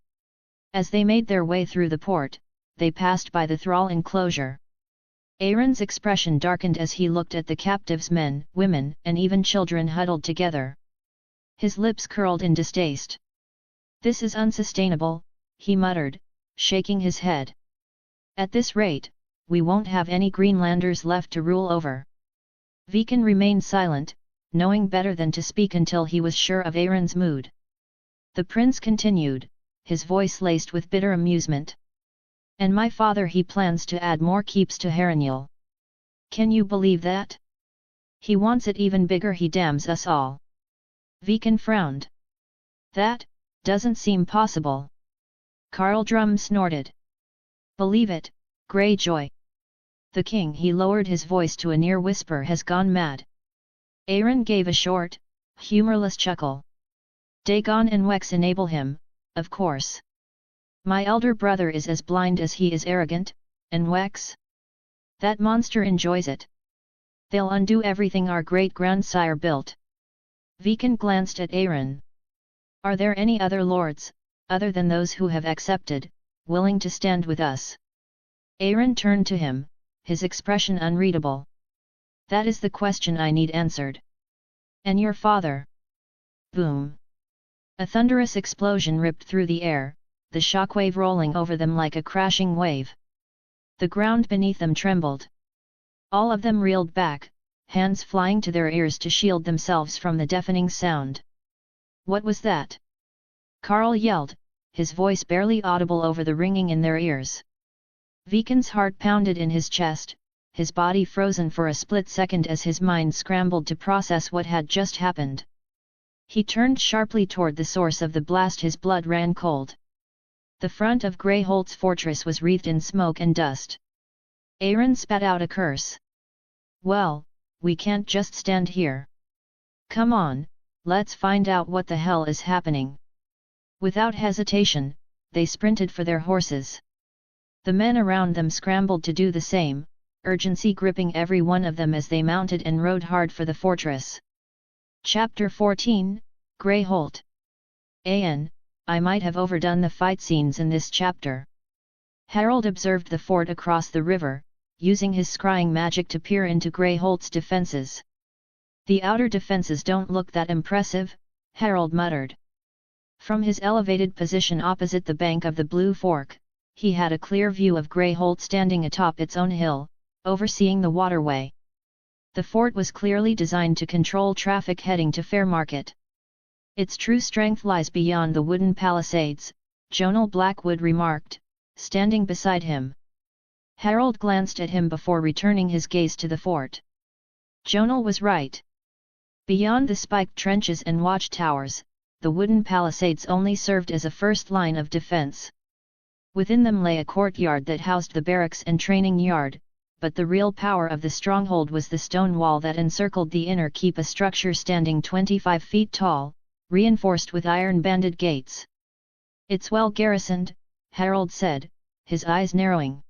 As they made their way through the port, they passed by the thrall enclosure. Aaron's expression darkened as he looked at the captives, men, women, and even children huddled together. His lips curled in distaste. This is unsustainable, he muttered, shaking his head. At this rate, we won't have any Greenlanders left to rule over. Viken remained silent, knowing better than to speak until he was sure of Aaron's mood. The prince continued, his voice laced with bitter amusement. And my father, he plans to add more keeps to Harrenhal. Can you believe that? He wants it even bigger, he damns us all. Viken frowned. That doesn't seem possible. Carl Drum snorted. Believe it, Greyjoy. The king, he lowered his voice to a near whisper, has gone mad. Aaron gave a short, humorless chuckle. Dagon and Wex enable him, of course. My elder brother is as blind as he is arrogant, and Wex? That monster enjoys it. They'll undo everything our great-grandsire built. Viken glanced at Aaron. Are there any other lords, other than those who have accepted, willing to stand with us? Aaron turned to him, his expression unreadable. That is the question I need answered. And your father? Boom! A thunderous explosion ripped through the air, the shockwave rolling over them like a crashing wave. The ground beneath them trembled. All of them reeled back, hands flying to their ears to shield themselves from the deafening sound. What was that? Carl yelled, his voice barely audible over the ringing in their ears. Viken's heart pounded in his chest, his body frozen for a split second as his mind scrambled to process what had just happened. He turned sharply toward the source of the blast, his blood ran cold. The front of Greyholt's fortress was wreathed in smoke and dust. Aaron spat out a curse. Well, we can't just stand here. Come on, let's find out what the hell is happening. Without hesitation, they sprinted for their horses. The men around them scrambled to do the same, urgency gripping every one of them as they mounted and rode hard for the fortress. Chapter 14, Greyholt. I might have overdone the fight scenes in this chapter. Harald observed the fort across the river, using his scrying magic to peer into Greyholt's defenses. The outer defenses don't look that impressive, Harald muttered. From his elevated position opposite the bank of the Blue Fork, he had a clear view of Greyholt standing atop its own hill, overseeing the waterway. The fort was clearly designed to control traffic heading to Fairmarket. Its true strength lies beyond the wooden palisades, Jonal Blackwood remarked, standing beside him. Harald glanced at him before returning his gaze to the fort. Jonal was right. Beyond the spiked trenches and watchtowers, the wooden palisades only served as a first line of defense. Within them lay a courtyard that housed the barracks and training yard, but the real power of the stronghold was the stone wall that encircled the inner keep, a structure standing 25 feet tall, reinforced with iron-banded gates. It's well garrisoned, Harald said, his eyes narrowing.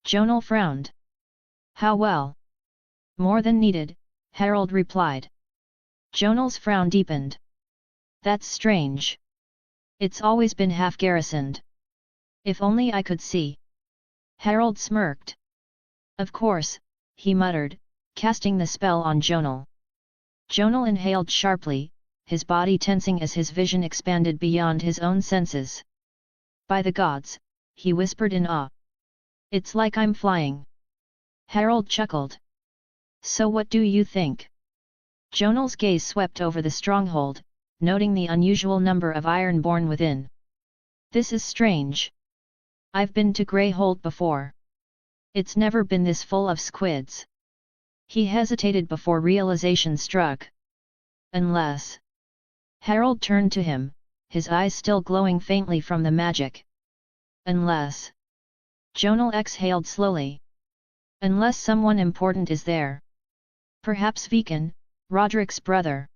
Jonal frowned. How well? More than needed, Harald replied. Jonal's frown deepened. That's strange. It's always been half garrisoned. If only I could see. Harald smirked. Of course, he muttered, casting the spell on Jonal. Jonal inhaled sharply, his body tensing as his vision expanded beyond his own senses. By the gods, he whispered in awe. It's like I'm flying. Harald chuckled. So what do you think? Jonal's gaze swept over the stronghold, noting the unusual number of Ironborn within. This is strange. I've been to Greyholt before. It's never been this full of squids. He hesitated before realization struck. Unless... Harald turned to him, his eyes still glowing faintly from the magic. Unless... Jonal exhaled slowly. Unless someone important is there. Perhaps Viken, Roderick's brother.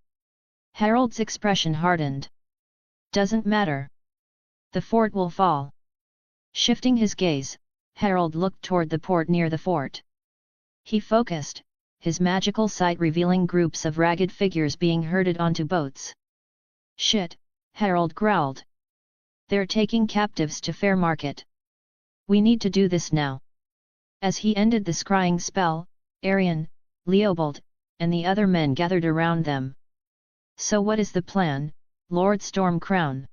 Harald's expression hardened. Doesn't matter. The fort will fall. Shifting his gaze, Harald looked toward the port near the fort. He focused, his magical sight revealing groups of ragged figures being herded onto boats. Shit, Harald growled. They're taking captives to fair market. We need to do this now. As he ended the scrying spell, Arion, Leopold, and the other men gathered around them. So what is the plan, Lord Stormcrown?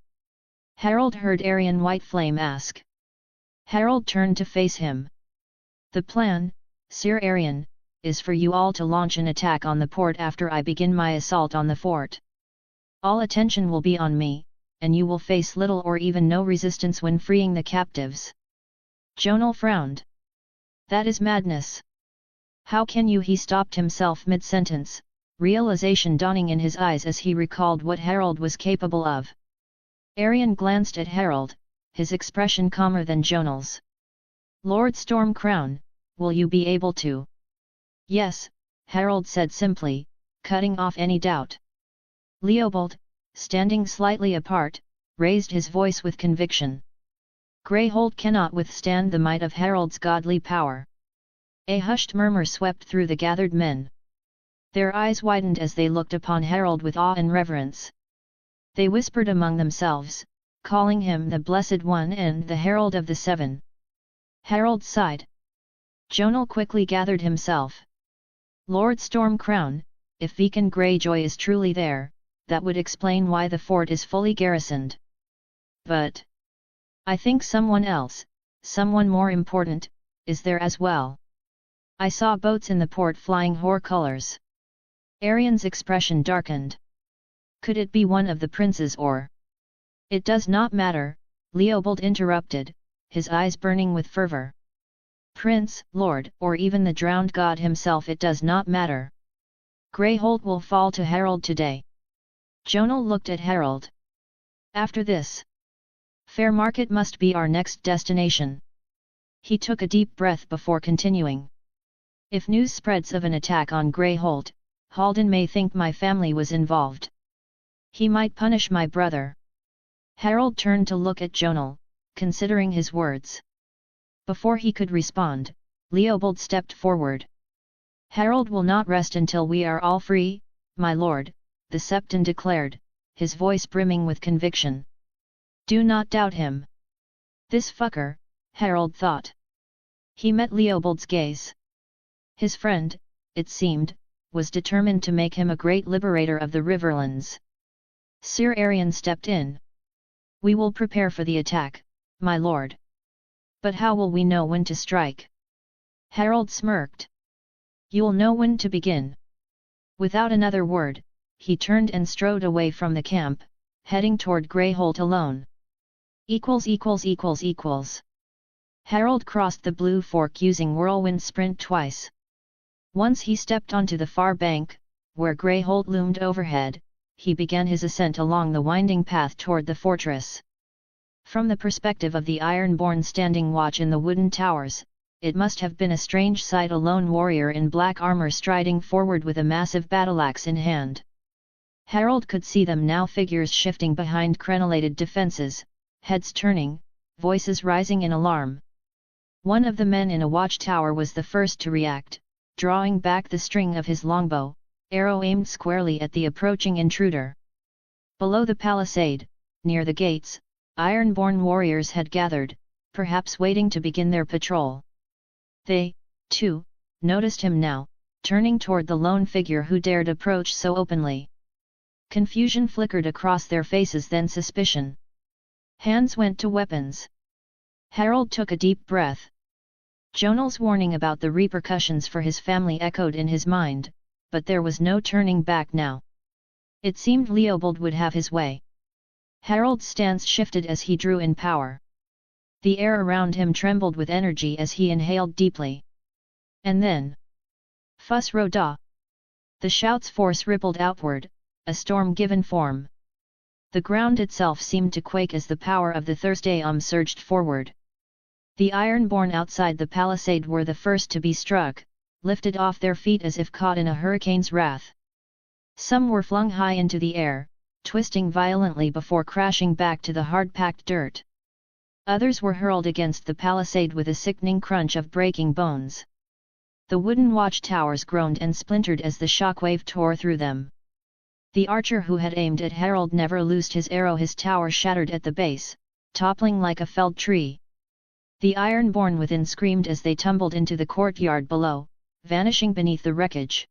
Harald heard Arion Whiteflame ask. Harald turned to face him. The plan, Sir Arion, is for you all to launch an attack on the port after I begin my assault on the fort. All attention will be on me, and you will face little or even no resistance when freeing the captives. Jonal frowned. That is madness. How can you? He stopped himself mid-sentence, realization dawning in his eyes as he recalled what Harald was capable of. Arion glanced at Harald, his expression calmer than Jonal's. Lord Stormcrown, will you be able to? Yes, Harald said simply, cutting off any doubt. Leopold, standing slightly apart, raised his voice with conviction. Greyhold cannot withstand the might of Harald's godly power. A hushed murmur swept through the gathered men. Their eyes widened as they looked upon Harald with awe and reverence. They whispered among themselves, calling him the Blessed One and the Herald of the Seven. Harald sighed. Jonal quickly gathered himself. Lord Stormcrown, if Viken Greyjoy is truly there, that would explain why the fort is fully garrisoned. But I think someone else, someone more important, is there as well. I saw boats in the port flying Hoare colors. Arion's expression darkened. Could it be one of the princes or? It does not matter, Leopold interrupted, his eyes burning with fervor. Prince, Lord, or even the drowned god himself, it does not matter. Greyhold will fall to Harald today. Jonal looked at Harald. After this, fair market must be our next destination. He took a deep breath before continuing. If news spreads of an attack on Greyhold, Halden may think my family was involved. He might punish my brother. Harald turned to look at Jonal, considering his words. Before he could respond, Leopold stepped forward. Harald will not rest until we are all free, my lord, the Septon declared, his voice brimming with conviction. Do not doubt him. This fucker, Harald thought. He met Leopold's gaze. His friend, it seemed, was determined to make him a great liberator of the Riverlands. Sir Arion stepped in. We will prepare for the attack, my lord. But how will we know when to strike? Harald smirked. You'll know when to begin. Without another word, he turned and strode away from the camp, heading toward Greyhold alone. Harald crossed the Blue Fork using whirlwind sprint twice. Once he stepped onto the far bank, where Greyhold loomed overhead, he began his ascent along the winding path toward the fortress. From the perspective of the Ironborn standing watch in the wooden towers, it must have been a strange sight, a lone warrior in black armor striding forward with a massive battleaxe in hand. Harald could see them now, figures shifting behind crenellated defenses, heads turning, voices rising in alarm. One of the men in a watchtower was the first to react, drawing back the string of his longbow, arrow aimed squarely at the approaching intruder. Below the palisade, near the gates, Ironborn warriors had gathered, perhaps waiting to begin their patrol. They, too, noticed him now, turning toward the lone figure who dared approach so openly. Confusion flickered across their faces, then suspicion. Hands went to weapons. Harald took a deep breath. Jonal's warning about the repercussions for his family echoed in his mind, but there was no turning back now. It seemed Leopold would have his way. Harald's stance shifted as he drew in power. The air around him trembled with energy as he inhaled deeply. And then... Fuss Roda! The shout's force rippled outward, a storm given form. The ground itself seemed to quake as the power of the Thursday surged forward. The Ironborn outside the palisade were the first to be struck, lifted off their feet as if caught in a hurricane's wrath. Some were flung high into the air, twisting violently before crashing back to the hard-packed dirt. Others were hurled against the palisade with a sickening crunch of breaking bones. The wooden watchtowers groaned and splintered as the shockwave tore through them. The archer who had aimed at Harald never loosed his arrow. His tower shattered at the base, toppling like a felled tree. The Ironborn within screamed as they tumbled into the courtyard below, vanishing beneath the wreckage.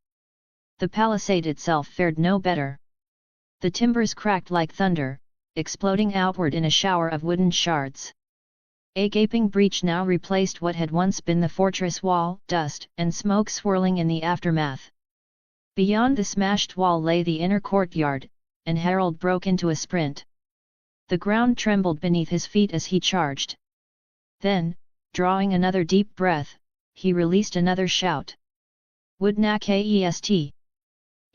The palisade itself fared no better. The timbers cracked like thunder, exploding outward in a shower of wooden shards. A gaping breach now replaced what had once been the fortress wall, dust and smoke swirling in the aftermath. Beyond the smashed wall lay the inner courtyard, and Harald broke into a sprint. The ground trembled beneath his feet as he charged. Then, drawing another deep breath, he released another shout. Woodnackest!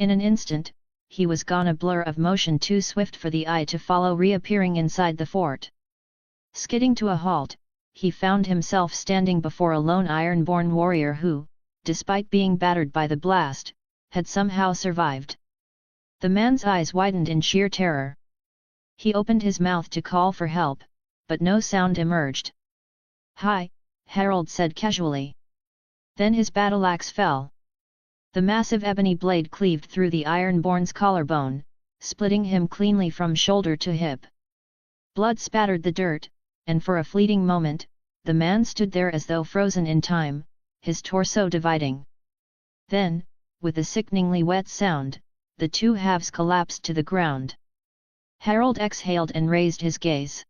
In an instant, he was gone, a blur of motion too swift for the eye to follow, reappearing inside the fort. Skidding to a halt, he found himself standing before a lone Ironborn warrior who, despite being battered by the blast, had somehow survived. The man's eyes widened in sheer terror. He opened his mouth to call for help, but no sound emerged. "Hi," Harald said casually. Then his battle-axe fell. The massive ebony blade cleaved through the Ironborn's collarbone, splitting him cleanly from shoulder to hip. Blood spattered the dirt, and for a fleeting moment, the man stood there as though frozen in time, his torso dividing. Then, with a sickeningly wet sound, the two halves collapsed to the ground. Harald exhaled and raised his gaze.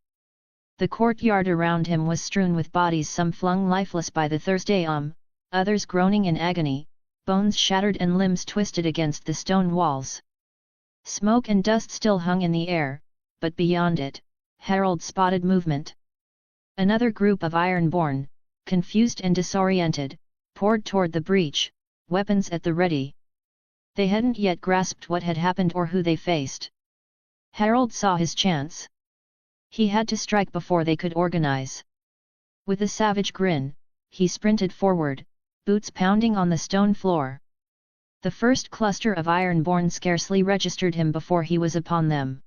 The courtyard around him was strewn with bodies, some flung lifeless by the Thursday others groaning in agony, bones shattered and limbs twisted against the stone walls. Smoke and dust still hung in the air, but beyond it, Harald spotted movement. Another group of Ironborn, confused and disoriented, poured toward the breach, weapons at the ready. They hadn't yet grasped what had happened or who they faced. Harald saw his chance. He had to strike before they could organize. With a savage grin, he sprinted forward, boots pounding on the stone floor. The first cluster of Ironborn scarcely registered him before he was upon them.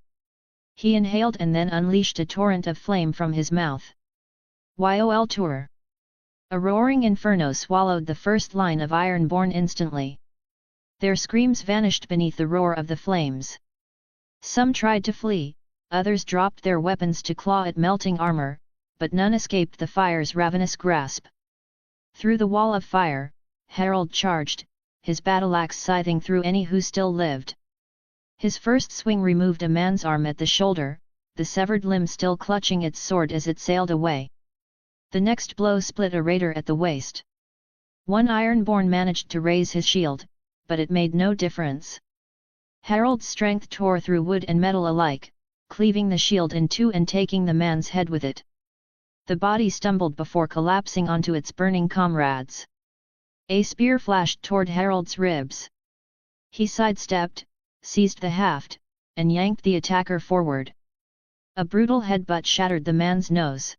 He inhaled and then unleashed a torrent of flame from his mouth. Yoltur! A roaring inferno swallowed the first line of Ironborn instantly. Their screams vanished beneath the roar of the flames. Some tried to flee, others dropped their weapons to claw at melting armor, but none escaped the fire's ravenous grasp. Through the wall of fire, Harald charged, his battle-axe scything through any who still lived. His first swing removed a man's arm at the shoulder, the severed limb still clutching its sword as it sailed away. The next blow split a raider at the waist. One Ironborn managed to raise his shield, but it made no difference. Harald's strength tore through wood and metal alike, cleaving the shield in two and taking the man's head with it. The body stumbled before collapsing onto its burning comrades. A spear flashed toward Harald's ribs. He sidestepped, seized the haft, and yanked the attacker forward. A brutal headbutt shattered the man's nose.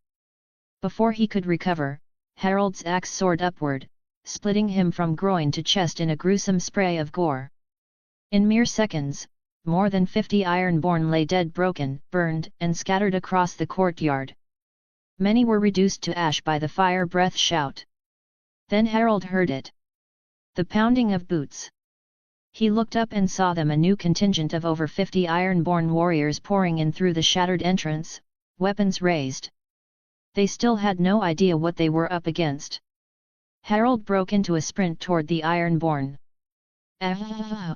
Before he could recover, Harald's axe soared upward, splitting him from groin to chest in a gruesome spray of gore. In mere seconds, more than 50 Ironborn lay dead, broken, burned, and scattered across the courtyard. Many were reduced to ash by the fire breath shout. Then Harald heard it. The pounding of boots. He looked up and saw them, a new contingent of over 50 Ironborn warriors pouring in through the shattered entrance, weapons raised. They still had no idea what they were up against. Harald broke into a sprint toward the Ironborn. Ah!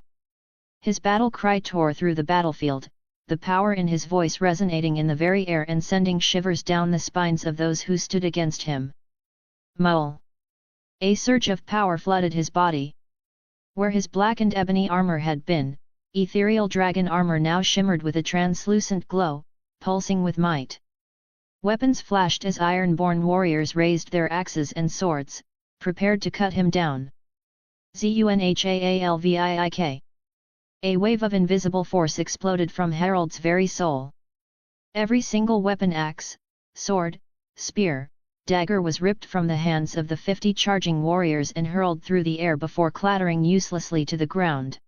His battle cry tore through the battlefield, the power in his voice resonating in the very air and sending shivers down the spines of those who stood against him. Mole! A surge of power flooded his body. Where his blackened ebony armor had been, ethereal dragon armor now shimmered with a translucent glow, pulsing with might. Weapons flashed as Ironborn warriors raised their axes and swords, prepared to cut him down. Zunchaalvik! A wave of invisible force exploded from Harald's very soul. Every single weapon, axe, sword, spear, dagger was ripped from the hands of the 50 charging warriors and hurled through the air before clattering uselessly to the ground.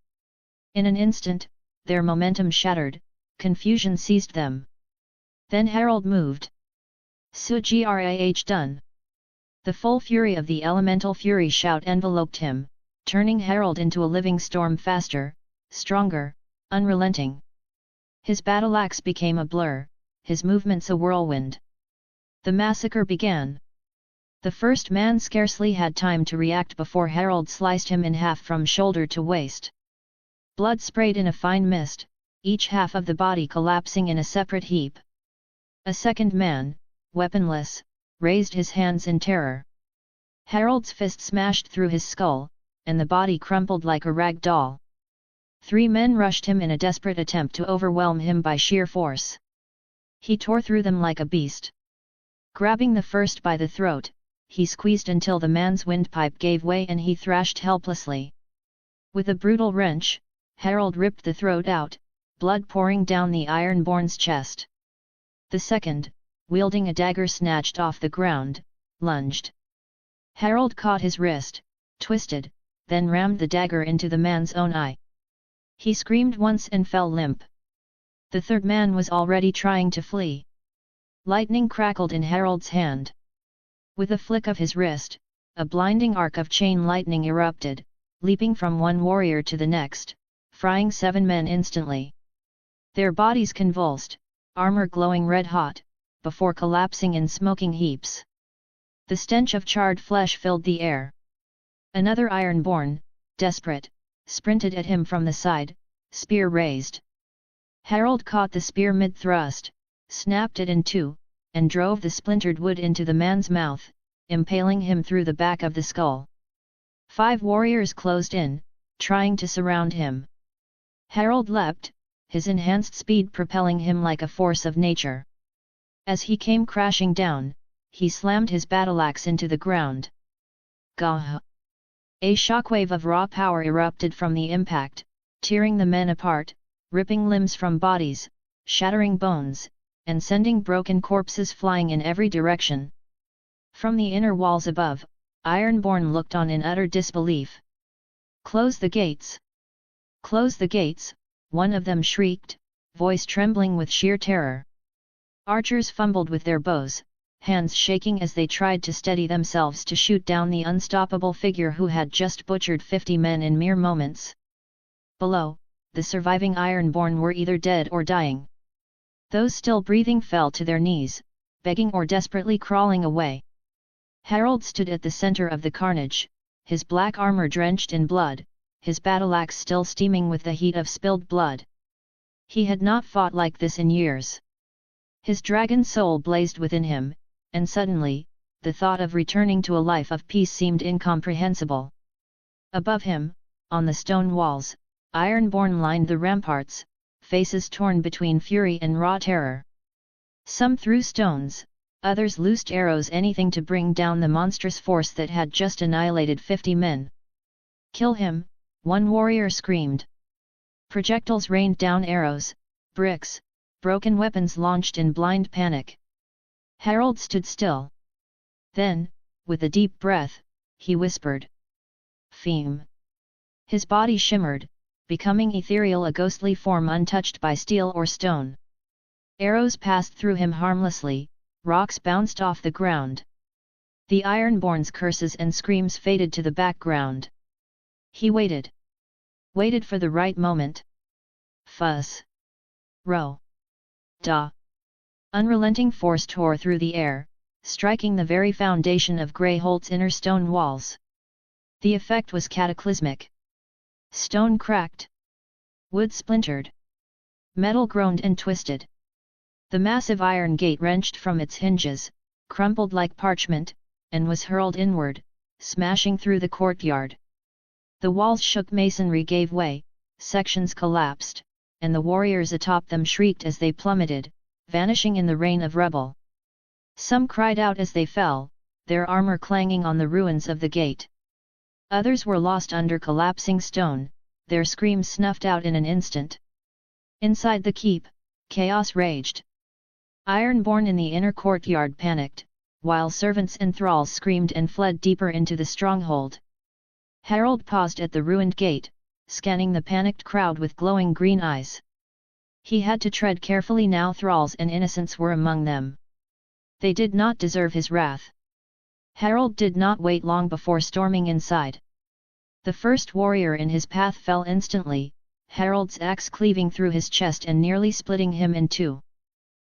In an instant, their momentum shattered, confusion seized them. Then Harald moved. Sugrah done. The full fury of the elemental fury shout enveloped him, turning Harald into a living storm, faster, stronger, unrelenting. His battle axe became a blur, his movements a whirlwind. The massacre began. The first man scarcely had time to react before Harald sliced him in half from shoulder to waist. Blood sprayed in a fine mist, each half of the body collapsing in a separate heap. A second man, weaponless, raised his hands in terror. Harald's fist smashed through his skull, and the body crumpled like a rag doll. 3 men rushed him in a desperate attempt to overwhelm him by sheer force. He tore through them like a beast. Grabbing the first by the throat, he squeezed until the man's windpipe gave way and he thrashed helplessly. With a brutal wrench, Harald ripped the throat out, blood pouring down the Ironborn's chest. The second, wielding a dagger snatched off the ground, lunged. Harald caught his wrist, twisted, then rammed the dagger into the man's own eye. He screamed once and fell limp. The third man was already trying to flee. Lightning crackled in Harald's hand. With a flick of his wrist, a blinding arc of chain lightning erupted, leaping from one warrior to the next, frying 7 men instantly. Their bodies convulsed, armor glowing red-hot, before collapsing in smoking heaps. The stench of charred flesh filled the air. Another Ironborn, desperate, sprinted at him from the side, spear raised. Harald caught the spear mid-thrust, snapped it in two, and drove the splintered wood into the man's mouth, impaling him through the back of the skull. 5 warriors closed in, trying to surround him. Harald leapt, his enhanced speed propelling him like a force of nature. As he came crashing down, he slammed his battle-axe into the ground. Gah! A shockwave of raw power erupted from the impact, tearing the men apart, ripping limbs from bodies, shattering bones, and sending broken corpses flying in every direction. From the inner walls above, Ironborn looked on in utter disbelief. "Close the gates! Close the gates!" one of them shrieked, voice trembling with sheer terror. Archers fumbled with their bows, hands shaking as they tried to steady themselves to shoot down the unstoppable figure who had just butchered 50 men in mere moments. Below, the surviving Ironborn were either dead or dying. Those still breathing fell to their knees, begging or desperately crawling away. Harald stood at the center of the carnage, his black armor drenched in blood, his battle-axe still steaming with the heat of spilled blood. He had not fought like this in years. His dragon soul blazed within him, and suddenly, the thought of returning to a life of peace seemed incomprehensible. Above him, on the stone walls, Ironborn lined the ramparts, faces torn between fury and raw terror. Some threw stones, others loosed arrows, anything to bring down the monstrous force that had just annihilated 50 men. "Kill him!" one warrior screamed. Projectiles rained down, arrows, bricks, broken weapons launched in blind panic. Harald stood still. Then, with a deep breath, he whispered, "Feme." His body shimmered, becoming ethereal, a ghostly form untouched by steel or stone. Arrows passed through him harmlessly, rocks bounced off the ground. The Ironborn's curses and screams faded to the background. He waited. Waited for the right moment. Fuzz. Row. Da. Unrelenting force tore through the air, striking the very foundation of Greyholt's inner stone walls. The effect was cataclysmic. Stone cracked. Wood splintered. Metal groaned and twisted. The massive iron gate wrenched from its hinges, crumpled like parchment, and was hurled inward, smashing through the courtyard. The walls shook, masonry gave way, sections collapsed, and the warriors atop them shrieked as they plummeted, vanishing in the rain of rubble. Some cried out as they fell, their armor clanging on the ruins of the gate. Others were lost under collapsing stone, their screams snuffed out in an instant. Inside the keep, chaos raged. Ironborn in the inner courtyard panicked, while servants and thralls screamed and fled deeper into the stronghold. Harald paused at the ruined gate, scanning the panicked crowd with glowing green eyes. He had to tread carefully now. Thralls and innocents were among them. They did not deserve his wrath. Harald did not wait long before storming inside. The first warrior in his path fell instantly, Harald's axe cleaving through his chest and nearly splitting him in two.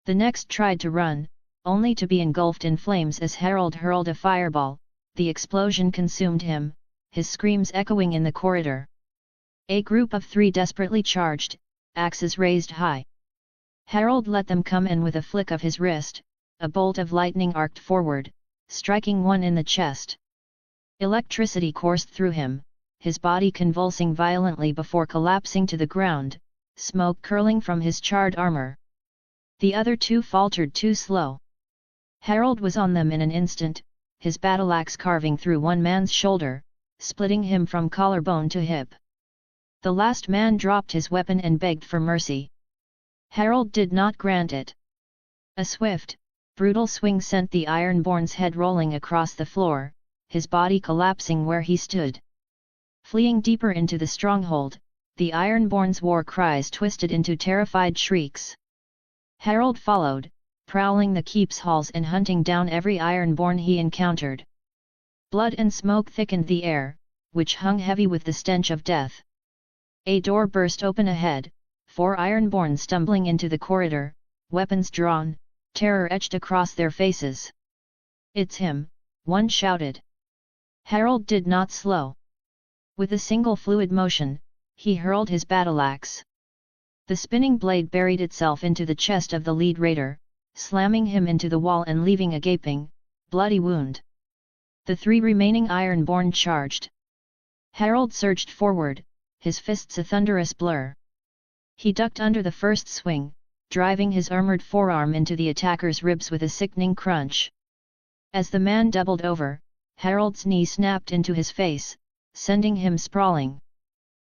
The next tried to run, only to be engulfed in flames as Harald hurled a fireball. The explosion consumed him, his screams echoing in the corridor. A group of 3 desperately charged, axes raised high. Harald let them come and with a flick of his wrist, a bolt of lightning arced forward, striking one in the chest. Electricity coursed through him, his body convulsing violently before collapsing to the ground, smoke curling from his charred armor. The other 2 faltered too slow. Harald was on them in an instant, his battle-axe carving through one man's shoulder, splitting him from collarbone to hip. The last man dropped his weapon and begged for mercy. Harald did not grant it. A swift, brutal swing sent the Ironborn's head rolling across the floor, his body collapsing where he stood. Fleeing deeper into the stronghold, the Ironborn's war cries twisted into terrified shrieks. Harald followed, prowling the keep's halls and hunting down every Ironborn he encountered. Blood and smoke thickened the air, which hung heavy with the stench of death. A door burst open ahead, 4 Ironborn stumbling into the corridor, weapons drawn, terror etched across their faces. "It's him," one shouted. Harald did not slow. With a single fluid motion, he hurled his battle-axe. The spinning blade buried itself into the chest of the lead raider, slamming him into the wall and leaving a gaping, bloody wound. The 3 remaining Ironborn charged. Harald surged forward, his fists a thunderous blur. He ducked under the first swing, driving his armored forearm into the attacker's ribs with a sickening crunch. As the man doubled over, Harald's knee snapped into his face, sending him sprawling.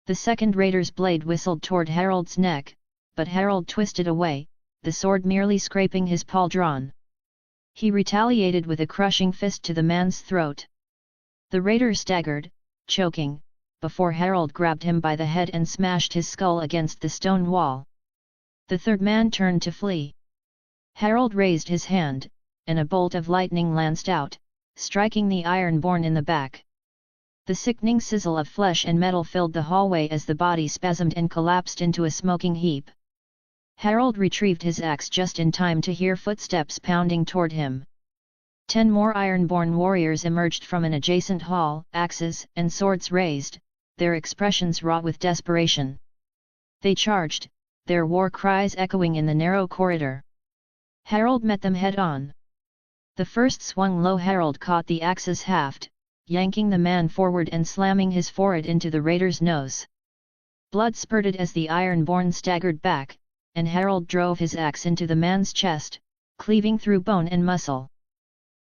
The second raider's blade whistled toward Harald's neck, but Harald twisted away, the sword merely scraping his pauldron. He retaliated with a crushing fist to the man's throat. The raider staggered, choking, before Harald grabbed him by the head and smashed his skull against the stone wall. The third man turned to flee. Harald raised his hand, and a bolt of lightning lanced out, striking the Ironborn in the back. The sickening sizzle of flesh and metal filled the hallway as the body spasmed and collapsed into a smoking heap. Harald retrieved his axe just in time to hear footsteps pounding toward him. 10 more Ironborn warriors emerged from an adjacent hall, axes and swords raised, their expressions raw with desperation. They charged, their war cries echoing in the narrow corridor. Harald met them head-on. The first swung low. Harald caught the axe's haft, yanking the man forward and slamming his forehead into the raider's nose. Blood spurted as the Ironborn staggered back, and Harald drove his axe into the man's chest, cleaving through bone and muscle.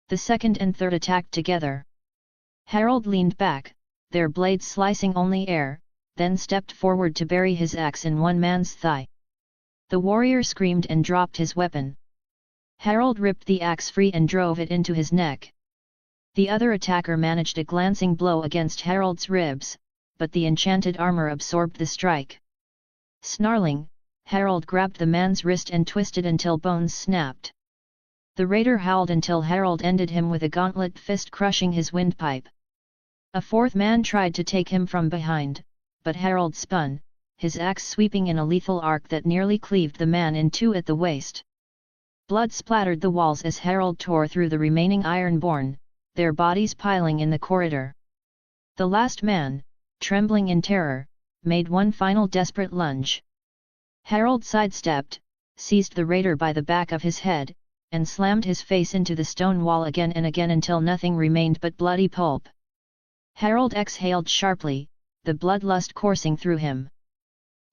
The second and third attacked together. Harald leaned back, their blades slicing only air, then stepped forward to bury his axe in one man's thigh. The warrior screamed and dropped his weapon. Harald ripped the axe free and drove it into his neck. The other attacker managed a glancing blow against Harald's ribs, but the enchanted armor absorbed the strike. Snarling, Harald grabbed the man's wrist and twisted until bones snapped. The raider howled until Harald ended him with a gauntlet fist crushing his windpipe. A fourth man tried to take him from behind, but Harald spun, his axe sweeping in a lethal arc that nearly cleaved the man in 2 at the waist. Blood splattered the walls as Harald tore through the remaining Ironborn, their bodies piling in the corridor. The last man, trembling in terror, made one final desperate lunge. Harald sidestepped, seized the raider by the back of his head, and slammed his face into the stone wall again and again until nothing remained but bloody pulp. Harald exhaled sharply, the bloodlust coursing through him.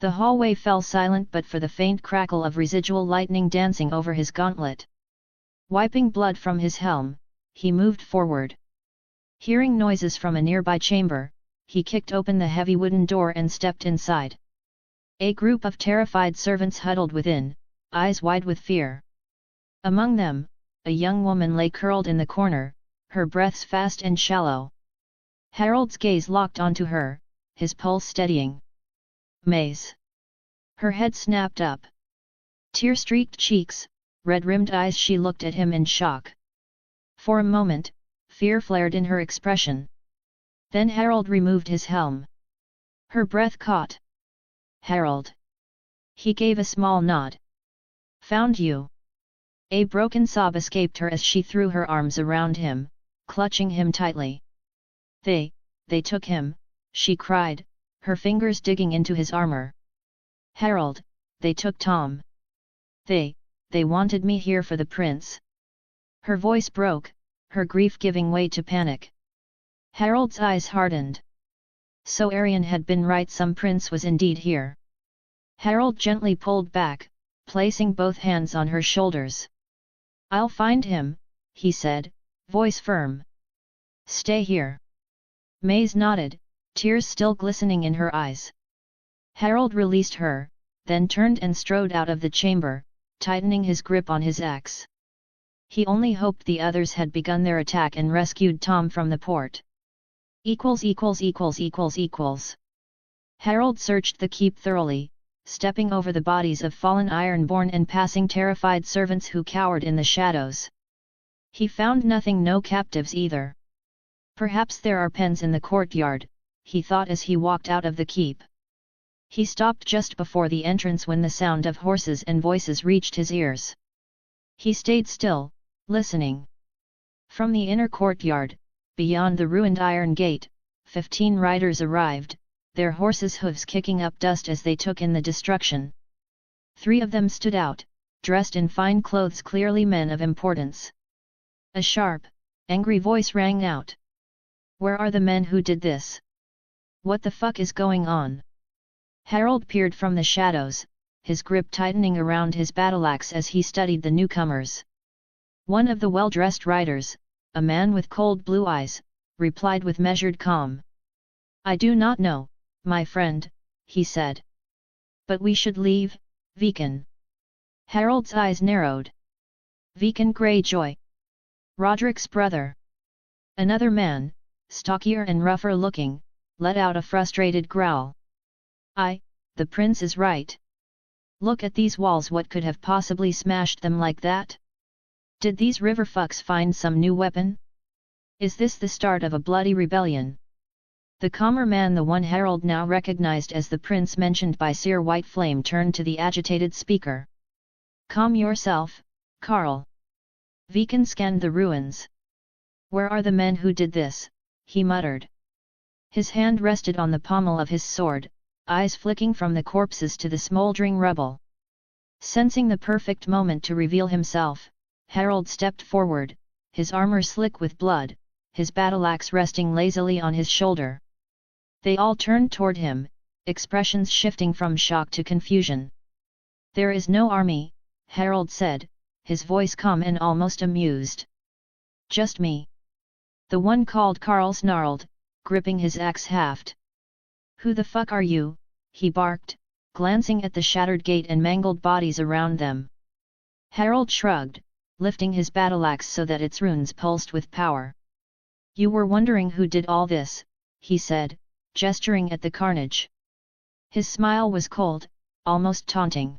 The hallway fell silent but for the faint crackle of residual lightning dancing over his gauntlet. Wiping blood from his helm, he moved forward. Hearing noises from a nearby chamber, he kicked open the heavy wooden door and stepped inside. A group of terrified servants huddled within, eyes wide with fear. Among them, a young woman lay curled in the corner, her breaths fast and shallow. Harald's gaze locked onto her, his pulse steadying. Maze. Her head snapped up. Tear-streaked cheeks, red-rimmed eyes, she looked at him in shock. For a moment, fear flared in her expression. Then Harald removed his helm. Her breath caught. Harald. He gave a small nod. Found you. A broken sob escaped her as she threw her arms around him, clutching him tightly. They took him, she cried, her fingers digging into his armor. Harald, they took Tom. They wanted me here for the prince. Her voice broke, her grief giving way to panic. Harald's eyes hardened. So Arion had been right, some prince was indeed here. Harald gently pulled back, placing both hands on her shoulders. I'll find him, he said, voice firm. Stay here. Maze nodded, tears still glistening in her eyes. Harald released her, then turned and strode out of the chamber, tightening his grip on his axe. He only hoped the others had begun their attack and rescued Tom from the port. Harald searched the keep thoroughly, stepping over the bodies of fallen Ironborn and passing terrified servants who cowered in the shadows. He found nothing, no captives either. Perhaps there are pens in the courtyard, he thought as he walked out of the keep. He stopped just before the entrance when the sound of horses and voices reached his ears. He stayed still, listening. From the inner courtyard, beyond the ruined iron gate, 15 riders arrived, their horses' hooves kicking up dust as they took in the destruction. 3 of them stood out, dressed in fine clothes, clearly men of importance. A sharp, angry voice rang out. Where are the men who did this? What the fuck is going on? Harald peered from the shadows, his grip tightening around his battleaxe as he studied the newcomers. One of the well-dressed riders, a man with cold blue eyes, replied with measured calm. I do not know, my friend, he said. But we should leave, Viken. Harald's eyes narrowed. Viken Greyjoy. Roderick's brother. Another man, stockier and rougher looking, let out a frustrated growl. The prince is right. Look at these walls, what could have possibly smashed them like that? Did these riverfucks find some new weapon? Is this the start of a bloody rebellion? The calmer man, the one Harald now recognized as the prince mentioned by Seer Whiteflame, turned to the agitated speaker. Calm yourself, Carl. Viken scanned the ruins. Where are the men who did this? He muttered. His hand rested on the pommel of his sword, eyes flicking from the corpses to the smoldering rubble. Sensing the perfect moment to reveal himself, Harald stepped forward, his armor slick with blood, his battleaxe resting lazily on his shoulder. They all turned toward him, expressions shifting from shock to confusion. There is no army, Harald said, his voice calm and almost amused. Just me. The one called Carl snarled, gripping his axe haft. Who the fuck are you? He barked, glancing at the shattered gate and mangled bodies around them. Harald shrugged, lifting his battleaxe so that its runes pulsed with power. You were wondering who did all this, he said, gesturing at the carnage. His smile was cold, almost taunting.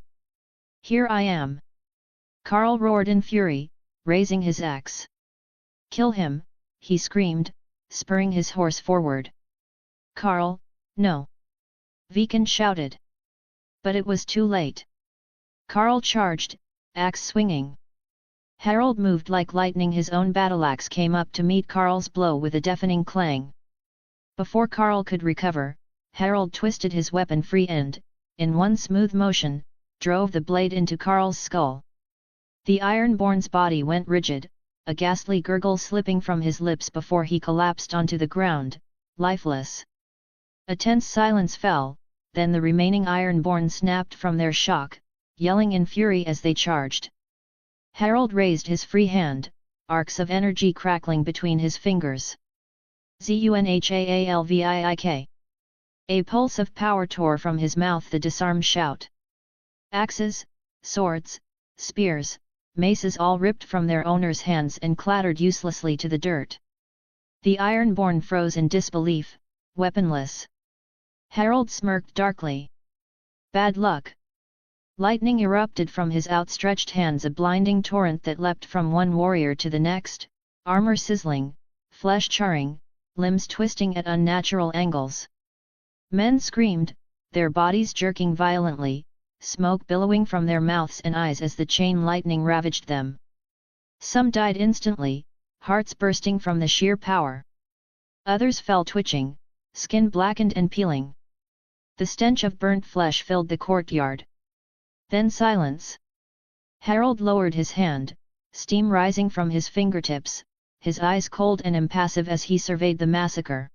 Here I am. Carl roared in fury, raising his axe. Kill him, he screamed, spurring his horse forward. Carl, no! Viken shouted. But it was too late. Carl charged, axe swinging. Harald moved like lightning, his own battleaxe came up to meet Carl's blow with a deafening clang. Before Carl could recover, Harald twisted his weapon free and, in one smooth motion, drove the blade into Carl's skull. The Ironborn's body went rigid, a ghastly gurgle slipping from his lips before he collapsed onto the ground, lifeless. A tense silence fell, then the remaining Ironborn snapped from their shock, yelling in fury as they charged. Harald raised his free hand, arcs of energy crackling between his fingers. Zunhalviik. A pulse of power tore from his mouth, the disarmed shout. Axes, swords, spears, maces all ripped from their owners' hands and clattered uselessly to the dirt. The Ironborn froze in disbelief, weaponless. Harald smirked darkly. Bad luck. Lightning erupted from his outstretched hands, a blinding torrent that leapt from one warrior to the next, armor sizzling, flesh charring, limbs twisting at unnatural angles. Men screamed, their bodies jerking violently, smoke billowing from their mouths and eyes as the chain lightning ravaged them. Some died instantly, hearts bursting from the sheer power. Others fell twitching, skin blackened and peeling. The stench of burnt flesh filled the courtyard. Then silence. Harald lowered his hand, steam rising from his fingertips, his eyes cold and impassive as he surveyed the massacre.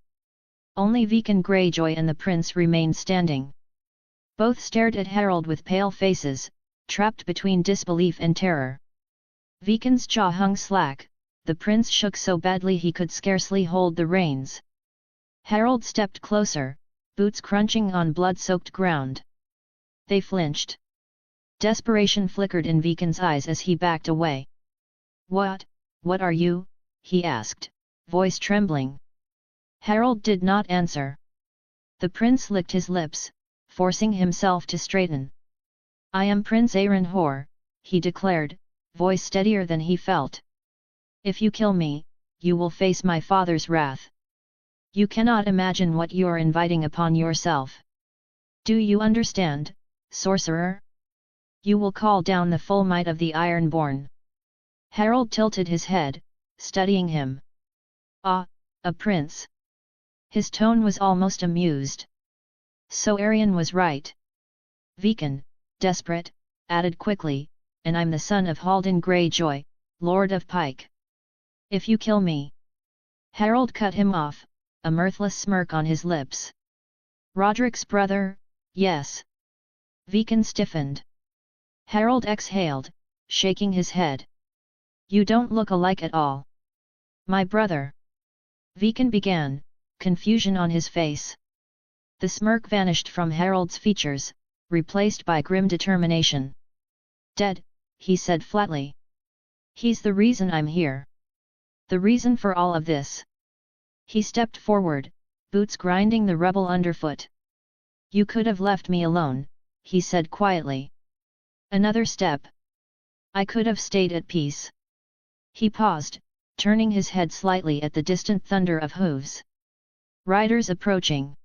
Only Viken Greyjoy and the prince remained standing. Both stared at Harald with pale faces, trapped between disbelief and terror. Viken's jaw hung slack, the prince shook so badly he could scarcely hold the reins. Harald stepped closer, boots crunching on blood-soaked ground. They flinched. Desperation flickered in Viken's eyes as he backed away. What are you?" he asked, voice trembling. Harald did not answer. The prince licked his lips, forcing himself to straighten. "I am Prince Arenhor," he declared, voice steadier than he felt. "If you kill me, you will face my father's wrath. You cannot imagine what you are inviting upon yourself. Do you understand, sorcerer? You will call down the full might of the Ironborn." Harald tilted his head, studying him. "Ah, a prince." His tone was almost amused. So Aryan was right. Viken, desperate, added quickly, "and I'm the son of Haldan Greyjoy, Lord of Pike. If you kill me..." Harald cut him off, a mirthless smirk on his lips. "Roderick's brother, yes." Viken stiffened. Harald exhaled, shaking his head. "You don't look alike at all." "My brother." Viken began, confusion on his face. The smirk vanished from Harald's features, replaced by grim determination. "Dead," he said flatly. "He's the reason I'm here. The reason for all of this." He stepped forward, boots grinding the rubble underfoot. "You could have left me alone," he said quietly. Another step. "I could have stayed at peace." He paused, turning his head slightly at the distant thunder of hooves. Riders approaching.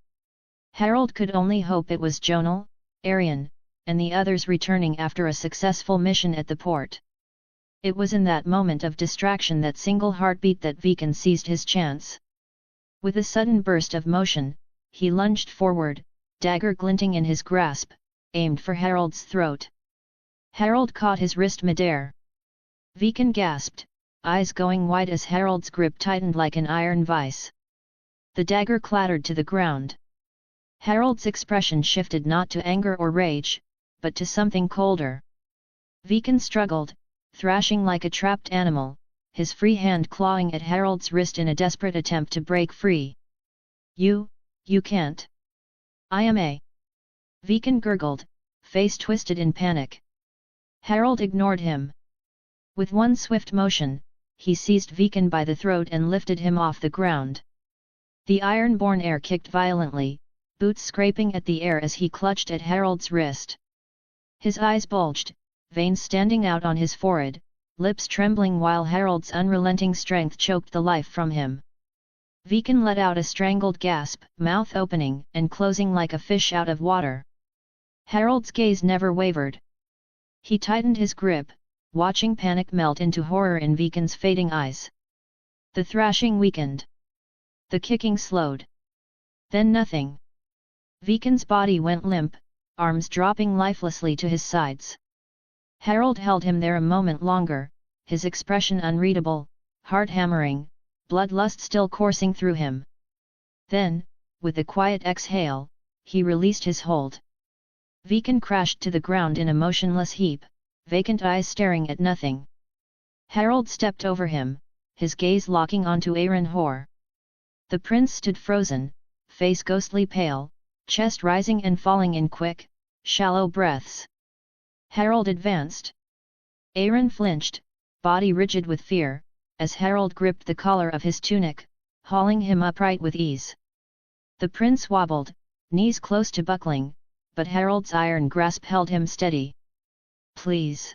Harald could only hope it was Jonal, Aryan, and the others returning after a successful mission at the port. It was in that moment of distraction, that single heartbeat, that Viken seized his chance. With a sudden burst of motion, he lunged forward, dagger glinting in his grasp, aimed for Harald's throat. Harald caught his wrist midair. Viken gasped, eyes going wide as Harald's grip tightened like an iron vice. The dagger clattered to the ground. Harald's expression shifted not to anger or rage, but to something colder. Viken struggled, thrashing like a trapped animal, his free hand clawing at Harald's wrist in a desperate attempt to break free. You can't." "I am a..." Viken gurgled, face twisted in panic. Harald ignored him. With one swift motion, he seized Viken by the throat and lifted him off the ground. The Ironborn air kicked violently, boots scraping at the air as he clutched at Harald's wrist. His eyes bulged, veins standing out on his forehead, lips trembling while Harald's unrelenting strength choked the life from him. Viken let out a strangled gasp, mouth opening and closing like a fish out of water. Harald's gaze never wavered. He tightened his grip, watching panic melt into horror in Viken's fading eyes. The thrashing weakened. The kicking slowed. Then nothing. Viken's body went limp, arms dropping lifelessly to his sides. Harald held him there a moment longer, his expression unreadable, heart hammering, bloodlust still coursing through him. Then, with a quiet exhale, he released his hold. Viken crashed to the ground in a motionless heap, vacant eyes staring at nothing. Harald stepped over him, his gaze locking onto Arenhor. The prince stood frozen, face ghostly pale, chest rising and falling in quick, shallow breaths. Harald advanced. Harren flinched, body rigid with fear, as Harald gripped the collar of his tunic, hauling him upright with ease. The prince wobbled, knees close to buckling, but Harald's iron grasp held him steady. "Please.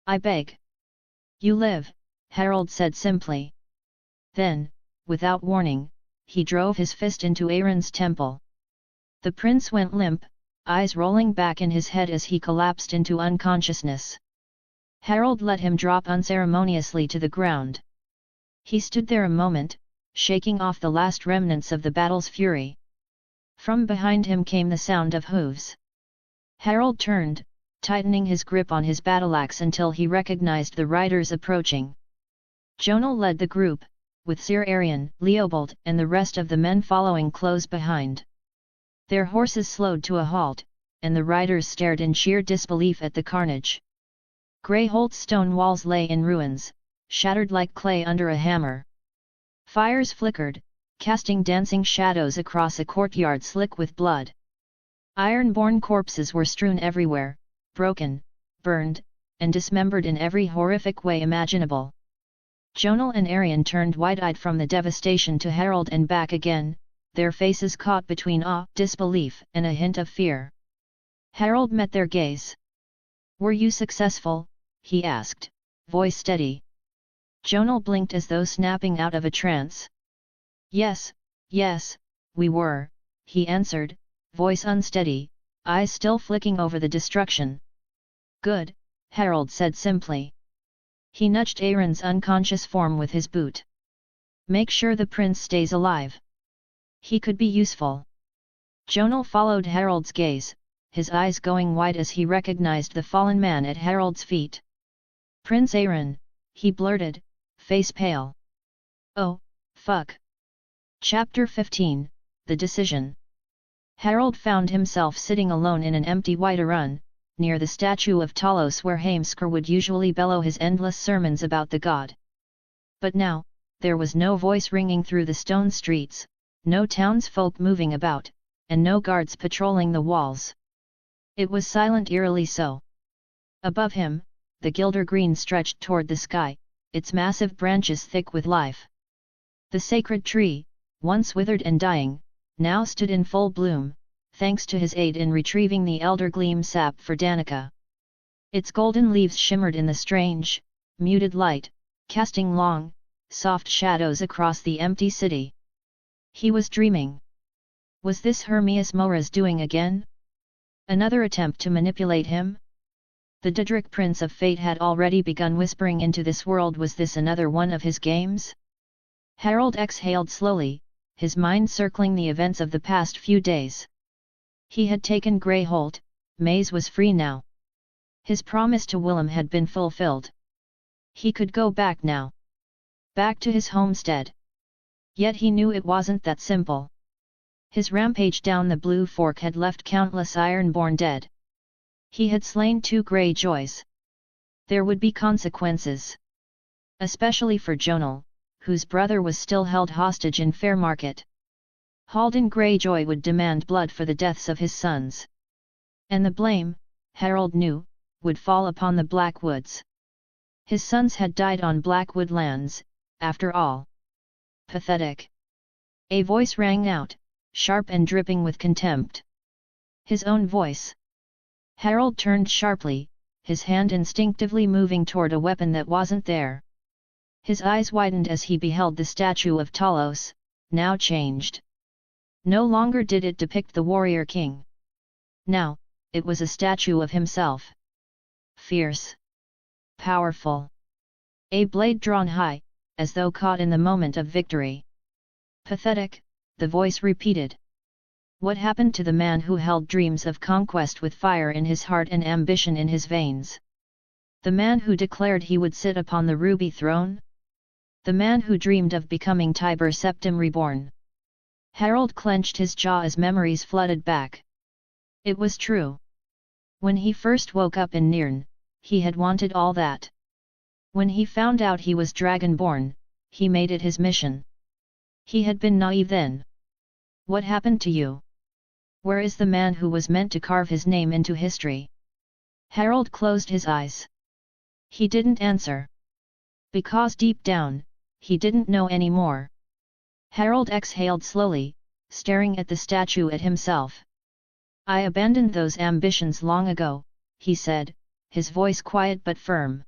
I beg. You live," Harald said simply. Then, without warning, he drove his fist into Harren's temple. The prince went limp, eyes rolling back in his head as he collapsed into unconsciousness. Harald let him drop unceremoniously to the ground. He stood there a moment, shaking off the last remnants of the battle's fury. From behind him came the sound of hooves. Harald turned, tightening his grip on his battleaxe until he recognized the riders approaching. Jonal led the group, with Sir Arion, Leobold and the rest of the men following close behind. Their horses slowed to a halt, and the riders stared in sheer disbelief at the carnage. Greyholt's stone walls lay in ruins, shattered like clay under a hammer. Fires flickered, casting dancing shadows across a courtyard slick with blood. Ironborn corpses were strewn everywhere, broken, burned, and dismembered in every horrific way imaginable. Jonal and Arion turned wide-eyed from the devastation to Harald and back again, their faces caught between awe, disbelief, and a hint of fear. Harald met their gaze. "Were you successful?" he asked, voice steady. Jonal blinked as though snapping out of a trance. Yes, we were," he answered, voice unsteady, eyes still flicking over the destruction. "Good," Harald said simply. He nudged Harren's unconscious form with his boot. "Make sure the prince stays alive. He could be useful." Jonal followed Harald's gaze, his eyes going wide as he recognized the fallen man at Harald's feet. "Prince Harren," he blurted, face pale. "Oh, fuck." Chapter 15, The Decision. Harald found himself sitting alone in an empty Whiterun, near the statue of Talos where Heimskr would usually bellow his endless sermons about the god. But now, there was no voice ringing through the stone streets, no townsfolk moving about, and no guards patrolling the walls. It was silent, eerily so. Above him, the Gilder Green stretched toward the sky, its massive branches thick with life. The sacred tree, once withered and dying, now stood in full bloom, thanks to his aid in retrieving the Elder Gleam sap for Danica. Its golden leaves shimmered in the strange, muted light, casting long, soft shadows across the empty city. He was dreaming. Was this Hermias Mora's doing again? Another attempt to manipulate him? The Daedric Prince of Fate had already begun whispering into this world. Was this another one of his games? Harald exhaled slowly, his mind circling the events of the past few days. He had taken Greyholt, Maze was free now. His promise to Willem had been fulfilled. He could go back now. Back to his homestead. Yet he knew it wasn't that simple. His rampage down the Blue Fork had left countless Ironborn dead. He had slain 2 Greyjoys. There would be consequences. Especially for Jonal, whose brother was still held hostage in Fairmarket. Haldan Greyjoy would demand blood for the deaths of his sons. And the blame, Harald knew, would fall upon the Blackwoods. His sons had died on Blackwood lands, after all. Pathetic. A voice rang out, sharp and dripping with contempt. His own voice. Harald turned sharply, his hand instinctively moving toward a weapon that wasn't there. His eyes widened as he beheld the statue of Talos, now changed. No longer did it depict the warrior king. Now, it was a statue of himself. Fierce. Powerful. A blade drawn high, as though caught in the moment of victory. Pathetic, the voice repeated. What happened to the man who held dreams of conquest with fire in his heart and ambition in his veins? The man who declared he would sit upon the ruby throne? The man who dreamed of becoming Tiber Septim reborn? Harald clenched his jaw as memories flooded back. It was true. When he first woke up in Nirn, he had wanted all that. When he found out he was Dragonborn, he made it his mission. He had been naive then. What happened to you? Where is the man who was meant to carve his name into history? Harald closed his eyes. He didn't answer. Because deep down, he didn't know anymore. Harald exhaled slowly, staring at the statue at himself. I abandoned those ambitions long ago, he said, his voice quiet but firm.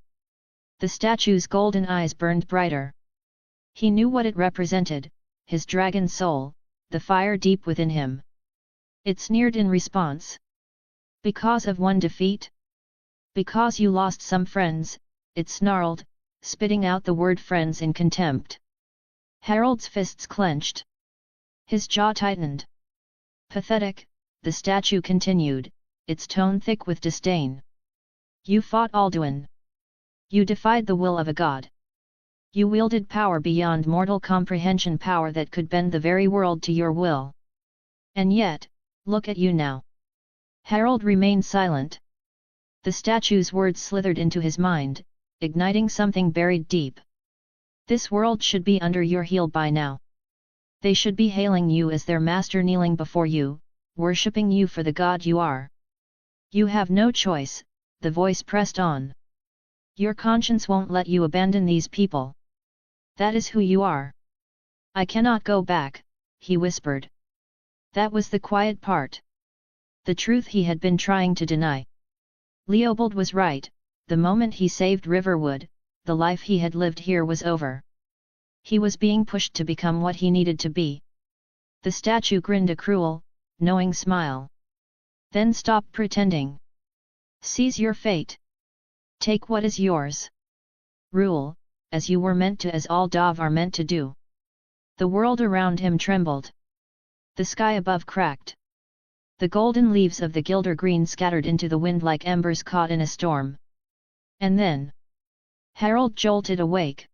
The statue's golden eyes burned brighter. He knew what it represented, his dragon soul, the fire deep within him. It sneered in response. Because of one defeat? Because you lost some friends, it snarled, spitting out the word friends in contempt. Harald's fists clenched. His jaw tightened. Pathetic, the statue continued, its tone thick with disdain. You fought Alduin. You defied the will of a god. You wielded power beyond mortal comprehension, power that could bend the very world to your will. And yet, look at you now. Harald remained silent. The statue's words slithered into his mind, igniting something buried deep. This world should be under your heel by now. They should be hailing you as their master, kneeling before you, worshipping you for the god you are. You have no choice, the voice pressed on. Your conscience won't let you abandon these people. That is who you are. I cannot go back, he whispered. That was the quiet part. The truth he had been trying to deny. Leopold was right, the moment he saved Riverwood, the life he had lived here was over. He was being pushed to become what he needed to be. The statue grinned a cruel, knowing smile. Then stop pretending. Seize your fate. Take what is yours. Rule, as you were meant to, as all Dav are meant to do. The world around him trembled. The sky above cracked. The golden leaves of the Gilder Green scattered into the wind like embers caught in a storm. And then Harald jolted awake.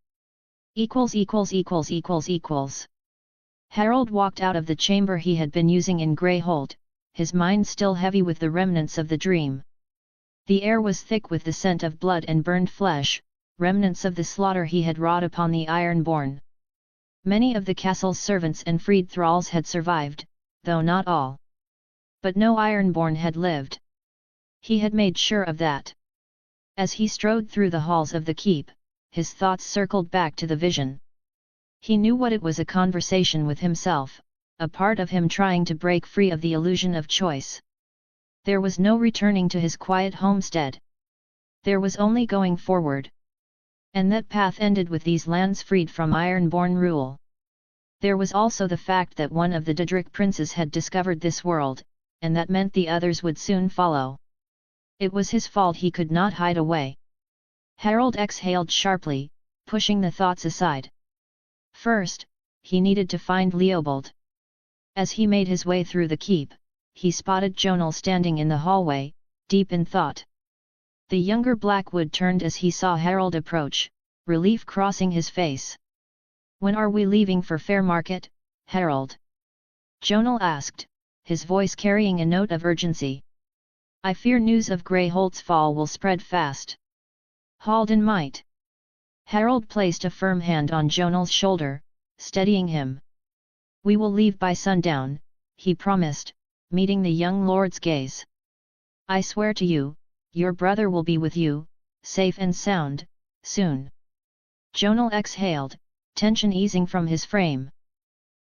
Harald walked out of the chamber he had been using in Greyholt, his mind still heavy with the remnants of the dream. The air was thick with the scent of blood and burned flesh, remnants of the slaughter he had wrought upon the Ironborn. Many of the castle's servants and freed thralls had survived, though not all. But no Ironborn had lived. He had made sure of that. As he strode through the halls of the keep, his thoughts circled back to the vision. He knew what it was, a conversation with himself, a part of him trying to break free of the illusion of choice. There was no returning to his quiet homestead. There was only going forward. And that path ended with these lands freed from Ironborn rule. There was also the fact that one of the Daedric princes had discovered this world, and that meant the others would soon follow. It was his fault, he could not hide away. Harald exhaled sharply, pushing the thoughts aside. First, he needed to find Leopold. As he made his way through the keep, he spotted Jonal standing in the hallway, deep in thought. The younger Blackwood turned as he saw Harald approach, relief crossing his face. When are we leaving for Fairmarket, Harald? Jonal asked, his voice carrying a note of urgency. I fear news of Greyholt's fall will spread fast. Halden might. Harald placed a firm hand on Jonal's shoulder, steadying him. We will leave by sundown, he promised, meeting the young lord's gaze. I swear to you, your brother will be with you, safe and sound, soon. Jonal exhaled, tension easing from his frame.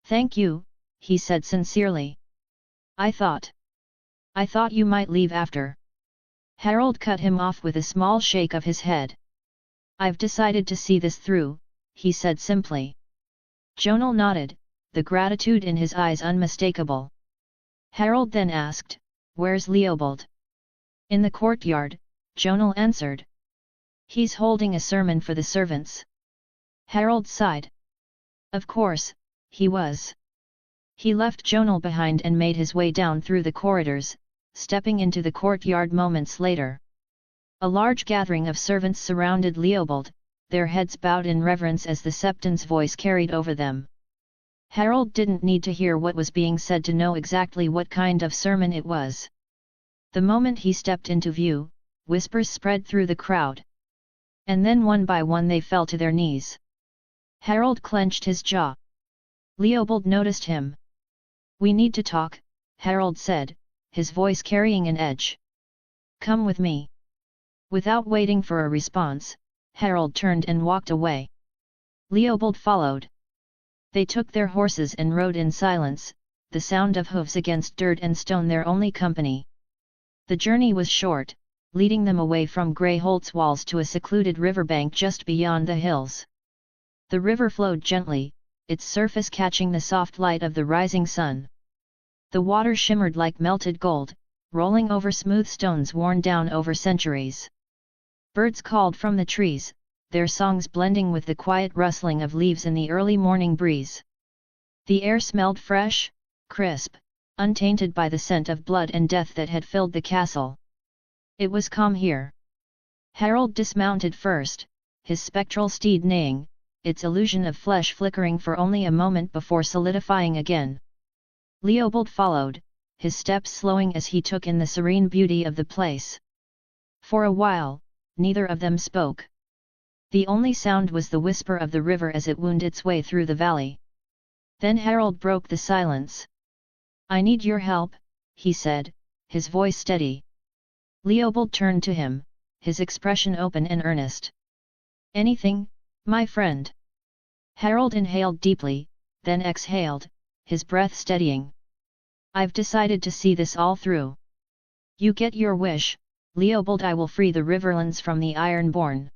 Thank you, he said sincerely. I thought you might leave after. Harald cut him off with a small shake of his head. I've decided to see this through, he said simply. Jonal nodded, the gratitude in his eyes unmistakable. Harald then asked, where's Leopold? In the courtyard, Jonal answered. He's holding a sermon for the servants. Harald sighed. Of course, he was. He left Jonal behind and made his way down through the corridors, stepping into the courtyard moments later. A large gathering of servants surrounded Leopold, their heads bowed in reverence as the Septon's voice carried over them. Harald didn't need to hear what was being said to know exactly what kind of sermon it was. The moment he stepped into view, whispers spread through the crowd. And then one by one they fell to their knees. Harald clenched his jaw. Leopold noticed him. "We need to talk," Harald said, his voice carrying an edge. "Come with me." Without waiting for a response, Harald turned and walked away. Leopold followed. They took their horses and rode in silence, the sound of hooves against dirt and stone their only company. The journey was short, leading them away from Greyholt's walls to a secluded riverbank just beyond the hills. The river flowed gently, its surface catching the soft light of the rising sun. The water shimmered like melted gold, rolling over smooth stones worn down over centuries. Birds called from the trees, their songs blending with the quiet rustling of leaves in the early morning breeze. The air smelled fresh, crisp, untainted by the scent of blood and death that had filled the castle. It was calm here. Harald dismounted first, his spectral steed neighing, its illusion of flesh flickering for only a moment before solidifying again. Leopold followed, his steps slowing as he took in the serene beauty of the place. For a while, neither of them spoke. The only sound was the whisper of the river as it wound its way through the valley. Then Harald broke the silence. "I need your help," he said, his voice steady. Leopold turned to him, his expression open and earnest. "Anything, my friend?" Harald inhaled deeply, then exhaled, his breath steadying. "I've decided to see this all through. You get your wish, Leopold. I will free the Riverlands from the Ironborn."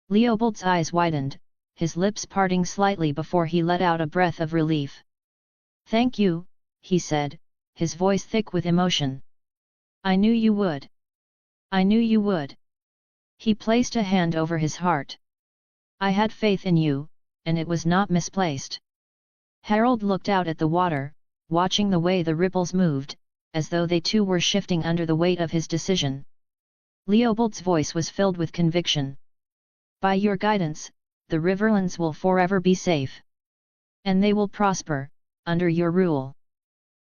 Leopold's eyes widened, his lips parting slightly before he let out a breath of relief. "Thank you," he said, his voice thick with emotion. "I knew you would. I knew you would." He placed a hand over his heart. "I had faith in you, and it was not misplaced." Harald looked out at the water, watching the way the ripples moved, as though they too were shifting under the weight of his decision. Leopold's voice was filled with conviction. "By your guidance, the Riverlands will forever be safe. And they will prosper, under your rule."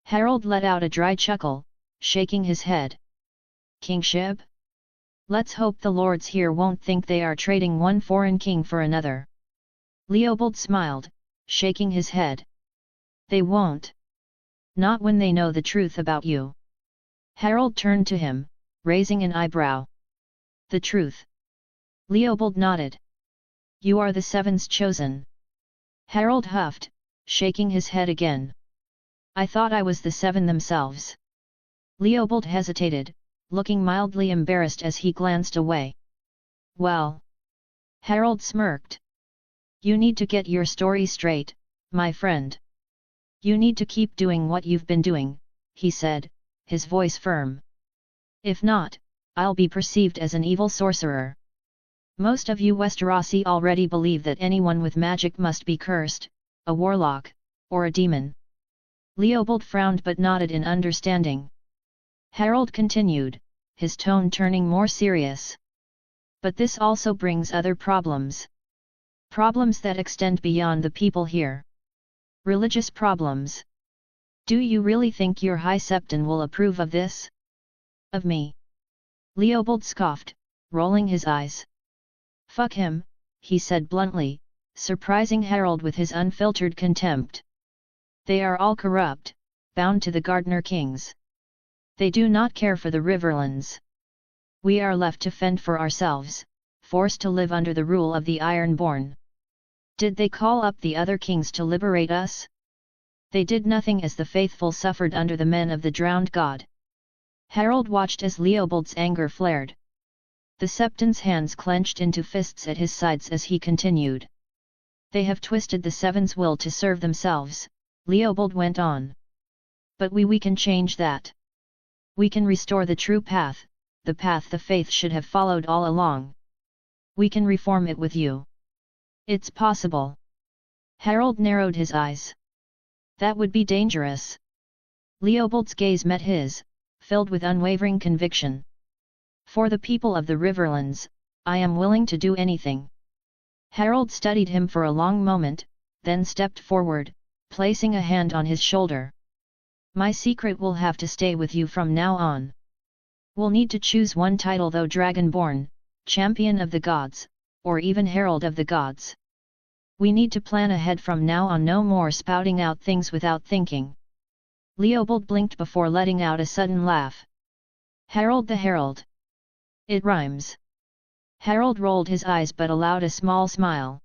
Harald let out a dry chuckle, shaking his head. "Kingship? Let's hope the lords here won't think they are trading one foreign king for another." Leopold smiled, shaking his head. "They won't. Not when they know the truth about you." Harald turned to him, raising an eyebrow. "The truth?" Leopold nodded. "You are the Seven's chosen." Harald huffed, shaking his head again. "I thought I was the Seven themselves." Leopold hesitated, looking mildly embarrassed as he glanced away. "Well?" Harald smirked. "You need to get your story straight, my friend. You need to keep doing what you've been doing," he said, his voice firm. "If not, I'll be perceived as an evil sorcerer. Most of you Westerosi already believe that anyone with magic must be cursed, a warlock, or a demon." Leopold frowned but nodded in understanding. Harald continued, his tone turning more serious. "But this also brings other problems. Problems that extend beyond the people here. Religious problems. Do you really think your High Septon will approve of this? Of me?" Leopold scoffed, rolling his eyes. "Fuck him," he said bluntly, surprising Harald with his unfiltered contempt. "They are all corrupt, bound to the Gardener Kings. They do not care for the Riverlands. We are left to fend for ourselves, forced to live under the rule of the Ironborn. Did they call up the other kings to liberate us? They did nothing as the faithful suffered under the men of the drowned god." Harald watched as Leopold's anger flared. The Septon's hands clenched into fists at his sides as he continued. "They have twisted the Seven's will to serve themselves," Leopold went on. "But we can change that. We can restore the true path, the path the faith should have followed all along. We can reform it with you. It's possible." Harald narrowed his eyes. "That would be dangerous." Leopold's gaze met his, filled with unwavering conviction. "For the people of the Riverlands, I am willing to do anything." Harald studied him for a long moment, then stepped forward, placing a hand on his shoulder. "My secret will have to stay with you from now on. We'll need to choose one title though: Dragonborn, Champion of the Gods, or even Herald of the Gods. We need to plan ahead from now on, no more spouting out things without thinking. Leopold blinked before letting out a sudden laugh. Harald the Herald. It rhymes. Harald rolled his eyes but allowed a small smile.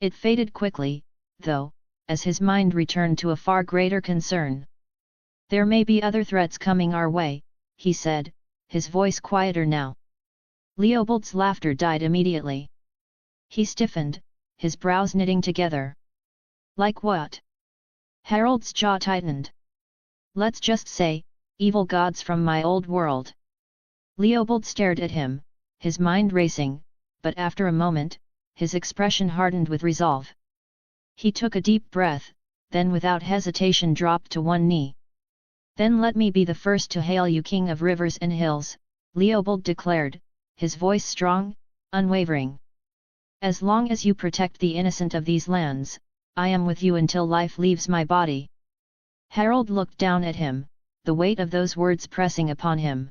It faded quickly, though, as his mind returned to a far greater concern. There may be other threats coming our way, he said, his voice quieter now. Leopold's laughter died immediately. He stiffened, his brows knitting together. Like what? Harald's jaw tightened. Let's just say, evil gods from my old world. Leopold stared at him, his mind racing, but after a moment, his expression hardened with resolve. He took a deep breath, then without hesitation dropped to one knee. Then let me be the first to hail you king of rivers and hills, Leopold declared, his voice strong, unwavering. As long as you protect the innocent of these lands, I am with you until life leaves my body. Harald looked down at him, the weight of those words pressing upon him.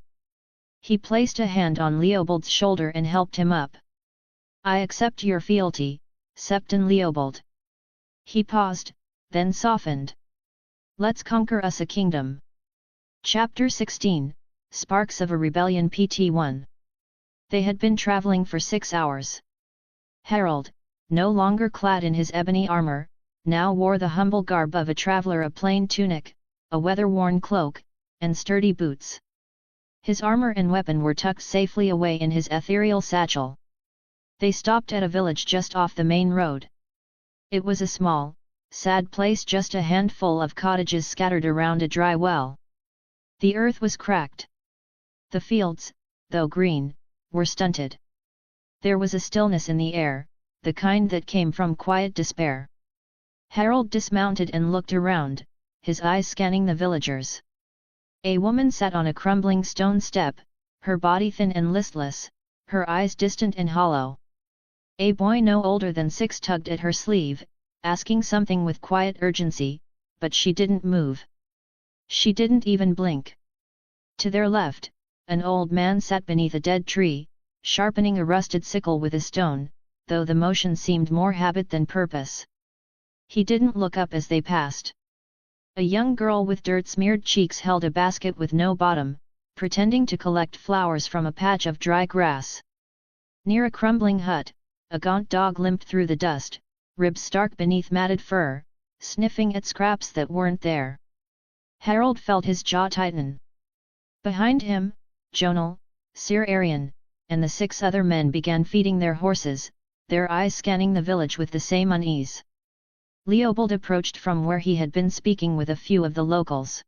He placed a hand on Leopold's shoulder and helped him up. I accept your fealty, Septon Leopold. He paused, then softened. Let's conquer us a kingdom. Chapter 16, Sparks of a Rebellion PT1. They had been traveling for 6 hours. Harald, no longer clad in his ebony armor, now wore the humble garb of a traveler, a plain tunic, a weather-worn cloak, and sturdy boots. His armor and weapon were tucked safely away in his ethereal satchel. They stopped at a village just off the main road. It was a small, sad place, just a handful of cottages scattered around a dry well. The earth was cracked. The fields, though green, were stunted. There was a stillness in the air, the kind that came from quiet despair. Harald dismounted and looked around, his eyes scanning the villagers. A woman sat on a crumbling stone step, her body thin and listless, her eyes distant and hollow. A boy no older than 6 tugged at her sleeve, asking something with quiet urgency, but she didn't move. She didn't even blink. To their left, an old man sat beneath a dead tree, sharpening a rusted sickle with a stone, though the motion seemed more habit than purpose. He didn't look up as they passed. A young girl with dirt-smeared cheeks held a basket with no bottom, pretending to collect flowers from a patch of dry grass. Near a crumbling hut, a gaunt dog limped through the dust, ribs stark beneath matted fur, sniffing at scraps that weren't there. Harald felt his jaw tighten. Behind him, Jonal, Sir Arian, and the 6 other men began feeding their horses, their eyes scanning the village with the same unease. Leopold approached from where he had been speaking with a few of the locals.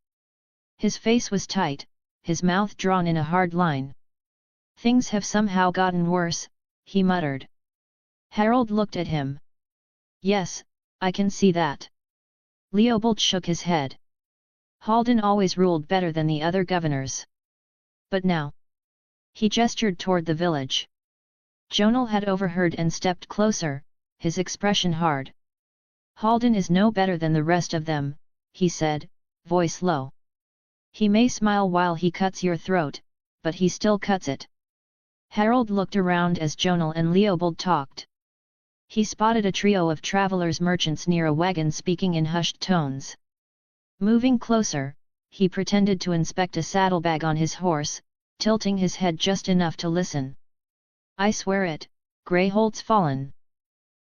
His face was tight, his mouth drawn in a hard line. Things have somehow gotten worse, he muttered. Harald looked at him. Yes, I can see that. Leopold shook his head. Haldan always ruled better than the other governors. But now. He gestured toward the village. Jonal had overheard and stepped closer, his expression hard. Haldan is no better than the rest of them, he said, voice low. He may smile while he cuts your throat, but he still cuts it. Harald looked around as Jonal and Leopold talked. He spotted a trio of travelers, merchants near a wagon, speaking in hushed tones. Moving closer, he pretended to inspect a saddlebag on his horse, tilting his head just enough to listen. I swear it, Greyholt's fallen.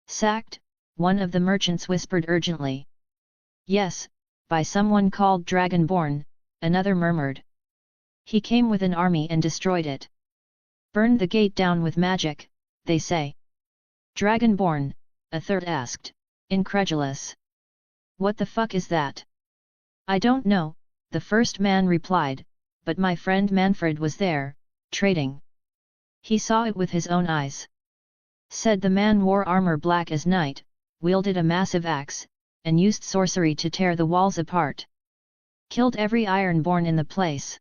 Sacked, one of the merchants whispered urgently. Yes, by someone called Dragonborn, another murmured. He came with an army and destroyed it. Burned the gate down with magic, they say. Dragonborn, a third asked, incredulous. What the fuck is that? I don't know, the first man replied, but my friend Manfred was there, trading. He saw it with his own eyes. Said the man wore armor black as night, wielded a massive axe, and used sorcery to tear the walls apart. Killed every Ironborn in the place.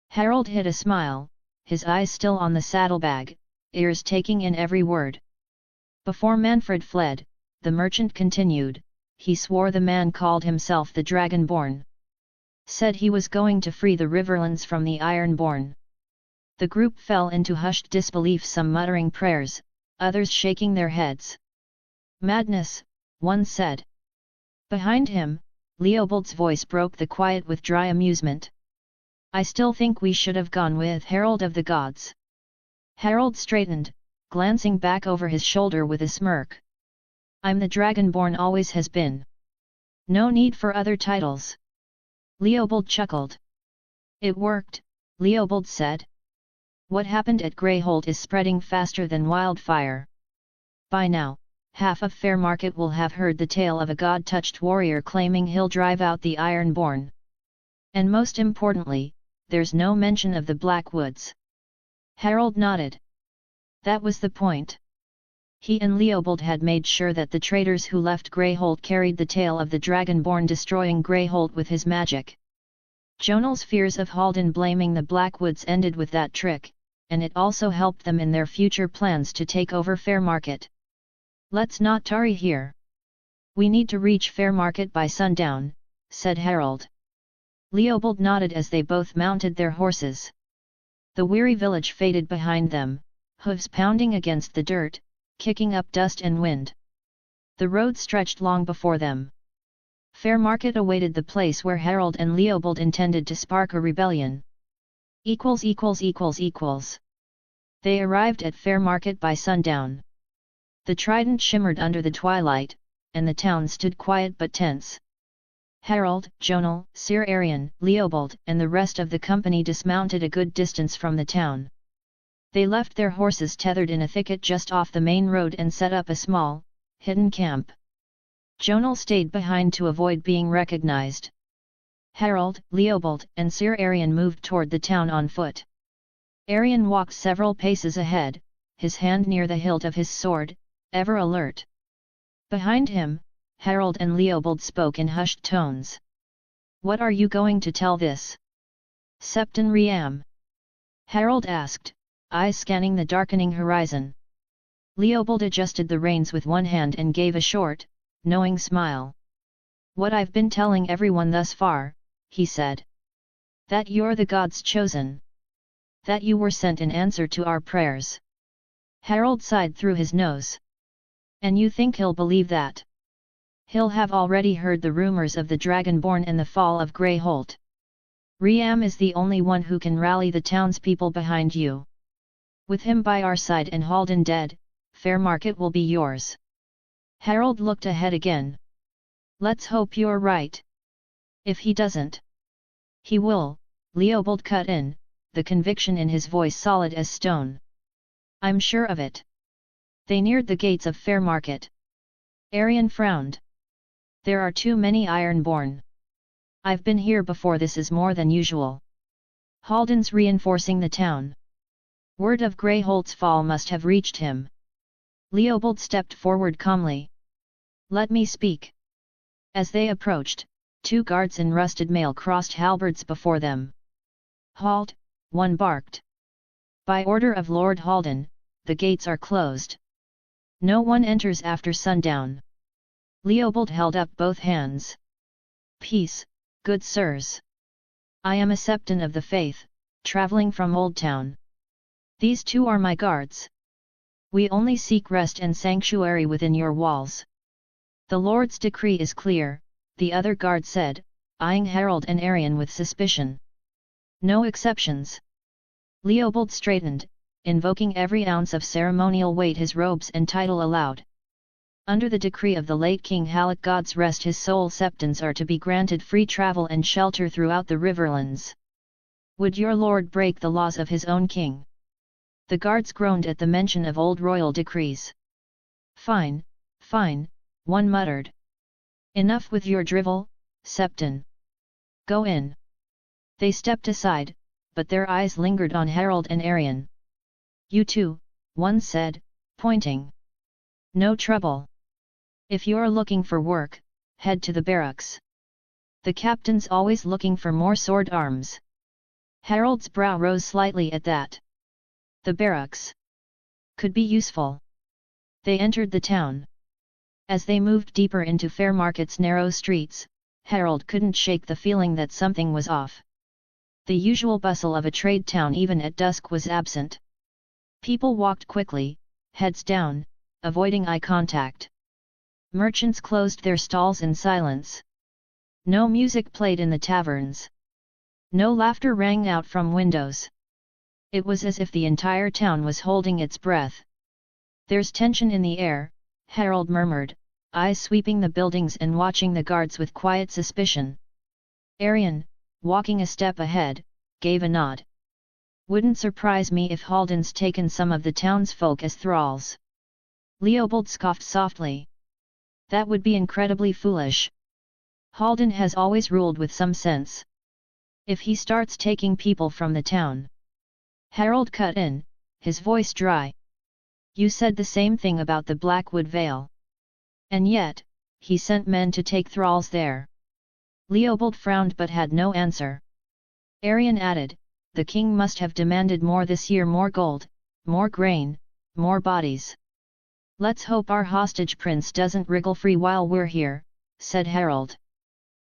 Harald hid a smile, his eyes still on the saddlebag, ears taking in every word. Before Manfred fled, the merchant continued, he swore the man called himself the Dragonborn. Said he was going to free the Riverlands from the Ironborn. The group fell into hushed disbelief, some muttering prayers, others shaking their heads. Madness, one said. Behind him, Leopold's voice broke the quiet with dry amusement. I still think we should have gone with Herald of the Gods. Harald straightened, glancing back over his shoulder with a smirk. I'm the Dragonborn, always has been. No need for other titles. Leopold chuckled. It worked, Leopold said. What happened at Greyholt is spreading faster than wildfire. By now, half of Fairmarket will have heard the tale of a god-touched warrior claiming he'll drive out the Ironborn. And most importantly, there's no mention of the Black Woods. Harald nodded. That was the point. He and Leopold had made sure that the traitors who left Greyholt carried the tale of the Dragonborn destroying Greyholt with his magic. Jonal's fears of Halden blaming the Blackwoods ended with that trick, and it also helped them in their future plans to take over Fairmarket. Let's not tarry here. We need to reach Fairmarket by sundown, said Harald. Leopold nodded as they both mounted their horses. The weary village faded behind them, hooves pounding against the dirt, kicking up dust and wind. The road stretched long before them. Fairmarket awaited the place where Harald and Leopold intended to spark a rebellion. They arrived at Fairmarket by sundown. The trident shimmered under the twilight, and the town stood quiet but tense. Harald, Jonal, Sir Arion, Leopold and the rest of the company dismounted a good distance from the town. They left their horses tethered in a thicket just off the main road and set up a small, hidden camp. Jonal stayed behind to avoid being recognized. Harald, Leopold and Sir Arion moved toward the town on foot. Arion walked several paces ahead, his hand near the hilt of his sword, ever alert. Behind him, Harald and Leopold spoke in hushed tones. What are you going to tell this Septon Riam? Harald asked, eyes scanning the darkening horizon. Leopold adjusted the reins with one hand and gave a short, knowing smile. What I've been telling everyone thus far, he said. That you're the gods' chosen. That you were sent in answer to our prayers. Harald sighed through his nose. And you think he'll believe that? He'll have already heard the rumors of the Dragonborn and the fall of Greyholt. Riam is the only one who can rally the townspeople behind you. With him by our side and Halden dead, Fairmarket will be yours. Harald looked ahead again. Let's hope you're right. If he doesn't. He will, Leopold cut in, the conviction in his voice solid as stone. I'm sure of it. They neared the gates of Fairmarket. Arion frowned. There are too many Ironborn. I've been here before, this is more than usual. Halden's reinforcing the town. Word of Greyholt's fall must have reached him. Leopold stepped forward calmly. Let me speak. As they approached, two guards in rusted mail crossed halberds before them. Halt, one barked. By order of Lord Halden, the gates are closed. No one enters after sundown. Leopold held up both hands. Peace, good sirs. I am a Septon of the Faith, travelling from Old Town. These two are my guards. We only seek rest and sanctuary within your walls. The Lord's decree is clear, the other guard said, eyeing Harald and Arion with suspicion. No exceptions. Leopold straightened, invoking every ounce of ceremonial weight his robes and title allowed. Under the decree of the late King Halleck, God's rest his soul, Septons are to be granted free travel and shelter throughout the Riverlands. Would your lord break the laws of his own king? The guards groaned at the mention of old royal decrees. Fine, fine, one muttered. Enough with your drivel, Septon. Go in. They stepped aside, but their eyes lingered on Harald and Arion. You two, one said, pointing. No trouble. If you're looking for work, head to the barracks. The captain's always looking for more sword arms. Harald's brow rose slightly at that. The barracks could be useful. They entered the town. As they moved deeper into Fairmarket's narrow streets, Harald couldn't shake the feeling that something was off. The usual bustle of a trade town even at dusk was absent. People walked quickly, heads down, avoiding eye contact. Merchants closed their stalls in silence. No music played in the taverns. No laughter rang out from windows. It was as if the entire town was holding its breath. "There's tension in the air," Harald murmured, eyes sweeping the buildings and watching the guards with quiet suspicion. Arion, walking a step ahead, gave a nod. "Wouldn't surprise me if Haldan's taken some of the townsfolk as thralls." Leopold scoffed softly. "That would be incredibly foolish. Haldan has always ruled with some sense. If he starts taking people from the town..." Harald cut in, his voice dry. "You said the same thing about the Blackwood Vale. And yet, he sent men to take thralls there." Leopold frowned but had no answer. Arion added, "The king must have demanded more this year, more gold, more grain, more bodies." "Let's hope our hostage prince doesn't wriggle free while we're here," said Harald.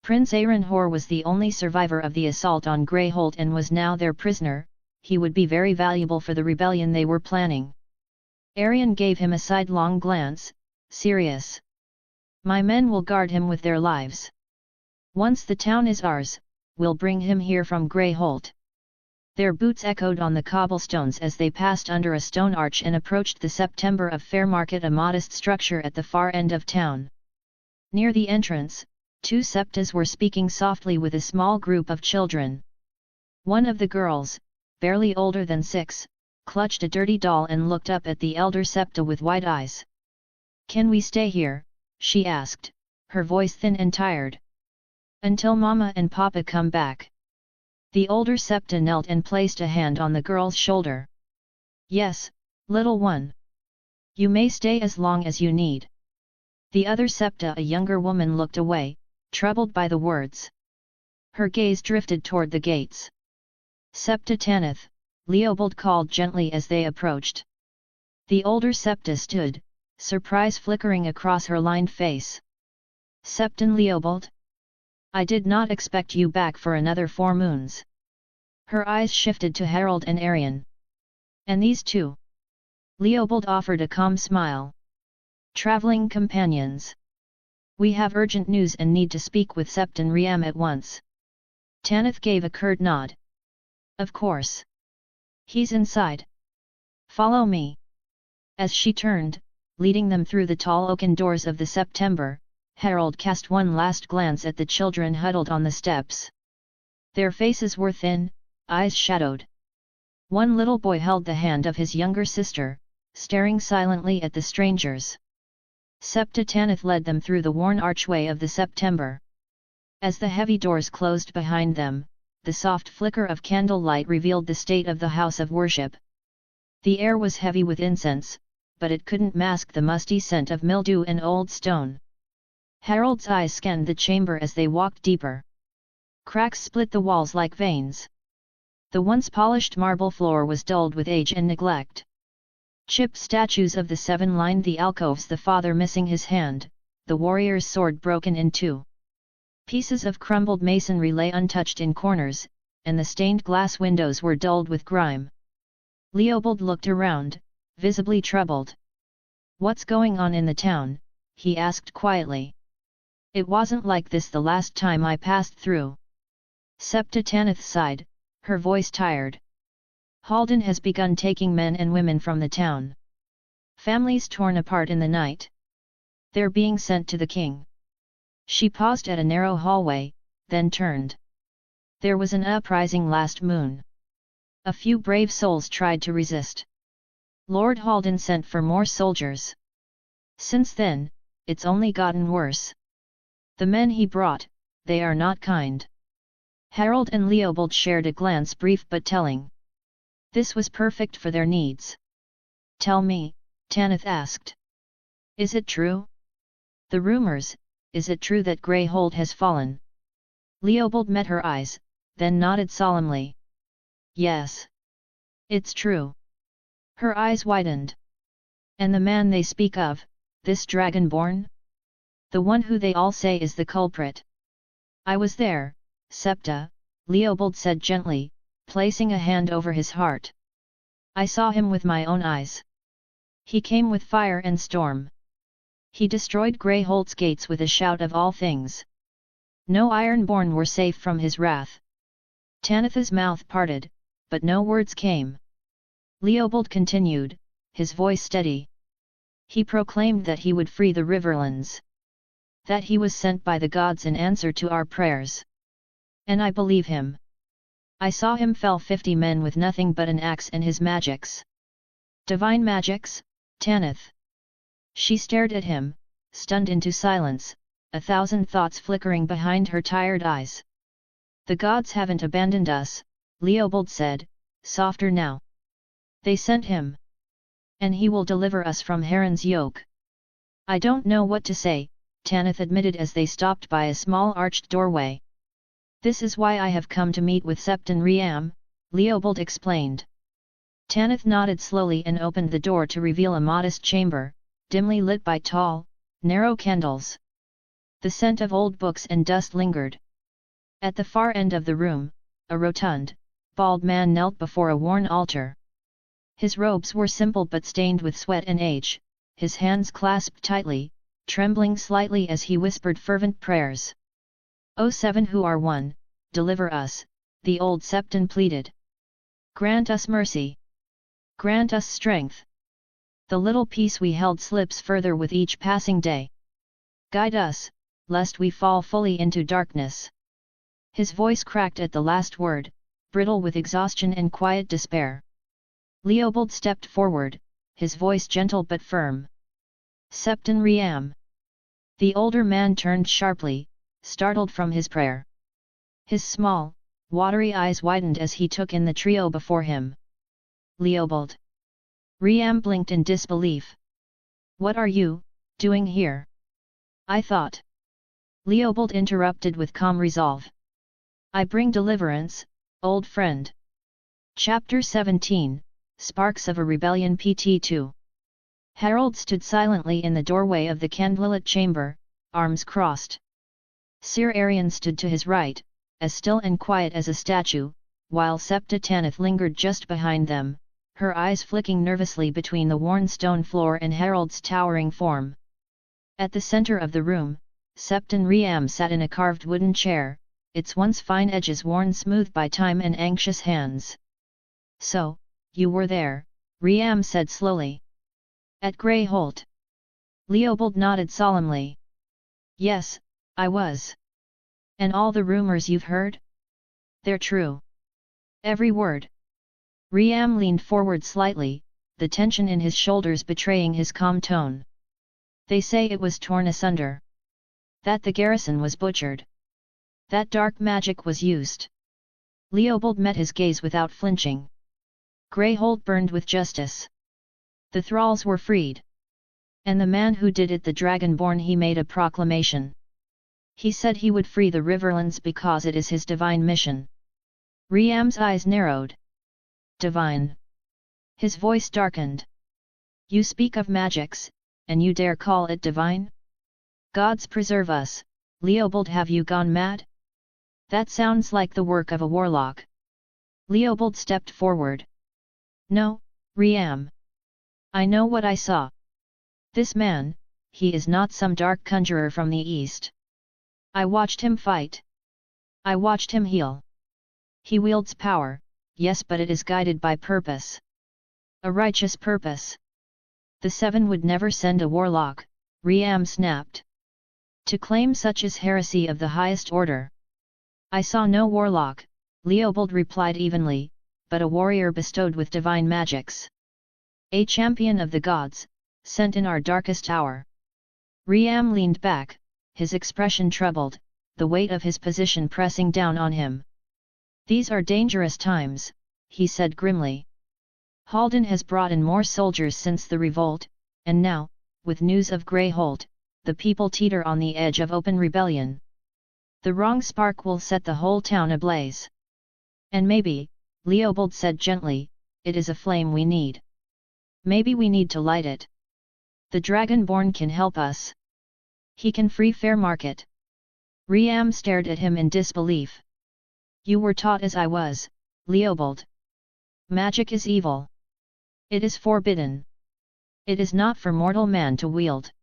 Prince Aronhor was the only survivor of the assault on Greyholt and was now their prisoner. He would be very valuable for the rebellion they were planning. Arion gave him a sidelong glance, serious. "My men will guard him with their lives. Once the town is ours, we'll bring him here from Greyholt." Their boots echoed on the cobblestones as they passed under a stone arch and approached the September of Fair Market, a modest structure at the far end of town. Near the entrance, two septas were speaking softly with a small group of children. One of the girls, barely older than 6, clutched a dirty doll and looked up at the elder septa with wide eyes. "Can we stay here?" she asked, her voice thin and tired. "Until Mama and Papa come back." The older septa knelt and placed a hand on the girl's shoulder. "Yes, little one. You may stay as long as you need." The other septa, a younger woman, looked away, troubled by the words. Her gaze drifted toward the gates. "Septa Tanith," Leopold called gently as they approached. The older septa stood, surprise flickering across her lined face. "Septon Leopold? I did not expect you back for another 4 moons." Her eyes shifted to Harald and Arion. "And these two?" Leopold offered a calm smile. "Traveling companions. We have urgent news and need to speak with Septon Riam at once." Tanith gave a curt nod. "Of course. He's inside. Follow me." As she turned, leading them through the tall oaken doors of the September, Harald cast one last glance at the children huddled on the steps. Their faces were thin, eyes shadowed. One little boy held the hand of his younger sister, staring silently at the strangers. Septa Tanith led them through the worn archway of the September. As the heavy doors closed behind them, the soft flicker of candlelight revealed the state of the house of worship. The air was heavy with incense, but it couldn't mask the musty scent of mildew and old stone. Harald's eyes scanned the chamber as they walked deeper. Cracks split the walls like veins. The once polished marble floor was dulled with age and neglect. Chipped statues of the 7 lined the alcoves, the father missing his hand, the warrior's sword broken in 2. Pieces of crumbled masonry lay untouched in corners, and the stained glass windows were dulled with grime. Leopold looked around, visibly troubled. "What's going on in the town?" he asked quietly. "It wasn't like this the last time I passed through." Septa Tanith sighed, her voice tired. "Haldan has begun taking men and women from the town. Families torn apart in the night. They're being sent to the king." She paused at a narrow hallway, then turned. "There was an uprising last moon. A few brave souls tried to resist. Lord Haldan sent for more soldiers. Since then, it's only gotten worse. The men he brought, they are not kind." Harald and Leopold shared a glance, brief but telling. This was perfect for their needs. "Tell me," Tanith asked. "Is it true? The rumors, is it true that Greyholt has fallen?" Leopold met her eyes, then nodded solemnly. "Yes. It's true." Her eyes widened. "And the man they speak of, this Dragonborn? The one who they all say is the culprit?" "I was there, Septa," Leopold said gently, placing a hand over his heart. "I saw him with my own eyes. He came with fire and storm. He destroyed Greyholt's gates with a shout of all things. No Ironborn were safe from his wrath. Tanith's mouth parted, but no words came. Leopold continued, his voice steady. He proclaimed that he would free the Riverlands. That he was sent by the gods in answer to our prayers. And I believe him. I saw him fell 50 men with nothing but an axe and his magics. Divine magics, Tanith. She stared at him, stunned into silence, 1,000 thoughts flickering behind her tired eyes. The gods haven't abandoned us, Leopold said, softer now. They sent him. And he will deliver us from Harren's yoke. I don't know what to say, Tanith admitted as they stopped by a small arched doorway. This is why I have come to meet with Septon Riam, Leopold explained. Tanith nodded slowly and opened the door to reveal a modest chamber, dimly lit by tall, narrow candles. The scent of old books and dust lingered. At the far end of the room, a rotund, bald man knelt before a worn altar. His robes were simple but stained with sweat and age, his hands clasped tightly, trembling slightly as he whispered fervent prayers. O seven who are one, deliver us, the old Septon pleaded. Grant us mercy. Grant us strength. The little peace we held slips further with each passing day. Guide us, lest we fall fully into darkness. His voice cracked at the last word, brittle with exhaustion and quiet despair. Leopold stepped forward, his voice gentle but firm. Septon Riam. The older man turned sharply, startled from his prayer. His small, watery eyes widened as he took in the trio before him. Leopold. Riam blinked in disbelief. What are you doing here? I thought. Leopold interrupted with calm resolve. I bring deliverance, old friend. Chapter 17, Sparks of a Rebellion PT2. Harald stood silently in the doorway of the candlelit chamber, arms crossed. Sir Arian stood to his right, as still and quiet as a statue, while Septa Tanith lingered just behind them, her eyes flicking nervously between the worn stone floor and Harald's towering form. At the center of the room, Septon Riam sat in a carved wooden chair, its once fine edges worn smooth by time and anxious hands. So, you were there, Riam said slowly. At Greyholt. Leopold nodded solemnly. Yes, I was. And all the rumors you've heard? They're true. Every word. Riam leaned forward slightly, the tension in his shoulders betraying his calm tone. They say it was torn asunder. That the garrison was butchered. That dark magic was used. Leopold met his gaze without flinching. Greyholt burned with justice. The thralls were freed. And the man who did it, the Dragonborn, he made a proclamation. He said he would free the Riverlands because it is his divine mission. Riam's eyes narrowed. Divine. His voice darkened. You speak of magics, and you dare call it divine? Gods preserve us, Leopold, have you gone mad? That sounds like the work of a warlock. Leopold stepped forward. No, Riam. I know what I saw. This man, he is not some dark conjurer from the east. I watched him fight. I watched him heal. He wields power, yes, but it is guided by purpose. A righteous purpose. The Seven would never send a warlock, Riam snapped. To claim such is heresy of the highest order. I saw no warlock, Leopold replied evenly, but a warrior bestowed with divine magics. A champion of the gods, sent in our darkest hour. Riam leaned back, his expression troubled, the weight of his position pressing down on him. These are dangerous times, he said grimly. Haldan has brought in more soldiers since the revolt, and now, with news of Greyholt, the people teeter on the edge of open rebellion. The wrong spark will set the whole town ablaze. And maybe, Leopold said gently, it is a flame we need. Maybe we need to light it. The Dragonborn can help us. He can free Fairmarket. Riam stared at him in disbelief. You were taught as I was, Leopold. Magic is evil. It is forbidden. It is not for mortal man to wield.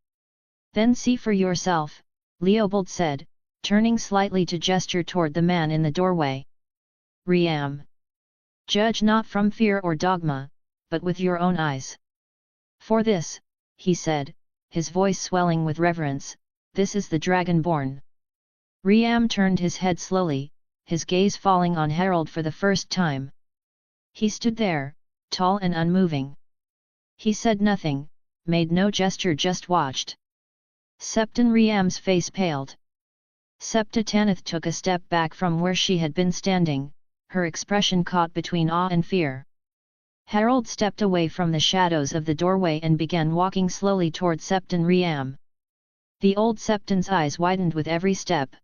Then see for yourself, Leopold said, turning slightly to gesture toward the man in the doorway. Riam. Judge not from fear or dogma, but with your own eyes. For this, he said, his voice swelling with reverence, this is the Dragonborn. Riam turned his head slowly, his gaze falling on Harald for the first time. He stood there, tall and unmoving. He said nothing, made no gesture, just watched. Septon Riam's face paled. Septa Tanith took a step back from where she had been standing, her expression caught between awe and fear. Harald stepped away from the shadows of the doorway and began walking slowly toward Septon Riam. The old Septon's eyes widened with every step.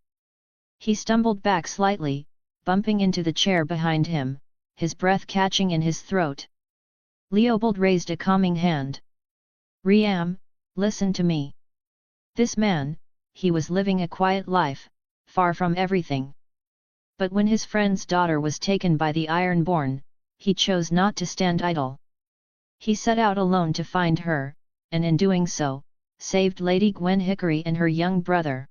He stumbled back slightly, bumping into the chair behind him, his breath catching in his throat. Leopold raised a calming hand. Riam, listen to me. This man, he was living a quiet life, far from everything. But when his friend's daughter was taken by the Ironborn, he chose not to stand idle. He set out alone to find her, and in doing so, saved Lady Gwen Hickory and her young brother.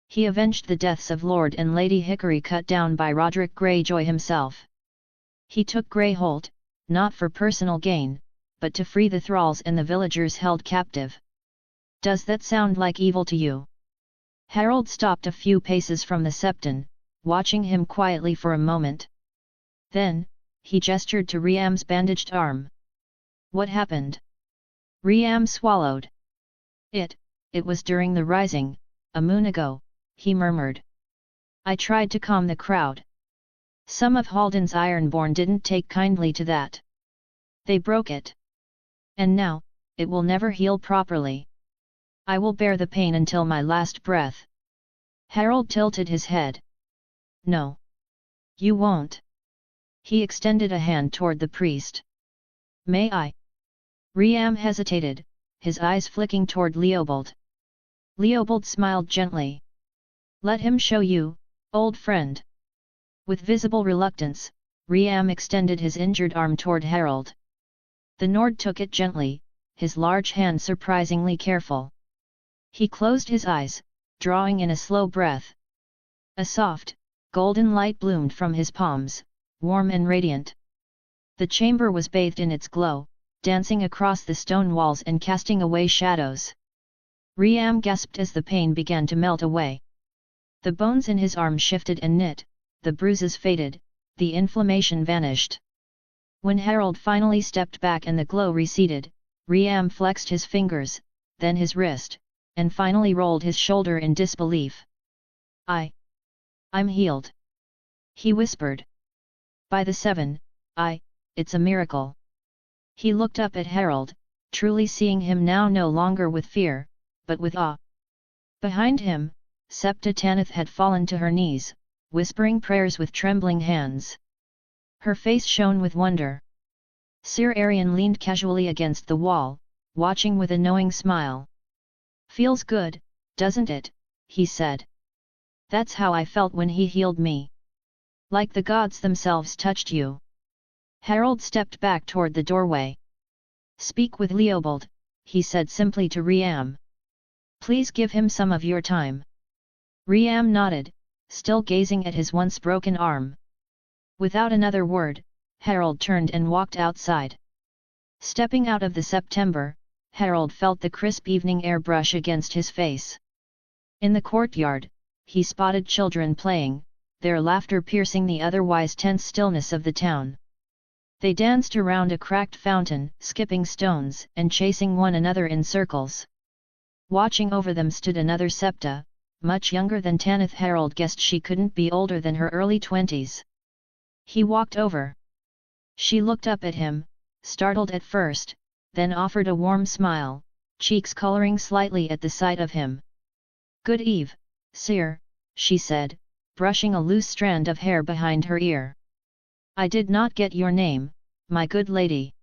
He avenged the deaths of Lord and Lady Hickory cut down by Roderick Greyjoy himself. He took Greyholt, not for personal gain, but to free the thralls and the villagers held captive. Does that sound like evil to you? Harald stopped a few paces from the Septon, watching him quietly for a moment. Then, he gestured to Riam's bandaged arm. What happened? Riam swallowed. It was during the rising, a moon ago, he murmured. I tried to calm the crowd. Some of Haldan's Ironborn didn't take kindly to that. They broke it. And now, it will never heal properly. I will bear the pain until my last breath. Harald tilted his head. No. You won't. He extended a hand toward the priest. May I? Riam hesitated, his eyes flicking toward Leopold. Leopold smiled gently. Let him show you, old friend. With visible reluctance, Riam extended his injured arm toward Harald. The Nord took it gently, his large hand surprisingly careful. He closed his eyes, drawing in a slow breath. A soft, golden light bloomed from his palms, warm and radiant. The chamber was bathed in its glow, dancing across the stone walls and casting away shadows. Riam gasped as the pain began to melt away. The bones in his arm shifted and knit, the bruises faded, the inflammation vanished. When Harald finally stepped back and the glow receded, Riam flexed his fingers, then his wrist, and finally rolled his shoulder in disbelief. I'm healed. He whispered. By the seven, it's a miracle. He looked up at Harald, truly seeing him now no longer with fear, but with awe. Behind him, Septa Tanith had fallen to her knees, whispering prayers with trembling hands. Her face shone with wonder. Sir Arian leaned casually against the wall, watching with a knowing smile. Feels good, doesn't it? He said. That's how I felt when he healed me. Like the gods themselves touched you. Harald stepped back toward the doorway. Speak with Leopold, he said simply to Riam. Please give him some of your time. Riam nodded, still gazing at his once broken arm. Without another word, Harald turned and walked outside. Stepping out of the September, Harald felt the crisp evening air brush against his face. In the courtyard, he spotted children playing, their laughter piercing the otherwise tense stillness of the town. They danced around a cracked fountain, skipping stones and chasing one another in circles. Watching over them stood another Septa, much younger than Tanith. Harald guessed she couldn't be older than her early 20s. He walked over. She looked up at him, startled at first, then offered a warm smile, cheeks coloring slightly at the sight of him. Good eve, sir, she said, brushing a loose strand of hair behind her ear. I did not get your name, my good lady.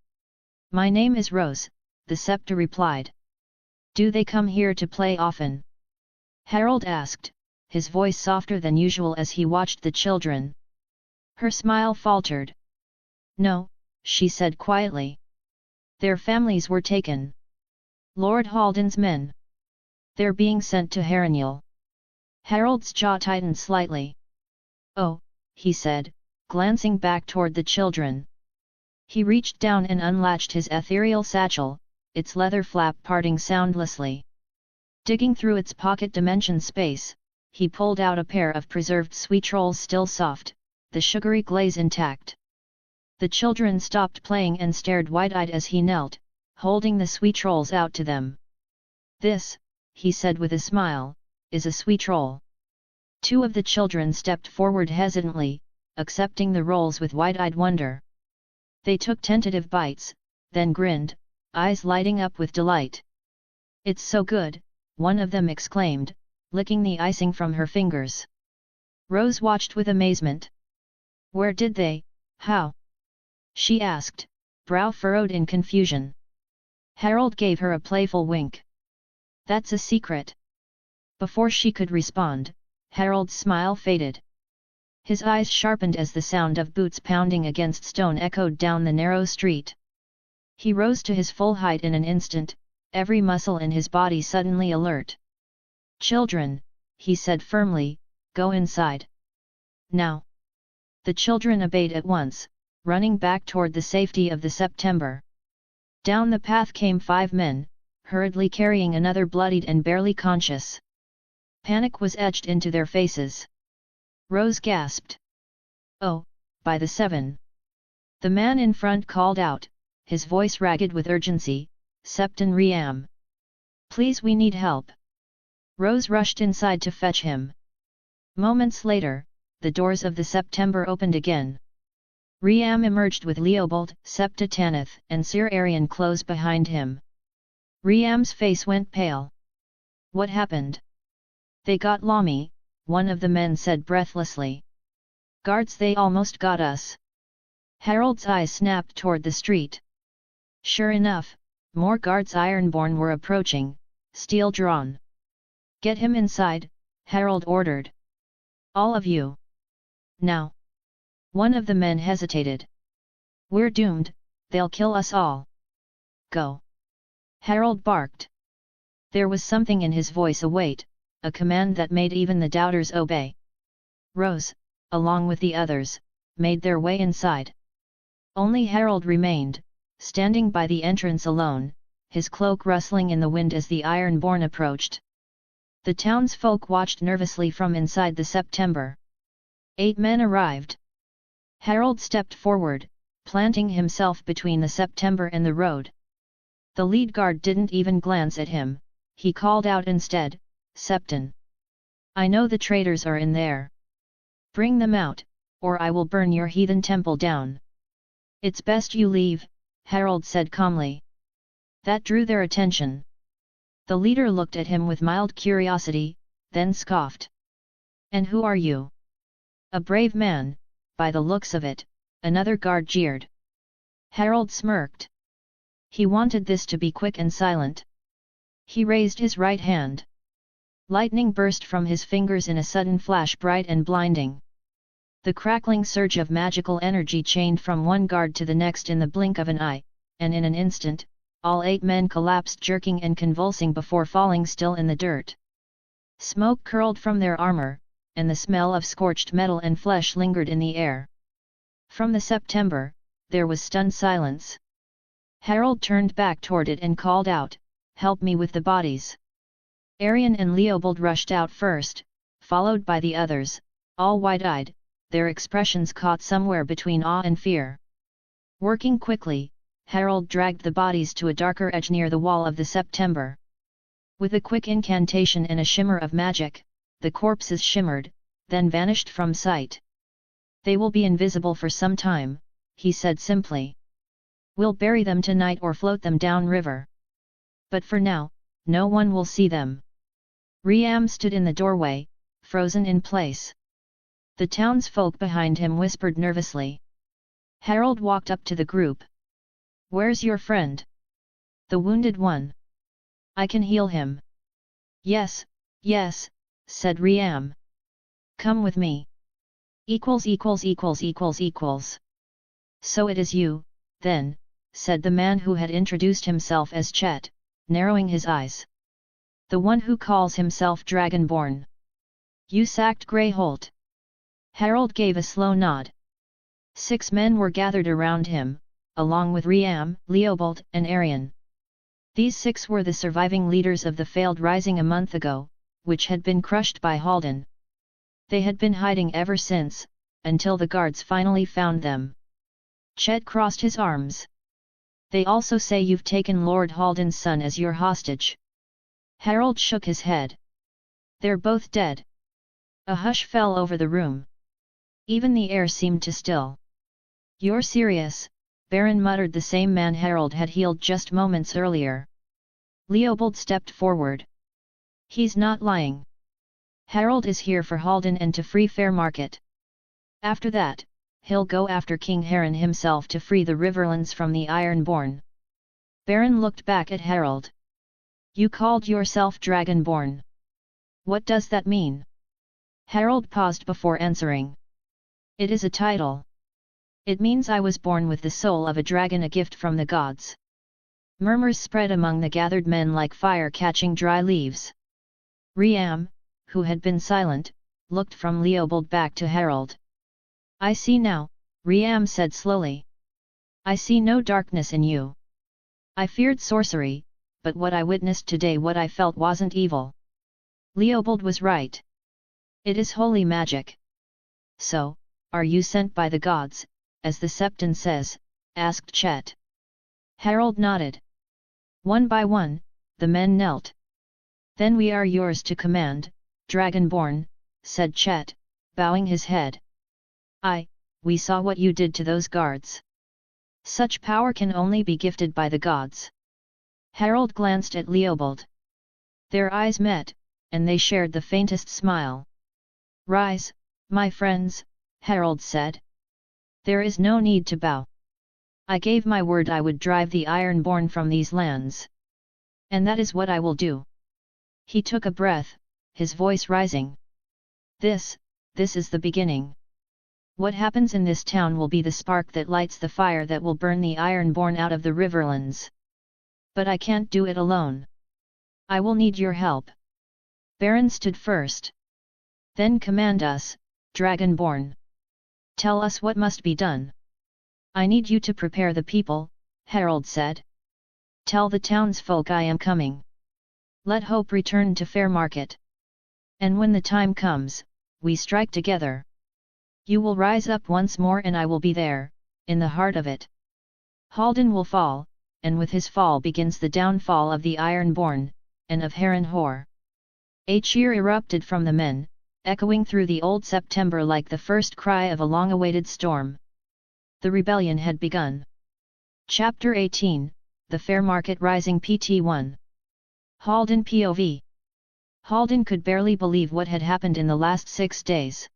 My name is Rose, the Septa replied. Do they come here to play often? Harald asked, his voice softer than usual as he watched the children. Her smile faltered. No, she said quietly. Their families were taken. Lord Haldan's men. They're being sent to Harren. Harald's jaw tightened slightly. Oh, he said, glancing back toward the children. He reached down and unlatched his ethereal satchel, its leather flap parting soundlessly. Digging through its pocket dimension space, he pulled out a pair of preserved sweet rolls still soft, the sugary glaze intact. The children stopped playing and stared wide-eyed as he knelt, holding the sweet rolls out to them. This, he said with a smile, is a sweet roll. Two of the children stepped forward hesitantly, accepting the rolls with wide-eyed wonder. They took tentative bites, then grinned, eyes lighting up with delight. It's so good, one of them exclaimed, licking the icing from her fingers. Rose watched with amazement. Where did they, how? She asked, brow furrowed in confusion. Harald gave her a playful wink. That's a secret. Before she could respond, Harald's smile faded. His eyes sharpened as the sound of boots pounding against stone echoed down the narrow street. He rose to his full height in an instant, every muscle in his body suddenly alert. Children, he said firmly, go inside. Now. The children obeyed at once, running back toward the safety of the September. Down the path came 5 men, hurriedly carrying another bloodied and barely conscious. Panic was etched into their faces. Rose gasped. Oh, by the 7. The man in front called out, his voice ragged with urgency, Septon Riam. Please, we need help. Rose rushed inside to fetch him. Moments later, the doors of the September opened again. Riam emerged with Leobold, Septa Tanith and Sir Arian close behind him. Riam's face went pale. What happened? They got Lami, one of the men said breathlessly. Guards, they almost got us. Harald's eyes snapped toward the street. Sure enough, more guards Ironborn were approaching, steel drawn. Get him inside, Harald ordered. All of you. Now. One of the men hesitated. We're doomed, they'll kill us all. Go. Harald barked. There was something in his voice, a weight, a command that made even the doubters obey. Rose, along with the others, made their way inside. Only Harald remained, standing by the entrance alone, his cloak rustling in the wind as the Ironborn approached. The townsfolk watched nervously from inside the September. 8 men arrived. Harald stepped forward, planting himself between the September and the road. The lead guard didn't even glance at him, he called out instead, Septon. I know the traitors are in there. Bring them out, or I will burn your heathen temple down. It's best you leave, Harald said calmly. That drew their attention. The leader looked at him with mild curiosity, then scoffed. And who are you? A brave man, by the looks of it, another guard jeered. Harald smirked. He wanted this to be quick and silent. He raised his right hand. Lightning burst from his fingers in a sudden flash, bright and blinding. The crackling surge of magical energy chained from one guard to the next in the blink of an eye, and in an instant, all 8 men collapsed, jerking and convulsing before falling still in the dirt. Smoke curled from their armor, and the smell of scorched metal and flesh lingered in the air. From the September, there was stunned silence. Harald turned back toward it and called out, "Help me with the bodies." Arian and Leobold rushed out first, followed by the others, all wide-eyed, their expressions caught somewhere between awe and fear. Working quickly, Harald dragged the bodies to a darker edge near the wall of the September. With a quick incantation and a shimmer of magic, the corpses shimmered, then vanished from sight. They will be invisible for some time, he said simply. We'll bury them tonight or float them down river. But for now, no one will see them. Riam stood in the doorway, frozen in place. The townsfolk behind him whispered nervously. Harald walked up to the group. Where's your friend? The wounded one. I can heal him. Yes, yes, said Riam. Come with me. == So it is you, then, said the man who had introduced himself as Chet, narrowing his eyes. The one who calls himself Dragonborn. You sacked Greyholt. Harald gave a slow nod. 6 men were gathered around him, along with Riam, Leobold, and Arion. These 6 were the surviving leaders of the failed rising a month ago, which had been crushed by Haldan. They had been hiding ever since, until the guards finally found them. Chet crossed his arms. They also say you've taken Lord Haldan's son as your hostage. Harald shook his head. They're both dead. A hush fell over the room. Even the air seemed to still. You're serious, Baron muttered the same man Harald had healed just moments earlier. Leobold stepped forward. He's not lying. Harald is here for Haldan and to free Fairmarket. After that, he'll go after King Harren himself to free the Riverlands from the Ironborn. Baron looked back at Harald. You called yourself Dragonborn. What does that mean? Harald paused before answering. It is a title. It means I was born with the soul of a dragon, a gift from the gods. Murmurs spread among the gathered men like fire catching dry leaves. Riam, who had been silent, looked from Leobold back to Harald. I see now, Riam said slowly. I see no darkness in you. I feared sorcery, but what I witnessed today, what I felt wasn't evil. Leobold was right. It is holy magic. So, are you sent by the gods, as the Septon says? Asked Chet. Harald nodded. One by one, the men knelt. Then we are yours to command, Dragonborn, said Chet, bowing his head. We saw what you did to those guards. Such power can only be gifted by the gods. Harald glanced at Leobold. Their eyes met, and they shared the faintest smile. Rise, my friends, Harald said. There is no need to bow. I gave my word I would drive the Ironborn from these lands. And that is what I will do. He took a breath, his voice rising. This is the beginning. What happens in this town will be the spark that lights the fire that will burn the Ironborn out of the Riverlands. But I can't do it alone. I will need your help. Baron stood first. Then command us, Dragonborn. Tell us what must be done. I need you to prepare the people, Harald said. Tell the townsfolk I am coming. Let hope return to Fairmarket. And when the time comes, we strike together. You will rise up once more and I will be there, in the heart of it. Haldan will fall, and with his fall begins the downfall of the Ironborn, and of Harren. A cheer erupted from the men, echoing through the old September like the first cry of a long-awaited storm. The rebellion had begun. Chapter 18, The Fairmarket Rising PT1. Haldan POV. Haldan could barely believe what had happened in the last 6 days.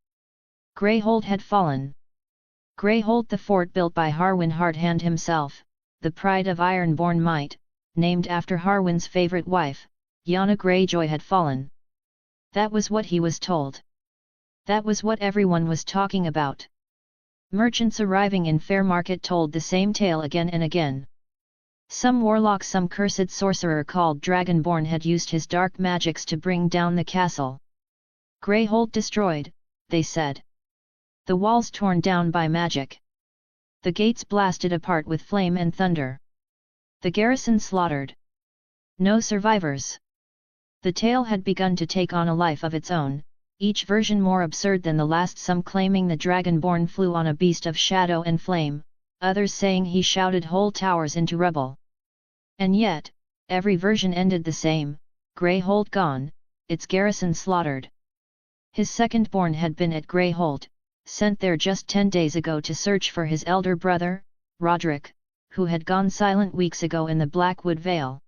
Greyholt had fallen. Greyholt, the fort built by Harwin Hardhand himself, the pride of Ironborn might, named after Harwin's favourite wife, Yana Greyjoy, had fallen. That was what he was told. That was what everyone was talking about. Merchants arriving in Fairmarket told the same tale again and again. Some warlock, some cursed sorcerer called Dragonborn had used his dark magics to bring down the castle. Greyholt destroyed, they said. The walls torn down by magic. The gates blasted apart with flame and thunder. The garrison slaughtered. No survivors. The tale had begun to take on a life of its own, each version more absurd than the last, some claiming the Dragonborn flew on a beast of shadow and flame, others saying he shouted whole towers into rubble. And yet, every version ended the same: Greyholt gone, its garrison slaughtered. His second-born had been at Greyholt, sent there just 10 days ago to search for his elder brother, Roderick, who had gone silent weeks ago in the Blackwood Vale.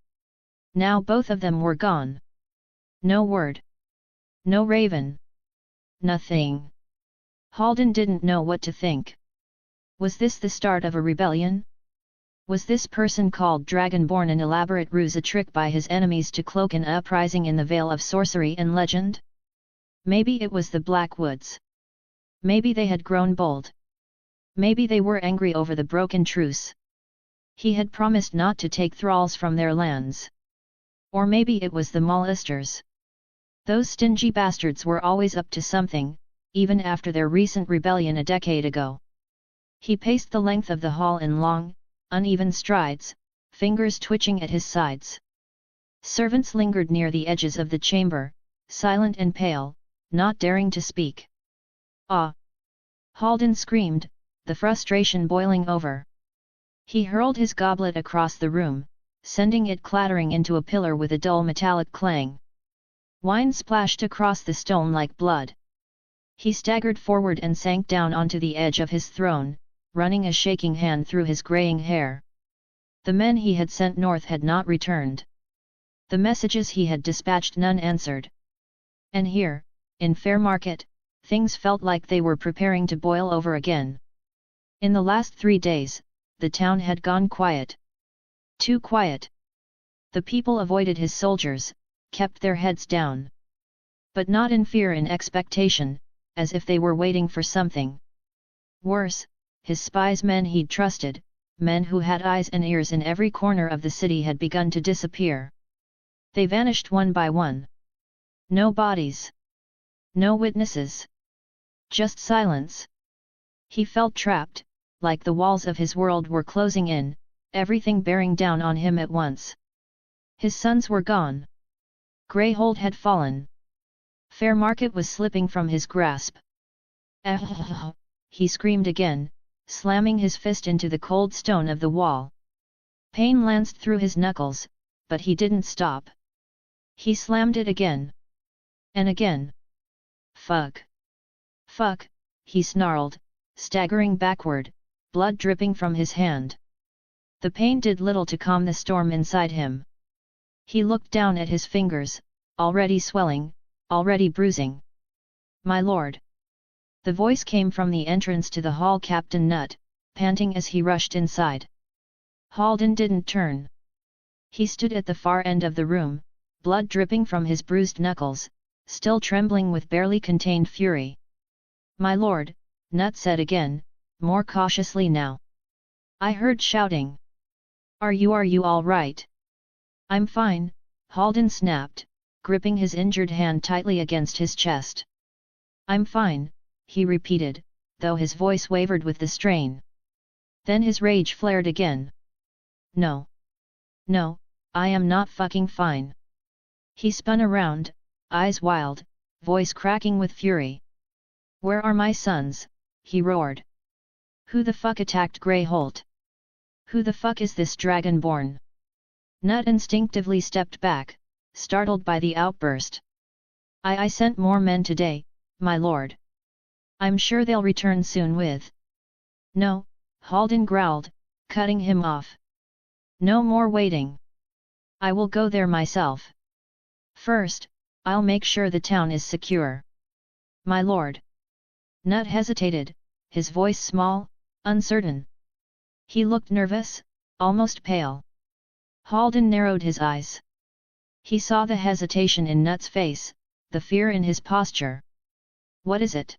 Now both of them were gone. No word. No raven. Nothing. Haldan didn't know what to think. Was this the start of a rebellion? Was this person called Dragonborn an elaborate ruse, a trick by his enemies to cloak an uprising in the veil of sorcery and legend? Maybe it was the Blackwoods. Maybe they had grown bold. Maybe they were angry over the broken truce. He had promised not to take thralls from their lands. Or maybe it was the molesters. Those stingy bastards were always up to something, even after their recent rebellion a decade ago. He paced the length of the hall in long, uneven strides, fingers twitching at his sides. Servants lingered near the edges of the chamber, silent and pale, not daring to speak. "Ah!" Halden screamed, the frustration boiling over. He hurled his goblet across the room, sending it clattering into a pillar with a dull metallic clang. Wine splashed across the stone like blood. He staggered forward and sank down onto the edge of his throne, running a shaking hand through his graying hair. The men he had sent north had not returned. The messages he had dispatched none answered. And here, in Fairmarket, things felt like they were preparing to boil over again. In the last 3 days, the town had gone quiet. Too quiet. The people avoided his soldiers, kept their heads down. But not in fear and expectation, as if they were waiting for something. Worse, his spies, men he'd trusted, men who had eyes and ears in every corner of the city, had begun to disappear. They vanished one by one. No bodies. No witnesses. Just silence. He felt trapped, like the walls of his world were closing in, everything bearing down on him at once. His sons were gone. Greyhold had fallen. Fairmarket was slipping from his grasp. "Ah!" he screamed again, slamming his fist into the cold stone of the wall. Pain lanced through his knuckles, but he didn't stop. He slammed it again. And again. "Fuck! Fuck!" he snarled, staggering backward, blood dripping from his hand. The pain did little to calm the storm inside him. He looked down at his fingers, already swelling, already bruising. "My lord!" The voice came from the entrance to the hall. Captain Nutt, panting as he rushed inside. Halden didn't turn. He stood at the far end of the room, blood dripping from his bruised knuckles, still trembling with barely contained fury. "My lord," Nutt said again, more cautiously now. "I heard shouting. Are you all right?" "I'm fine," Halden snapped, gripping his injured hand tightly against his chest. "I'm fine," he repeated, though his voice wavered with the strain. Then his rage flared again. "No. No, I am not fucking fine." He spun around, eyes wild, voice cracking with fury. "Where are my sons?" he roared. "Who the fuck attacked Greyholt? Who the fuck is this Dragonborn?" Nutt instinctively stepped back, startled by the outburst. I sent more men today, my lord. I'm sure they'll return soon with—" "No," Halden growled, cutting him off. "No more waiting. I will go there myself. First, I'll make sure the town is secure." "My lord." Nutt hesitated, his voice small, uncertain. He looked nervous, almost pale. Halden narrowed his eyes. He saw the hesitation in Nutt's face, the fear in his posture. "What is it?"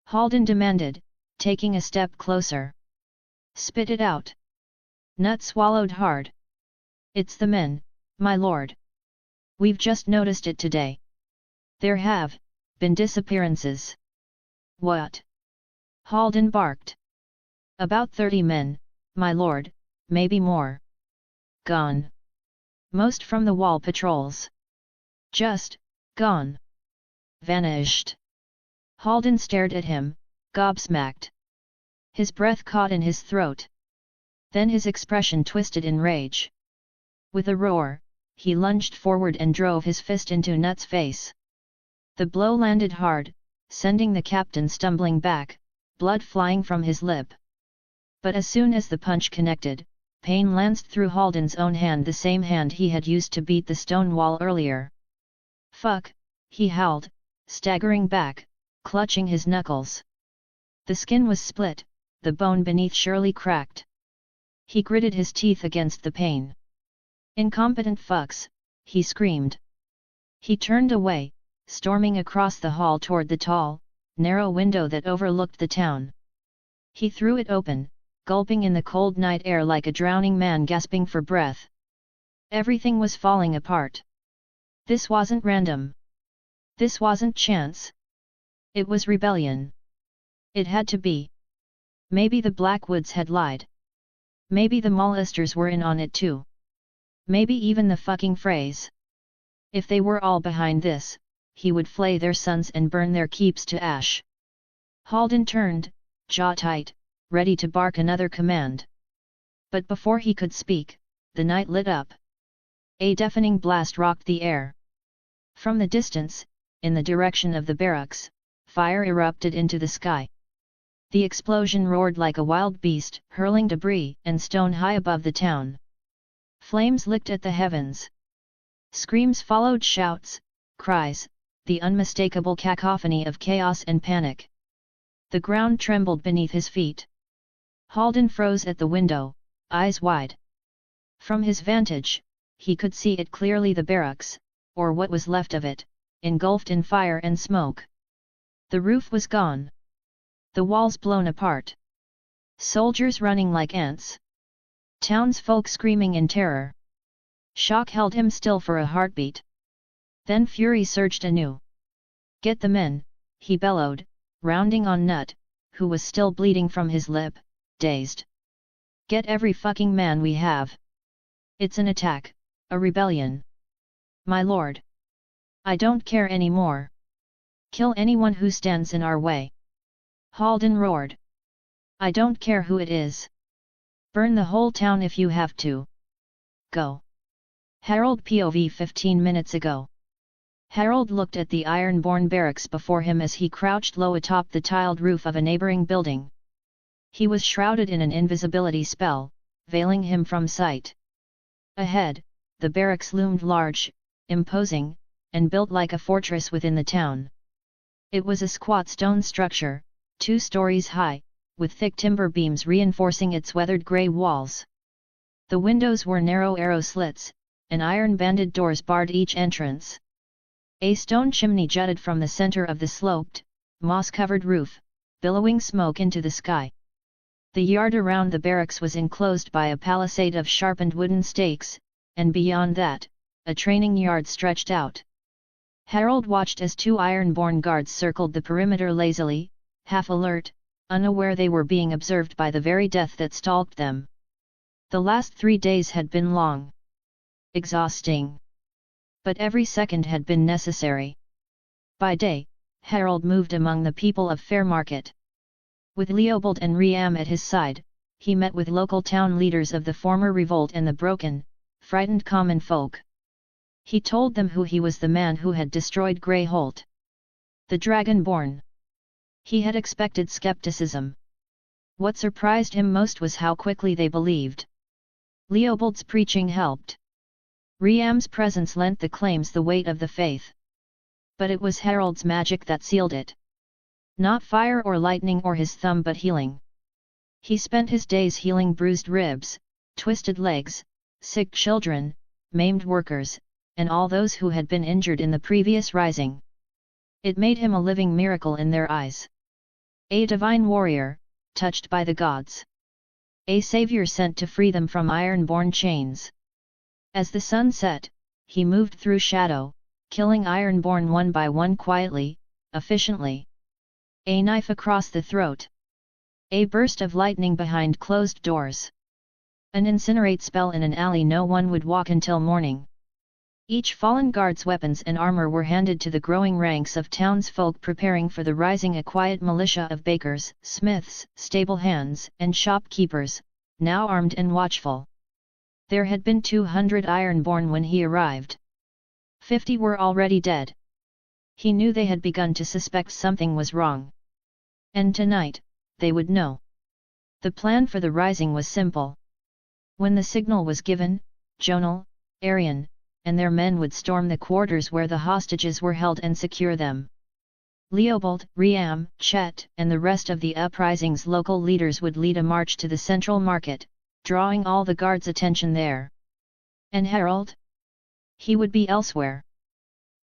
Halden demanded, taking a step closer. "Spit it out." Nutt swallowed hard. "It's the men, my lord. We've just noticed it today. There have been disappearances." "What?" Halden barked. "About 30 men, my lord, maybe more. Gone. Most from the wall patrols. Just gone. Vanished." Halden stared at him, gobsmacked. His breath caught in his throat. Then his expression twisted in rage. With a roar, he lunged forward and drove his fist into Nutt's face. The blow landed hard, sending the captain stumbling back, blood flying from his lip. But as soon as the punch connected, pain lanced through Halden's own hand, the same hand he had used to beat the stone wall earlier. "Fuck," he howled, staggering back, clutching his knuckles. The skin was split, the bone beneath surely cracked. He gritted his teeth against the pain. "Incompetent fucks," he screamed. He turned away, storming across the hall toward the tall, narrow window that overlooked the town. He threw it open, gulping in the cold night air like a drowning man gasping for breath. Everything was falling apart. This wasn't random. This wasn't chance. It was rebellion. It had to be. Maybe the Blackwoods had lied. Maybe the Molesters were in on it too. Maybe even the fucking Freys. If they were all behind this, he would flay their sons and burn their keeps to ash. Haldan turned, jaw tight, ready to bark another command. But before he could speak, the night lit up. A deafening blast rocked the air. From the distance, in the direction of the barracks, fire erupted into the sky. The explosion roared like a wild beast, hurling debris and stone high above the town. Flames licked at the heavens. Screams followed shouts, cries, the unmistakable cacophony of chaos and panic. The ground trembled beneath his feet. Haldan froze at the window, eyes wide. From his vantage, he could see it clearly: the barracks, or what was left of it, engulfed in fire and smoke. The roof was gone. The walls blown apart. Soldiers running like ants. Townsfolk screaming in terror. Shock held him still for a heartbeat. Then fury surged anew. "Get the men," he bellowed, rounding on Nut, who was still bleeding from his lip, dazed. "Get every fucking man we have. It's an attack, a rebellion. My lord. I don't care anymore. Kill anyone who stands in our way." Haldan roared. "I don't care who it is. Burn the whole town if you have to. Go." Harald POV 15 minutes ago. Harald looked at the Ironborn barracks before him as he crouched low atop the tiled roof of a neighboring building. He was shrouded in an invisibility spell, veiling him from sight. Ahead, the barracks loomed large, imposing, and built like a fortress within the town. It was a squat stone structure, 2 stories high, with thick timber beams reinforcing its weathered grey walls. The windows were narrow arrow slits, and iron-banded doors barred each entrance. A stone chimney jutted from the center of the sloped, moss-covered roof, billowing smoke into the sky. The yard around the barracks was enclosed by a palisade of sharpened wooden stakes, and beyond that, a training yard stretched out. Harald watched as 2 Ironborn guards circled the perimeter lazily, half alert, unaware they were being observed by the very death that stalked them. The last 3 days had been long. Exhausting. But every second had been necessary. By day, Harald moved among the people of Fairmarket. With Leopold and Riam at his side, he met with local town leaders of the former revolt and the broken, frightened common folk. He told them who he was: the man who had destroyed Greyholt. The Dragonborn. He had expected skepticism. What surprised him most was how quickly they believed. Leopold's preaching helped. Riam's presence lent the claims the weight of the faith. But it was Harald's magic that sealed it. Not fire or lightning or his thumb, but healing. He spent his days healing bruised ribs, twisted legs, sick children, maimed workers, and all those who had been injured in the previous rising. It made him a living miracle in their eyes. A divine warrior, touched by the gods. A savior sent to free them from iron-born chains. As the sun set, he moved through shadow, killing Ironborn one by one quietly, efficiently. A knife across the throat. A burst of lightning behind closed doors. An incinerate spell in an alley no one would walk until morning. Each fallen guard's weapons and armor were handed to the growing ranks of townsfolk preparing for the rising, a quiet militia of bakers, smiths, stable hands, and shopkeepers, now armed and watchful. There had been 200 Ironborn when he arrived. 50 were already dead. He knew they had begun to suspect something was wrong. And tonight, they would know. The plan for the rising was simple. When the signal was given, Jonal, Arian, and their men would storm the quarters where the hostages were held and secure them. Leopold, Riam, Chet, and the rest of the uprising's local leaders would lead a march to the central market, drawing all the guards' attention there. And Harald? He would be elsewhere.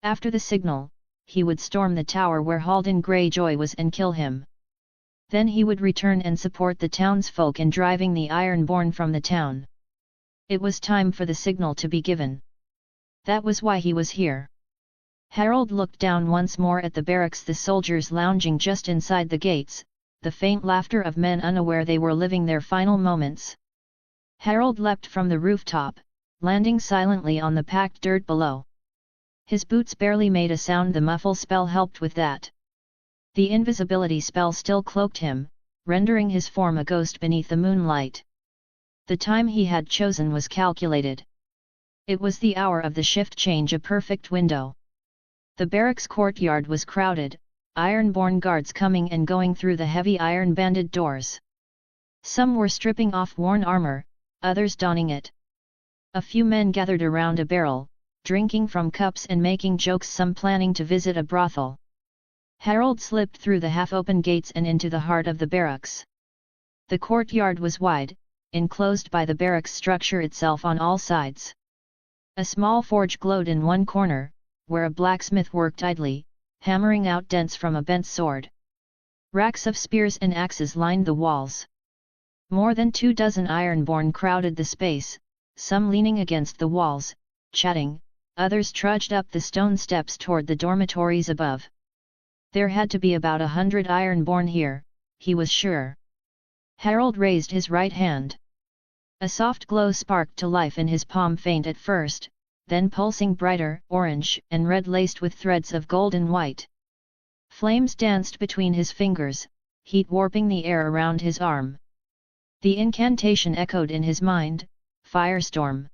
After the signal, he would storm the tower where Haldan Greyjoy was and kill him. Then he would return and support the townsfolk in driving the Ironborn from the town. It was time for the signal to be given. That was why he was here. Harald looked down once more at the barracks, the soldiers lounging just inside the gates, the faint laughter of men unaware they were living their final moments. Harald leapt from the rooftop, landing silently on the packed dirt below. His boots barely made a sound. The muffle spell helped with that. The invisibility spell still cloaked him, rendering his form a ghost beneath the moonlight. The time he had chosen was calculated. It was the hour of the shift change, a perfect window. The barracks courtyard was crowded, ironborn guards coming and going through the heavy iron-banded doors. Some were stripping off worn armor, others donning it. A few men gathered around a barrel, drinking from cups and making jokes, some planning to visit a brothel. Harald slipped through the half-open gates and into the heart of the barracks. The courtyard was wide, enclosed by the barracks structure itself on all sides. A small forge glowed in one corner, where a blacksmith worked idly, hammering out dents from a bent sword. Racks of spears and axes lined the walls. More than 24 ironborn crowded the space, some leaning against the walls, chatting, others trudged up the stone steps toward the dormitories above. There had to be about 100 ironborn here, he was sure. Harald raised his right hand. A soft glow sparked to life in his palm, faint at first, then pulsing brighter, orange and red laced with threads of gold and white. Flames danced between his fingers, heat warping the air around his arm. The incantation echoed in his mind, Firestorm.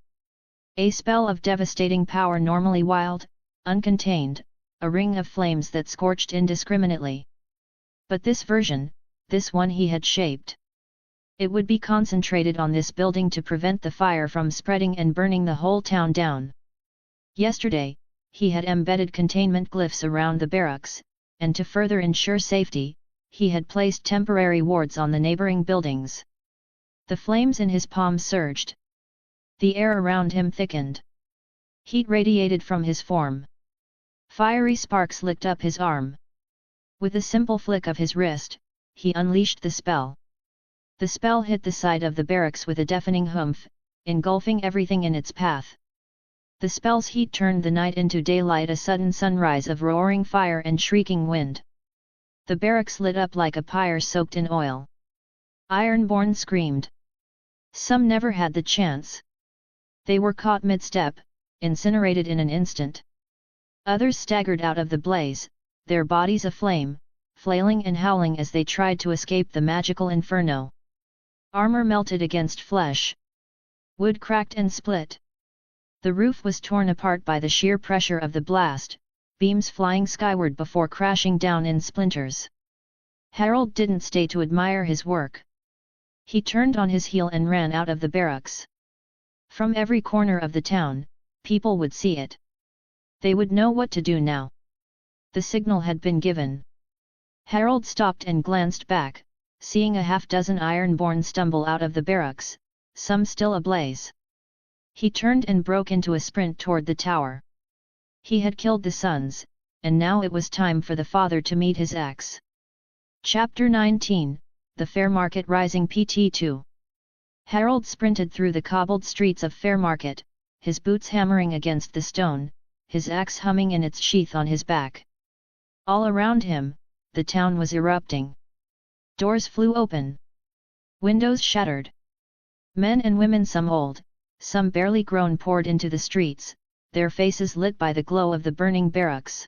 A spell of devastating power, normally wild, uncontained, a ring of flames that scorched indiscriminately. But this version, this one he had shaped. It would be concentrated on this building to prevent the fire from spreading and burning the whole town down. Yesterday, he had embedded containment glyphs around the barracks, and to further ensure safety, he had placed temporary wards on the neighboring buildings. The flames in his palm surged. The air around him thickened. Heat radiated from his form. Fiery sparks licked up his arm. With a simple flick of his wrist, he unleashed the spell. The spell hit the side of the barracks with a deafening humph, engulfing everything in its path. The spell's heat turned the night into daylight, a sudden sunrise of roaring fire and shrieking wind. The barracks lit up like a pyre soaked in oil. Ironborn screamed. Some never had the chance. They were caught mid-step, incinerated in an instant. Others staggered out of the blaze, their bodies aflame, flailing and howling as they tried to escape the magical inferno. Armor melted against flesh. Wood cracked and split. The roof was torn apart by the sheer pressure of the blast, beams flying skyward before crashing down in splinters. Harald didn't stay to admire his work. He turned on his heel and ran out of the barracks. From every corner of the town, people would see it. They would know what to do now. The signal had been given. Harald stopped and glanced back, seeing a half-dozen ironborn stumble out of the barracks, some still ablaze. He turned and broke into a sprint toward the tower. He had killed the sons, and now it was time for the father to meet his axe. Chapter 19, The Fair Market Rising PT 2. Harald sprinted through the cobbled streets of Fair Market, his boots hammering against the stone, his axe humming in its sheath on his back. All around him, the town was erupting. Doors flew open. Windows shattered. Men and women, some old, some barely grown, poured into the streets, their faces lit by the glow of the burning barracks.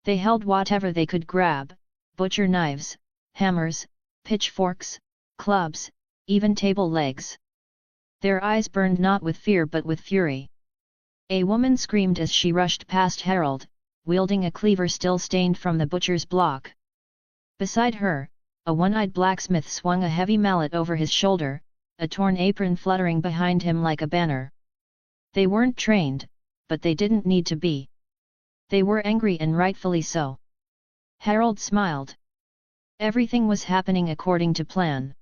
They held whatever they could grab, butcher knives, hammers, pitchforks, clubs, even table legs. Their eyes burned not with fear but with fury. A woman screamed as she rushed past Harald, wielding a cleaver still stained from the butcher's block. Beside her, a one-eyed blacksmith swung a heavy mallet over his shoulder, a torn apron fluttering behind him like a banner. They weren't trained, but they didn't need to be. They were angry, and rightfully so. Harald smiled. Everything was happening according to plan.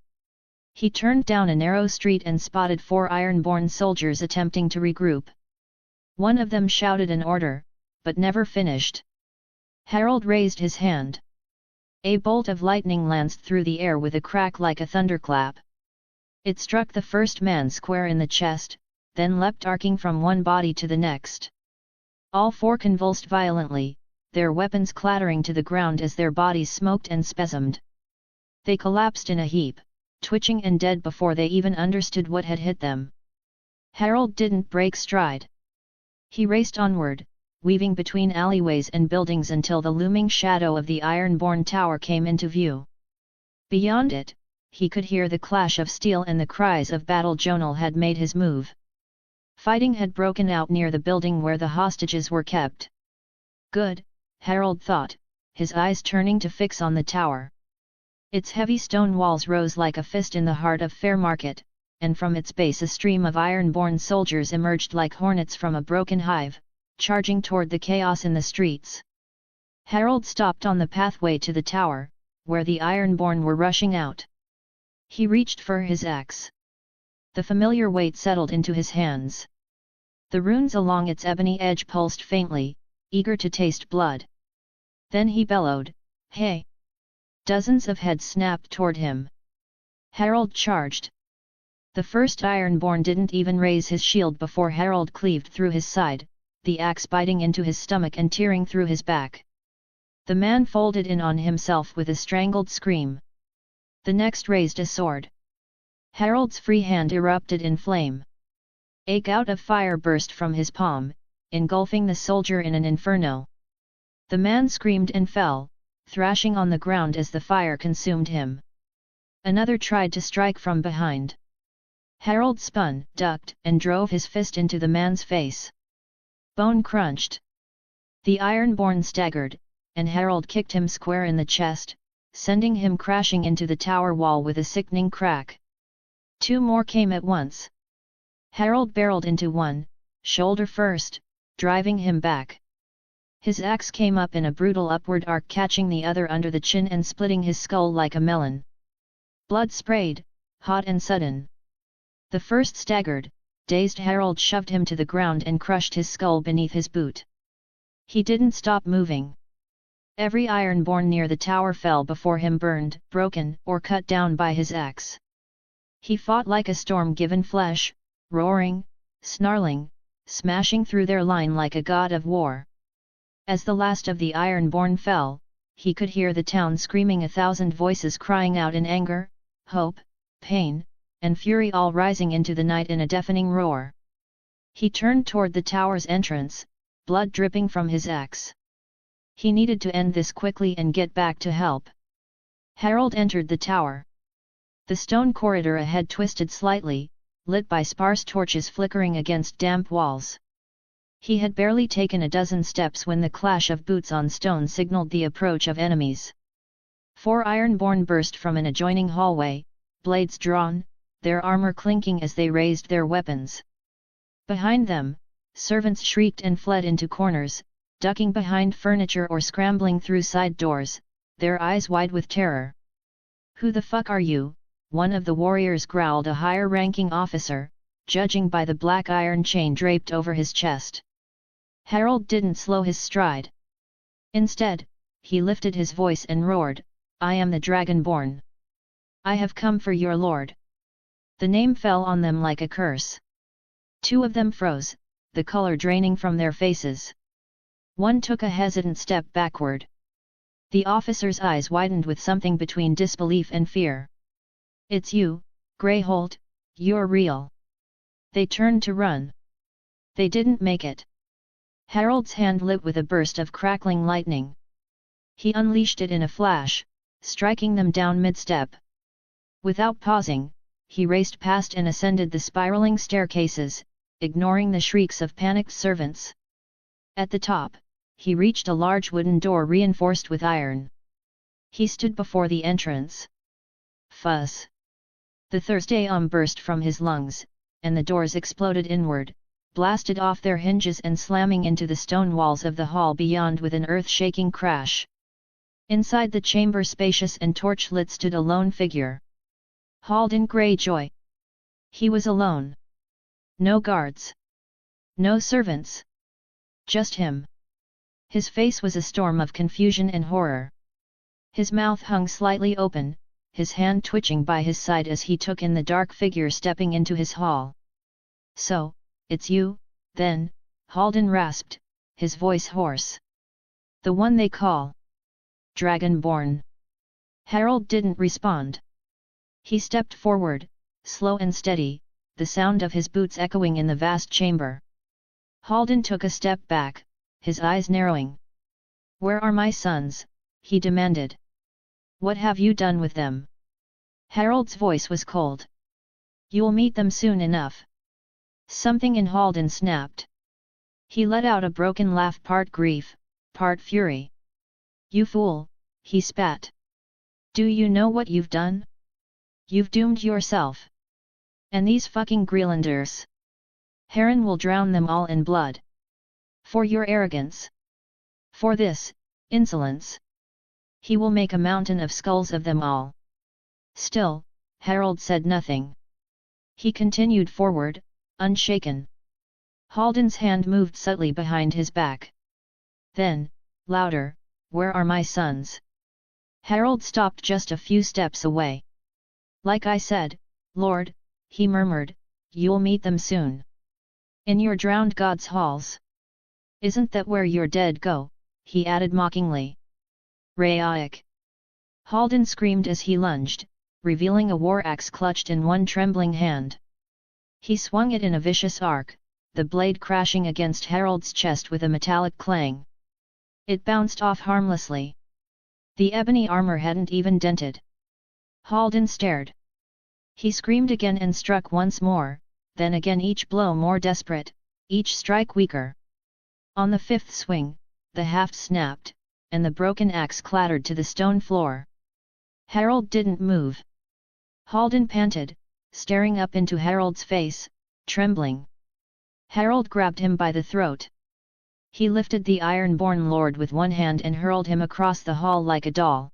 He turned down a narrow street and spotted 4 ironborn soldiers attempting to regroup. One of them shouted an order, but never finished. Harald raised his hand. A bolt of lightning lanced through the air with a crack like a thunderclap. It struck the first man square in the chest, then leapt arcing from one body to the next. All four convulsed violently, their weapons clattering to the ground as their bodies smoked and spasmed. They collapsed in a heap, twitching and dead before they even understood what had hit them. Harald didn't break stride. He raced onward, weaving between alleyways and buildings until the looming shadow of the Ironborn Tower came into view. Beyond it, he could hear the clash of steel and the cries of battle. Jonal had made his move. Fighting had broken out near the building where the hostages were kept. Good, Harald thought, his eyes turning to fix on the tower. Its heavy stone walls rose like a fist in the heart of Fairmarket, and from its base a stream of Ironborn soldiers emerged like hornets from a broken hive, charging toward the chaos in the streets. Harald stopped on the pathway to the tower, where the Ironborn were rushing out. He reached for his axe. The familiar weight settled into his hands. The runes along its ebony edge pulsed faintly, eager to taste blood. Then he bellowed, "Hey!" Dozens of heads snapped toward him. Harald charged. The first Ironborn didn't even raise his shield before Harald cleaved through his side, the axe biting into his stomach and tearing through his back. The man folded in on himself with a strangled scream. The next raised a sword. Harald's free hand erupted in flame. A gout of fire burst from his palm, engulfing the soldier in an inferno. The man screamed and fell, thrashing on the ground as the fire consumed him. Another tried to strike from behind. Harald spun, ducked, and drove his fist into the man's face. Bone crunched. The Ironborn staggered, and Harald kicked him square in the chest, sending him crashing into the tower wall with a sickening crack. Two more came at once. Harald barreled into one, shoulder first, driving him back. His axe came up in a brutal upward arc, catching the other under the chin and splitting his skull like a melon. Blood sprayed, hot and sudden. The first staggered, dazed Harald shoved him to the ground and crushed his skull beneath his boot. He didn't stop moving. Every Ironborn near the tower fell before him, burned, broken, or cut down by his axe. He fought like a storm-given flesh, roaring, snarling, smashing through their line like a god of war. As the last of the Ironborn fell, he could hear the town screaming, 1,000 voices crying out in anger, hope, pain, and fury, all rising into the night in a deafening roar. He turned toward the tower's entrance, blood dripping from his axe. He needed to end this quickly and get back to help. Harald entered the tower. The stone corridor ahead twisted slightly, lit by sparse torches flickering against damp walls. He had barely taken a dozen steps when the clash of boots on stone signaled the approach of enemies. 4 Ironborn burst from an adjoining hallway, blades drawn, their armor clinking as they raised their weapons. Behind them, servants shrieked and fled into corners, ducking behind furniture or scrambling through side doors, their eyes wide with terror. "Who the fuck are you?" one of the warriors growled, a higher-ranking officer, judging by the black iron chain draped over his chest. Harald didn't slow his stride. Instead, he lifted his voice and roared, "I am the Dragonborn. I have come for your lord." The name fell on them like a curse. 2 of them froze, the color draining from their faces. One took a hesitant step backward. The officer's eyes widened with something between disbelief and fear. "It's you, Greyholt, you're real." They turned to run. They didn't make it. Harald's hand lit with a burst of crackling lightning. He unleashed it in a flash, striking them down mid-step. Without pausing, he raced past and ascended the spiraling staircases, ignoring the shrieks of panicked servants. At the top, he reached a large wooden door reinforced with iron. He stood before the entrance. Fuzz! The Thursday burst from his lungs, and the doors exploded inward, blasted off their hinges and slamming into the stone walls of the hall beyond with an earth-shaking crash. Inside the chamber, spacious and torch-lit, stood a lone figure. Haldan Greyjoy. He was alone. No guards. No servants. Just him. His face was a storm of confusion and horror. His mouth hung slightly open, his hand twitching by his side as he took in the dark figure stepping into his hall. "So, it's you, then," Halden rasped, his voice hoarse. "The one they call Dragonborn." Harald didn't respond. He stepped forward, slow and steady, the sound of his boots echoing in the vast chamber. Halden took a step back, his eyes narrowing. "Where are my sons?" he demanded. "What have you done with them?" Harald's voice was cold. "You'll meet them soon enough." Something in Halden snapped. He let out a broken laugh, part grief, part fury. "You fool," he spat. "Do you know what you've done? You've doomed yourself. And these fucking Greenlanders. Harren will drown them all in blood. For your arrogance. For this insolence. He will make a mountain of skulls of them all." Still, Harald said nothing. He continued forward, unshaken. Halden's hand moved subtly behind his back. Then, louder, "Where are my sons?" Harald stopped just a few steps away. "Like I said, Lord," he murmured, "you'll meet them soon. In your drowned gods' halls. Isn't that where your dead go?" he added mockingly. "Rayak!" Halden screamed as he lunged, revealing a war axe clutched in one trembling hand. He swung it in a vicious arc, the blade crashing against Harald's chest with a metallic clang. It bounced off harmlessly. The ebony armor hadn't even dented. Halden stared. He screamed again and struck once more, then again, each blow more desperate, each strike weaker. On the fifth swing, the haft snapped, and the broken axe clattered to the stone floor. Harald didn't move. Halden panted, staring up into Harald's face, trembling. Harald grabbed him by the throat. He lifted the Ironborn Lord with one hand and hurled him across the hall like a doll.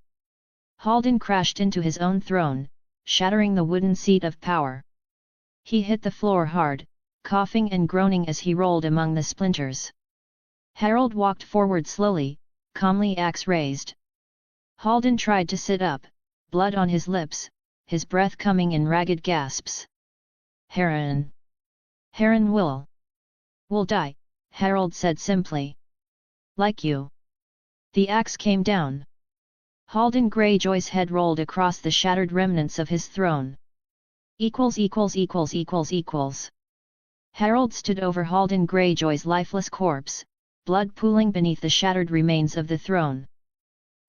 Halden crashed into his own throne, shattering the wooden seat of power. He hit the floor hard, coughing and groaning as he rolled among the splinters. Harald walked forward slowly, calmly, axe raised. Halden tried to sit up, blood on his lips, his breath coming in ragged gasps. "Harren! Harren will die," Harald said simply. "Like you." The axe came down. Halden Greyjoy's head rolled across the shattered remnants of his throne. =================================================================================================================================================================================================================================================beneath the shattered remains of the throne.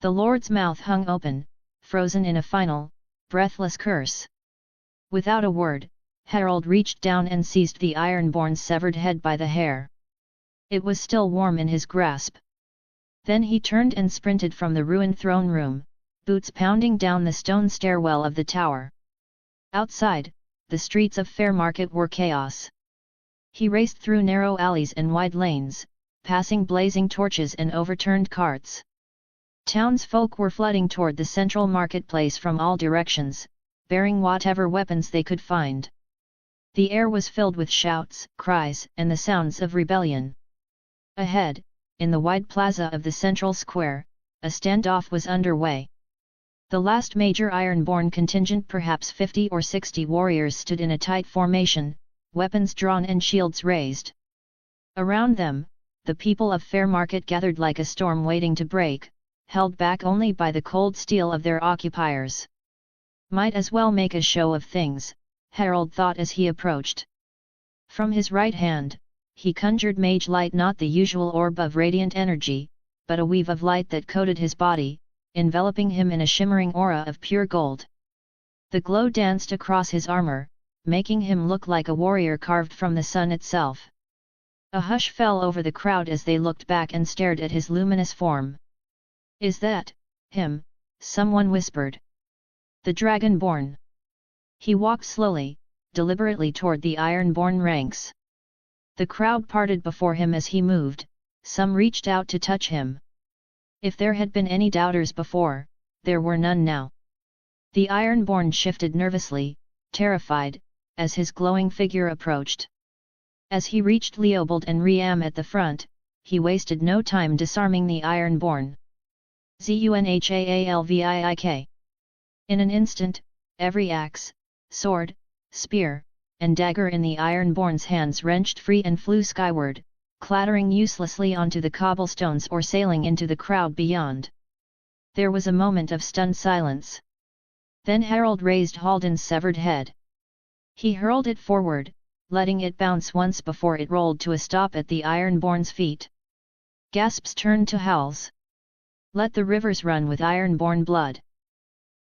The Lord's mouth hung open, frozen in a final, breathless curse. Without a word, Harald reached down and seized the Ironborn's severed head by the hair. It was still warm in his grasp. Then he turned and sprinted from the ruined throne room, boots pounding down the stone stairwell of the tower. Outside, the streets of Fairmarket were chaos. He raced through narrow alleys and wide lanes, passing blazing torches and overturned carts. Townsfolk were flooding toward the central marketplace from all directions, bearing whatever weapons they could find. The air was filled with shouts, cries, and the sounds of rebellion. Ahead, in the wide plaza of the central square, a standoff was underway. The last major Ironborn contingent, perhaps 50 or 60 warriors, stood in a tight formation, weapons drawn and shields raised. Around them, the people of Fairmarket gathered like a storm waiting to break, held back only by the cold steel of their occupiers. Might as well make a show of things, Harald thought as he approached. From his right hand, he conjured mage light, not the usual orb of radiant energy, but a weave of light that coated his body, enveloping him in a shimmering aura of pure gold. The glow danced across his armor, making him look like a warrior carved from the sun itself. A hush fell over the crowd as they looked back and stared at his luminous form. "Is that him?" someone whispered. "The Dragonborn." He walked slowly, deliberately toward the Ironborn ranks. The crowd parted before him as he moved, some reached out to touch him. If there had been any doubters before, there were none now. The Ironborn shifted nervously, terrified, as his glowing figure approached. As he reached Leobold and Riam at the front, he wasted no time disarming the Ironborn. Zunhaalvik. In an instant, every axe, sword, spear, and dagger in the Ironborn's hands wrenched free and flew skyward, clattering uselessly onto the cobblestones or sailing into the crowd beyond. There was a moment of stunned silence. Then Harald raised Haldan's severed head. He hurled it forward, letting it bounce once before it rolled to a stop at the Ironborn's feet. Gasps turned to howls. "Let the rivers run with Ironborn blood!"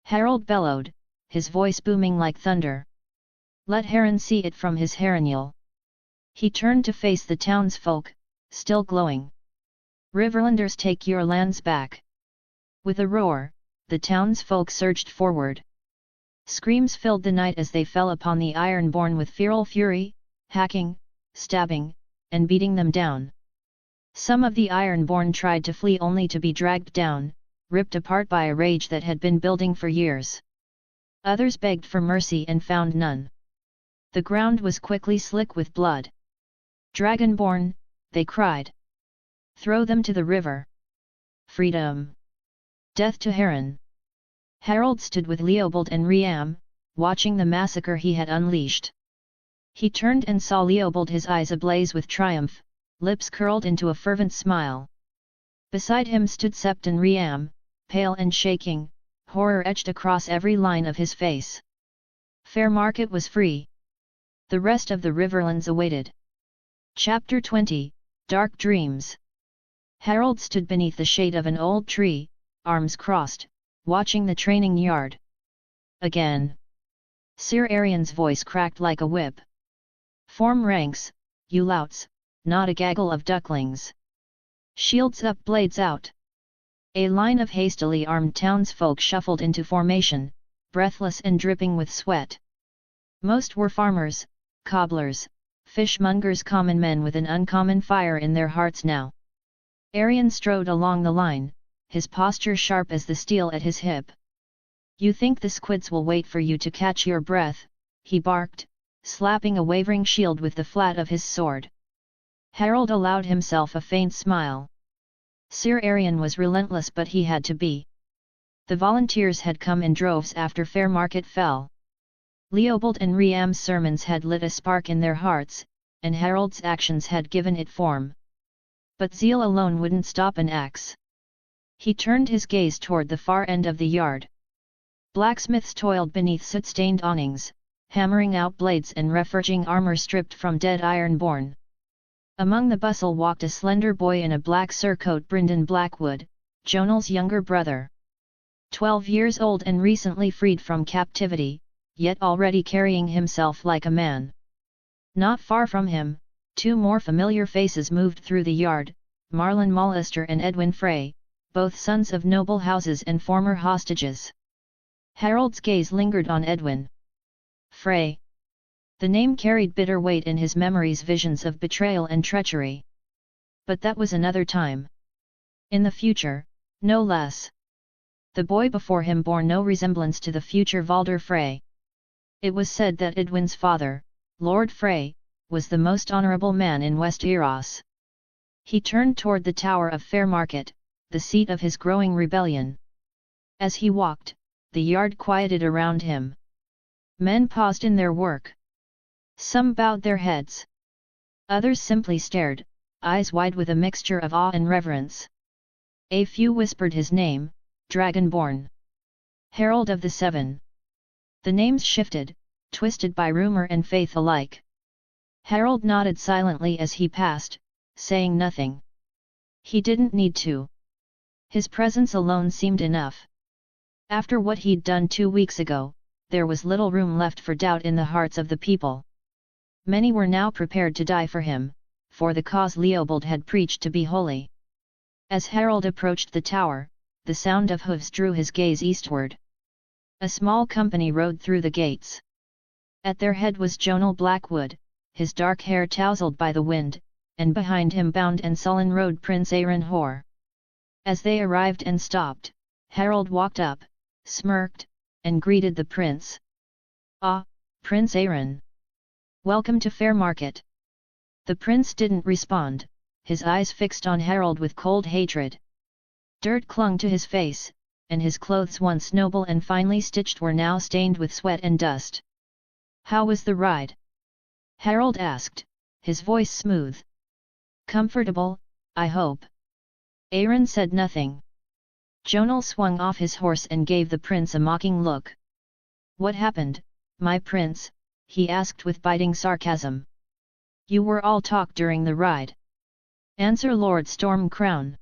Harald bellowed, his voice booming like thunder. "Let Harren see it from his Harrenjal." He turned to face the townsfolk, still glowing. "Riverlanders, take your lands back!" With a roar, the townsfolk surged forward. Screams filled the night as they fell upon the Ironborn with feral fury, hacking, stabbing, and beating them down. Some of the Ironborn tried to flee only to be dragged down, ripped apart by a rage that had been building for years. Others begged for mercy and found none. The ground was quickly slick with blood. "Dragonborn," they cried. "Throw them to the river! Freedom! Death to Harren!" Harald stood with Leopold and Riam, watching the massacre he had unleashed. He turned and saw Leopold, his eyes ablaze with triumph, lips curled into a fervent smile. Beside him stood Septon Riam, pale and shaking, horror etched across every line of his face. Fair Market was free. The rest of the Riverlands awaited. Chapter 20, Dark Dreams. Harald stood beneath the shade of an old tree, arms crossed, watching the training yard. "Again!" Sir Arian's voice cracked like a whip. "Form ranks, you louts, not a gaggle of ducklings. Shields up, blades out!" A line of hastily armed townsfolk shuffled into formation, breathless and dripping with sweat. Most were farmers, cobblers, fishmongers, common men with an uncommon fire in their hearts now. Arian strode along the line, his posture sharp as the steel at his hip. "You think the squids will wait for you to catch your breath?" he barked, slapping a wavering shield with the flat of his sword. Harald allowed himself a faint smile. Sir Arian was relentless, but he had to be. The volunteers had come in droves after Fair Market fell. Leopold and Riam's sermons had lit a spark in their hearts, and Harald's actions had given it form. But zeal alone wouldn't stop an axe. He turned his gaze toward the far end of the yard. Blacksmiths toiled beneath soot-stained awnings, hammering out blades and reforging armor stripped from dead Ironborn. Among the bustle walked a slender boy in a black surcoat, Bryndon Blackwood, Jonal's younger brother. 12 years old and recently freed from captivity, yet already carrying himself like a man. Not far from him, two more familiar faces moved through the yard, Marlon Mollister and Edwin Frey, both sons of noble houses and former hostages. Harald's gaze lingered on Edwin. Frey. The name carried bitter weight in his memories, visions of betrayal and treachery. But that was another time. In the future, no less. The boy before him bore no resemblance to the future Valder Frey. It was said that Edwin's father, Lord Frey, was the most honourable man in Westeros. He turned toward the Tower of Fair Market, the seat of his growing rebellion. As he walked, the yard quieted around him. Men paused in their work. Some bowed their heads. Others simply stared, eyes wide with a mixture of awe and reverence. A few whispered his name, Dragonborn. Herald of the Seven. The names shifted, twisted by rumor and faith alike. Harald nodded silently as he passed, saying nothing. He didn't need to. His presence alone seemed enough. After what he'd done 2 weeks ago, there was little room left for doubt in the hearts of the people. Many were now prepared to die for him, for the cause Leopold had preached to be holy. As Harald approached the tower, the sound of hooves drew his gaze eastward. A small company rode through the gates. At their head was Jonal Blackwood, his dark hair tousled by the wind, and behind him bound and sullen rode Prince Aaron Hoare. As they arrived and stopped, Harald walked up, smirked, and greeted the prince. "Ah, Prince Aaron! Welcome to Fair Market." The prince didn't respond, his eyes fixed on Harald with cold hatred. Dirt clung to his face, and his clothes, once noble and finely stitched, were now stained with sweat and dust. "How was the ride?" Harald asked, his voice smooth. Comfortable, I hope. Aaron said nothing. Jonal swung off his horse and gave the prince a mocking look. What happened, my prince? He asked with biting sarcasm. You were all talk during the ride. Answer Lord Stormcrown.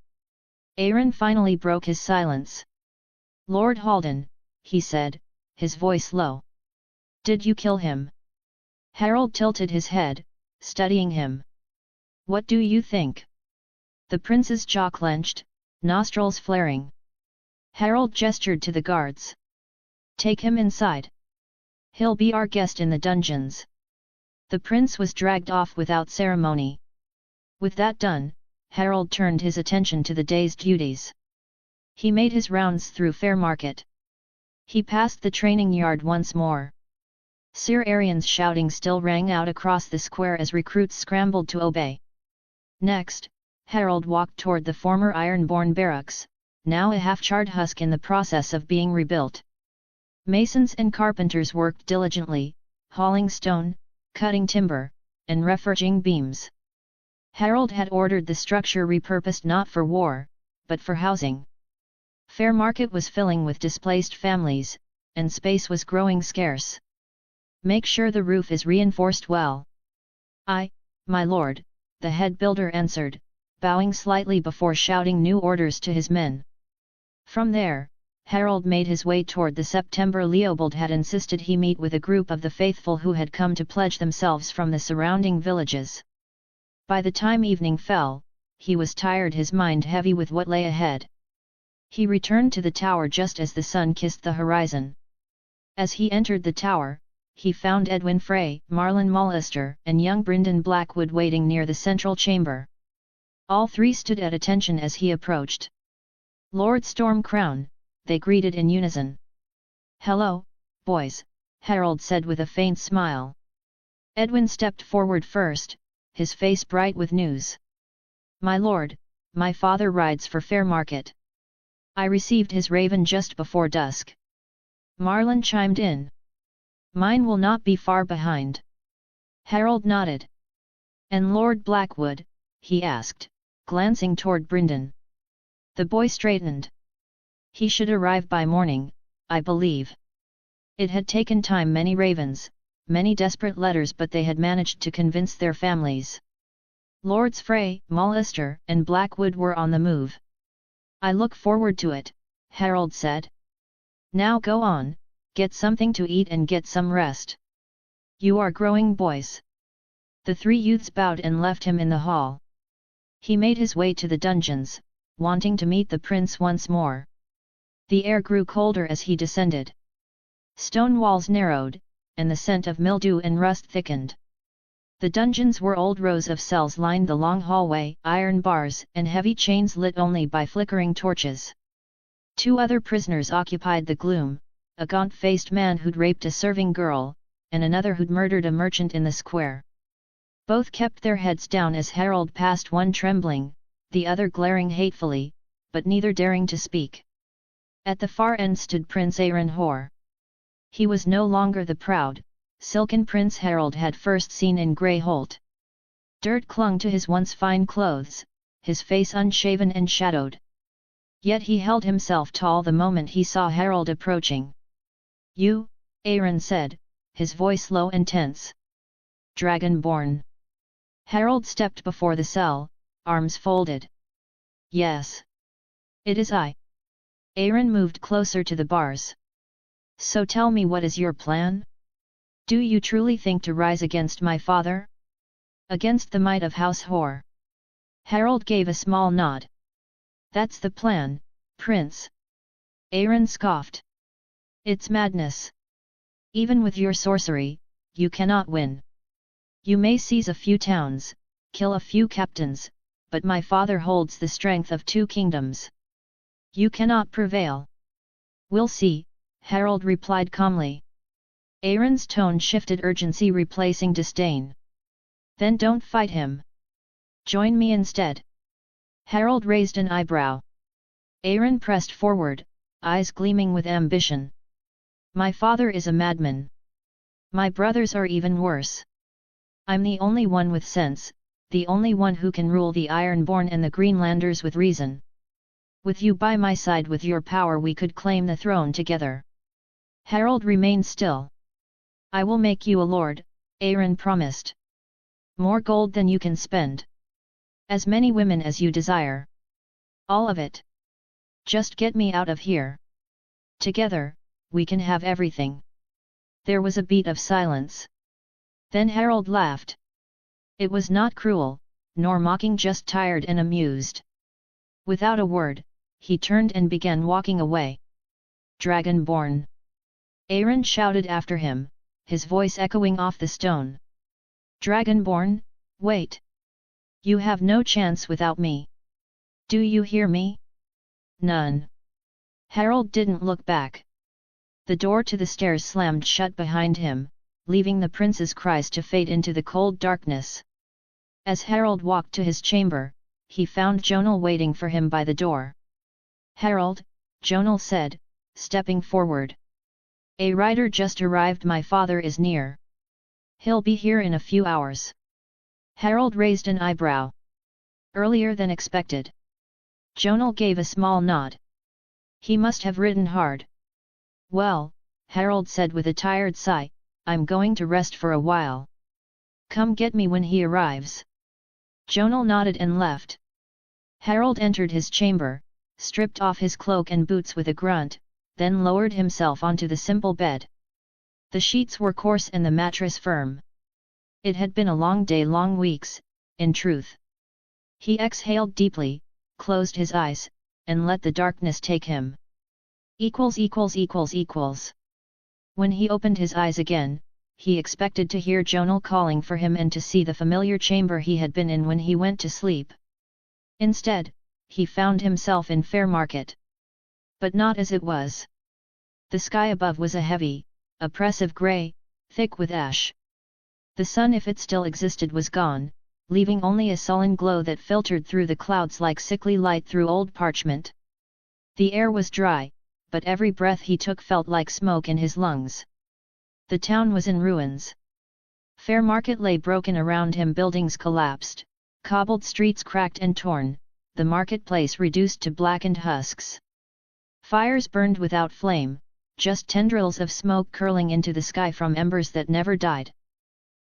Aaron finally broke his silence. Lord Haldan, he said, his voice low. Did you kill him? Harald tilted his head, studying him. What do you think? The prince's jaw clenched, nostrils flaring. Harald gestured to the guards. Take him inside. He'll be our guest in the dungeons. The prince was dragged off without ceremony. With that done, Harald turned his attention to the day's duties. He made his rounds through Fair Market. He passed the training yard once more. Sir Arian's shouting still rang out across the square as recruits scrambled to obey. Next, Harald walked toward the former Ironborn barracks, now a half-charred husk in the process of being rebuilt. Masons and carpenters worked diligently, hauling stone, cutting timber, and reforging beams. Harald had ordered the structure repurposed not for war, but for housing. Fair Market was filling with displaced families, and space was growing scarce. Make sure the roof is reinforced well. Aye, my lord, the head builder answered, bowing slightly before shouting new orders to his men. From there, Harald made his way toward the September. Leopold had insisted he meet with a group of the faithful who had come to pledge themselves from the surrounding villages. By the time evening fell, he was tired, his mind heavy with what lay ahead. He returned to the tower just as the sun kissed the horizon. As he entered the tower, he found Edwin Frey, Marlon Mullister, and young Brynden Blackwood waiting near the central chamber. All three stood at attention as he approached. Lord Stormcrown, they greeted in unison. Hello, boys, Harald said with a faint smile. Edwin stepped forward first, his face bright with news. My lord, my father rides for Fair Market. I received his raven just before dusk. Marlon chimed in. Mine will not be far behind. Harald nodded. And Lord Blackwood? He asked, glancing toward Brynden. The boy straightened. He should arrive by morning, I believe. It had taken time, many ravens, many desperate letters, but they had managed to convince their families. Lords Frey, Mullister, and Blackwood were on the move. I look forward to it, Harald said. Now go on, get something to eat and get some rest. You are growing, boys. The three youths bowed and left him in the hall. He made his way to the dungeons, wanting to meet the prince once more. The air grew colder as he descended. Stone walls narrowed, and the scent of mildew and rust thickened. The dungeons were old rows of cells lined the long hallway, iron bars and heavy chains lit only by flickering torches. Two other prisoners occupied the gloom, a gaunt-faced man who'd raped a serving girl, and another who'd murdered a merchant in the square. Both kept their heads down as Harald passed, one trembling, the other glaring hatefully, but neither daring to speak. At the far end stood Prince Aaron Hoare. He was no longer the proud, silken prince Harald had first seen in Greyholt. Dirt clung to his once fine clothes, his face unshaven and shadowed. Yet he held himself tall the moment he saw Harald approaching. You, Aaron said, his voice low and tense. Dragonborn. Harald stepped before the cell, arms folded. Yes. It is I. Aaron moved closer to the bars. So tell me, what is your plan? Do you truly think to rise against my father? Against the might of House Hoare? Harald gave a small nod. That's the plan, Prince. Aaron scoffed. It's madness. Even with your sorcery, you cannot win. You may seize a few towns, kill a few captains, but my father holds the strength of 2 kingdoms. You cannot prevail. We'll see, Harald replied calmly. Aaron's tone shifted, urgency replacing disdain. Then don't fight him. Join me instead. Harald raised an eyebrow. Aaron pressed forward, eyes gleaming with ambition. My father is a madman. My brothers are even worse. I'm the only one with sense, the only one who can rule the Ironborn and the Greenlanders with reason. With you by my side, with your power, we could claim the throne together." Harald remained still. "I will make you a lord," Harren promised. "More gold than you can spend. As many women as you desire. All of it. Just get me out of here. Together, we can have everything." There was a beat of silence. Then Harald laughed. It was not cruel, nor mocking, just tired and amused. Without a word, he turned and began walking away. "Dragonborn!" Harren shouted after him, his voice echoing off the stone. "Dragonborn, wait! You have no chance without me. Do you hear me? None." Harald didn't look back. The door to the stairs slammed shut behind him, leaving the prince's cries to fade into the cold darkness. As Harald walked to his chamber, he found Jonal waiting for him by the door. "Harald," Jonal said, stepping forward. "A rider just arrived. My father is near. He'll be here in a few hours." Harald raised an eyebrow. "Earlier than expected." Jonal gave a small nod. "He must have ridden hard." "Well," Harald said with a tired sigh, "I'm going to rest for a while. Come get me when he arrives." Jonal nodded and left. Harald entered his chamber, stripped off his cloak and boots with a grunt, then lowered himself onto the simple bed. The sheets were coarse and the mattress firm. It had been a long day, long weeks, in truth. He exhaled deeply, closed his eyes, and let the darkness take him. ======. When he opened his eyes again, he expected to hear Jonal calling for him and to see the familiar chamber he had been in when he went to sleep. Instead, he found himself in Fairmarket. But not as it was. The sky above was a heavy, oppressive grey, thick with ash. The sun, if it still existed, was gone, leaving only a sullen glow that filtered through the clouds like sickly light through old parchment. The air was dry, but every breath he took felt like smoke in his lungs. The town was in ruins. Fairmarket lay broken around him, buildings collapsed, cobbled streets cracked and torn, the marketplace reduced to blackened husks. Fires burned without flame, just tendrils of smoke curling into the sky from embers that never died.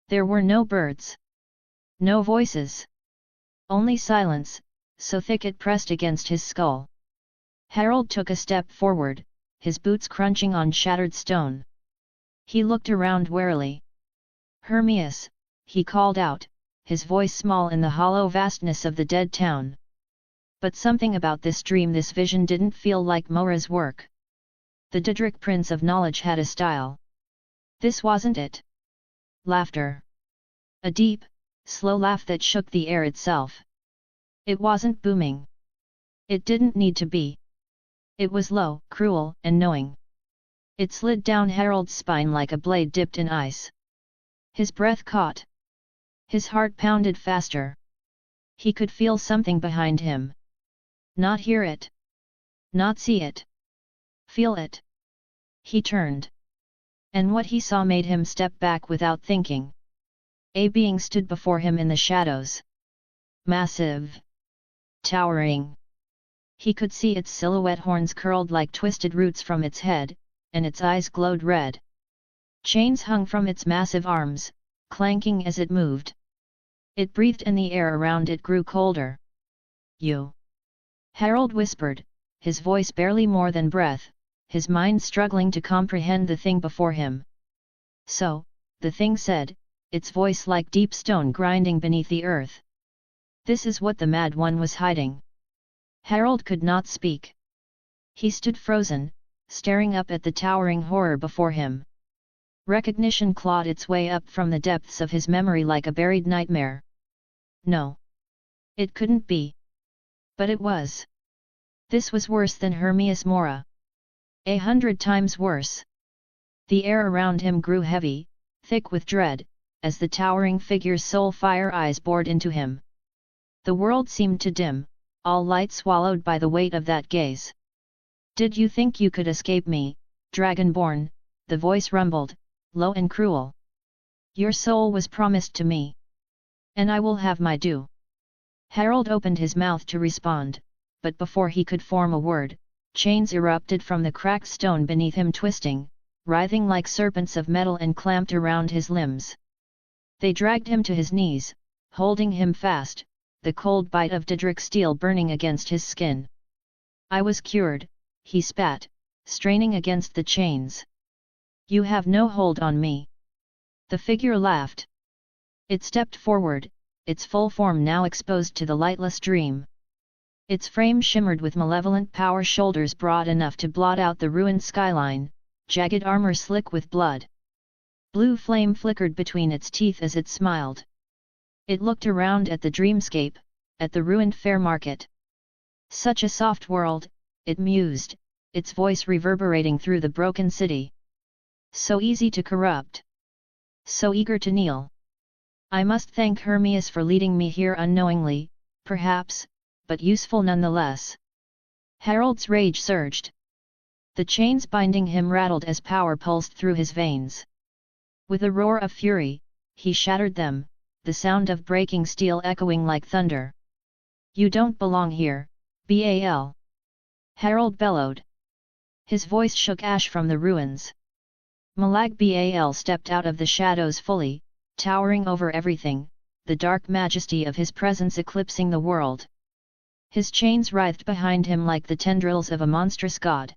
There were no birds. No voices. Only silence, so thick it pressed against his skull. Harald took a step forward, his boots crunching on shattered stone. He looked around warily. "Hermias," he called out, his voice small in the hollow vastness of the dead town. But something about this dream, this vision, didn't feel like Mora's work. The Daedric Prince of Knowledge had a style. This wasn't it. Laughter. A deep, slow laugh that shook the air itself. It wasn't booming. It didn't need to be. It was low, cruel, and knowing. It slid down Harald's spine like a blade dipped in ice. His breath caught. His heart pounded faster. He could feel something behind him. Not hear it. Not see it. Feel it. He turned. And what he saw made him step back without thinking. A being stood before him in the shadows. Massive. Towering. He could see its silhouette, horns curled like twisted roots from its head, and its eyes glowed red. Chains hung from its massive arms, clanking as it moved. It breathed and the air around it grew colder. "You!" Harald whispered, his voice barely more than breath, his mind struggling to comprehend the thing before him. "So," the thing said, its voice like deep stone grinding beneath the earth. "This is what the Mad One was hiding." Harald could not speak. He stood frozen, staring up at the towering horror before him. Recognition clawed its way up from the depths of his memory like a buried nightmare. No. It couldn't be. But it was. This was worse than Hermias Mora. 100 times worse. The air around him grew heavy, thick with dread, as the towering figure's soul-fire eyes bored into him. The world seemed to dim, all light swallowed by the weight of that gaze. "Did you think you could escape me, Dragonborn?" the voice rumbled, low and cruel. Your soul was promised to me. And I will have my due. Harald opened his mouth to respond, but before he could form a word, chains erupted from the cracked stone beneath him, twisting, writhing like serpents of metal, and clamped around his limbs. They dragged him to his knees, holding him fast, the cold bite of Daedric steel burning against his skin. I was cured, he spat, straining against the chains. You have no hold on me. The figure laughed. It stepped forward, its full form now exposed to the lightless dream. Its frame shimmered with malevolent power, shoulders broad enough to blot out the ruined skyline, jagged armor slick with blood. Blue flame flickered between its teeth as it smiled. It looked around at the dreamscape, at the ruined fair market. Such a soft world, it mused, its voice reverberating through the broken city. So easy to corrupt. So eager to kneel. I must thank Hermes for leading me here unknowingly, perhaps, but useful nonetheless. Harald's rage surged. The chains binding him rattled as power pulsed through his veins. With a roar of fury, he shattered them, the sound of breaking steel echoing like thunder. You don't belong here, Bal. Harald bellowed. His voice shook ash from the ruins. Malag Bal stepped out of the shadows fully, towering over everything, the dark majesty of his presence eclipsing the world. His chains writhed behind him like the tendrils of a monstrous god.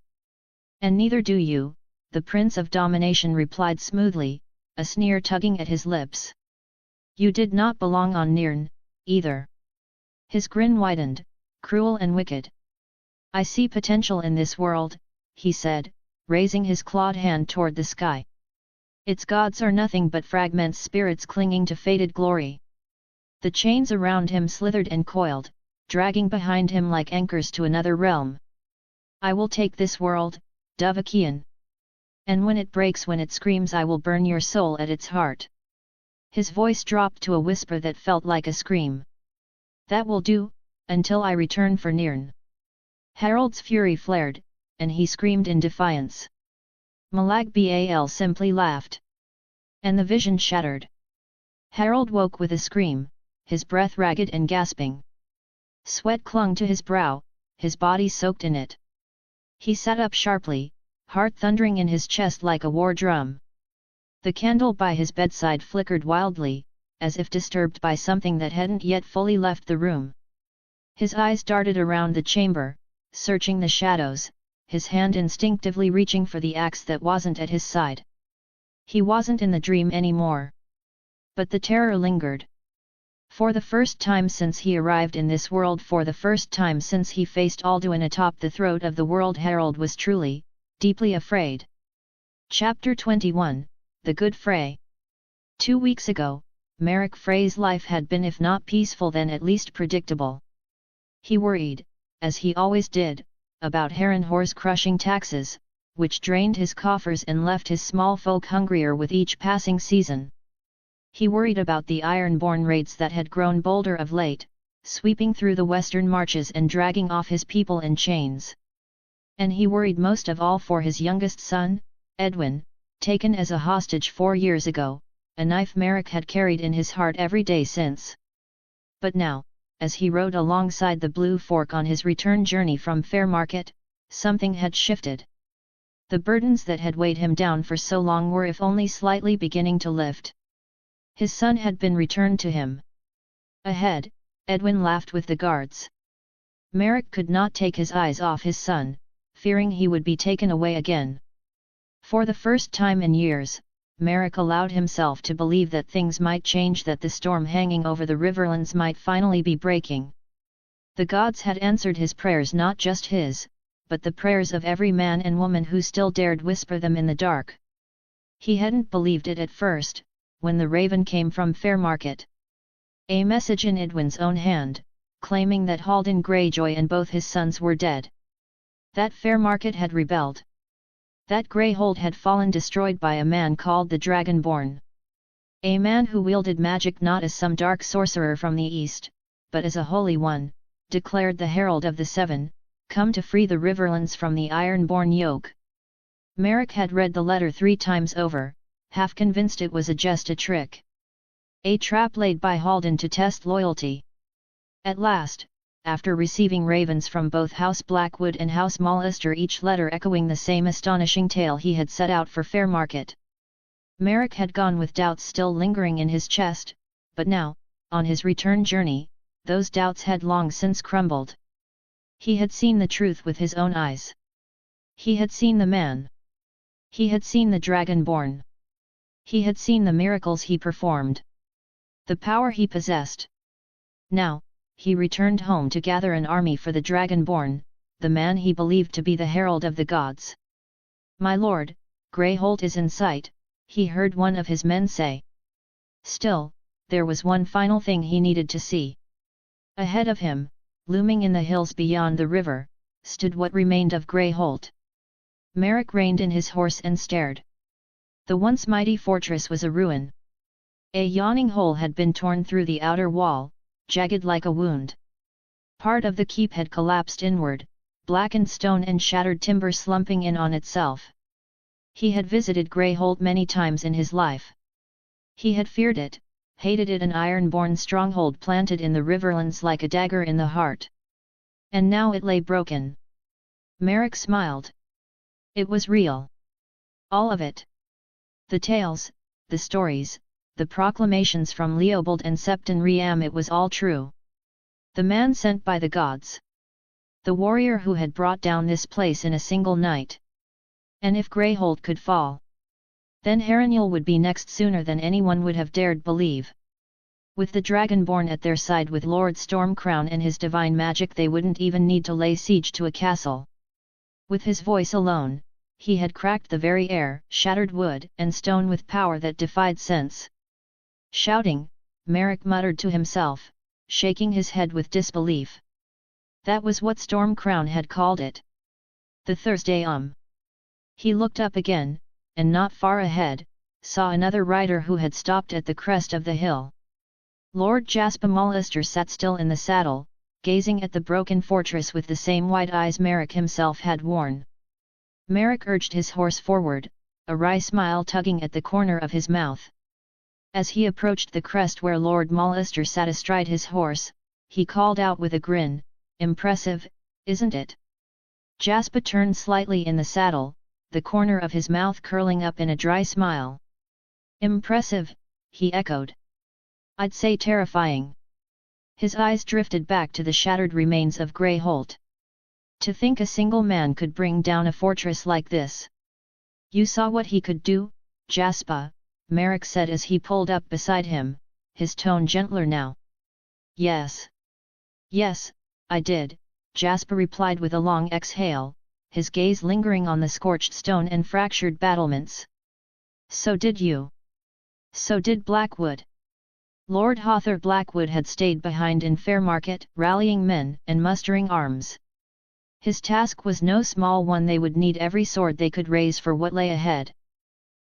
And neither do you, the Prince of Domination replied smoothly, a sneer tugging at his lips. You did not belong on Nirn, either. His grin widened, cruel and wicked. I see potential in this world, he said, raising his clawed hand toward the sky. Its gods are nothing but fragments, spirits clinging to faded glory. The chains around him slithered and coiled, dragging behind him like anchors to another realm. I will take this world, Dovahkiin. And when it breaks, when it screams, I will burn your soul at its heart. His voice dropped to a whisper that felt like a scream. That will do, until I return for Nirn. Harald's fury flared, and he screamed in defiance. Malag Bal simply laughed. And the vision shattered. Harald woke with a scream, his breath ragged and gasping. Sweat clung to his brow, his body soaked in it. He sat up sharply, heart thundering in his chest like a war drum. The candle by his bedside flickered wildly, as if disturbed by something that hadn't yet fully left the room. His eyes darted around the chamber, searching the shadows, his hand instinctively reaching for the axe that wasn't at his side. He wasn't in the dream anymore. But the terror lingered. For the first time since he arrived in this world, for the first time since he faced Alduin atop the throat of the world, Harald was truly, deeply afraid. Chapter 21, The Good Frey. 2 weeks ago, Merrick Frey's life had been if not peaceful then at least predictable. He worried, as he always did, about Harrenhal's crushing taxes, which drained his coffers and left his small folk hungrier with each passing season. He worried about the Ironborn raids that had grown bolder of late, sweeping through the western marches and dragging off his people in chains. And he worried most of all for his youngest son, Edwin, taken as a hostage 4 years ago, a knife Merrick had carried in his heart every day since. But now, as he rode alongside the Blue Fork on his return journey from Fairmarket, something had shifted. The burdens that had weighed him down for so long were if only slightly beginning to lift. His son had been returned to him. Ahead, Edwin laughed with the guards. Merrick could not take his eyes off his son, fearing he would be taken away again. For the first time in years, Merrick allowed himself to believe that things might change, that the storm hanging over the Riverlands might finally be breaking. The gods had answered his prayers, not just his, but the prayers of every man and woman who still dared whisper them in the dark. He hadn't believed it at first, when the raven came from Fairmarket. A message in Edwin's own hand, claiming that Haldon Greyjoy and both his sons were dead. That Fairmarket had rebelled. That Greyhold had fallen destroyed by a man called the Dragonborn. A man who wielded magic not as some dark sorcerer from the east, but as a holy one, declared the Herald of the Seven, come to free the Riverlands from the Ironborn yoke. Merrick had read the letter 3 times over, half convinced it was just a trick. A trap laid by Haldan to test loyalty. At last, after receiving ravens from both House Blackwood and House Mollister, each letter echoing the same astonishing tale, he had set out for Fairmarket. Merrick had gone with doubts still lingering in his chest, but now, on his return journey, those doubts had long since crumbled. He had seen the truth with his own eyes. He had seen the man. He had seen the Dragonborn. He had seen the miracles he performed. The power he possessed. Now, he returned home to gather an army for the Dragonborn, the man he believed to be the herald of the gods. "My lord, Greyholt is in sight," he heard one of his men say. Still, there was one final thing he needed to see. Ahead of him, looming in the hills beyond the river, stood what remained of Greyholt. Merrick reined in his horse and stared. The once mighty fortress was a ruin. A yawning hole had been torn through the outer wall, jagged like a wound. Part of the keep had collapsed inward, blackened stone and shattered timber slumping in on itself. He had visited Greyholt many times in his life. He had feared it, hated it, an iron-born stronghold planted in the riverlands like a dagger in the heart. And now it lay broken. Merrick smiled. It was real. All of it. The tales, the stories, the proclamations from Leopold and Septon Riam, it was all true. The man sent by the gods. The warrior who had brought down this place in a single night. And if Greyholt could fall, then Harrenhal would be next sooner than anyone would have dared believe. With the Dragonborn at their side, with Lord Stormcrown and his divine magic, they wouldn't even need to lay siege to a castle. With his voice alone, he had cracked the very air, shattered wood and stone with power that defied sense. Shouting, Merrick muttered to himself, shaking his head with disbelief. That was what Stormcrown had called it. The Thursday. He looked up again, and not far ahead, saw another rider who had stopped at the crest of the hill. Lord Jasper Mollister sat still in the saddle, gazing at the broken fortress with the same wide eyes Merrick himself had worn. Merrick urged his horse forward, a wry smile tugging at the corner of his mouth. As he approached the crest where Lord Mollister sat astride his horse, he called out with a grin, "Impressive, isn't it?" Jasper turned slightly in the saddle, the corner of his mouth curling up in a dry smile. "Impressive," he echoed. "I'd say terrifying." His eyes drifted back to the shattered remains of Greyholt. To think a single man could bring down a fortress like this. "You saw what he could do, Jasper," Merrick said as he pulled up beside him, his tone gentler now. "Yes. Yes, I did," Jasper replied with a long exhale, his gaze lingering on the scorched stone and fractured battlements. "So did you. So did Blackwood." Lord Hawthor Blackwood had stayed behind in Fairmarket, rallying men and mustering arms. His task was no small one. They would need every sword they could raise for what lay ahead.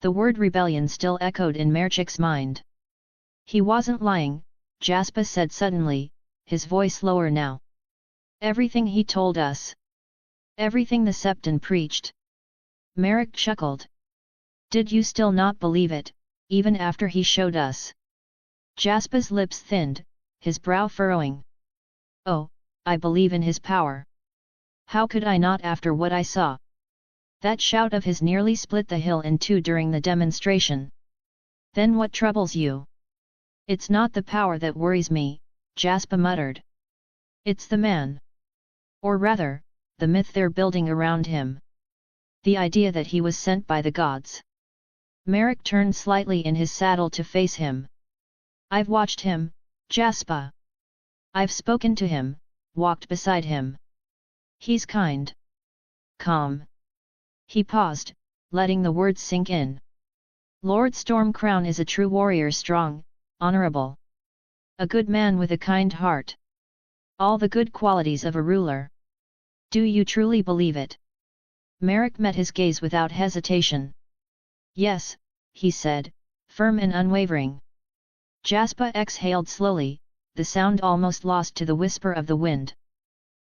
The word rebellion still echoed in Merrick's mind. "He wasn't lying," Jasper said suddenly, his voice lower now. "Everything he told us. Everything the Septon preached." Merrick chuckled. "Did you still not believe it, even after he showed us?" Jasper's lips thinned, his brow furrowing. "Oh, I believe in his power. How could I not after what I saw?" That shout of his nearly split the hill in two during the demonstration. "Then what troubles you?" "It's not the power that worries me," Jasper muttered. "It's the man. Or rather, the myth they're building around him. The idea that he was sent by the gods." Merrick turned slightly in his saddle to face him. "I've watched him, Jasper. I've spoken to him, walked beside him. He's kind. Calm." He paused, letting the words sink in. "Lord Stormcrown is a true warrior, strong, honorable. A good man with a kind heart. All the good qualities of a ruler. Do you truly believe it?" Merrick met his gaze without hesitation. "Yes," he said, firm and unwavering. Jasper exhaled slowly, the sound almost lost to the whisper of the wind.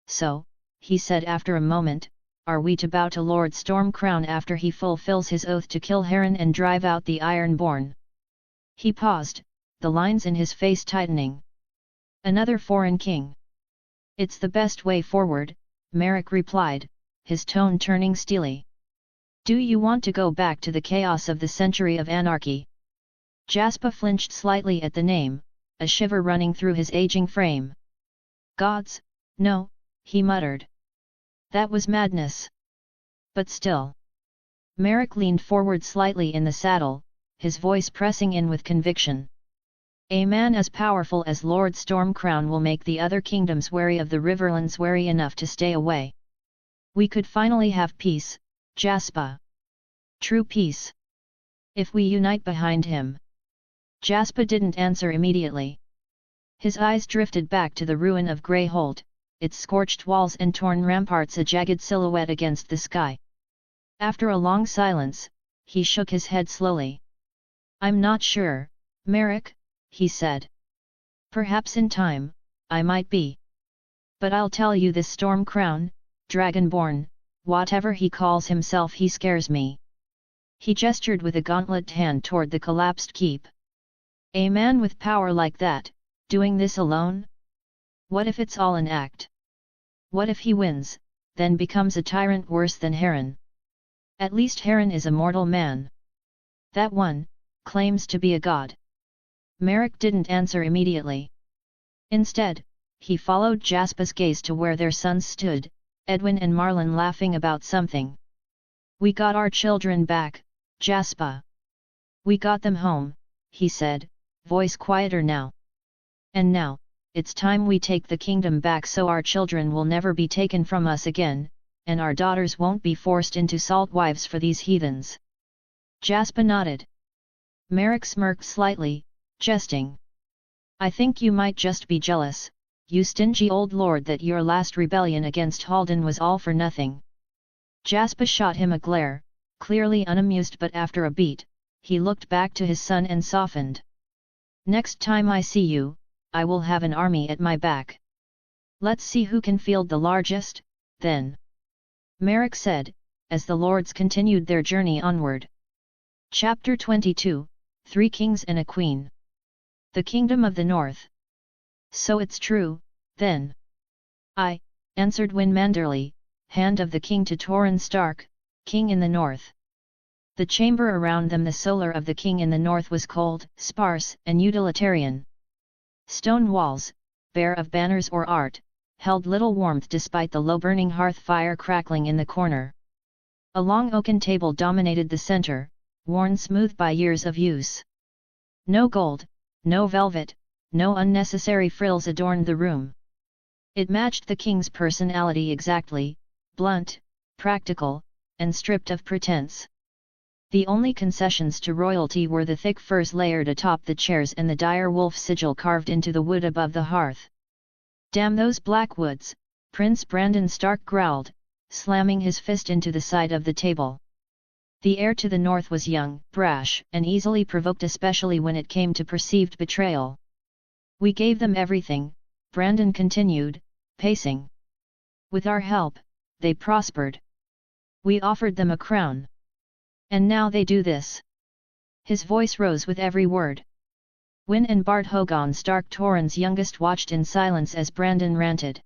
"So," he said after a moment, are we to bow to Lord Stormcrown after he fulfills his oath to kill Harren and drive out the Ironborn? He paused, the lines in his face tightening. Another foreign king. It's the best way forward, Merrick replied, his tone turning steely. Do you want to go back to the chaos of the century of anarchy? Jasper flinched slightly at the name, a shiver running through his aging frame. Gods, no, he muttered. That was madness. But still. Merrick leaned forward slightly in the saddle, his voice pressing in with conviction. A man as powerful as Lord Stormcrown will make the other kingdoms wary of the Riverlands wary enough to stay away. We could finally have peace, Jasper. True peace. If we unite behind him. Jasper didn't answer immediately. His eyes drifted back to the ruin of Greyholt, its scorched walls and torn ramparts a jagged silhouette against the sky. After a long silence, he shook his head slowly. I'm not sure, Merrick, he said. Perhaps in time, I might be. But I'll tell you this Stormcrown, Dragonborn, whatever he calls himself, he scares me. He gestured with a gauntleted hand toward the collapsed keep. A man with power like that, doing this alone? What if it's all an act? What if he wins, then becomes a tyrant worse than Harren? At least Harren is a mortal man. That one, claims to be a god. Merrick didn't answer immediately. Instead, he followed Jasper's gaze to where their sons stood, Edwin and Marlon laughing about something. We got our children back, Jasper. We got them home, he said, voice quieter now. And now, it's time we take the kingdom back so our children will never be taken from us again, and our daughters won't be forced into salt wives for these heathens. Jasper nodded. Merrick smirked slightly, jesting. I think you might just be jealous, you stingy old lord, that your last rebellion against Haldan was all for nothing. Jasper shot him a glare, clearly unamused, but after a beat, he looked back to his son and softened. Next time I see you, I will have an army at my back. Let's see who can field the largest, then. Merrick said, as the lords continued their journey onward. Chapter 22, 3 Kings and a Queen. The Kingdom of the North. So it's true, then. I, answered Winmanderly, hand of the king to Torrhen Stark, king in the north. The chamber around them, the solar of the king in the north, was cold, sparse, and utilitarian. Stone walls, bare of banners or art, held little warmth despite the low-burning hearth fire crackling in the corner. A long oaken table dominated the center, worn smooth by years of use. No gold, no velvet, no unnecessary frills adorned the room. It matched the king's personality exactly, blunt, practical, and stripped of pretense. The only concessions to royalty were the thick furs layered atop the chairs and the dire wolf sigil carved into the wood above the hearth. Damn those black woods, Prince Brandon Stark growled, slamming his fist into the side of the table. The heir to the north was young, brash, and easily provoked, especially when it came to perceived betrayal. We gave them everything, Brandon continued, pacing. With our help, they prospered. We offered them a crown. And now they do this. His voice rose with every word. Wyn and Bart Hogan Stark, Torrhen's youngest, watched in silence as Brandon ranted.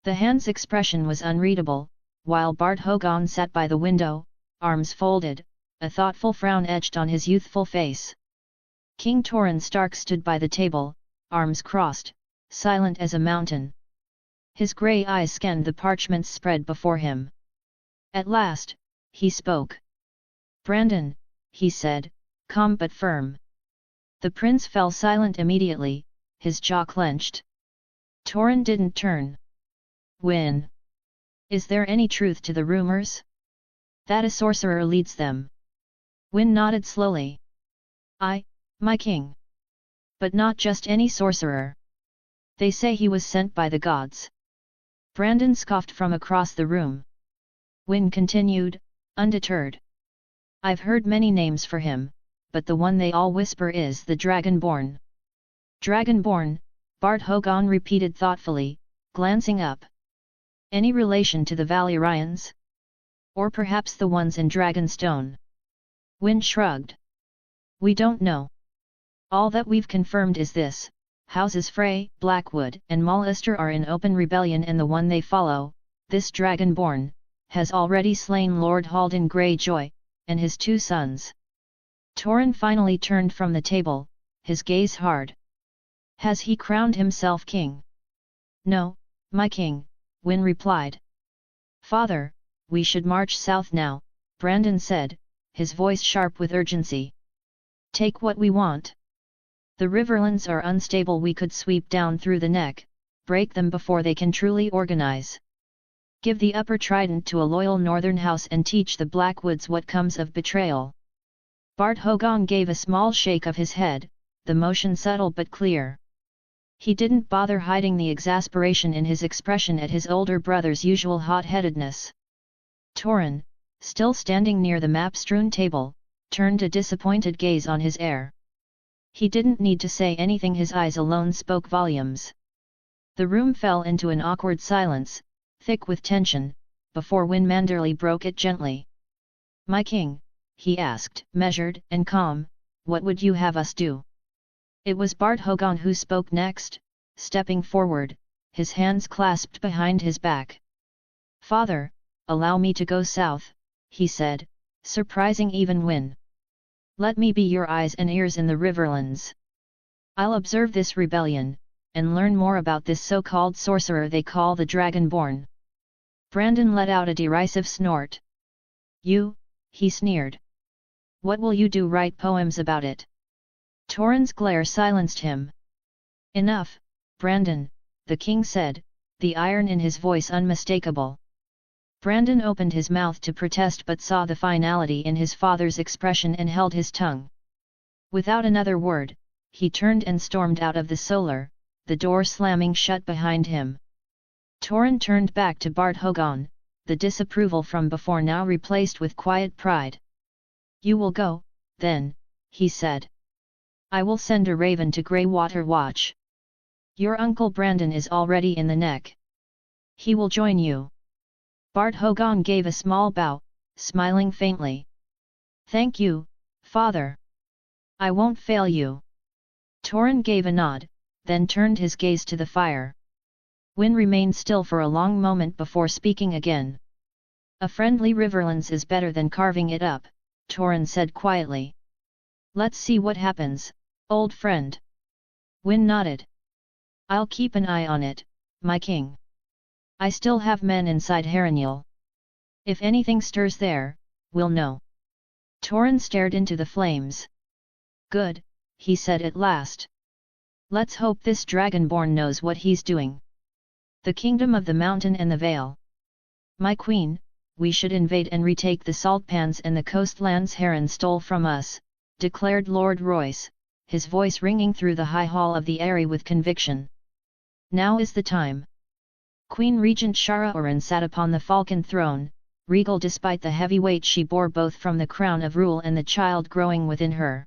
The hand's expression was unreadable, while Bart Hogan sat by the window, arms folded, a thoughtful frown etched on his youthful face. King Torrhen Stark stood by the table, arms crossed, silent as a mountain. His grey eyes scanned the parchments spread before him. At last, he spoke. Brandon, he said, calm but firm. The prince fell silent immediately, his jaw clenched. Torrhen didn't turn. Wyn. Is there any truth to the rumors? That a sorcerer leads them. Wyn nodded slowly. My king. But not just any sorcerer. They say he was sent by the gods. Brandon scoffed from across the room. Wyn continued, undeterred. I've heard many names for him, but the one they all whisper is the Dragonborn. Dragonborn, Bart Hogan repeated thoughtfully, glancing up. Any relation to the Valyrians? Or perhaps the ones in Dragonstone? Wynne shrugged. We don't know. All that we've confirmed is this: Houses Frey, Blackwood, and Mallister are in open rebellion, and the one they follow, this Dragonborn, has already slain Lord Haldan Greyjoy, and his 2 sons. Torrhen finally turned from the table, his gaze hard. Has he crowned himself king? No, my king, Wynne replied. Father, we should march south now, Brandon said, his voice sharp with urgency. Take what we want. The Riverlands are unstable. We could sweep down through the neck, break them before they can truly organize. Give the Upper Trident to a loyal northern house and teach the Blackwoods what comes of betrayal. Bart Hogan gave a small shake of his head, the motion subtle but clear. He didn't bother hiding the exasperation in his expression at his older brother's usual hot-headedness. Torrhen, still standing near the map-strewn table, turned a disappointed gaze on his heir. He didn't need to say anything, his eyes alone spoke volumes. The room fell into an awkward silence, thick with tension, before Wynne Manderley broke it gently. My king, he asked, measured and calm, what would you have us do? It was Bart Hogan who spoke next, stepping forward, his hands clasped behind his back. Father, allow me to go south, he said, surprising even Wynne. Let me be your eyes and ears in the Riverlands. I'll observe this rebellion, and learn more about this so-called sorcerer they call the Dragonborn. Brandon let out a derisive snort. You, he sneered. What will you do, write poems about it? Torrhen's glare silenced him. Enough, Brandon, the king said, the iron in his voice unmistakable. Brandon opened his mouth to protest but saw the finality in his father's expression and held his tongue. Without another word, he turned and stormed out of the solar, the door slamming shut behind him. Torrhen turned back to Bart Hogan, the disapproval from before now replaced with quiet pride. You will go, then, he said. I will send a raven to Greywater Watch. Your uncle Brandon is already in the neck. He will join you. Bart Hogan gave a small bow, smiling faintly. Thank you, father. I won't fail you. Torrhen gave a nod, then turned his gaze to the fire. Wynne remained still for a long moment before speaking again. A friendly Riverlands is better than carving it up, Torrhen said quietly. Let's see what happens, old friend. Wynne nodded. I'll keep an eye on it, my king. I still have men inside Harrenhal. If anything stirs there, we'll know. Torrhen stared into the flames. Good, he said at last. Let's hope this Dragonborn knows what he's doing. The kingdom of the mountain and the vale. My queen, we should invade and retake the saltpans and the coastlands Harren stole from us, declared Lord Royce, his voice ringing through the high hall of the Eyrie with conviction. Now is the time. Queen Regent Shara Oren sat upon the falcon throne, regal despite the heavy weight she bore both from the crown of rule and the child growing within her.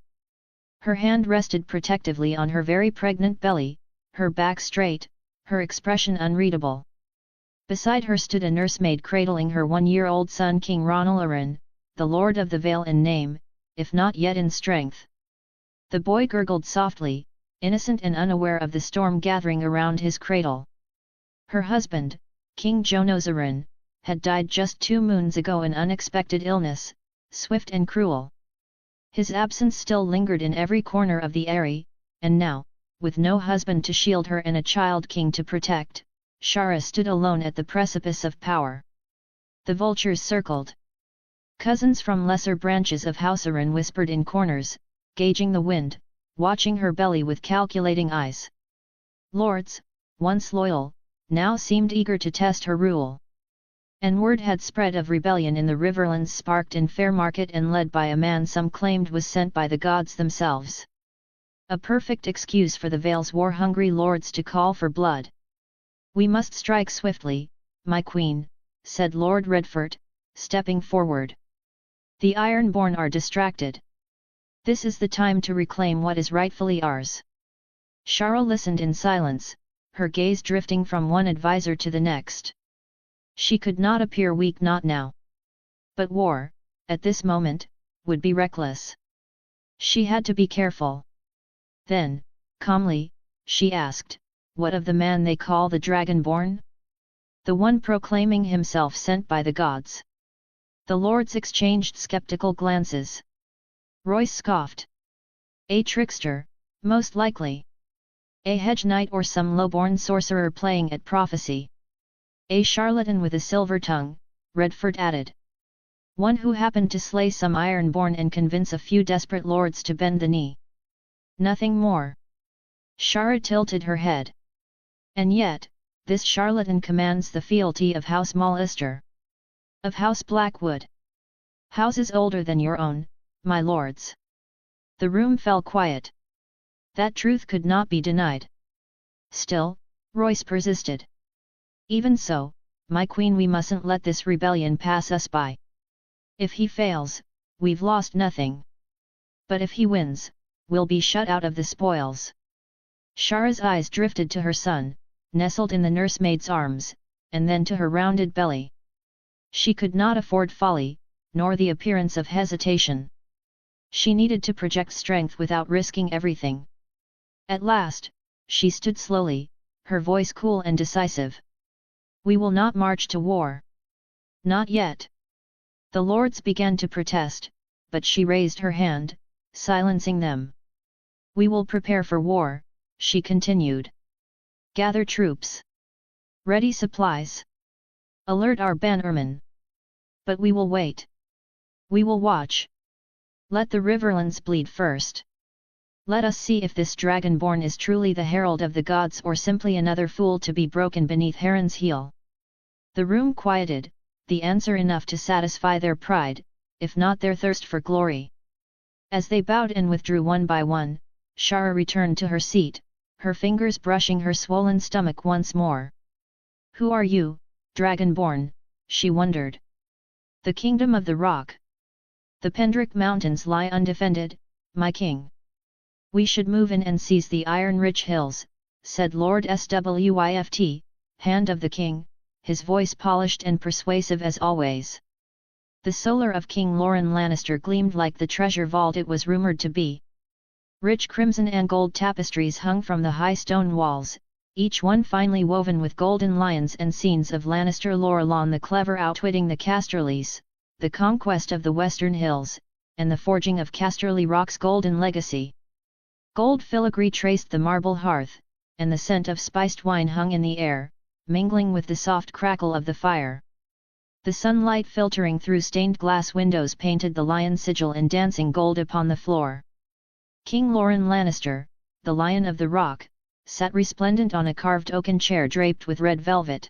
Her hand rested protectively on her very pregnant belly, her back straight, her expression unreadable. Beside her stood a nursemaid cradling her 1-year-old son King Ronal Oren, the Lord of the Vale in name, if not yet in strength. The boy gurgled softly, innocent and unaware of the storm gathering around his cradle. Her husband, King Jonos Oren, had died just 2 moons ago, an unexpected illness, swift and cruel. His absence still lingered in every corner of the Eyrie, and now, with no husband to shield her and a child king to protect, Shara stood alone at the precipice of power. The vultures circled. Cousins from lesser branches of House Oren whispered in corners, gauging the wind, watching her belly with calculating eyes. Lords, once loyal, now seemed eager to test her rule. And word had spread of rebellion in the Riverlands, sparked in Fairmarket and led by a man some claimed was sent by the gods themselves. A perfect excuse for the Vale's war-hungry lords to call for blood. We must strike swiftly, my queen, said Lord Redfort, stepping forward. The Ironborn are distracted. This is the time to reclaim what is rightfully ours. Shara listened in silence, her gaze drifting from one advisor to the next. She could not appear weak, not now. But war, at this moment, would be reckless. She had to be careful. Then, calmly, she asked, "What of the man they call the Dragonborn? The one proclaiming himself sent by the gods?" The lords exchanged skeptical glances. Royce scoffed. "A trickster, most likely. A hedge knight or some low-born sorcerer playing at prophecy. A charlatan with a silver tongue," Redford added. "One who happened to slay some Ironborn and convince a few desperate lords to bend the knee. Nothing more." Shara tilted her head. "And yet, this charlatan commands the fealty of House Mallister. Of House Blackwood. Houses older than your own, my lords." The room fell quiet. That truth could not be denied. Still, Royce persisted. "Even so, my queen, we mustn't let this rebellion pass us by. If he fails, we've lost nothing. But if he wins, we'll be shut out of the spoils." Shara's eyes drifted to her son, nestled in the nursemaid's arms, and then to her rounded belly. She could not afford folly, nor the appearance of hesitation. She needed to project strength without risking everything. At last, she stood slowly, her voice cool and decisive. "We will not march to war. Not yet." The lords began to protest, but she raised her hand, silencing them. "We will prepare for war," she continued. "Gather troops. Ready supplies. Alert our bannermen. But we will wait. We will watch. Let the Riverlands bleed first. Let us see if this Dragonborn is truly the herald of the gods or simply another fool to be broken beneath Harren's heel." The room quieted, the answer enough to satisfy their pride, if not their thirst for glory. As they bowed and withdrew one by one, Shara returned to her seat, her fingers brushing her swollen stomach once more. "Who are you, Dragonborn?" she wondered. "The Kingdom of the Rock. The Pendrick Mountains lie undefended, my king. We should move in and seize the iron-rich hills," said Lord Swift, Hand of the King, his voice polished and persuasive as always. The solar of King Loren Lannister gleamed like the treasure vault it was rumoured to be. Rich crimson and gold tapestries hung from the high stone walls, each one finely woven with golden lions and scenes of Lannister lore along the clever outwitting the Casterlys, the conquest of the Western Hills, and the forging of Casterly Rock's golden legacy. Gold filigree traced the marble hearth, and the scent of spiced wine hung in the air, mingling with the soft crackle of the fire. The sunlight filtering through stained glass windows painted the lion sigil in dancing gold upon the floor. King Loren Lannister, the Lion of the Rock, sat resplendent on a carved oaken chair draped with red velvet.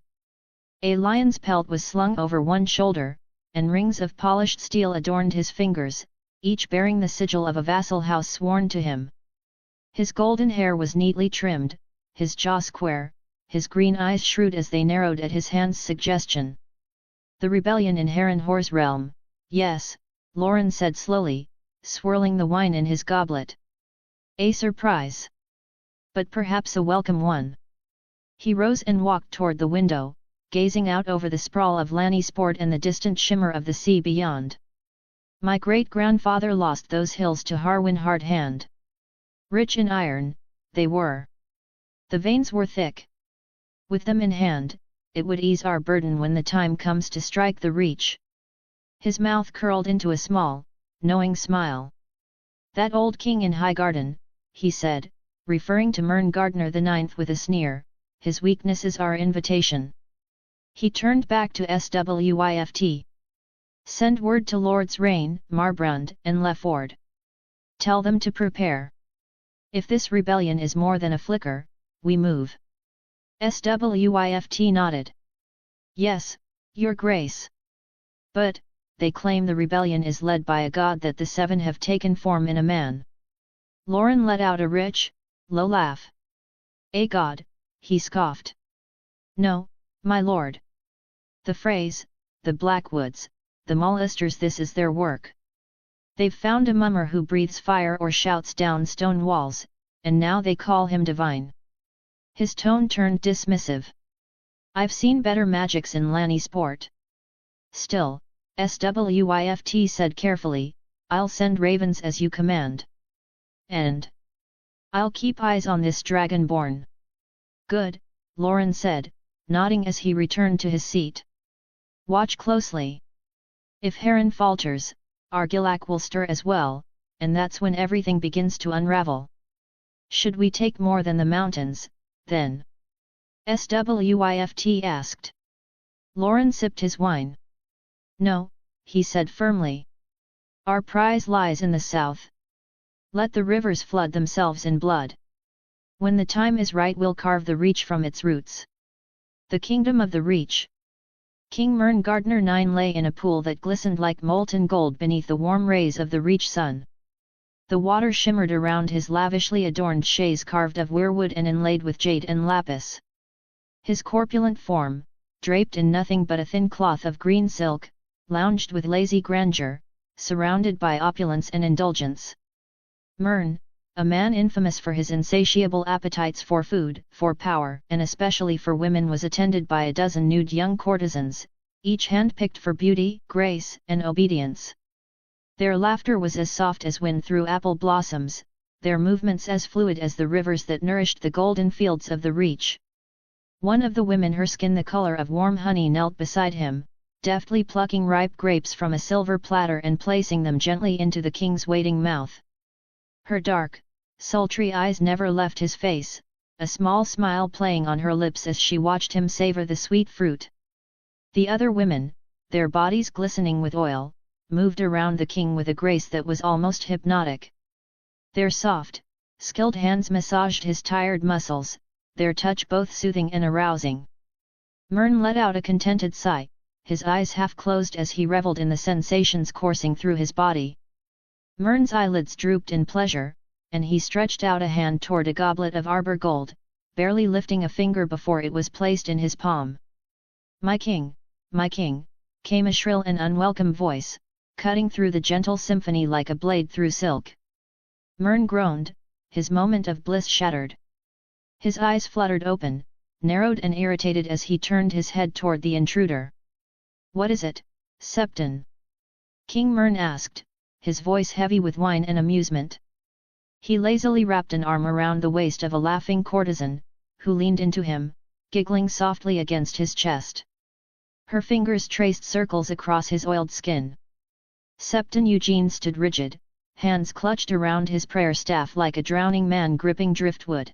A lion's pelt was slung over one shoulder, and rings of polished steel adorned his fingers, each bearing the sigil of a vassal house sworn to him. His golden hair was neatly trimmed, his jaw square, his green eyes shrewd as they narrowed at his hand's suggestion. "The rebellion in Harren's realm, yes," Loren said slowly, swirling the wine in his goblet. "A surprise. But perhaps a welcome one." He rose and walked toward the window, gazing out over the sprawl of Lannisport and the distant shimmer of the sea beyond. "My great-grandfather lost those hills to Harwin Hardhand. Rich in iron, they were. The veins were thick. With them in hand, it would ease our burden when the time comes to strike the reach." His mouth curled into a small, knowing smile. "That old king in Highgarden," he said, referring to Mern Gardner IX with a sneer, "his weakness is our invitation." He turned back to Swift. "Send word to Lords Rain, Marbrand, and Lefford. Tell them to prepare. If this rebellion is more than a flicker, we move." Swift nodded. "Yes, Your Grace. But, they claim the rebellion is led by a god that the Seven have taken form in a man." Loren let out a rich, low laugh. "A god," he scoffed. "No, my lord. The Freys, the Blackwoods, the Mallisters, this is their work. They've found a mummer who breathes fire or shouts down stone walls, and now they call him divine." His tone turned dismissive. "I've seen better magics in Lannisport. Still, ASOIAFxElder said carefully, I'll send ravens as you command. And I'll keep eyes on this dragonborn. Good, Loren said, nodding as he returned to his seat. Watch closely. If Harren falters, Argillac will stir as well, and that's when everything begins to unravel. Should we take more than the mountains, then? ASOIAFxElder asked. Loren sipped his wine. No, he said firmly. Our prize lies in the south. Let the rivers flood themselves in blood. When the time is right we'll carve the Reach from its roots. The Kingdom of the Reach. King Mern 9 lay in a pool that glistened like molten gold beneath the warm rays of the Reach sun. The water shimmered around his lavishly adorned chaise carved of weirwood and inlaid with jade and lapis. His corpulent form, draped in nothing but a thin cloth of green silk, lounged with lazy grandeur, surrounded by opulence and indulgence. Mern, a man infamous for his insatiable appetites for food, for power, and especially for women, was attended by a dozen nude young courtesans, each hand-picked for beauty, grace, and obedience. Their laughter was as soft as wind through apple blossoms, their movements as fluid as the rivers that nourished the golden fields of the Reach. One of the women, her skin the color of warm honey, knelt beside him, deftly plucking ripe grapes from a silver platter and placing them gently into the king's waiting mouth. Her dark, sultry eyes never left his face, a small smile playing on her lips as she watched him savor the sweet fruit. The other women, their bodies glistening with oil, moved around the king with a grace that was almost hypnotic. Their soft, skilled hands massaged his tired muscles, their touch both soothing and arousing. Mern let out a contented sigh, his eyes half closed as he reveled in the sensations coursing through his body. Mern's eyelids drooped in pleasure, and he stretched out a hand toward a goblet of arbor gold, barely lifting a finger before it was placed in his palm. My king, came a shrill and unwelcome voice, cutting through the gentle symphony like a blade through silk. Mern groaned, his moment of bliss shattered. His eyes fluttered open, narrowed and irritated as he turned his head toward the intruder. What is it, Septon? King Mern asked, his voice heavy with wine and amusement. He lazily wrapped an arm around the waist of a laughing courtesan, who leaned into him, giggling softly against his chest. Her fingers traced circles across his oiled skin. Septon Eugene stood rigid, hands clutched around his prayer staff like a drowning man gripping driftwood.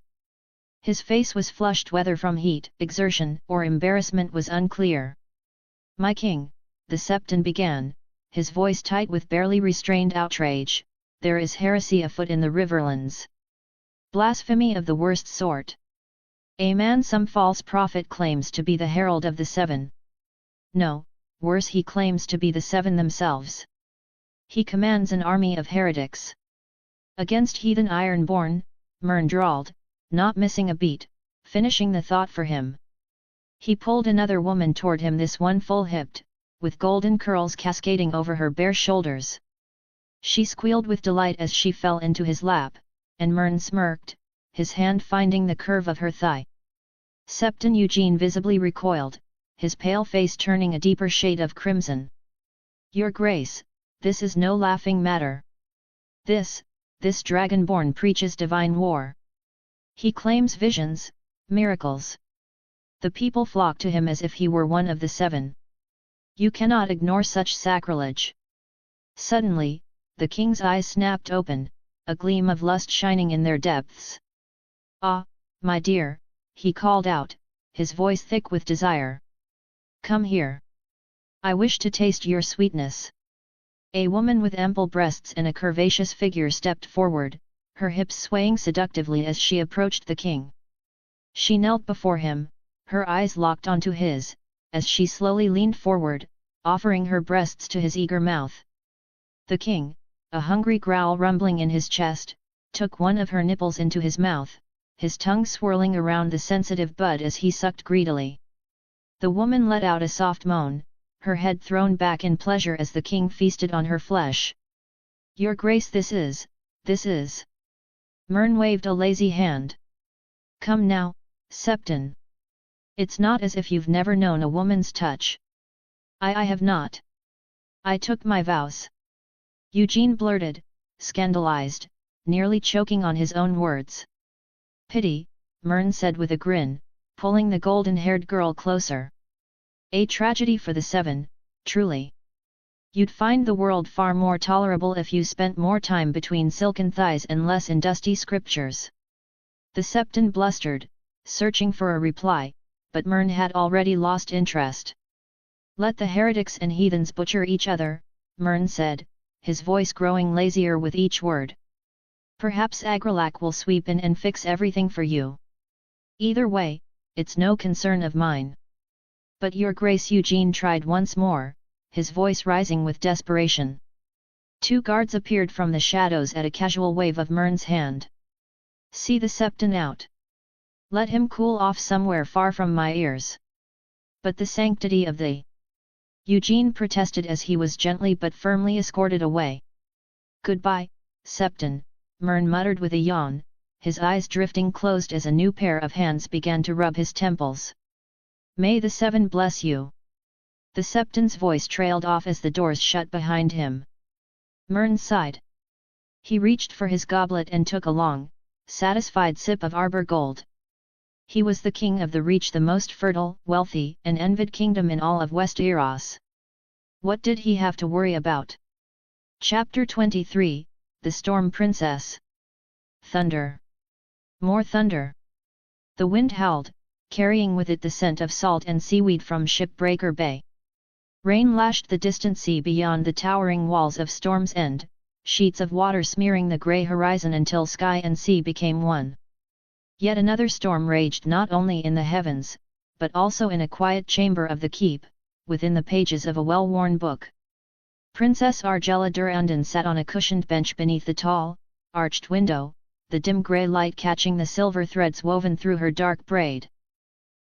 His face was flushed, whether from heat, exertion, or embarrassment was unclear. My king, the Septon began, his voice tight with barely restrained outrage, there is heresy afoot in the Riverlands. Blasphemy of the worst sort. A man, some false prophet, claims to be the Herald of the Seven. No, worse, he claims to be the Seven themselves. He commands an army of heretics. Against heathen Ironborn, Mern drawled, not missing a beat, finishing the thought for him. He pulled another woman toward him, this one full-hipped, with golden curls cascading over her bare shoulders. She squealed with delight as she fell into his lap, and Mern smirked, his hand finding the curve of her thigh. Septon Eugene visibly recoiled, his pale face turning a deeper shade of crimson. Your Grace, this is no laughing matter. This Dragonborn preaches divine war. He claims visions, miracles. The people flock to him as if he were one of the Seven. You cannot ignore such sacrilege. Suddenly, the king's eyes snapped open, a gleam of lust shining in their depths. Ah, my dear, he called out, his voice thick with desire. Come here. I wish to taste your sweetness. A woman with ample breasts and a curvaceous figure stepped forward, her hips swaying seductively as she approached the king. She knelt before him, her eyes locked onto his, as she slowly leaned forward, offering her breasts to his eager mouth. The king, a hungry growl rumbling in his chest, took one of her nipples into his mouth, his tongue swirling around the sensitive bud as he sucked greedily. The woman let out a soft moan, her head thrown back in pleasure as the king feasted on her flesh. Your Grace, this is. Mern waved a lazy hand. Come now, Septon. It's not as if you've never known a woman's touch. I have not. I took my vows. Eugene blurted, scandalized, nearly choking on his own words. Pity, Myrn said with a grin, pulling the golden-haired girl closer. A tragedy for the seven, truly. You'd find the world far more tolerable if you spent more time between silken thighs and less in dusty scriptures. The septon blustered, searching for a reply, but Myrn had already lost interest. Let the heretics and heathens butcher each other, Myrn said, his voice growing lazier with each word. Perhaps Agrelak will sweep in and fix everything for you. Either way, it's no concern of mine. But your grace, Eugene tried once more, his voice rising with desperation. Two guards appeared from the shadows at a casual wave of Myrn's hand. See the septon out. Let him cool off somewhere far from my ears. But the sanctity of the... Eugene protested as he was gently but firmly escorted away. Goodbye, septon, Myrn muttered with a yawn, his eyes drifting closed as a new pair of hands began to rub his temples. May the seven bless you. The septon's voice trailed off as the doors shut behind him. Myrn sighed. He reached for his goblet and took a long, satisfied sip of Arbor Gold. He was the king of the Reach, the most fertile, wealthy, and envied kingdom in all of Westeros. What did he have to worry about? Chapter 23, The Storm Princess. Thunder. More thunder. The wind howled, carrying with it the scent of salt and seaweed from Shipbreaker Bay. Rain lashed the distant sea beyond the towering walls of Storm's End, sheets of water smearing the grey horizon until sky and sea became one. Yet another storm raged not only in the heavens, but also in a quiet chamber of the keep, within the pages of a well-worn book. Princess Argella Durandon sat on a cushioned bench beneath the tall, arched window, the dim grey light catching the silver threads woven through her dark braid.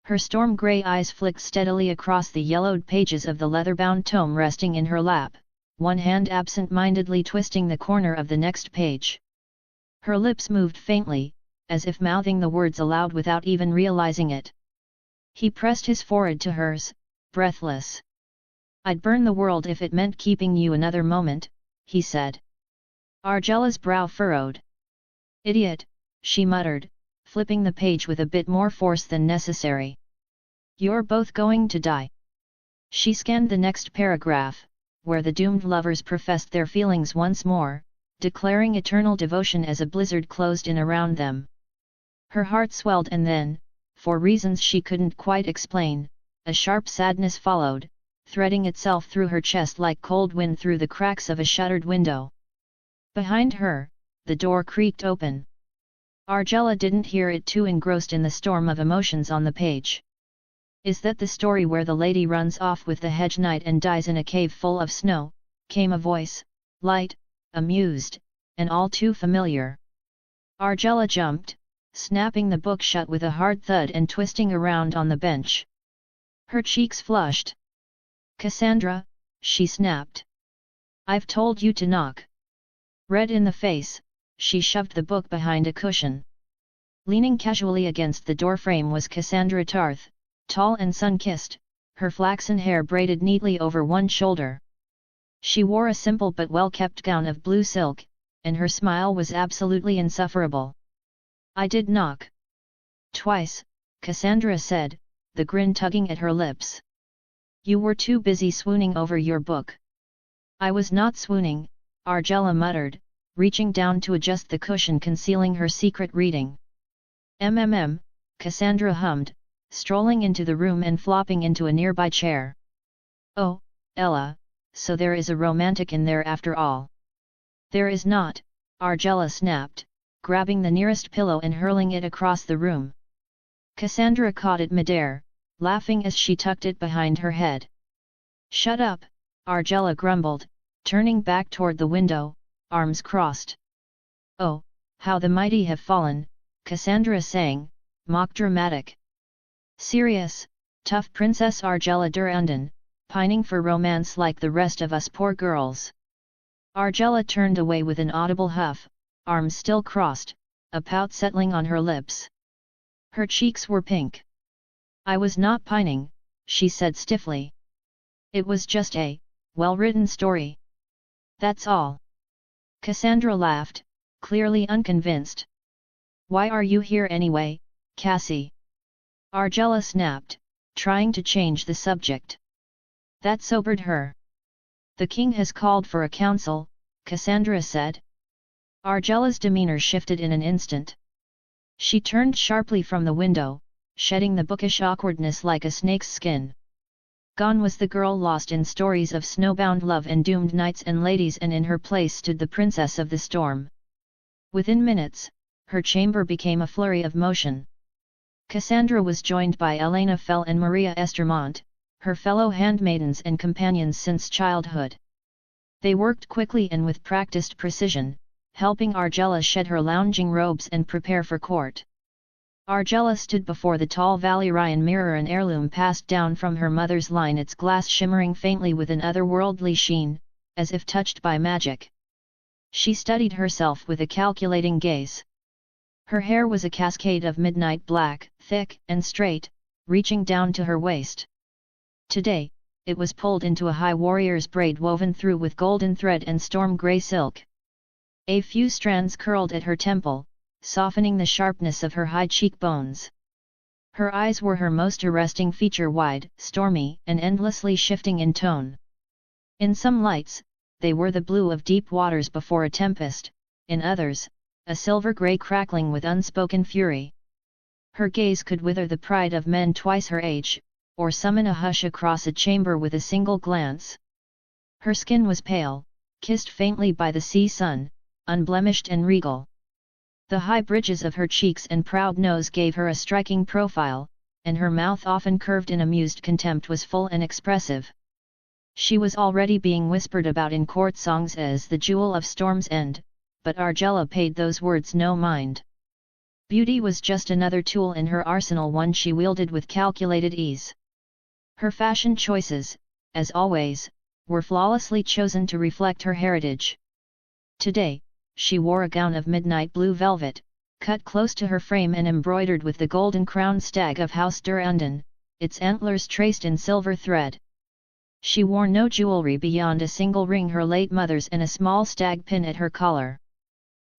Her storm-grey eyes flicked steadily across the yellowed pages of the leather-bound tome resting in her lap, one hand absent-mindedly twisting the corner of the next page. Her lips moved faintly, as if mouthing the words aloud without even realizing it. He pressed his forehead to hers, breathless. I'd burn the world if it meant keeping you another moment, he said. Argella's brow furrowed. Idiot, she muttered, flipping the page with a bit more force than necessary. You're both going to die. She scanned the next paragraph, where the doomed lovers professed their feelings once more, declaring eternal devotion as a blizzard closed in around them. Her heart swelled and then, for reasons she couldn't quite explain, a sharp sadness followed, threading itself through her chest like cold wind through the cracks of a shuttered window. Behind her, the door creaked open. Argella didn't hear it, too engrossed in the storm of emotions on the page. Is that the story where the lady runs off with the hedge knight and dies in a cave full of snow? Came a voice, light, amused, and all too familiar. Argella jumped, snapping the book shut with a hard thud and twisting around on the bench. Her cheeks flushed. Cassandra, she snapped. I've told you to knock. Red in the face, she shoved the book behind a cushion. Leaning casually against the doorframe was Cassandra Tarth, tall and sun-kissed, her flaxen hair braided neatly over one shoulder. She wore a simple but well-kept gown of blue silk, and her smile was absolutely insufferable. I did knock. Twice, Cassandra said, the grin tugging at her lips. You were too busy swooning over your book. I was not swooning, Argella muttered, reaching down to adjust the cushion concealing her secret reading. Cassandra hummed, strolling into the room and flopping into a nearby chair. Oh, Ella, so there is a romantic in there after all. There is not, Argella snapped, grabbing the nearest pillow and hurling it across the room. Cassandra caught it midair, laughing as she tucked it behind her head. Shut up, Argella grumbled, turning back toward the window, arms crossed. Oh, how the mighty have fallen, Cassandra sang, mock dramatic. Serious, tough Princess Argella Durandon, pining for romance like the rest of us poor girls. Argella turned away with an audible huff, arms still crossed, a pout settling on her lips. Her cheeks were pink. I was not pining, she said stiffly. It was just a Well-written story. That's all. Cassandra laughed, clearly unconvinced. Why are you here anyway, Cassie? Argella snapped, trying to change the subject. That sobered her. The king has called for a council, Cassandra said. Argella's demeanor shifted in an instant. She turned sharply from the window, shedding the bookish awkwardness like a snake's skin. Gone was the girl lost in stories of snowbound love and doomed knights and ladies, and in her place stood the princess of the storm. Within minutes, her chamber became a flurry of motion. Cassandra was joined by Elena Fell and Maria Estermont, her fellow handmaidens and companions since childhood. They worked quickly and with practiced precision, helping Argella shed her lounging robes and prepare for court. Argella stood before the tall Valyrian mirror, an heirloom passed down from her mother's line, its glass shimmering faintly with an otherworldly sheen, as if touched by magic. She studied herself with a calculating gaze. Her hair was a cascade of midnight black, thick and straight, reaching down to her waist. Today, it was pulled into a high warrior's braid woven through with golden thread and storm grey silk. A few strands curled at her temple, softening the sharpness of her high cheekbones. Her eyes were her most arresting feature, wide, stormy, and endlessly shifting in tone. In some lights, they were the blue of deep waters before a tempest, in others, a silver-grey crackling with unspoken fury. Her gaze could wither the pride of men twice her age, or summon a hush across a chamber with a single glance. Her skin was pale, kissed faintly by the sea sun, unblemished and regal. The high bridges of her cheeks and proud nose gave her a striking profile, and her mouth, often curved in amused contempt, was full and expressive. She was already being whispered about in court songs as the jewel of Storm's End, but Argella paid those words no mind. Beauty was just another tool in her arsenal, one she wielded with calculated ease. Her fashion choices, as always, were flawlessly chosen to reflect her heritage. Today, she wore a gown of midnight blue velvet, cut close to her frame and embroidered with the golden crowned stag of House Durrandon, its antlers traced in silver thread. She wore no jewelry beyond a single ring, her late mother's, and a small stag pin at her collar.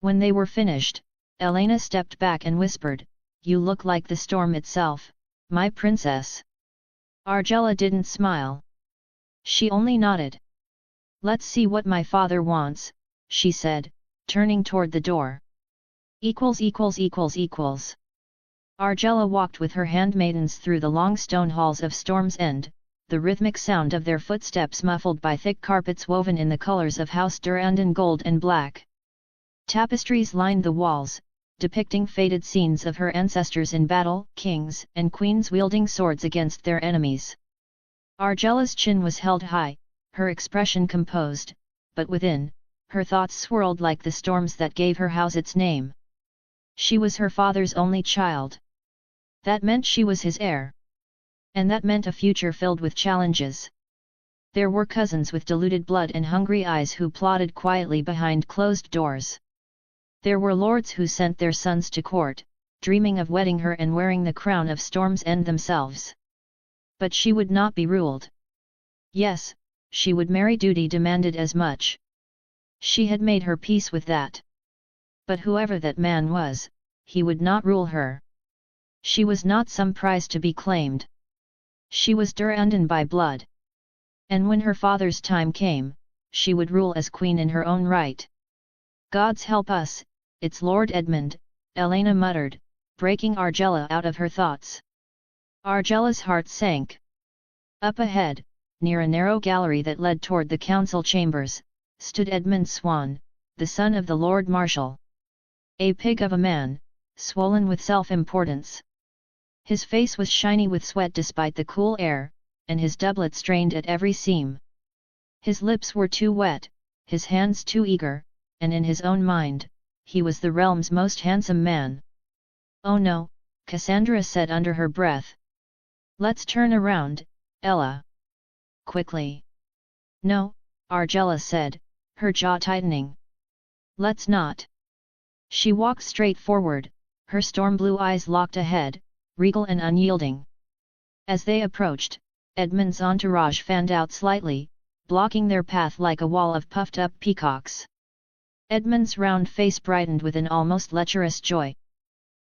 When they were finished, Elena stepped back and whispered, "You look like the storm itself, my princess." Argella didn't smile. She only nodded. "Let's see what my father wants," she said, turning toward the door. Argella walked with her handmaidens through the long stone halls of Storm's End, the rhythmic sound of their footsteps muffled by thick carpets woven in the colors of House Durrandon, gold and black. Tapestries lined the walls, depicting faded scenes of her ancestors in battle, kings and queens wielding swords against their enemies. Argella's chin was held high, her expression composed, but within, her thoughts swirled like the storms that gave her house its name. She was her father's only child. That meant she was his heir. And that meant a future filled with challenges. There were cousins with diluted blood and hungry eyes who plotted quietly behind closed doors. There were lords who sent their sons to court, dreaming of wedding her and wearing the crown of Storm's End themselves. But she would not be ruled. Yes, she would marry. Duty demanded as much. She had made her peace with that. But whoever that man was, he would not rule her. She was not some prize to be claimed. She was Durrandon by blood. And when her father's time came, she would rule as queen in her own right. "Gods help us, it's Lord Edmund," Elena muttered, breaking Argella out of her thoughts. Argella's heart sank. Up ahead, near a narrow gallery that led toward the council chambers, stood Edmund Swan, the son of the Lord Marshal. A pig of a man, swollen with self-importance. His face was shiny with sweat despite the cool air, and his doublet strained at every seam. His lips were too wet, his hands too eager, and in his own mind, he was the realm's most handsome man. "Oh no," Cassandra said under her breath. "Let's turn around, Ella." Quickly. "No," Argella said, her jaw tightening. "Let's not." She walked straight forward, her storm blue eyes locked ahead, regal and unyielding. As they approached, Edmund's entourage fanned out slightly, blocking their path like a wall of puffed-up peacocks. Edmund's round face brightened with an almost lecherous joy.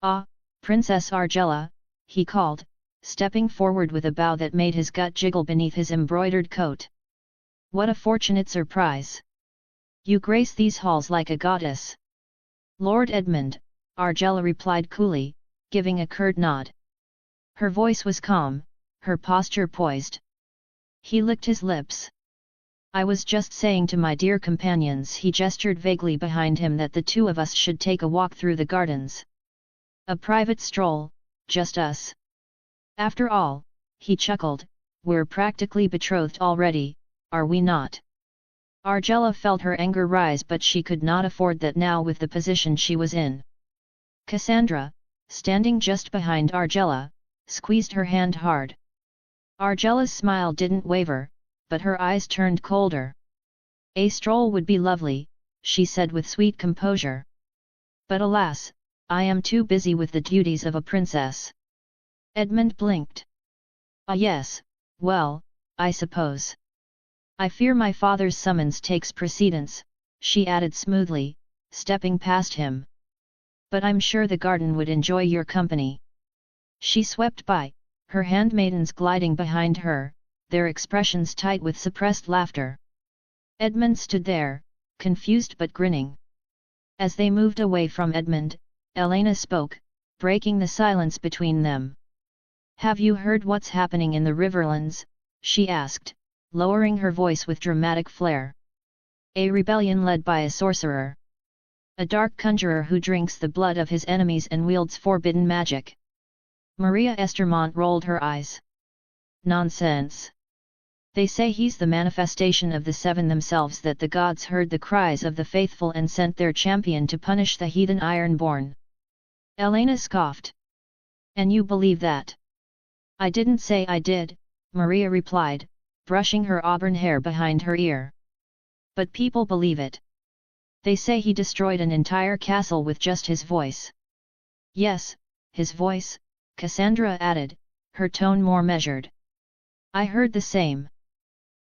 "Ah, Princess Argella," he called, stepping forward with a bow that made his gut jiggle beneath his embroidered coat. "What a fortunate surprise! You grace these halls like a goddess." "Lord Edmund," Argella replied coolly, giving a curt nod. Her voice was calm, her posture poised. He licked his lips. "I was just saying to my dear companions," he gestured vaguely behind him, "that the two of us should take a walk through the gardens. A private stroll, just us. After all," he chuckled, "we're practically betrothed already, are we not?" Argella felt her anger rise, but she could not afford that now with the position she was in. Cassandra, standing just behind Argella, squeezed her hand hard. Argella's smile didn't waver, but her eyes turned colder. "A stroll would be lovely," she said with sweet composure. "But alas, I am too busy with the duties of a princess." Edmund blinked. "Ah yes, well, I suppose. I fear my father's summons takes precedence," she added smoothly, stepping past him. "But I'm sure the garden would enjoy your company." She swept by, her handmaidens gliding behind her, their expressions tight with suppressed laughter. Edmund stood there, confused but grinning. As they moved away from Edmund, Elena spoke, breaking the silence between them. "Have you heard what's happening in the Riverlands?" she asked, lowering her voice with dramatic flair. "A rebellion led by a sorcerer. A dark conjurer who drinks the blood of his enemies and wields forbidden magic." Maria Estermont rolled her eyes. "Nonsense! They say he's the manifestation of the seven themselves, that the gods heard the cries of the faithful and sent their champion to punish the heathen Ironborn." Elena scoffed. "And you believe that?" "I didn't say I did," Maria replied, brushing her auburn hair behind her ear. "But people believe it. They say he destroyed an entire castle with just his voice." "Yes, his voice," Cassandra added, her tone more measured. "I heard the same.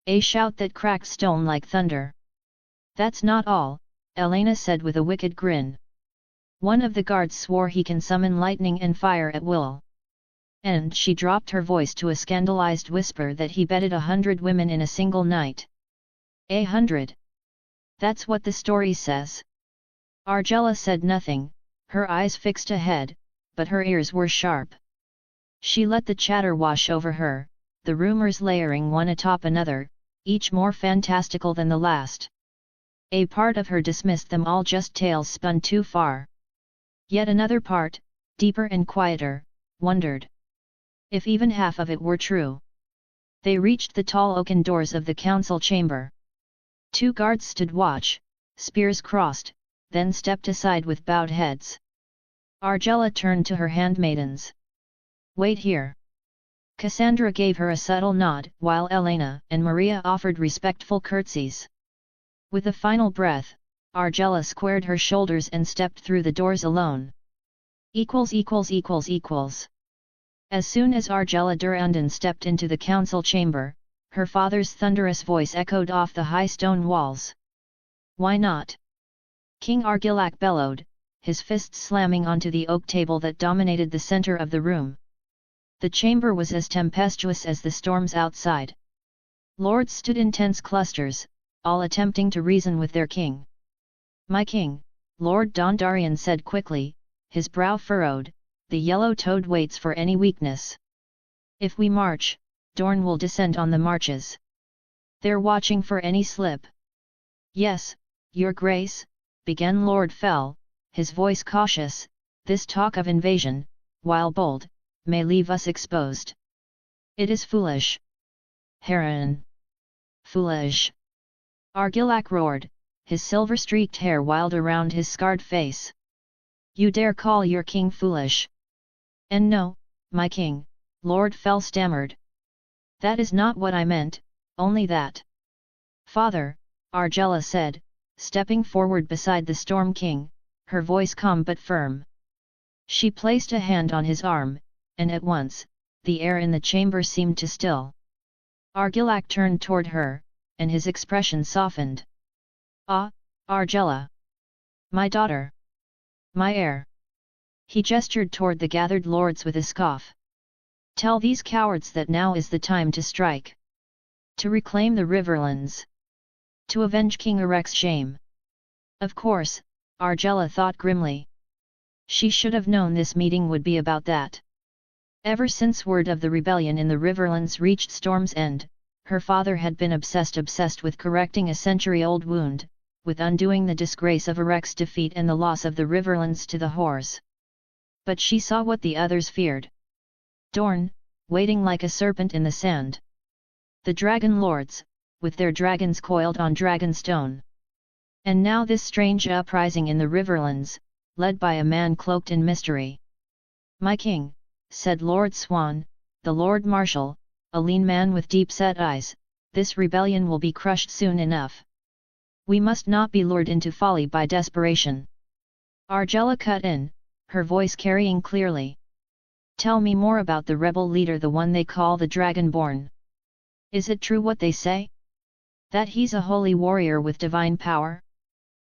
A shout that cracked stone like thunder." "That's not all," Elena said with a wicked grin. "One of the guards swore he can summon lightning and fire at will. And she dropped her voice to a scandalized whisper that he bedded 100 women in a single night." 100? That's what the story says." Argella said nothing, her eyes fixed ahead, but her ears were sharp. She let the chatter wash over her, the rumors layering one atop another, each more fantastical than the last. A part of her dismissed them all, just tales spun too far. Yet another part, deeper and quieter, wondered if even half of it were true. They reached the tall oaken doors of the council chamber. 2 guards stood watch, spears crossed, then stepped aside with bowed heads. Argella turned to her handmaidens. "Wait here." Cassandra gave her a subtle nod, while Elena and Maria offered respectful curtsies. With a final breath, Argella squared her shoulders and stepped through the doors alone. == As soon as Argella Durandon stepped into the council chamber, her father's thunderous voice echoed off the high stone walls. "Why not?" King Argillac bellowed, his fists slamming onto the oak table that dominated the center of the room. The chamber was as tempestuous as the storms outside. Lords stood in tense clusters, all attempting to reason with their king. "My king," Lord Dondarrion said quickly, his brow furrowed, "the yellow-toad waits for any weakness. If we march, Dorne will descend on the marches. They're watching for any slip." "Yes, your grace," began Lord Fell, his voice cautious, "this talk of invasion, while bold, may leave us exposed. It is foolish." "Harren! Foolish!" Argillac roared, his silver-streaked hair wild around his scarred face. "You dare call your king foolish?" "And no, my king," Lord Fell stammered. "That is not what I meant, only that." "Father," Argella said, stepping forward beside the Storm King, her voice calm but firm. She placed a hand on his arm, and at once, the air in the chamber seemed to still. Argillac turned toward her, and his expression softened. "Ah, Argella! My daughter! My heir!" He gestured toward the gathered lords with a scoff. "Tell these cowards that now is the time to strike. To reclaim the Riverlands. To avenge King Erek's shame." Of course, Argella thought grimly. She should have known this meeting would be about that. Ever since word of the rebellion in the Riverlands reached Storm's End, her father had been obsessed with correcting a century-old wound, with undoing the disgrace of Erek's defeat and the loss of the Riverlands to the Whores. But she saw what the others feared. Dorne, waiting like a serpent in the sand. The Dragon Lords, with their dragons coiled on Dragonstone. And now this strange uprising in the Riverlands, led by a man cloaked in mystery. "My king," said Lord Swan, the Lord Marshal, a lean man with deep-set eyes, "this rebellion will be crushed soon enough. We must not be lured into folly by desperation." Argella cut in, her voice carrying clearly. "Tell me more about the rebel leader, the one they call the Dragonborn. Is it true what they say? That he's a holy warrior with divine power?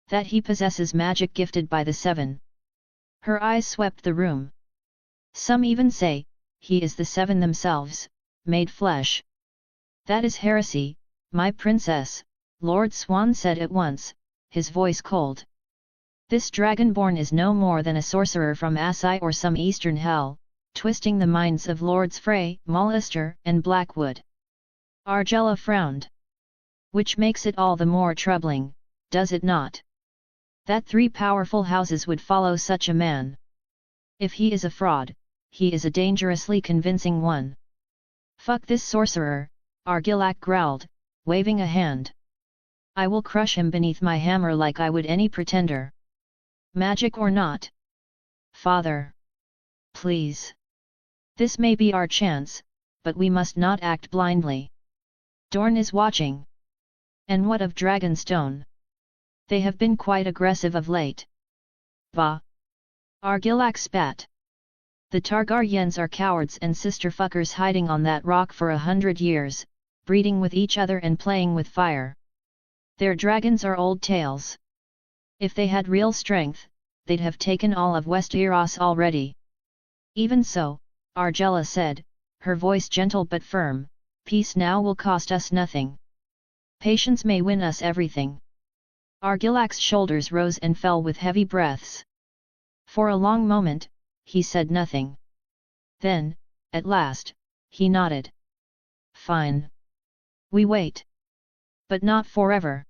That he possesses magic gifted by the Seven?" Her eyes swept the room. "Some even say, he is the Seven themselves, made flesh." "That is heresy, my princess," Lord Swan said at once, his voice cold. "This Dragonborn is no more than a sorcerer from Asai or some eastern hell, twisting the minds of Lords Frey, Mullister and Blackwood." Argella frowned. "Which makes it all the more troubling, does it not? That 3 powerful houses would follow such a man. If he is a fraud, he is a dangerously convincing one." "Fuck this sorcerer," Argillac growled, waving a hand. "I will crush him beneath my hammer like I would any pretender. Magic or not. Father! Please! This may be our chance, but we must not act blindly. Dorne is watching. And what of Dragonstone? They have been quite aggressive of late." "Bah!" Argillac spat. "The Targaryens are cowards and sister-fuckers hiding on that rock for 100 years, breeding with each other and playing with fire. Their dragons are old tales. If they had real strength, they'd have taken all of Westeros already." "Even so," Argella said, her voice gentle but firm, "peace now will cost us nothing. Patience may win us everything." Argillac's shoulders rose and fell with heavy breaths. For a long moment, he said nothing. Then, at last, he nodded. "Fine. We wait. But not forever."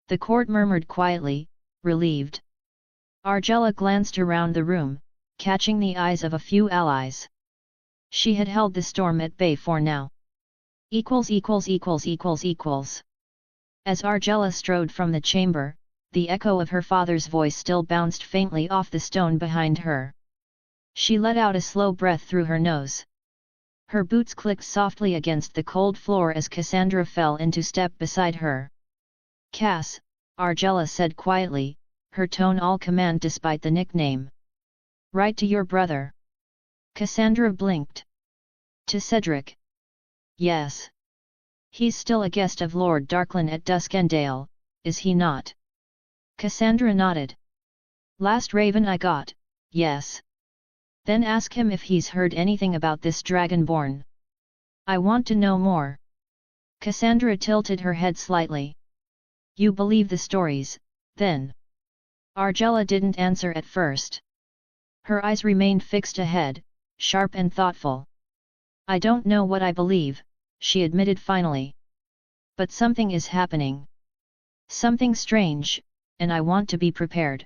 The court murmured quietly, relieved. Argella glanced around the room, catching the eyes of a few allies. She had held the storm at bay for now. ======. As Argella strode from the chamber, the echo of her father's voice still bounced faintly off the stone behind her. She let out a slow breath through her nose. Her boots clicked softly against the cold floor as Cassandra fell into step beside her. "Cass," Argella said quietly, her tone all command despite the nickname. "Write to your brother." Cassandra blinked. "To Cedric?" "Yes. He's still a guest of Lord Darklyn at Duskendale, is he not?" Cassandra nodded. "Last raven I got, yes. Then ask him if he's heard anything about this Dragonborn. I want to know more." Cassandra tilted her head slightly. "You believe the stories, then?" Argella didn't answer at first. Her eyes remained fixed ahead, sharp and thoughtful. "I don't know what I believe," she admitted finally. "But something is happening. Something strange, and I want to be prepared."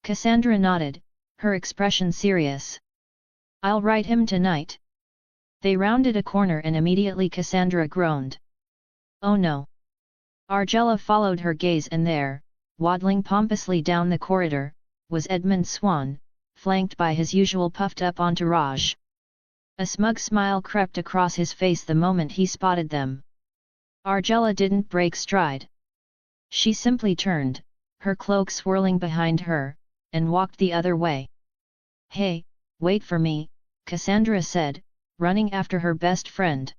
Cassandra nodded, her expression serious. "I'll write him tonight." They rounded a corner and immediately Cassandra groaned. "Oh no!" Argella followed her gaze and there, waddling pompously down the corridor, was Edmund Swan, flanked by his usual puffed-up entourage. A smug smile crept across his face the moment he spotted them. Argella didn't break stride. She simply turned, her cloak swirling behind her, and walked the other way. "Hey, wait for me," Cassandra said, running after her best friend.